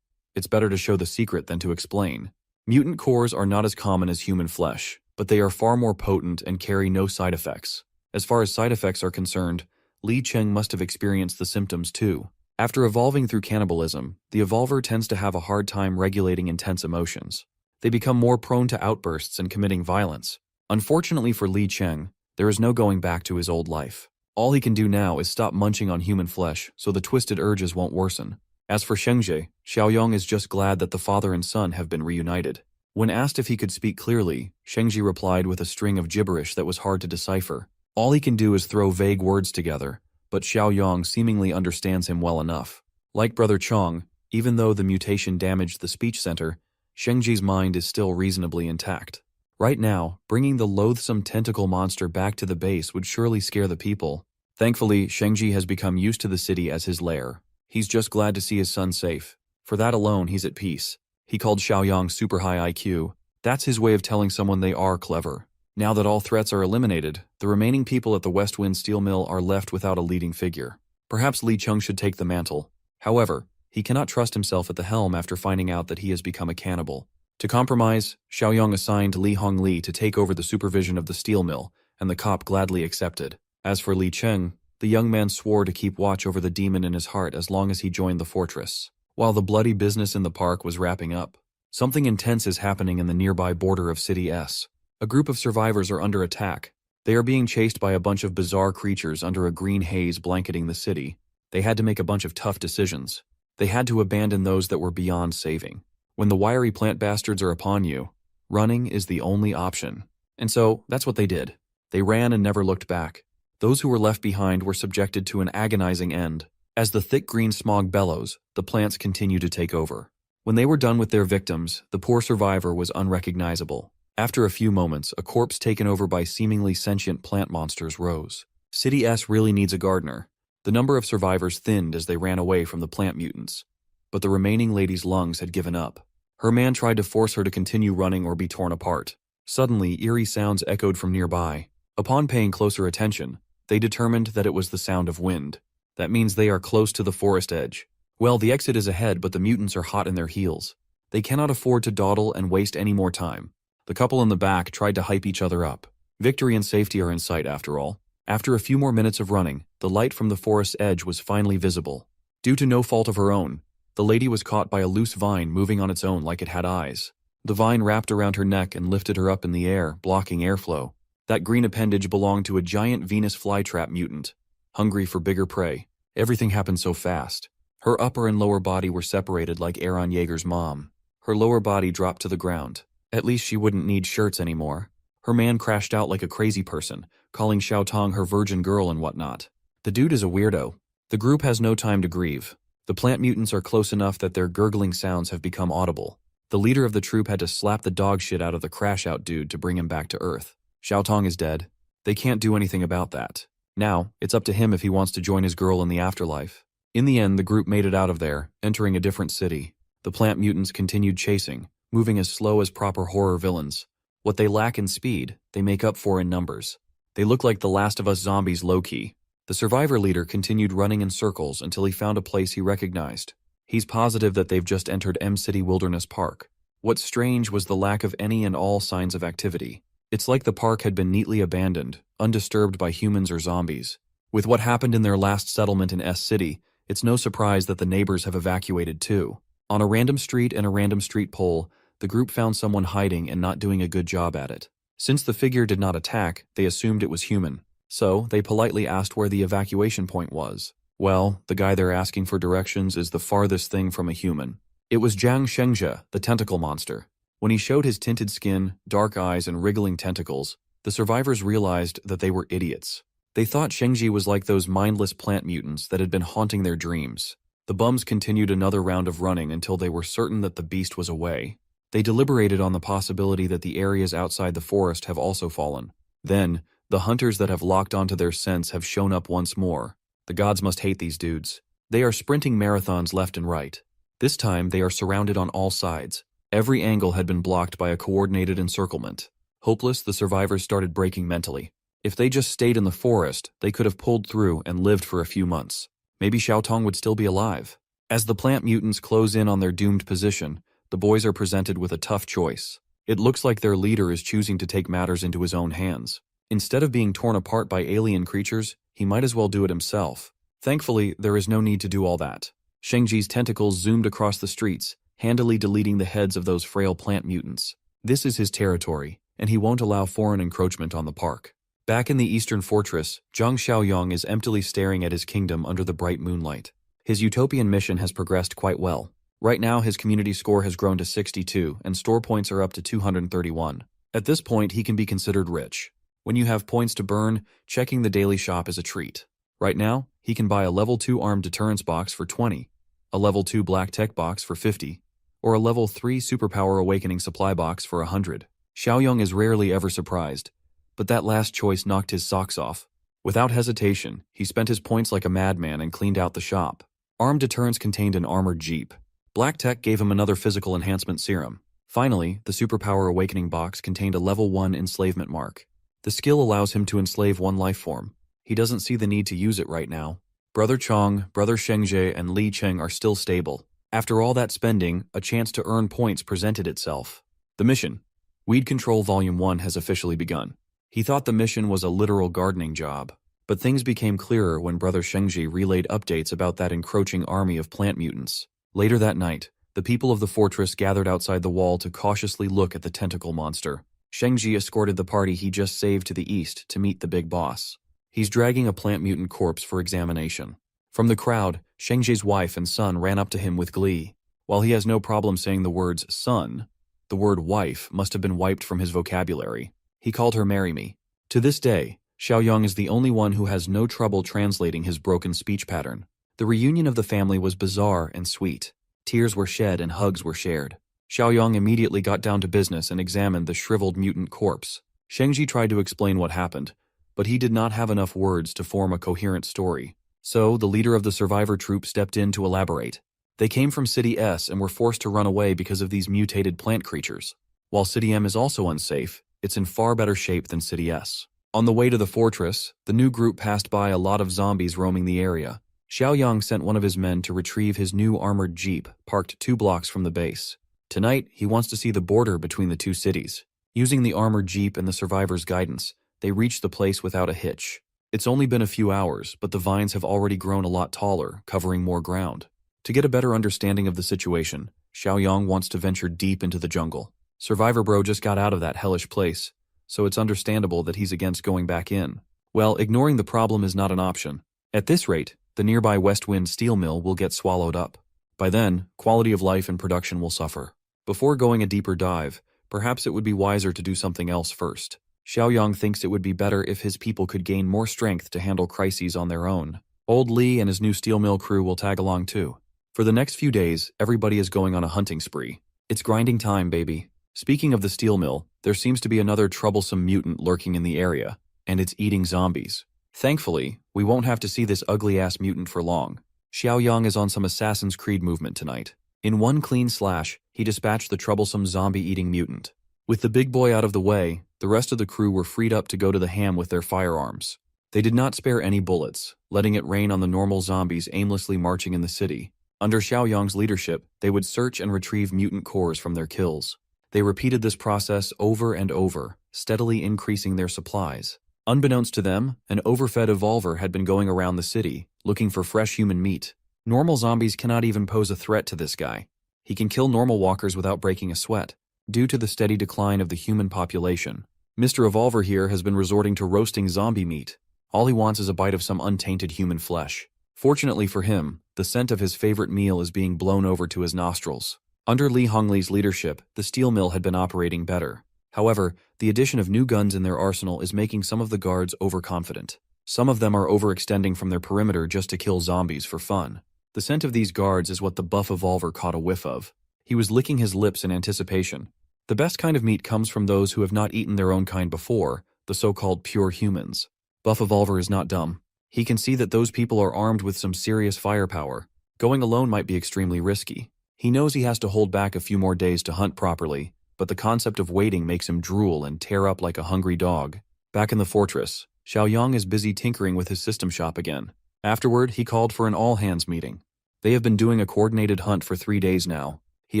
It's better to show the secret than to explain. Mutant cores are not as common as human flesh, but they are far more potent and carry no side effects. As far as side effects are concerned, Li Cheng must have experienced the symptoms too. After evolving through cannibalism, the evolver tends to have a hard time regulating intense emotions. They become more prone to outbursts and committing violence. Unfortunately for Li Cheng, there is no going back to his old life. All he can do now is stop munching on human flesh so the twisted urges won't worsen. As for Shengji, Xiaoyang is just glad that the father and son have been reunited. When asked if he could speak clearly, Shengji replied with a string of gibberish that was hard to decipher. All he can do is throw vague words together, but Xiaoyang seemingly understands him well enough. Like Brother Chong, even though the mutation damaged the speech center, Shengji's mind is still reasonably intact. Right now, bringing the loathsome tentacle monster back to the base would surely scare the people. Thankfully, Shengji has become used to the city as his lair. He's just glad to see his son safe. For that alone, he's at peace. He called Xiaoyang super high IQ. That's his way of telling someone they are clever. Now that all threats are eliminated, the remaining people at the West Wind Steel Mill are left without a leading figure. Perhaps Li Cheng should take the mantle. However, he cannot trust himself at the helm after finding out that he has become a cannibal. To compromise, Xiaoyang assigned Li Hongli to take over the supervision of the steel mill, and the cop gladly accepted. As for Li Cheng, the young man swore to keep watch over the demon in his heart as long as he joined the fortress. While the bloody business in the park was wrapping up, something intense is happening in the nearby border of City S. A group of survivors are under attack. They are being chased by a bunch of bizarre creatures under a green haze blanketing the city. They had to make a bunch of tough decisions. They had to abandon those that were beyond saving. When the wiry plant bastards are upon you, running is the only option. And so, that's what they did. They ran and never looked back. Those who were left behind were subjected to an agonizing end. As the thick green smog bellows, the plants continued to take over. When they were done with their victims, the poor survivor was unrecognizable. After a few moments, a corpse taken over by seemingly sentient plant monsters rose. City S really needs a gardener. The number of survivors thinned as they ran away from the plant mutants. But the remaining lady's lungs had given up. Her man tried to force her to continue running or be torn apart. Suddenly, eerie sounds echoed from nearby. Upon paying closer attention, they determined that it was the sound of wind. That means they are close to the forest edge. Well, the exit is ahead, but the mutants are hot in their heels. They cannot afford to dawdle and waste any more time. The couple in the back tried to hype each other up. Victory and safety are in sight after all. After a few more minutes of running, the light from the forest edge was finally visible. Due to no fault of her own, the lady was caught by a loose vine moving on its own like it had eyes. The vine wrapped around her neck and lifted her up in the air, blocking airflow. That green appendage belonged to a giant Venus flytrap mutant, hungry for bigger prey. Everything happened so fast. Her upper and lower body were separated like Aaron Yeager's mom. Her lower body dropped to the ground. At least she wouldn't need shirts anymore. Her man crashed out like a crazy person, calling Xiao Tong her virgin girl and whatnot. The dude is a weirdo. The group has no time to grieve. The plant mutants are close enough that their gurgling sounds have become audible. The leader of the troop had to slap the dog shit out of the crash-out dude to bring him back to Earth. Xiao Tong is dead. They can't do anything about that. Now, it's up to him if he wants to join his girl in the afterlife. In the end, the group made it out of there, entering a different city. The plant mutants continued chasing, moving as slow as proper horror villains. What they lack in speed, they make up for in numbers. They look like the Last of Us zombies low-key. The survivor leader continued running in circles until he found a place he recognized. He's positive that they've just entered M City Wilderness Park. What's strange was the lack of any and all signs of activity. It's like the park had been neatly abandoned, undisturbed by humans or zombies. With what happened in their last settlement in S City, it's no surprise that the neighbors have evacuated too. On a random street and a random street pole, the group found someone hiding and not doing a good job at it. Since the figure did not attack, they assumed it was human. So, they politely asked where the evacuation point was. Well, the guy they're asking for directions is the farthest thing from a human. It was Jiang Shengzhe, the tentacle monster. When he showed his tinted skin, dark eyes, and wriggling tentacles, the survivors realized that they were idiots. They thought Shengji was like those mindless plant mutants that had been haunting their dreams. The bums continued another round of running until they were certain that the beast was away. They deliberated on the possibility that the areas outside the forest have also fallen. Then, the hunters that have locked onto their scents have shown up once more. The gods must hate these dudes. They are sprinting marathons left and right. This time, they are surrounded on all sides. Every angle had been blocked by a coordinated encirclement. Hopeless, the survivors started breaking mentally. If they just stayed in the forest, they could have pulled through and lived for a few months. Maybe Xiao Tong would still be alive. As the plant mutants close in on their doomed position, the boys are presented with a tough choice. It looks like their leader is choosing to take matters into his own hands. Instead of being torn apart by alien creatures, he might as well do it himself. Thankfully, there is no need to do all that. Shengji's tentacles zoomed across the streets, handily deleting the heads of those frail plant mutants. This is his territory, and he won't allow foreign encroachment on the park. Back in the eastern fortress, Zhang Xiaoyong is emptily staring at his kingdom under the bright moonlight. His utopian mission has progressed quite well. Right now, his community score has grown to 62, and store points are up to 231. At this point, he can be considered rich. When you have points to burn, checking the daily shop is a treat. Right now, he can buy a level 2 armed deterrence box for 20, a level 2 black tech box for 50, or a level 3 superpower awakening supply box for 100. Xiaoyong is rarely ever surprised, but that last choice knocked his socks off. Without hesitation, he spent his points like a madman and cleaned out the shop. Armed deterrence contained an armored jeep. Black tech gave him another physical enhancement serum. Finally, the superpower awakening box contained a level 1 enslavement mark. The skill allows him to enslave one life form. He doesn't see the need to use it right now. Brother Chong, Brother Shengzhe, and Li Cheng are still stable. After all that spending, a chance to earn points presented itself. The mission. Weed Control Volume 1 has officially begun. He thought the mission was a literal gardening job, but things became clearer when Brother Shengji relayed updates about that encroaching army of plant mutants. Later that night, the people of the fortress gathered outside the wall to cautiously look at the tentacle monster. Shengji escorted the party he just saved to the east to meet the big boss. He's dragging a plant mutant corpse for examination. From the crowd, Shengji's wife and son ran up to him with glee. While he has no problem saying the words son, the word wife must have been wiped from his vocabulary. He called her marry me. To this day, Xiaoyang is the only one who has no trouble translating his broken speech pattern. The reunion of the family was bizarre and sweet. Tears were shed and hugs were shared. Xiaoyang immediately got down to business and examined the shriveled mutant corpse. Shengji tried to explain what happened, but he did not have enough words to form a coherent story. So, the leader of the survivor troop stepped in to elaborate. They came from City S and were forced to run away because of these mutated plant creatures. While City M is also unsafe, it's in far better shape than City S. On the way to the fortress, the new group passed by a lot of zombies roaming the area. Xiaoyang sent one of his men to retrieve his new armored jeep, parked 2 blocks from the base. Tonight, he wants to see the border between the 2 cities. Using the armored jeep and the survivors' guidance, they reach the place without a hitch. It's only been a few hours, but the vines have already grown a lot taller, covering more ground. To get a better understanding of the situation, Xiaoyang wants to venture deep into the jungle. Survivor Bro just got out of that hellish place, so it's understandable that he's against going back in. Well, ignoring the problem is not an option. At this rate, the nearby West Wind steel mill will get swallowed up. By then, quality of life and production will suffer. Before going a deeper dive, perhaps it would be wiser to do something else first. Xiaoyang thinks it would be better if his people could gain more strength to handle crises on their own. Old Li and his new steel mill crew will tag along too. For the next few days, everybody is going on a hunting spree. It's grinding time, baby. Speaking of the steel mill, there seems to be another troublesome mutant lurking in the area, and it's eating zombies. Thankfully, we won't have to see this ugly-ass mutant for long. Xiaoyang is on some Assassin's Creed movement tonight. In one clean slash, he dispatched the troublesome zombie-eating mutant. With the big boy out of the way, the rest of the crew were freed up to go to the ham with their firearms. They did not spare any bullets, letting it rain on the normal zombies aimlessly marching in the city. Under Xiaoyang's leadership, they would search and retrieve mutant cores from their kills. They repeated this process over and over, steadily increasing their supplies. Unbeknownst to them, an overfed evolver had been going around the city, looking for fresh human meat. Normal zombies cannot even pose a threat to this guy. He can kill normal walkers without breaking a sweat. Due to the steady decline of the human population, Mr. Evolver here has been resorting to roasting zombie meat. All he wants is a bite of some untainted human flesh. Fortunately for him, the scent of his favorite meal is being blown over to his nostrils. Under Li Hongli's leadership, the steel mill had been operating better. However, the addition of new guns in their arsenal is making some of the guards overconfident. Some of them are overextending from their perimeter just to kill zombies for fun. The scent of these guards is what the buff evolver caught a whiff of. He was licking his lips in anticipation. The best kind of meat comes from those who have not eaten their own kind before, the so-called pure humans. Buff Evolver is not dumb. He can see that those people are armed with some serious firepower. Going alone might be extremely risky. He knows he has to hold back a few more days to hunt properly, but the concept of waiting makes him drool and tear up like a hungry dog. Back in the fortress, Xiaoyang is busy tinkering with his system shop again. Afterward, he called for an all-hands meeting. They have been doing a coordinated hunt for 3 days now. He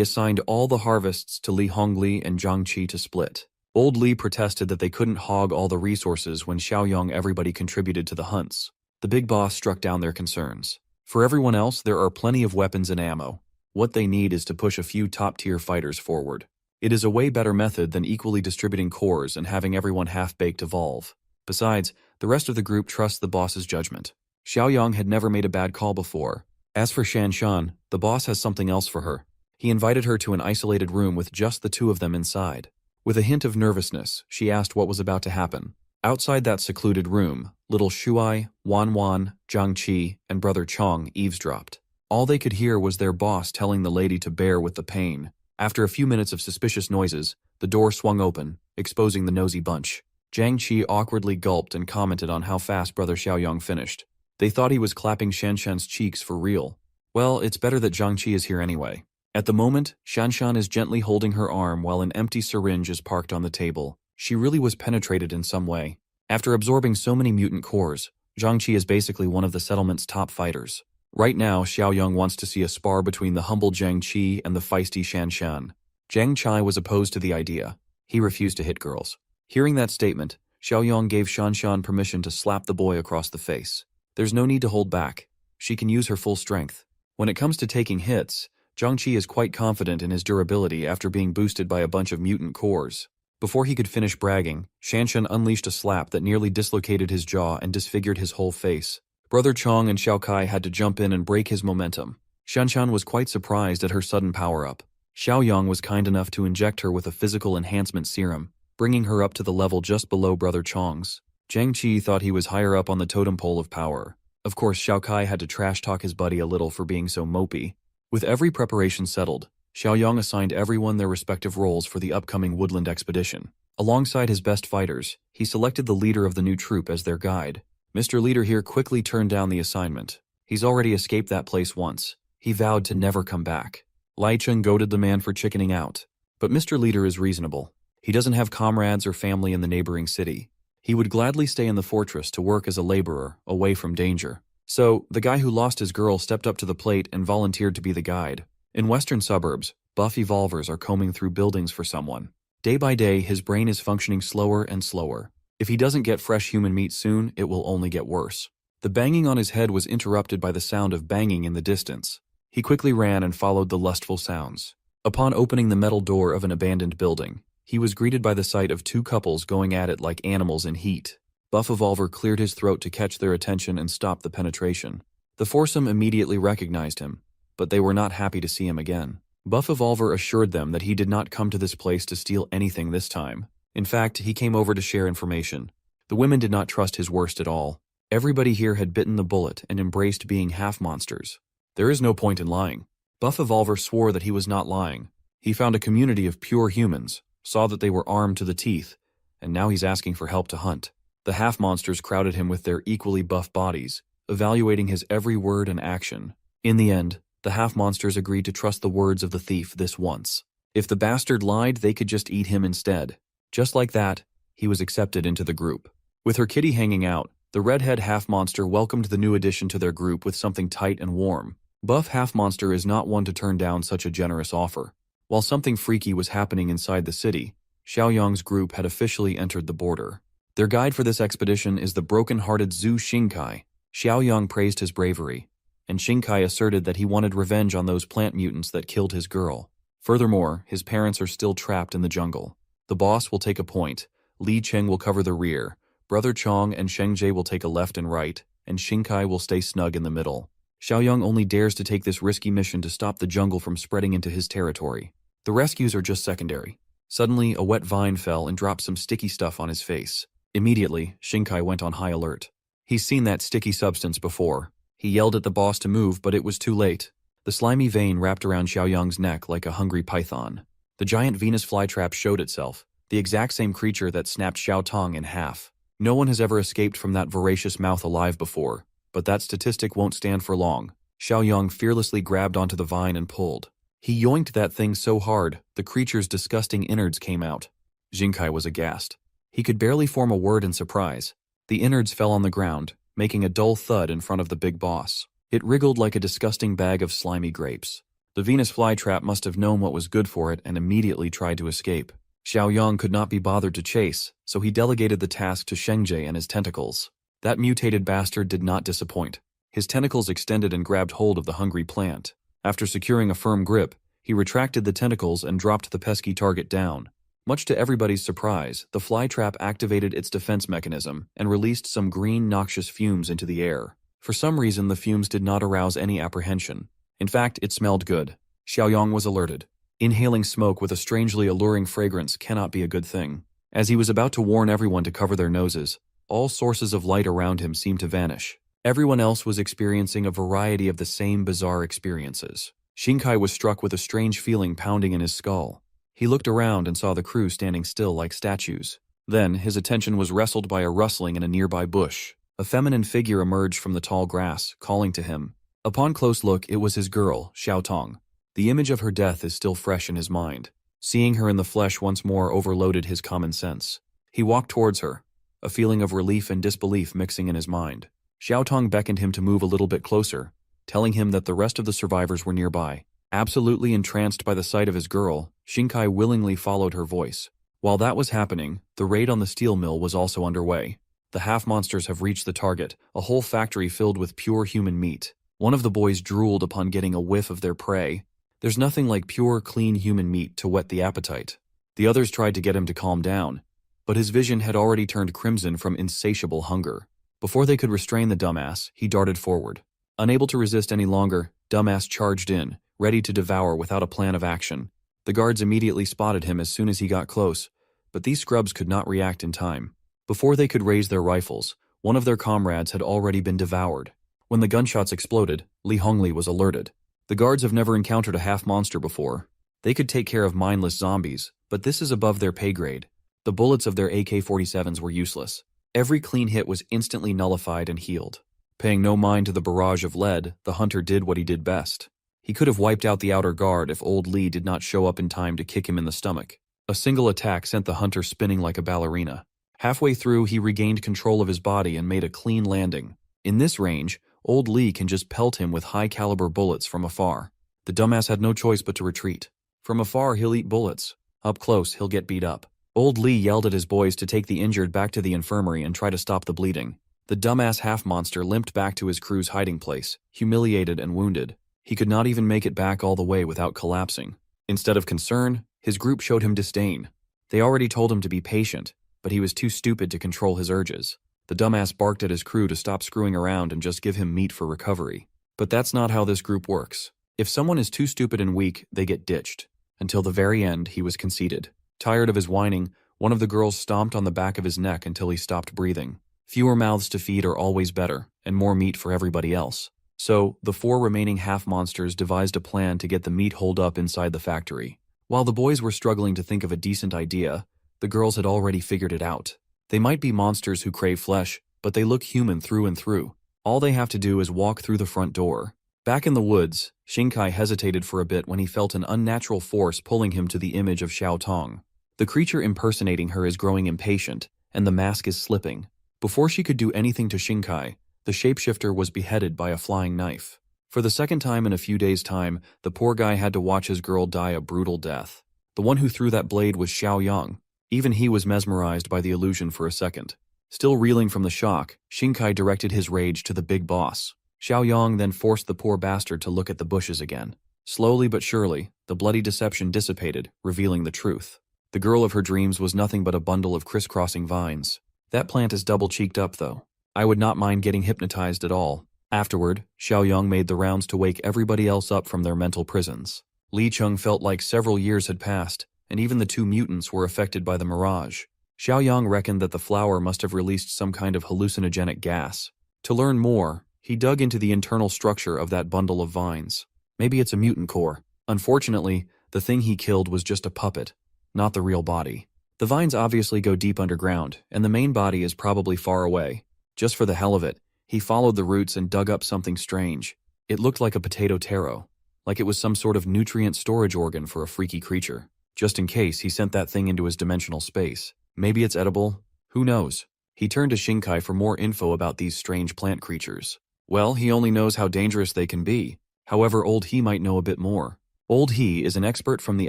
assigned all the harvests to Li Hongli and Zhang Qi to split. Old Li protested that they couldn't hog all the resources when Xiaoyang everybody contributed to the hunts. The big boss struck down their concerns. For everyone else, there are plenty of weapons and ammo. What they need is to push a few top-tier fighters forward. It is a way better method than equally distributing cores and having everyone half-baked evolve. Besides, the rest of the group trusts the boss's judgment. Xiaoyang had never made a bad call before. As for Shanshan, the boss has something else for her. He invited her to an isolated room with just the 2 of them inside. With a hint of nervousness, she asked what was about to happen. Outside that secluded room, little Shuai, Wan, Zhang Qi, and brother Chong eavesdropped. All they could hear was their boss telling the lady to bear with the pain. After a few minutes of suspicious noises, the door swung open, exposing the nosy bunch. Zhang Qi awkwardly gulped and commented on how fast brother Xiaoyang finished. They thought he was clapping Shanshan's cheeks for real. Well, it's better that Zhang Qi is here anyway. At the moment, Shanshan is gently holding her arm while an empty syringe is parked on the table. She really was penetrated in some way. After absorbing so many mutant cores, Zhang Qi is basically one of the settlement's top fighters. Right now, Xiaoyang wants to see a spar between the humble Zhang Qi and the feisty Shanshan. Zhang Chai was opposed to the idea. He refused to hit girls. Hearing that statement, Xiaoyang gave Shanshan permission to slap the boy across the face. There's no need to hold back. She can use her full strength. When it comes to taking hits, Zhang Qi is quite confident in his durability after being boosted by a bunch of mutant cores. Before he could finish bragging, Shanshan unleashed a slap that nearly dislocated his jaw and disfigured his whole face. Brother Chong and Xiao Kai had to jump in and break his momentum. Shanshan was quite surprised at her sudden power-up. Xiaoyang was kind enough to inject her with a physical enhancement serum, bringing her up to the level just below Brother Chong's. Zhang Qi thought he was higher up on the totem pole of power. Of course, Xiao Kai had to trash-talk his buddy a little for being so mopey. With every preparation settled, Xiaoyang assigned everyone their respective roles for the upcoming woodland expedition. Alongside his best fighters, he selected the leader of the new troop as their guide. Mr. Leader here quickly turned down the assignment. He's already escaped that place once. He vowed to never come back. Lai Cheng goaded the man for chickening out. But Mr. Leader is reasonable. He doesn't have comrades or family in the neighboring city. He would gladly stay in the fortress to work as a laborer, away from danger. So, the guy who lost his girl stepped up to the plate and volunteered to be the guide. In western suburbs, buff evolvers are combing through buildings for someone. Day by day, his brain is functioning slower and slower. If he doesn't get fresh human meat soon, it will only get worse. The banging on his head was interrupted by the sound of banging in the distance. He quickly ran and followed the lustful sounds. Upon opening the metal door of an abandoned building, he was greeted by the sight of two couples going at it like animals in heat. Buff Evolver cleared his throat to catch their attention and stop the penetration. The foursome immediately recognized him, but they were not happy to see him again. Buff Evolver assured them that he did not come to this place to steal anything this time. In fact, he came over to share information. The women did not trust his worst at all. Everybody here had bitten the bullet and embraced being half-monsters. There is no point in lying. Buff Evolver swore that he was not lying. He found a community of pure humans, saw that they were armed to the teeth, and now he's asking for help to hunt. The half-monsters crowded him with their equally buff bodies, evaluating his every word and action. In the end, the half-monsters agreed to trust the words of the thief this once. If the bastard lied, they could just eat him instead. Just like that, he was accepted into the group. With her kitty hanging out, the redhead half-monster welcomed the new addition to their group with something tight and warm. Buff half-monster is not one to turn down such a generous offer. While something freaky was happening inside the city, Xiaoyang's group had officially entered the border. Their guide for this expedition is the broken-hearted Zhu Xingkai. Xiaoyang praised his bravery, and Xingkai asserted that he wanted revenge on those plant mutants that killed his girl. Furthermore, his parents are still trapped in the jungle. The boss will take a point, Li Cheng will cover the rear, Brother Chong and Shengji will take a left and right, and Xingkai will stay snug in the middle. Xiaoyang only dares to take this risky mission to stop the jungle from spreading into his territory. The rescues are just secondary. Suddenly, a wet vine fell and dropped some sticky stuff on his face. Immediately, Xingkai went on high alert. He's seen that sticky substance before. He yelled at the boss to move, but it was too late. The slimy vein wrapped around Xiaoyang's neck like a hungry python. The giant Venus flytrap showed itself, the exact same creature that snapped Xiao Tong in half. No one has ever escaped from that voracious mouth alive before, but that statistic won't stand for long. Xiaoyang fearlessly grabbed onto the vine and pulled. He yoinked that thing so hard, the creature's disgusting innards came out. Xingkai was aghast. He could barely form a word in surprise. The innards fell on the ground, making a dull thud in front of the big boss. It wriggled like a disgusting bag of slimy grapes. The Venus flytrap must have known what was good for it and immediately tried to escape. Xiaoyang could not be bothered to chase, so he delegated the task to Shengji and his tentacles. That mutated bastard did not disappoint. His tentacles extended and grabbed hold of the hungry plant. After securing a firm grip, he retracted the tentacles and dropped the pesky target down. Much to everybody's surprise, the flytrap activated its defense mechanism and released some green, noxious fumes into the air. For some reason, the fumes did not arouse any apprehension. In fact, it smelled good. Xiaoyang was alerted. Inhaling smoke with a strangely alluring fragrance cannot be a good thing. As he was about to warn everyone to cover their noses, all sources of light around him seemed to vanish. Everyone else was experiencing a variety of the same bizarre experiences. Xingkai was struck with a strange feeling pounding in his skull. He looked around and saw the crew standing still like statues. Then, his attention was wrestled by a rustling in a nearby bush. A feminine figure emerged from the tall grass, calling to him. Upon close look, it was his girl, Xiao Tong. The image of her death is still fresh in his mind. Seeing her in the flesh once more overloaded his common sense. He walked towards her, a feeling of relief and disbelief mixing in his mind. Xiao Tong beckoned him to move a little bit closer, telling him that the rest of the survivors were nearby. Absolutely entranced by the sight of his girl, Xingkai willingly followed her voice. While that was happening, the raid on the steel mill was also underway. The half-monsters have reached the target, a whole factory filled with pure human meat. One of the boys drooled upon getting a whiff of their prey. There's nothing like pure, clean human meat to whet the appetite. The others tried to get him to calm down, but his vision had already turned crimson from insatiable hunger. Before they could restrain the dumbass, he darted forward. Unable to resist any longer, dumbass charged in, ready to devour without a plan of action. The guards immediately spotted him as soon as he got close, but these scrubs could not react in time. Before they could raise their rifles, one of their comrades had already been devoured. When the gunshots exploded, Li Hongli was alerted. The guards have never encountered a half-monster before. They could take care of mindless zombies, but this is above their pay grade. The bullets of their AK-47s were useless. Every clean hit was instantly nullified and healed. Paying no mind to the barrage of lead, the hunter did what he did best. He could have wiped out the outer guard if old Li did not show up in time to kick him in the stomach. A single attack sent the hunter spinning like a ballerina. Halfway through, he regained control of his body and made a clean landing. In this range, old Li can just pelt him with high-caliber bullets from afar. The dumbass had no choice but to retreat. From afar, he'll eat bullets. Up close, he'll get beat up. Old Li yelled at his boys to take the injured back to the infirmary and try to stop the bleeding. The dumbass half-monster limped back to his crew's hiding place, humiliated and wounded. He could not even make it back all the way without collapsing. Instead of concern, his group showed him disdain. They already told him to be patient, but he was too stupid to control his urges. The dumbass barked at his crew to stop screwing around and just give him meat for recovery. But that's not how this group works. If someone is too stupid and weak, they get ditched. Until the very end, he was conceited. Tired of his whining, one of the girls stomped on the back of his neck until he stopped breathing. Fewer mouths to feed are always better, and more meat for everybody else. So, the 4 remaining half-monsters devised a plan to get the meat holed up inside the factory. While the boys were struggling to think of a decent idea, the girls had already figured it out. They might be monsters who crave flesh, but they look human through and through. All they have to do is walk through the front door. Back in the woods, Xingkai hesitated for a bit when he felt an unnatural force pulling him to the image of Xiao Tong. The creature impersonating her is growing impatient, and the mask is slipping. Before she could do anything to Xingkai, the shapeshifter was beheaded by a flying knife. For the second time in a few days' time, the poor guy had to watch his girl die a brutal death. The one who threw that blade was Xiaoyang. Even he was mesmerized by the illusion for a second. Still reeling from the shock, Xingkai directed his rage to the big boss. Xiaoyang then forced the poor bastard to look at the bushes again. Slowly but surely, the bloody deception dissipated, revealing the truth. The girl of her dreams was nothing but a bundle of crisscrossing vines. That plant is double-cheeked up, though. I would not mind getting hypnotized at all. Afterward, Xiaoyang made the rounds to wake everybody else up from their mental prisons. Li Cheng felt like several years had passed, and even the 2 mutants were affected by the mirage. Xiaoyang reckoned that the flower must have released some kind of hallucinogenic gas. To learn more, he dug into the internal structure of that bundle of vines. Maybe it's a mutant core. Unfortunately, the thing he killed was just a puppet, not the real body. The vines obviously go deep underground, and the main body is probably far away. Just for the hell of it, he followed the roots and dug up something strange. It looked like a potato taro, like it was some sort of nutrient storage organ for a freaky creature. Just in case, he sent that thing into his dimensional space. Maybe it's edible? Who knows? He turned to Xingkai for more info about these strange plant creatures. Well, he only knows how dangerous they can be. However, Old He might know a bit more. Old He is an expert from the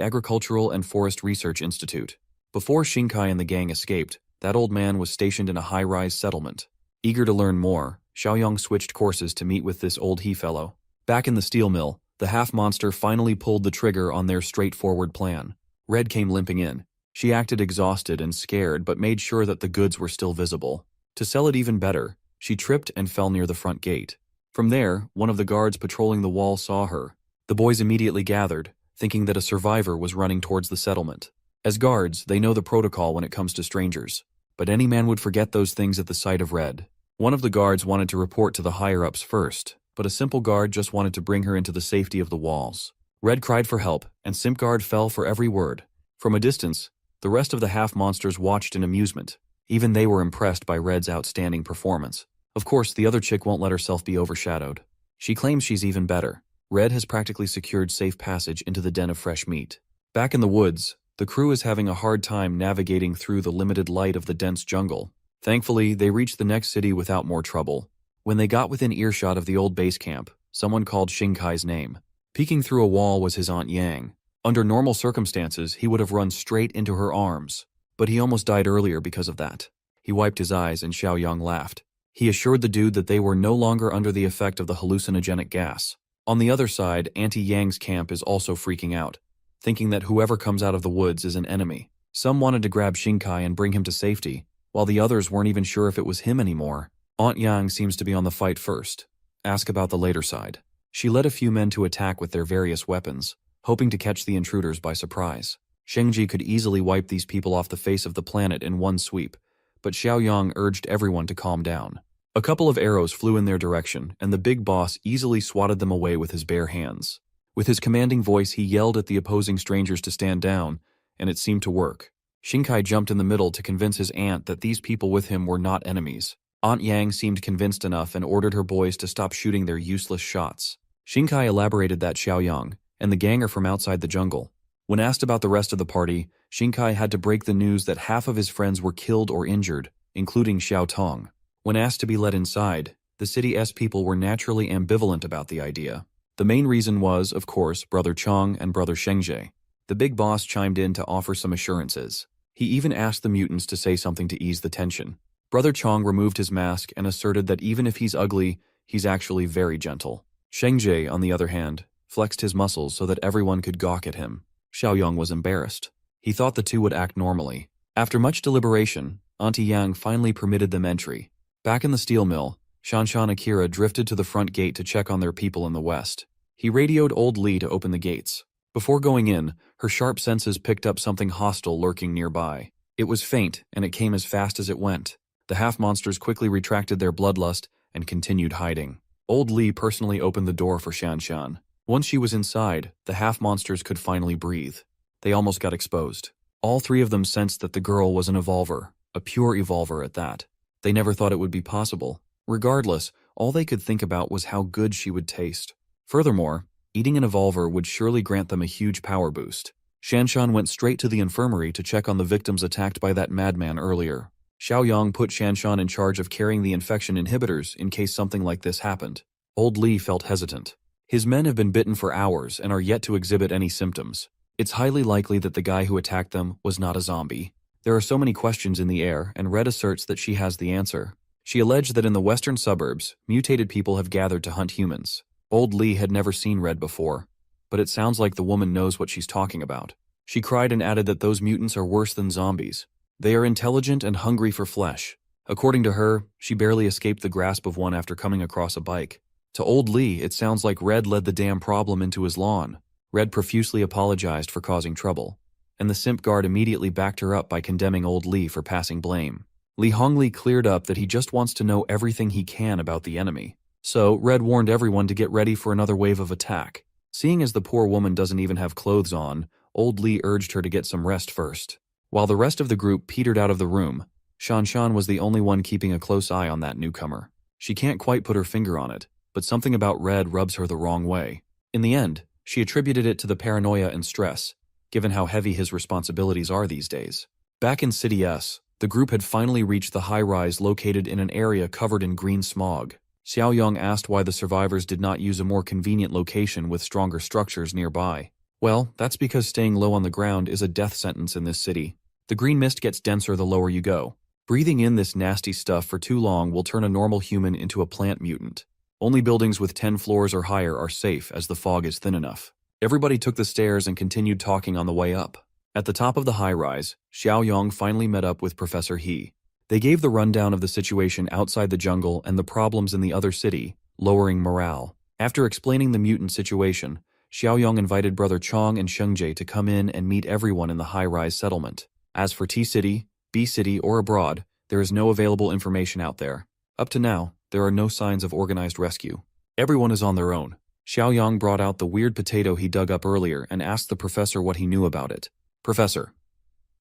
Agricultural and Forest Research Institute. Before Xingkai and the gang escaped, that old man was stationed in a high-rise settlement. Eager to learn more, Xiaoyang switched courses to meet with this Old He fellow. Back in the steel mill, the half-monster finally pulled the trigger on their straightforward plan. Red came limping in. She acted exhausted and scared but made sure that the goods were still visible. To sell it even better, she tripped and fell near the front gate. From there, one of the guards patrolling the wall saw her. The boys immediately gathered, thinking that a survivor was running towards the settlement. As guards, they know the protocol when it comes to strangers. But any man would forget those things at the sight of Red. One of the guards wanted to report to the higher-ups first, but a simple guard just wanted to bring her into the safety of the walls. Red cried for help, and Simpguard fell for every word. From a distance, the rest of the half-monsters watched in amusement. Even they were impressed by Red's outstanding performance. Of course, the other chick won't let herself be overshadowed. She claims she's even better. Red has practically secured safe passage into the den of fresh meat. Back in the woods, the crew is having a hard time navigating through the limited light of the dense jungle. Thankfully, they reached the next city without more trouble. When they got within earshot of the old base camp, someone called Xingkai's name. Peeking through a wall was his Aunt Yang. Under normal circumstances, he would have run straight into her arms, but he almost died earlier because of that. He wiped his eyes and Xiaoyang laughed. He assured the dude that they were no longer under the effect of the hallucinogenic gas. On the other side, Auntie Yang's camp is also freaking out, thinking that whoever comes out of the woods is an enemy. Some wanted to grab Shinkai and bring him to safety, while the others weren't even sure if it was him anymore. Aunt Yang seems to be on the fight first. Ask about the later side. She led a few men to attack with their various weapons, hoping to catch the intruders by surprise. Shengji could easily wipe these people off the face of the planet in one sweep, but Xiaoyang urged everyone to calm down. A couple of arrows flew in their direction, and the big boss easily swatted them away with his bare hands. With his commanding voice, he yelled at the opposing strangers to stand down, and it seemed to work. Shinkai jumped in the middle to convince his aunt that these people with him were not enemies. Aunt Yang seemed convinced enough and ordered her boys to stop shooting their useless shots. Shinkai elaborated that Xiaoyang and the gang are from outside the jungle. When asked about the rest of the party, Shinkai had to break the news that half of his friends were killed or injured, including Xiao Tong. When asked to be let inside, the city's people were naturally ambivalent about the idea. The main reason was, of course, Brother Chong and Brother Shengji. The big boss chimed in to offer some assurances. He even asked the mutants to say something to ease the tension. Brother Chong removed his mask and asserted that even if he's ugly, he's actually very gentle. Shengji, on the other hand, flexed his muscles so that everyone could gawk at him. Xiaoyang was embarrassed. He thought the two would act normally. After much deliberation, Auntie Yang finally permitted them entry. Back in the steel mill, Shanshan Akira drifted to the front gate to check on their people in the west. He radioed old Li to open the gates. Before going in, her sharp senses picked up something hostile lurking nearby. It was faint, and it came as fast as it went. The half-monsters quickly retracted their bloodlust and continued hiding. Old Li personally opened the door for Shanshan. Once she was inside, the half-monsters could finally breathe. They almost got exposed. All three of them sensed that the girl was an evolver, a pure evolver at that. They never thought it would be possible. Regardless, all they could think about was how good she would taste. Furthermore, eating an evolver would surely grant them a huge power boost. Shanshan went straight to the infirmary to check on the victims attacked by that madman earlier. Xiaoyang put Shanshan in charge of carrying the infection inhibitors in case something like this happened. Old Li felt hesitant. His men have been bitten for hours and are yet to exhibit any symptoms. It's highly likely that the guy who attacked them was not a zombie. There are so many questions in the air, and Red asserts that she has the answer. She alleged that in the western suburbs, mutated people have gathered to hunt humans. Old Li had never seen Red before, but it sounds like the woman knows what she's talking about. She cried and added that those mutants are worse than zombies. They are intelligent and hungry for flesh. According to her, she barely escaped the grasp of one after coming across a bike. To Old Li, it sounds like Red led the damn problem into his lawn. Red profusely apologized for causing trouble, and the simp guard immediately backed her up by condemning Old Li for passing blame. Li Hongli cleared up that he just wants to know everything he can about the enemy. So, Red warned everyone to get ready for another wave of attack. Seeing as the poor woman doesn't even have clothes on, Old Li urged her to get some rest first. While the rest of the group petered out of the room, Shanshan was the only one keeping a close eye on that newcomer. She can't quite put her finger on it, but something about Red rubs her the wrong way. In the end, she attributed it to the paranoia and stress, given how heavy his responsibilities are these days. Back in City S, the group had finally reached the high-rise located in an area covered in green smog. Xiaoyang asked why the survivors did not use a more convenient location with stronger structures nearby. Well, that's because staying low on the ground is a death sentence in this city. The green mist gets denser the lower you go. Breathing in this nasty stuff for too long will turn a normal human into a plant mutant. Only buildings with 10 floors or higher are safe as the fog is thin enough. Everybody took the stairs and continued talking on the way up. At the top of the high-rise, Xiaoyang finally met up with Professor He. They gave the rundown of the situation outside the jungle and the problems in the other city, lowering morale. After explaining the mutant situation, Xiaoyang invited Brother Chong and Shengji to come in and meet everyone in the high-rise settlement. As for T-City, B-City, or abroad, there is no available information out there. Up to now, there are no signs of organized rescue. Everyone is on their own. Xiaoyang brought out the weird potato he dug up earlier and asked the professor what he knew about it. Professor.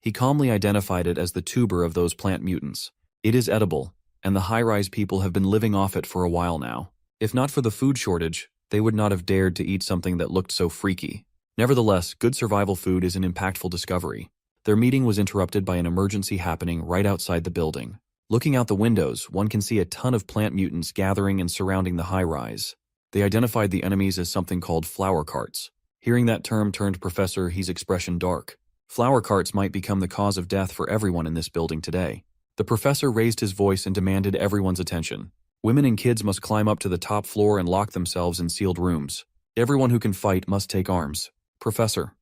He calmly identified it as the tuber of those plant mutants. It is edible, and the high-rise people have been living off it for a while now. If not for the food shortage, they would not have dared to eat something that looked so freaky. Nevertheless, good survival food is an impactful discovery. Their meeting was interrupted by an emergency happening right outside the building. Looking out the windows, one can see a ton of plant mutants gathering and surrounding the high-rise. They identified the enemies as something called flower carts. Hearing that term turned Professor He's expression dark. Flower carts might become the cause of death for everyone in this building today. The professor raised his voice and demanded everyone's attention. Women and kids must climb up to the top floor and lock themselves in sealed rooms. Everyone who can fight must take arms. Professor.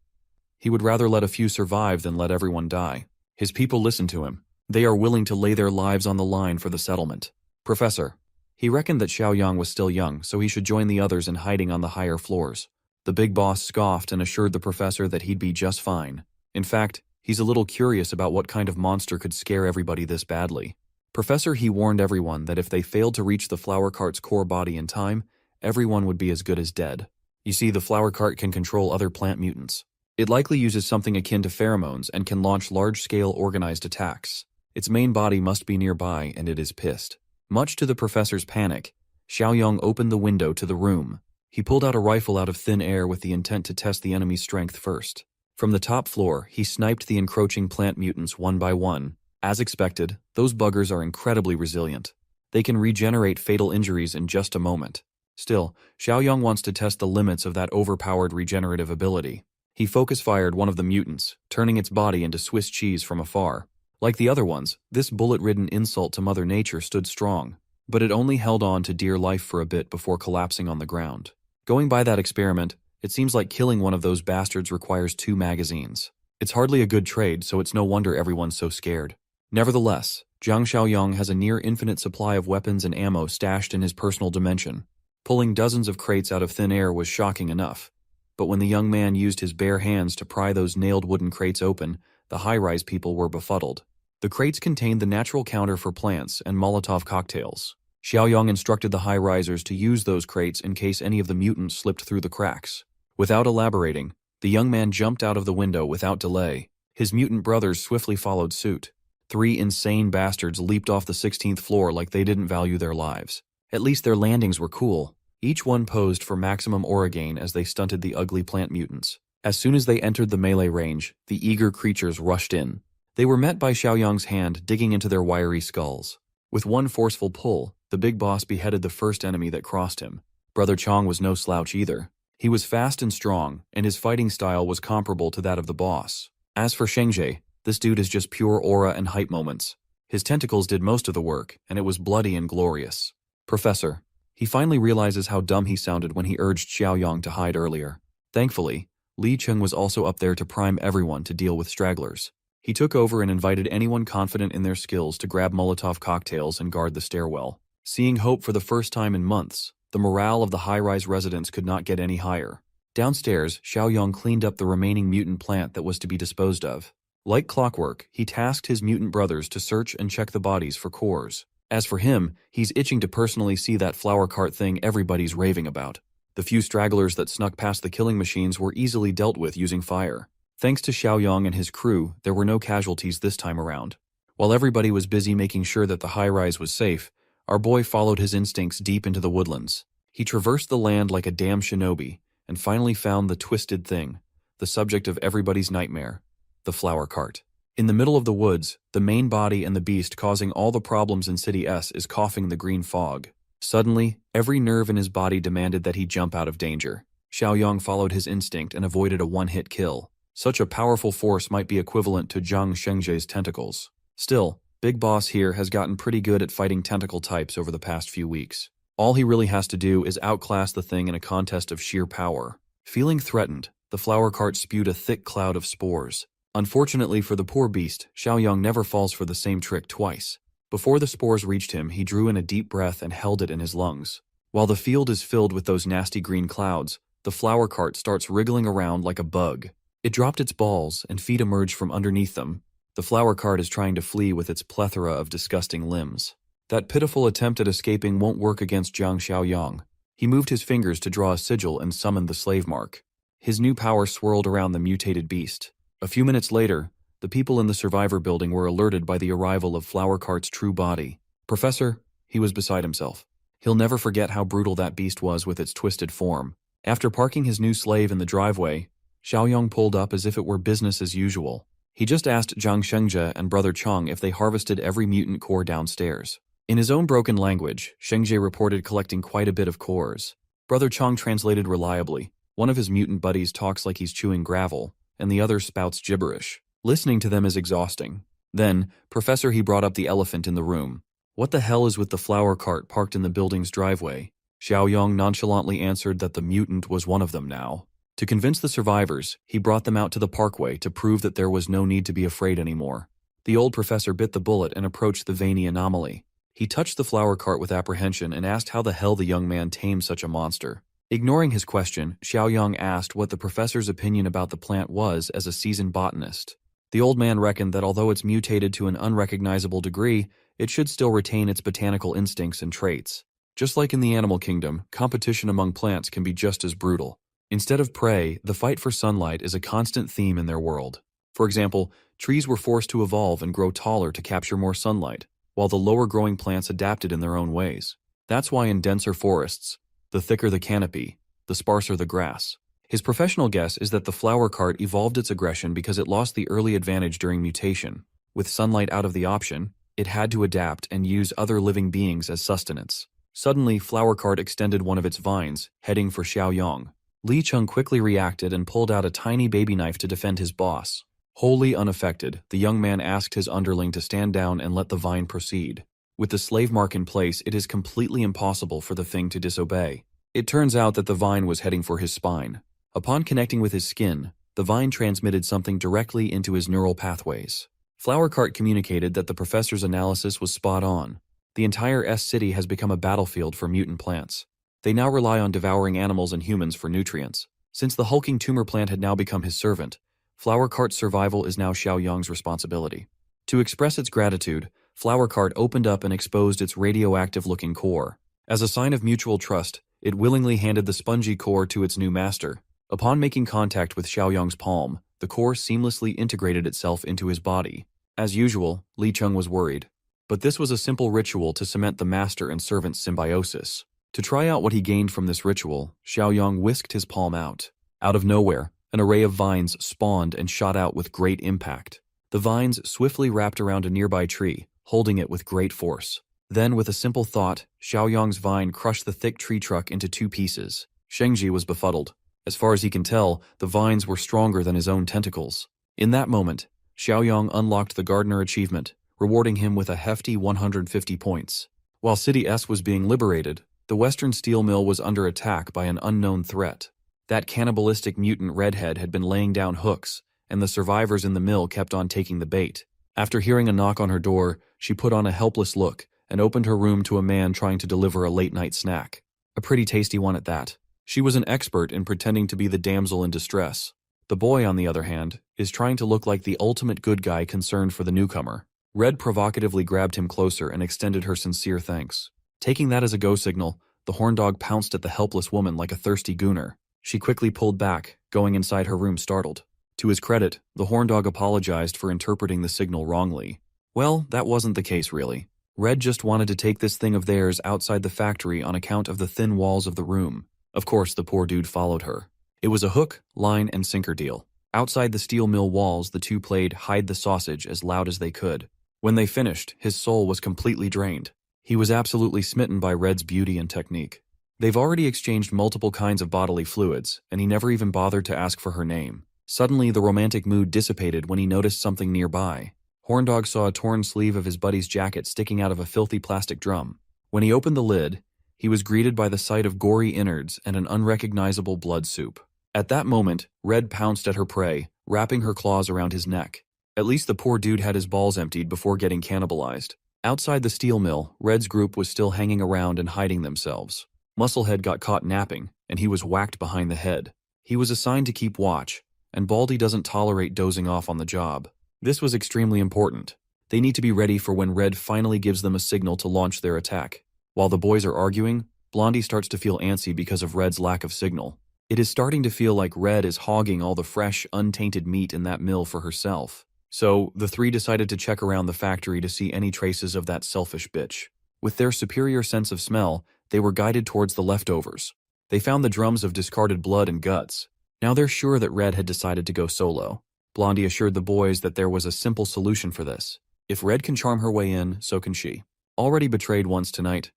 He would rather let a few survive than let everyone die. His people listen to him. They are willing to lay their lives on the line for the settlement. Professor. He reckoned that Xiaoyang was still young, so he should join the others in hiding on the higher floors. The big boss scoffed and assured the professor that he'd be just fine. In fact, he's a little curious about what kind of monster could scare everybody this badly. Professor, he warned everyone that if they failed to reach the flower cart's core body in time, everyone would be as good as dead. You see, the flower cart can control other plant mutants. It likely uses something akin to pheromones and can launch large-scale organized attacks. Its main body must be nearby, and it is pissed. Much to the professor's panic, Xiaoyang opened the window to the room. He pulled out a rifle out of thin air with the intent to test the enemy's strength first. From the top floor, he sniped the encroaching plant mutants one by one. As expected, those buggers are incredibly resilient. They can regenerate fatal injuries in just a moment. Still, Xiaoyang wants to test the limits of that overpowered regenerative ability. He focus-fired one of the mutants, turning its body into Swiss cheese from afar. Like the other ones, this bullet-ridden insult to Mother Nature stood strong, but it only held on to dear life for a bit before collapsing on the ground. Going by that experiment, it seems like killing one of those bastards requires 2 magazines. It's hardly a good trade, so it's no wonder everyone's so scared. Nevertheless, Zhang Xiaoyang has a near-infinite supply of weapons and ammo stashed in his personal dimension. Pulling dozens of crates out of thin air was shocking enough. But when the young man used his bare hands to pry those nailed wooden crates open, the high-rise people were befuddled. The crates contained the natural counter for plants and Molotov cocktails. Xiaoyang instructed the high-risers to use those crates in case any of the mutants slipped through the cracks. Without elaborating, the young man jumped out of the window without delay. His mutant brothers swiftly followed suit. 3 insane bastards leaped off the 16th floor like they didn't value their lives. At least their landings were cool. Each one posed for maximum aura gain as they stunted the ugly plant mutants. As soon as they entered the melee range, the eager creatures rushed in. They were met by Xiaoyang's hand digging into their wiry skulls. With one forceful pull, the big boss beheaded the first enemy that crossed him. Brother Chong was no slouch either. He was fast and strong, and his fighting style was comparable to that of the boss. As for Shengji, this dude is just pure aura and hype moments. His tentacles did most of the work, and it was bloody and glorious. Professor. He finally realizes how dumb he sounded when he urged Xiaoyang to hide earlier. Thankfully, Li Cheng was also up there to prime everyone to deal with stragglers. He took over and invited anyone confident in their skills to grab Molotov cocktails and guard the stairwell. Seeing hope for the first time in months, the morale of the high-rise residents could not get any higher. Downstairs, Xiaoyang cleaned up the remaining mutant plant that was to be disposed of. Like clockwork, he tasked his mutant brothers to search and check the bodies for cores. As for him, he's itching to personally see that flower cart thing everybody's raving about. The few stragglers that snuck past the killing machines were easily dealt with using fire. Thanks to Xiaoyang and his crew, there were no casualties this time around. While everybody was busy making sure that the high-rise was safe, our boy followed his instincts deep into the woodlands. He traversed the land like a damn shinobi, and finally found the twisted thing, the subject of everybody's nightmare, the flower cart. In the middle of the woods, the main body and the beast causing all the problems in City S is coughing the green fog. Suddenly, every nerve in his body demanded that he jump out of danger. Xiaoyang followed his instinct and avoided a one-hit kill. Such a powerful force might be equivalent to Zhang Shengji's tentacles. Still, Big Boss here has gotten pretty good at fighting tentacle types over the past few weeks. All he really has to do is outclass the thing in a contest of sheer power. Feeling threatened, the flower cart spewed a thick cloud of spores. Unfortunately for the poor beast, Xiaoyang never falls for the same trick twice. Before the spores reached him, he drew in a deep breath and held it in his lungs. While the field is filled with those nasty green clouds, the flower cart starts wriggling around like a bug. It dropped its balls, and feet emerged from underneath them. The flower cart is trying to flee with its plethora of disgusting limbs. That pitiful attempt at escaping won't work against Zhang Xiaoyang. He moved his fingers to draw a sigil and summoned the slave mark. His new power swirled around the mutated beast. A few minutes later, the people in the survivor building were alerted by the arrival of Flower Cart's true body. Professor, he was beside himself. He'll never forget how brutal that beast was with its twisted form. After parking his new slave in the driveway, Xiaoyang pulled up as if it were business as usual. He just asked Zhang Shengji and Brother Chong if they harvested every mutant core downstairs. In his own broken language, Shengji reported collecting quite a bit of cores. Brother Chong translated reliably. One of his mutant buddies talks like he's chewing gravel, and the other spouts gibberish. Listening to them is exhausting. Then, Professor, he brought up the elephant in the room. What the hell is with the flower cart parked in the building's driveway? Xiaoyang nonchalantly answered that the mutant was one of them now. To convince the survivors, he brought them out to the parkway to prove that there was no need to be afraid anymore. The old professor bit the bullet and approached the veiny anomaly. He touched the flower cart with apprehension and asked how the hell the young man tamed such a monster. Ignoring his question, Xiaoyang asked what the professor's opinion about the plant was as a seasoned botanist. The old man reckoned that although it's mutated to an unrecognizable degree, it should still retain its botanical instincts and traits. Just like in the animal kingdom, competition among plants can be just as brutal. Instead of prey, the fight for sunlight is a constant theme in their world. For example, trees were forced to evolve and grow taller to capture more sunlight, while the lower-growing plants adapted in their own ways. That's why in denser forests, the thicker the canopy, the sparser the grass. His professional guess is that the flower cart evolved its aggression because it lost the early advantage during mutation. With sunlight out of the option, it had to adapt and use other living beings as sustenance. Suddenly, flower cart extended one of its vines, heading for Xiaoyang. Li Cheng quickly reacted and pulled out a tiny baby knife to defend his boss. Wholly unaffected, the young man asked his underling to stand down and let the vine proceed. With the slave mark in place, it is completely impossible for the thing to disobey. It turns out that the vine was heading for his spine. Upon connecting with his skin, the vine transmitted something directly into his neural pathways. Flower Cart communicated that the professor's analysis was spot on. The entire S-City has become a battlefield for mutant plants. They now rely on devouring animals and humans for nutrients. Since the hulking tumor plant had now become his servant, Flower Cart's survival is now Xiaoyang's responsibility. To express its gratitude, Flower Cart opened up and exposed its radioactive-looking core. As a sign of mutual trust, it willingly handed the spongy core to its new master. Upon making contact with Xiaoyang's palm, the core seamlessly integrated itself into his body. As usual, Li Cheng was worried. But this was a simple ritual to cement the master and servant symbiosis. To try out what he gained from this ritual, Xiaoyang whisked his palm out. Out of nowhere, an array of vines spawned and shot out with great impact. The vines swiftly wrapped around a nearby tree, holding it with great force. Then, with a simple thought, Xiaoyang's vine crushed the thick tree trunk into 2 pieces. Shengji was befuddled. As far as he can tell, the vines were stronger than his own tentacles. In that moment, Xiaoyang unlocked the Gardener achievement, rewarding him with a hefty 150 points. While City S was being liberated, the Western Steel Mill was under attack by an unknown threat. That cannibalistic mutant redhead had been laying down hooks, and the survivors in the mill kept on taking the bait. After hearing a knock on her door, she put on a helpless look and opened her room to a man trying to deliver a late-night snack. A pretty tasty one at that. She was an expert in pretending to be the damsel in distress. The boy, on the other hand, is trying to look like the ultimate good guy concerned for the newcomer. Red provocatively grabbed him closer and extended her sincere thanks. Taking that as a go signal, the horn dog pounced at the helpless woman like a thirsty gooner. She quickly pulled back, going inside her room startled. To his credit, the horn dog apologized for interpreting the signal wrongly. Well, that wasn't the case really. Red just wanted to take this thing of theirs outside the factory on account of the thin walls of the room. Of course, the poor dude followed her. It was a hook, line, and sinker deal. Outside the steel mill walls, the two played hide the sausage as loud as they could. When they finished, his soul was completely drained. He was absolutely smitten by Red's beauty and technique. They've already exchanged multiple kinds of bodily fluids, and he never even bothered to ask for her name. Suddenly, the romantic mood dissipated when he noticed something nearby. Horndog saw a torn sleeve of his buddy's jacket sticking out of a filthy plastic drum. When he opened the lid, he was greeted by the sight of gory innards and an unrecognizable blood soup. At that moment, Red pounced at her prey, wrapping her claws around his neck. At least the poor dude had his balls emptied before getting cannibalized. Outside the steel mill, Red's group was still hanging around and hiding themselves. Musclehead got caught napping, and he was whacked behind the head. He was assigned to keep watch, and Baldy doesn't tolerate dozing off on the job. This was extremely important. They need to be ready for when Red finally gives them a signal to launch their attack. While the boys are arguing, Blondie starts to feel antsy because of Red's lack of signal. It is starting to feel like Red is hogging all the fresh, untainted meat in that mill for herself. So, the three decided to check around the factory to see any traces of that selfish bitch. With their superior sense of smell, they were guided towards the leftovers. They found the drums of discarded blood and guts. Now they're sure that Red had decided to go solo. Blondie assured the boys that there was a simple solution for this. If Red can charm her way in, so can she. Already betrayed once tonight,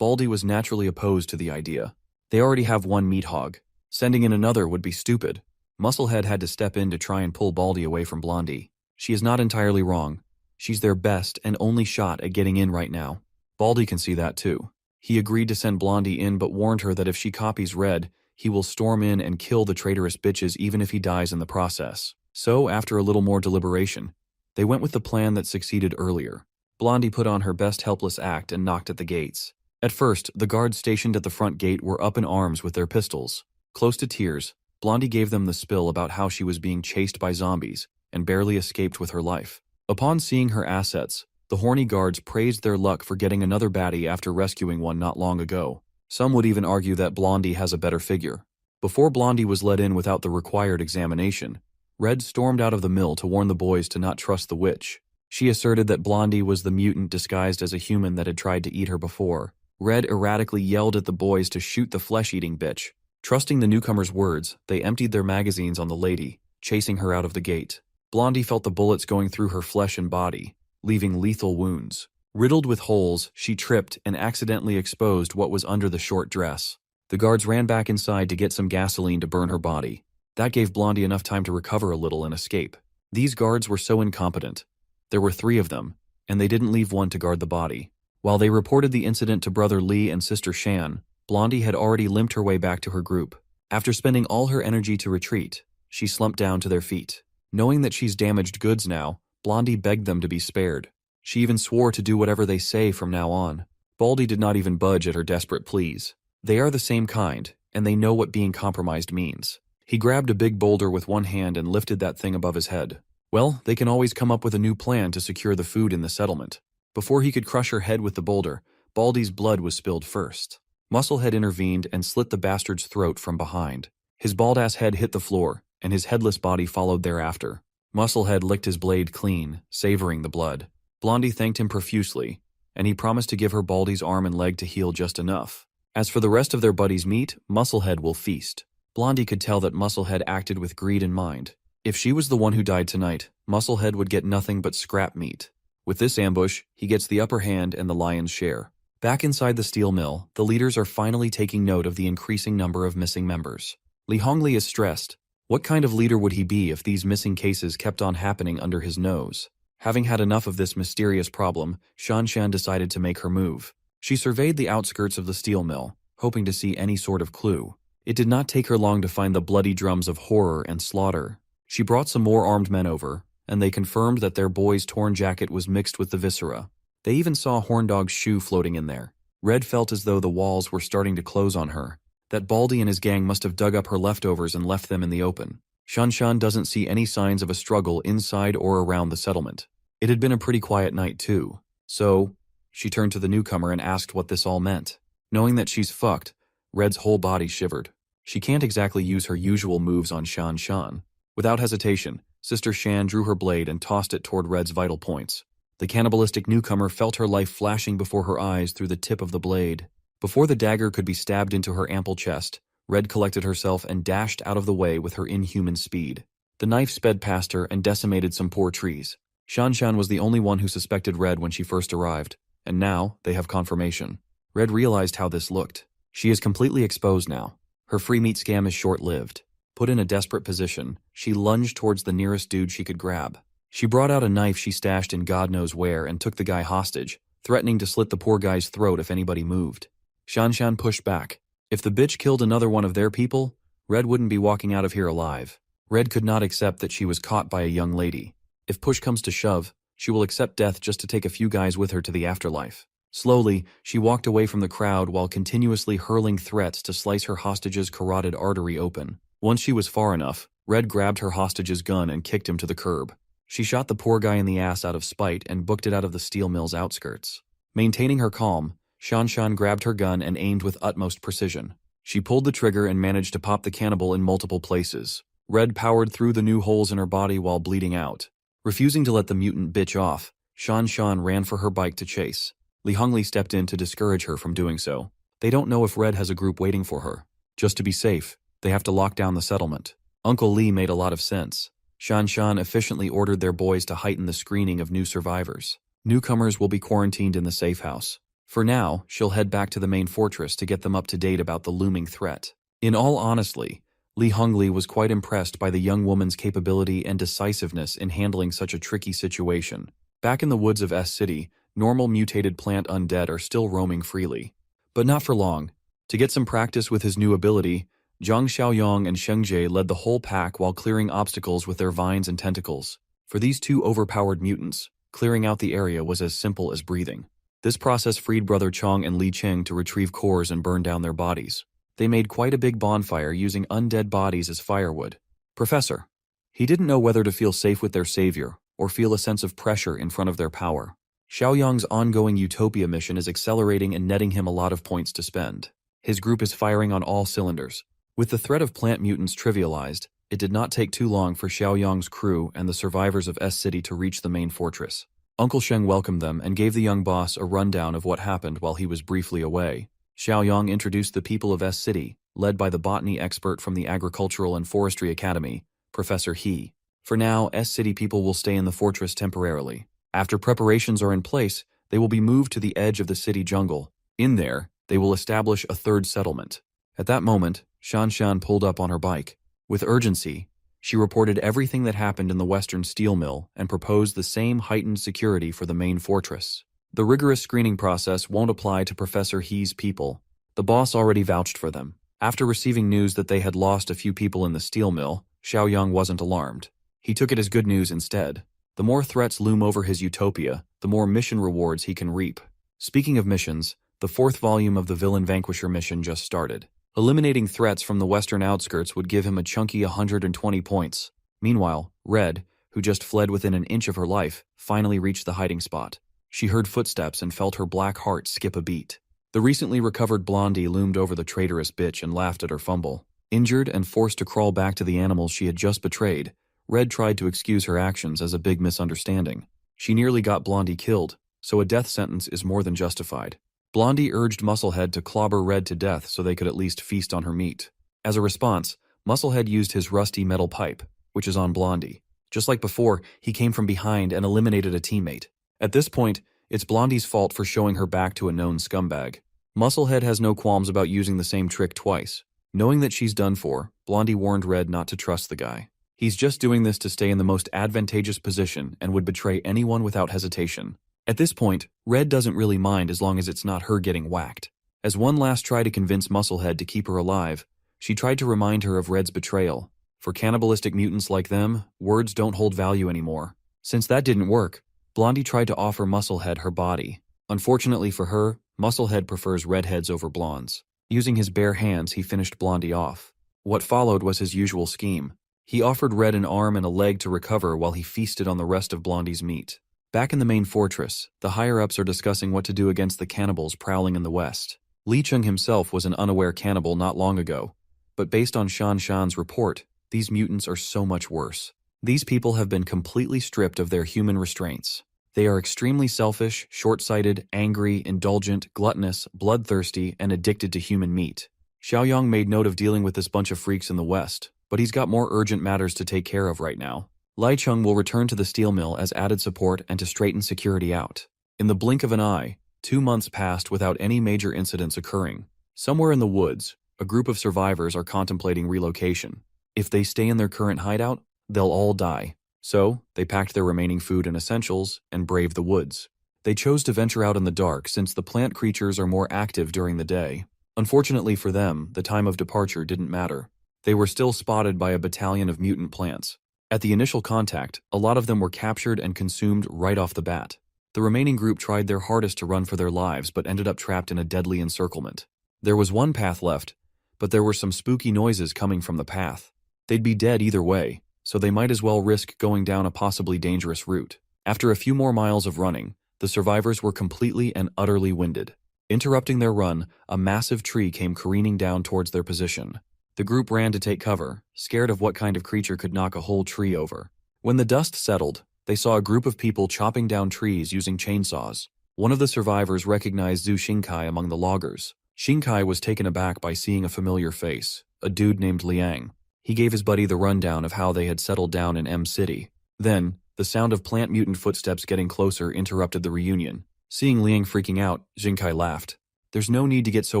Baldy was naturally opposed to the idea. They already have one meat hog. Sending in another would be stupid. Musclehead had to step in to try and pull Baldy away from Blondie. She is not entirely wrong. She's their best and only shot at getting in right now. Baldy can see that too. He agreed to send Blondie in but warned her that if she copies Red, he will storm in and kill the traitorous bitches even if he dies in the process. So, after a little more deliberation, they went with the plan that succeeded earlier. Blondie put on her best helpless act and knocked at the gates. At first, the guards stationed at the front gate were up in arms with their pistols. Close to tears, Blondie gave them the spill about how she was being chased by zombies and barely escaped with her life. Upon seeing her assets, the horny guards praised their luck for getting another baddie after rescuing one not long ago. Some would even argue that Blondie has a better figure. Before Blondie was let in without the required examination, Red stormed out of the mill to warn the boys to not trust the witch. She asserted that Blondie was the mutant disguised as a human that had tried to eat her before. Red erratically yelled at the boys to shoot the flesh-eating bitch. Trusting the newcomer's words, they emptied their magazines on the lady, chasing her out of the gate. Blondie felt the bullets going through her flesh and body, leaving lethal wounds. Riddled with holes, she tripped and accidentally exposed what was under the short dress. The guards ran back inside to get some gasoline to burn her body. That gave Blondie enough time to recover a little and escape. These guards were so incompetent. There were 3 of them, and they didn't leave one to guard the body. While they reported the incident to Brother Lee and Sister Shan, Blondie had already limped her way back to her group. After spending all her energy to retreat, she slumped down to their feet. Knowing that she's damaged goods now, Blondie begged them to be spared. She even swore to do whatever they say from now on. Baldy did not even budge at her desperate pleas. They are the same kind, and they know what being compromised means. He grabbed a big boulder with one hand and lifted that thing above his head. Well, they can always come up with a new plan to secure the food in the settlement. Before he could crush her head with the boulder, Baldy's blood was spilled first. Musclehead intervened and slit the bastard's throat from behind. His bald-ass head hit the floor, and his headless body followed thereafter. Musclehead licked his blade clean, savoring the blood. Blondie thanked him profusely, and he promised to give her Baldy's arm and leg to heal just enough. As for the rest of their buddy's meat, Musclehead will feast. Blondie could tell that Musclehead acted with greed in mind. If she was the one who died tonight, Musclehead would get nothing but scrap meat. With this ambush, he gets the upper hand and the lion's share. Back inside the steel mill, the leaders are finally taking note of the increasing number of missing members. Li Hongli is stressed. What kind of leader would he be if these missing cases kept on happening under his nose? Having had enough of this mysterious problem, Shanshan decided to make her move. She surveyed the outskirts of the steel mill, hoping to see any sort of clue. It did not take her long to find the bloody drums of horror and slaughter. She brought some more armed men over, and they confirmed that their boy's torn jacket was mixed with the viscera. They even saw Horndog's shoe floating in there. Red felt as though the walls were starting to close on her. That Baldy and his gang must have dug up her leftovers and left them in the open. Shanshan doesn't see any signs of a struggle inside or around the settlement. It had been a pretty quiet night too. So, she turned to the newcomer and asked what this all meant. Knowing that she's fucked, Red's whole body shivered. She can't exactly use her usual moves on Shanshan. Without hesitation, Sister Shan drew her blade and tossed it toward Red's vital points. The cannibalistic newcomer felt her life flashing before her eyes through the tip of the blade. Before the dagger could be stabbed into her ample chest, Red collected herself and dashed out of the way with her inhuman speed. The knife sped past her and decimated some poor trees. Shanshan was the only one who suspected Red when she first arrived, and now they have confirmation. Red realized how this looked. She is completely exposed now. Her free meat scam is short-lived. Put in a desperate position, she lunged towards the nearest dude she could grab. She brought out a knife she stashed in God knows where and took the guy hostage, threatening to slit the poor guy's throat if anybody moved. Shanshan pushed back. If the bitch killed another one of their people, Red wouldn't be walking out of here alive. Red could not accept that she was caught by a young lady. If push comes to shove, she will accept death just to take a few guys with her to the afterlife. Slowly, she walked away from the crowd while continuously hurling threats to slice her hostage's carotid artery open. Once she was far enough, Red grabbed her hostage's gun and kicked him to the curb. She shot the poor guy in the ass out of spite and booked it out of the steel mill's outskirts. Maintaining her calm, Shanshan grabbed her gun and aimed with utmost precision. She pulled the trigger and managed to pop the cannibal in multiple places. Red powered through the new holes in her body while bleeding out. Refusing to let the mutant bitch off, Shanshan ran for her bike to chase. Li Hongli stepped in to discourage her from doing so. They don't know if Red has a group waiting for her. Just to be safe, they have to lock down the settlement. Uncle Lee made a lot of sense. Shanshan efficiently ordered their boys to heighten the screening of new survivors. Newcomers will be quarantined in the safe house. For now, she'll head back to the main fortress to get them up to date about the looming threat. In all honesty, Li Hongli was quite impressed by the young woman's capability and decisiveness in handling such a tricky situation. Back in the woods of S City, normal mutated plant undead are still roaming freely. But not for long. To get some practice with his new ability, Zhang Xiaoyong and Sheng Jie led the whole pack while clearing obstacles with their vines and tentacles. For these two overpowered mutants, clearing out the area was as simple as breathing. This process freed Brother Chong and Li Qing to retrieve cores and burn down their bodies. They made quite a big bonfire using undead bodies as firewood. Professor. He didn't know whether to feel safe with their savior or feel a sense of pressure in front of their power. Xiaoyang's ongoing Utopia mission is accelerating and netting him a lot of points to spend. His group is firing on all cylinders. With the threat of plant mutants trivialized, it did not take too long for Xiaoyang's crew and the survivors of S-City to reach the main fortress. Uncle Sheng welcomed them and gave the young boss a rundown of what happened while he was briefly away. Xiaoyang introduced the people of S-City, led by the botany expert from the Agricultural and Forestry Academy, Professor He. For now, S-City people will stay in the fortress temporarily. After preparations are in place, they will be moved to the edge of the city jungle. In there, they will establish a third settlement. At that moment, Shan Shan pulled up on her bike. With urgency, she reported everything that happened in the Western Steel Mill and proposed the same heightened security for the main fortress. The rigorous screening process won't apply to Professor He's people. The boss already vouched for them. After receiving news that they had lost a few people in the steel mill, Xiaoyang wasn't alarmed. He took it as good news instead. The more threats loom over his utopia, the more mission rewards he can reap. Speaking of missions, the 4th volume of the Villain Vanquisher mission just started. Eliminating threats from the western outskirts would give him a chunky 120 points. Meanwhile, Red, who just fled within an inch of her life, finally reached the hiding spot. She heard footsteps and felt her black heart skip a beat. The recently recovered Blondie loomed over the traitorous bitch and laughed at her fumble. Injured and forced to crawl back to the animals she had just betrayed, Red tried to excuse her actions as a big misunderstanding. She nearly got Blondie killed, so a death sentence is more than justified. Blondie urged Musclehead to clobber Red to death so they could at least feast on her meat. As a response, Musclehead used his rusty metal pipe, which is on Blondie. Just like before, he came from behind and eliminated a teammate. At this point, it's Blondie's fault for showing her back to a known scumbag. Musclehead has no qualms about using the same trick twice. Knowing that she's done for, Blondie warned Red not to trust the guy. He's just doing this to stay in the most advantageous position and would betray anyone without hesitation. At this point, Red doesn't really mind as long as it's not her getting whacked. As one last try to convince Musclehead to keep her alive, she tried to remind her of Red's betrayal. For cannibalistic mutants like them, words don't hold value anymore. Since that didn't work, Blondie tried to offer Musclehead her body. Unfortunately for her, Musclehead prefers redheads over blondes. Using his bare hands, he finished Blondie off. What followed was his usual scheme. He offered Red an arm and a leg to recover while he feasted on the rest of Blondie's meat. Back in the main fortress, the higher-ups are discussing what to do against the cannibals prowling in the west. Li Cheng himself was an unaware cannibal not long ago, but based on Shan Shan's report, these mutants are so much worse. These people have been completely stripped of their human restraints. They are extremely selfish, short-sighted, angry, indulgent, gluttonous, bloodthirsty, and addicted to human meat. Xiaoyang made note of dealing with this bunch of freaks in the west, but he's got more urgent matters to take care of right now. Lai Cheng will return to the steel mill as added support and to straighten security out. In the blink of an eye, 2 months passed without any major incidents occurring. Somewhere in the woods, a group of survivors are contemplating relocation. If they stay in their current hideout, they'll all die. So, they packed their remaining food and essentials and braved the woods. They chose to venture out in the dark since the plant creatures are more active during the day. Unfortunately for them, the time of departure didn't matter. They were still spotted by a battalion of mutant plants. At the initial contact, a lot of them were captured and consumed right off the bat. The remaining group tried their hardest to run for their lives but ended up trapped in a deadly encirclement. There was one path left, but there were some spooky noises coming from the path. They'd be dead either way, so they might as well risk going down a possibly dangerous route. After a few more miles of running, the survivors were completely and utterly winded. Interrupting their run, a massive tree came careening down towards their position. The group ran to take cover, scared of what kind of creature could knock a whole tree over. When the dust settled, they saw a group of people chopping down trees using chainsaws. One of the survivors recognized Zhu Xingkai among the loggers. Xingkai was taken aback by seeing a familiar face, a dude named Liang. He gave his buddy the rundown of how they had settled down in M City. Then, the sound of plant mutant footsteps getting closer interrupted the reunion. Seeing Liang freaking out, Xingkai laughed. There's no need to get so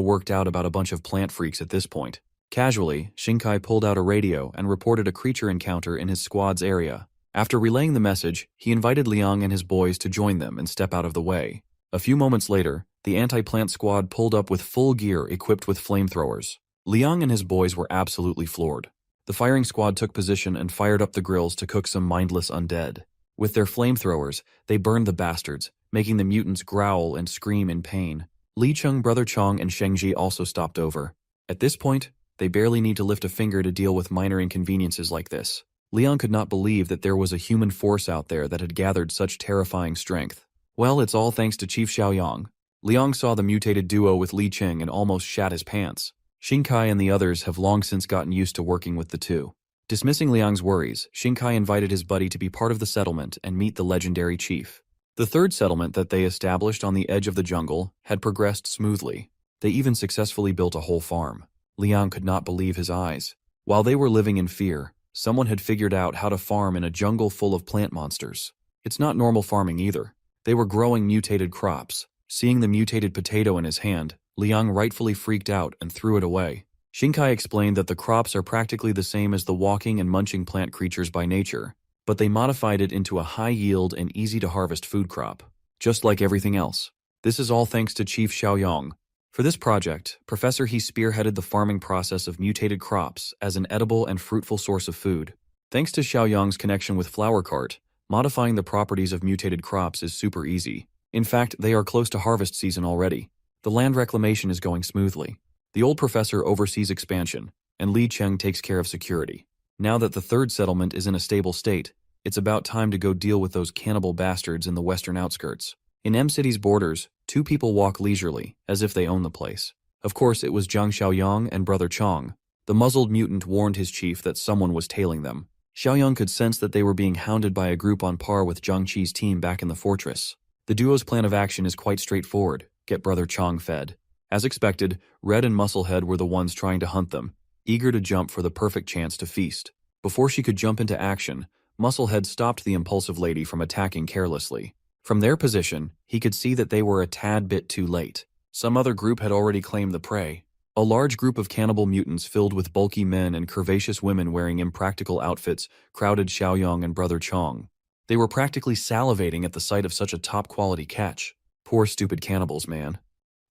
worked out about a bunch of plant freaks at this point. Casually, Xingkai pulled out a radio and reported a creature encounter in his squad's area. After relaying the message, he invited Liang and his boys to join them and step out of the way. A few moments later, the anti-plant squad pulled up with full gear equipped with flamethrowers. Liang and his boys were absolutely floored. The firing squad took position and fired up the grills to cook some mindless undead. With their flamethrowers, they burned the bastards, making the mutants growl and scream in pain. Li Cheng, Brother Chong, and Shengji also stopped over. At this point, they barely need to lift a finger to deal with minor inconveniences like this. Liang could not believe that there was a human force out there that had gathered such terrifying strength. Well, it's all thanks to Chief Xiaoyang. Liang saw the mutated duo with Li Cheng and almost shat his pants. Xingkai and the others have long since gotten used to working with the two. Dismissing Liang's worries, Xingkai invited his buddy to be part of the settlement and meet the legendary chief. The third settlement that they established on the edge of the jungle had progressed smoothly. They even successfully built a whole farm. Liang could not believe his eyes. While they were living in fear, someone had figured out how to farm in a jungle full of plant monsters. It's not normal farming either. They were growing mutated crops. Seeing the mutated potato in his hand, Liang rightfully freaked out and threw it away. Xingkai explained that the crops are practically the same as the walking and munching plant creatures by nature, but they modified it into a high-yield and easy-to-harvest food crop, just like everything else. This is all thanks to Chief Xiaoyang. For this project, Professor He spearheaded the farming process of mutated crops as an edible and fruitful source of food. Thanks to Xiaoyang's connection with Flower Cart, modifying the properties of mutated crops is super easy. In fact, they are close to harvest season already. The land reclamation is going smoothly. The old professor oversees expansion, and Li Cheng takes care of security. Now that the third settlement is in a stable state, it's about time to go deal with those cannibal bastards in the western outskirts. In M-City's borders, two people walk leisurely, as if they own the place. Of course, it was Zhang Xiaoyang and Brother Chong. The muzzled mutant warned his chief that someone was tailing them. Xiaoyang could sense that they were being hounded by a group on par with Zhang Qi's team back in the fortress. The duo's plan of action is quite straightforward: get Brother Chong fed. As expected, Red and Musclehead were the ones trying to hunt them, eager to jump for the perfect chance to feast. Before she could jump into action, Musclehead stopped the impulsive lady from attacking carelessly. From their position, he could see that they were a tad bit too late. Some other group had already claimed the prey. A large group of cannibal mutants filled with bulky men and curvaceous women wearing impractical outfits crowded Xiaoyang and Brother Chong. They were practically salivating at the sight of such a top-quality catch. Poor stupid cannibals, man.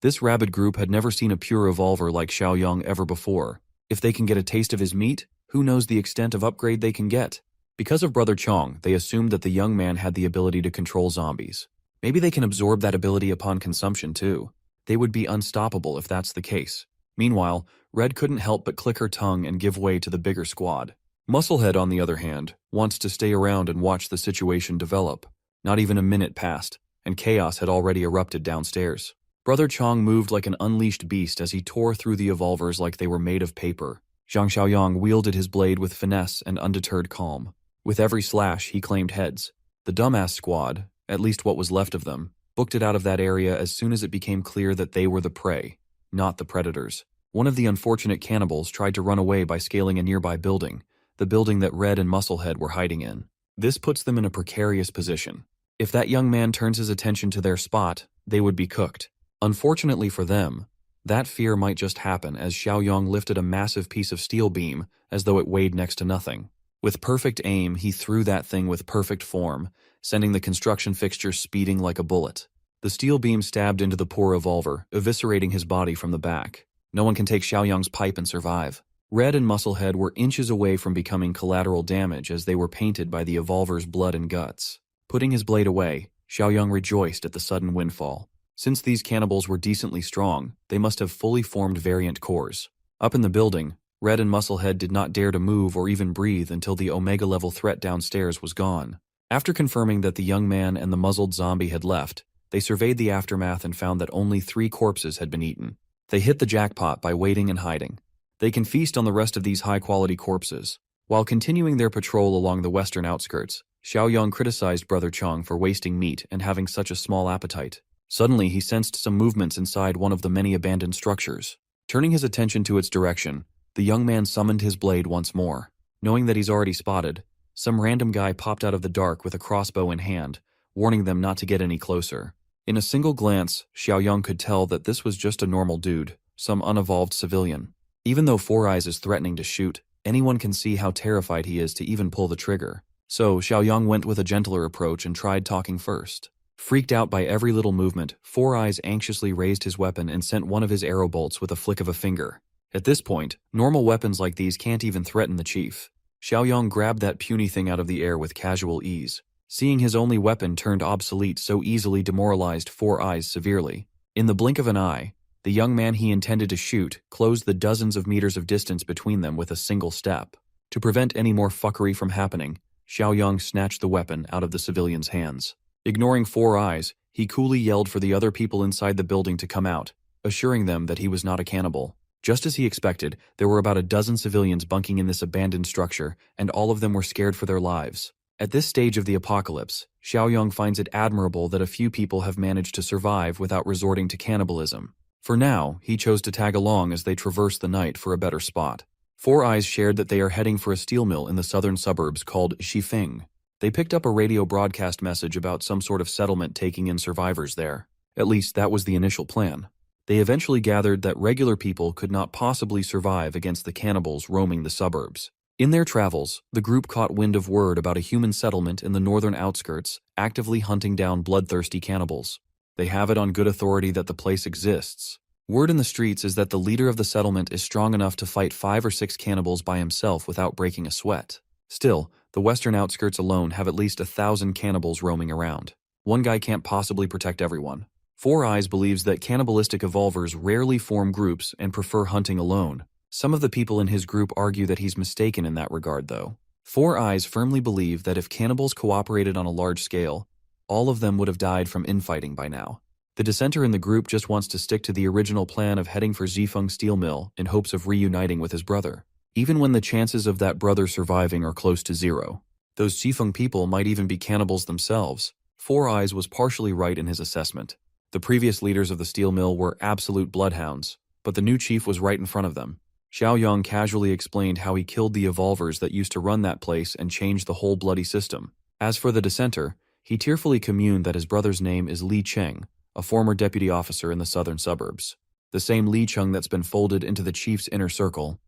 This rabid group had never seen a pure evolver like Xiaoyang ever before. If they can get a taste of his meat, who knows the extent of upgrade they can get? Because of Brother Chong, they assumed that the young man had the ability to control zombies. Maybe they can absorb that ability upon consumption too. They would be unstoppable if that's the case. Meanwhile, Red couldn't help but click her tongue and give way to the bigger squad. Musclehead, on the other hand, wants to stay around and watch the situation develop. Not even a minute passed, and chaos had already erupted downstairs. Brother Chong moved like an unleashed beast as he tore through the evolvers like they were made of paper. Zhang Xiaoyang wielded his blade with finesse and undeterred calm. With every slash, he claimed heads. The dumbass squad, at least what was left of them, booked it out of that area as soon as it became clear that they were the prey, not the predators. One of the unfortunate cannibals tried to run away by scaling a nearby building, the building that Red and Musclehead were hiding in. This puts them in a precarious position. If that young man turns his attention to their spot, they would be cooked. Unfortunately for them, that fear might just happen as Xiaoyang lifted a massive piece of steel beam as though it weighed next to nothing. With perfect aim, he threw that thing with perfect form, sending the construction fixture speeding like a bullet. The steel beam stabbed into the poor evolver, eviscerating his body from the back. No one can take Xiaoyang's pipe and survive. Red and Musclehead were inches away from becoming collateral damage as they were painted by the evolver's blood and guts. Putting his blade away, Xiaoyang rejoiced at the sudden windfall. Since these cannibals were decently strong, they must have fully formed variant cores. Up in the building, Red and Musclehead did not dare to move or even breathe until the Omega-level threat downstairs was gone. After confirming that the young man and the muzzled zombie had left, they surveyed the aftermath and found that only 3 corpses had been eaten. They hit the jackpot by waiting and hiding. They can feast on the rest of these high-quality corpses. While continuing their patrol along the western outskirts, Xiaoyang criticized Brother Chong for wasting meat and having such a small appetite. Suddenly, he sensed some movements inside one of the many abandoned structures. Turning his attention to its direction, the young man summoned his blade once more. Knowing that he's already spotted, some random guy popped out of the dark with a crossbow in hand, warning them not to get any closer. In a single glance, Xiaoyang could tell that this was just a normal dude, some unevolved civilian. Even though Four Eyes is threatening to shoot, anyone can see how terrified he is to even pull the trigger. So, Xiaoyang went with a gentler approach and tried talking first. Freaked out by every little movement, Four Eyes anxiously raised his weapon and sent one of his arrow bolts with a flick of a finger. At this point, normal weapons like these can't even threaten the chief. Xiaoyang grabbed that puny thing out of the air with casual ease. Seeing his only weapon turned obsolete so easily demoralized Four Eyes severely. In the blink of an eye, the young man he intended to shoot closed the dozens of meters of distance between them with a single step. To prevent any more fuckery from happening, Xiaoyang snatched the weapon out of the civilian's hands. Ignoring Four Eyes, he coolly yelled for the other people inside the building to come out, assuring them that he was not a cannibal. Just as he expected, there were about a dozen civilians bunking in this abandoned structure, and all of them were scared for their lives. At this stage of the apocalypse, Xiaoyang finds it admirable that a few people have managed to survive without resorting to cannibalism. For now, he chose to tag along as they traverse the night for a better spot. Four Eyes shared that they are heading for a steel mill in the southern suburbs called Shifeng. They picked up a radio broadcast message about some sort of settlement taking in survivors there. At least that was the initial plan. They eventually gathered that regular people could not possibly survive against the cannibals roaming the suburbs. In their travels, the group caught wind of word about a human settlement in the northern outskirts, actively hunting down bloodthirsty cannibals. They have it on good authority that the place exists. Word in the streets is that the leader of the settlement is strong enough to fight 5 or 6 cannibals by himself without breaking a sweat. Still, the western outskirts alone have at least 1,000 cannibals roaming around. One guy can't possibly protect everyone. Four Eyes believes that cannibalistic evolvers rarely form groups and prefer hunting alone. Some of the people in his group argue that he's mistaken in that regard, though. Four Eyes firmly believe that if cannibals cooperated on a large scale, all of them would have died from infighting by now. The dissenter in the group just wants to stick to the original plan of heading for Zifeng Steel Mill in hopes of reuniting with his brother, even when the chances of that brother surviving are close to zero. Those Zifeng people might even be cannibals themselves. Four Eyes was partially right in his assessment. The previous leaders of the steel mill were absolute bloodhounds, but the new chief was right in front of them. Xiaoyang casually explained how he killed the evolvers that used to run that place and changed the whole bloody system. As for the dissenter, he tearfully communed that his brother's name is Li Cheng, a former deputy officer in the southern suburbs. The same Li Cheng that's been folded into the chief's inner circle.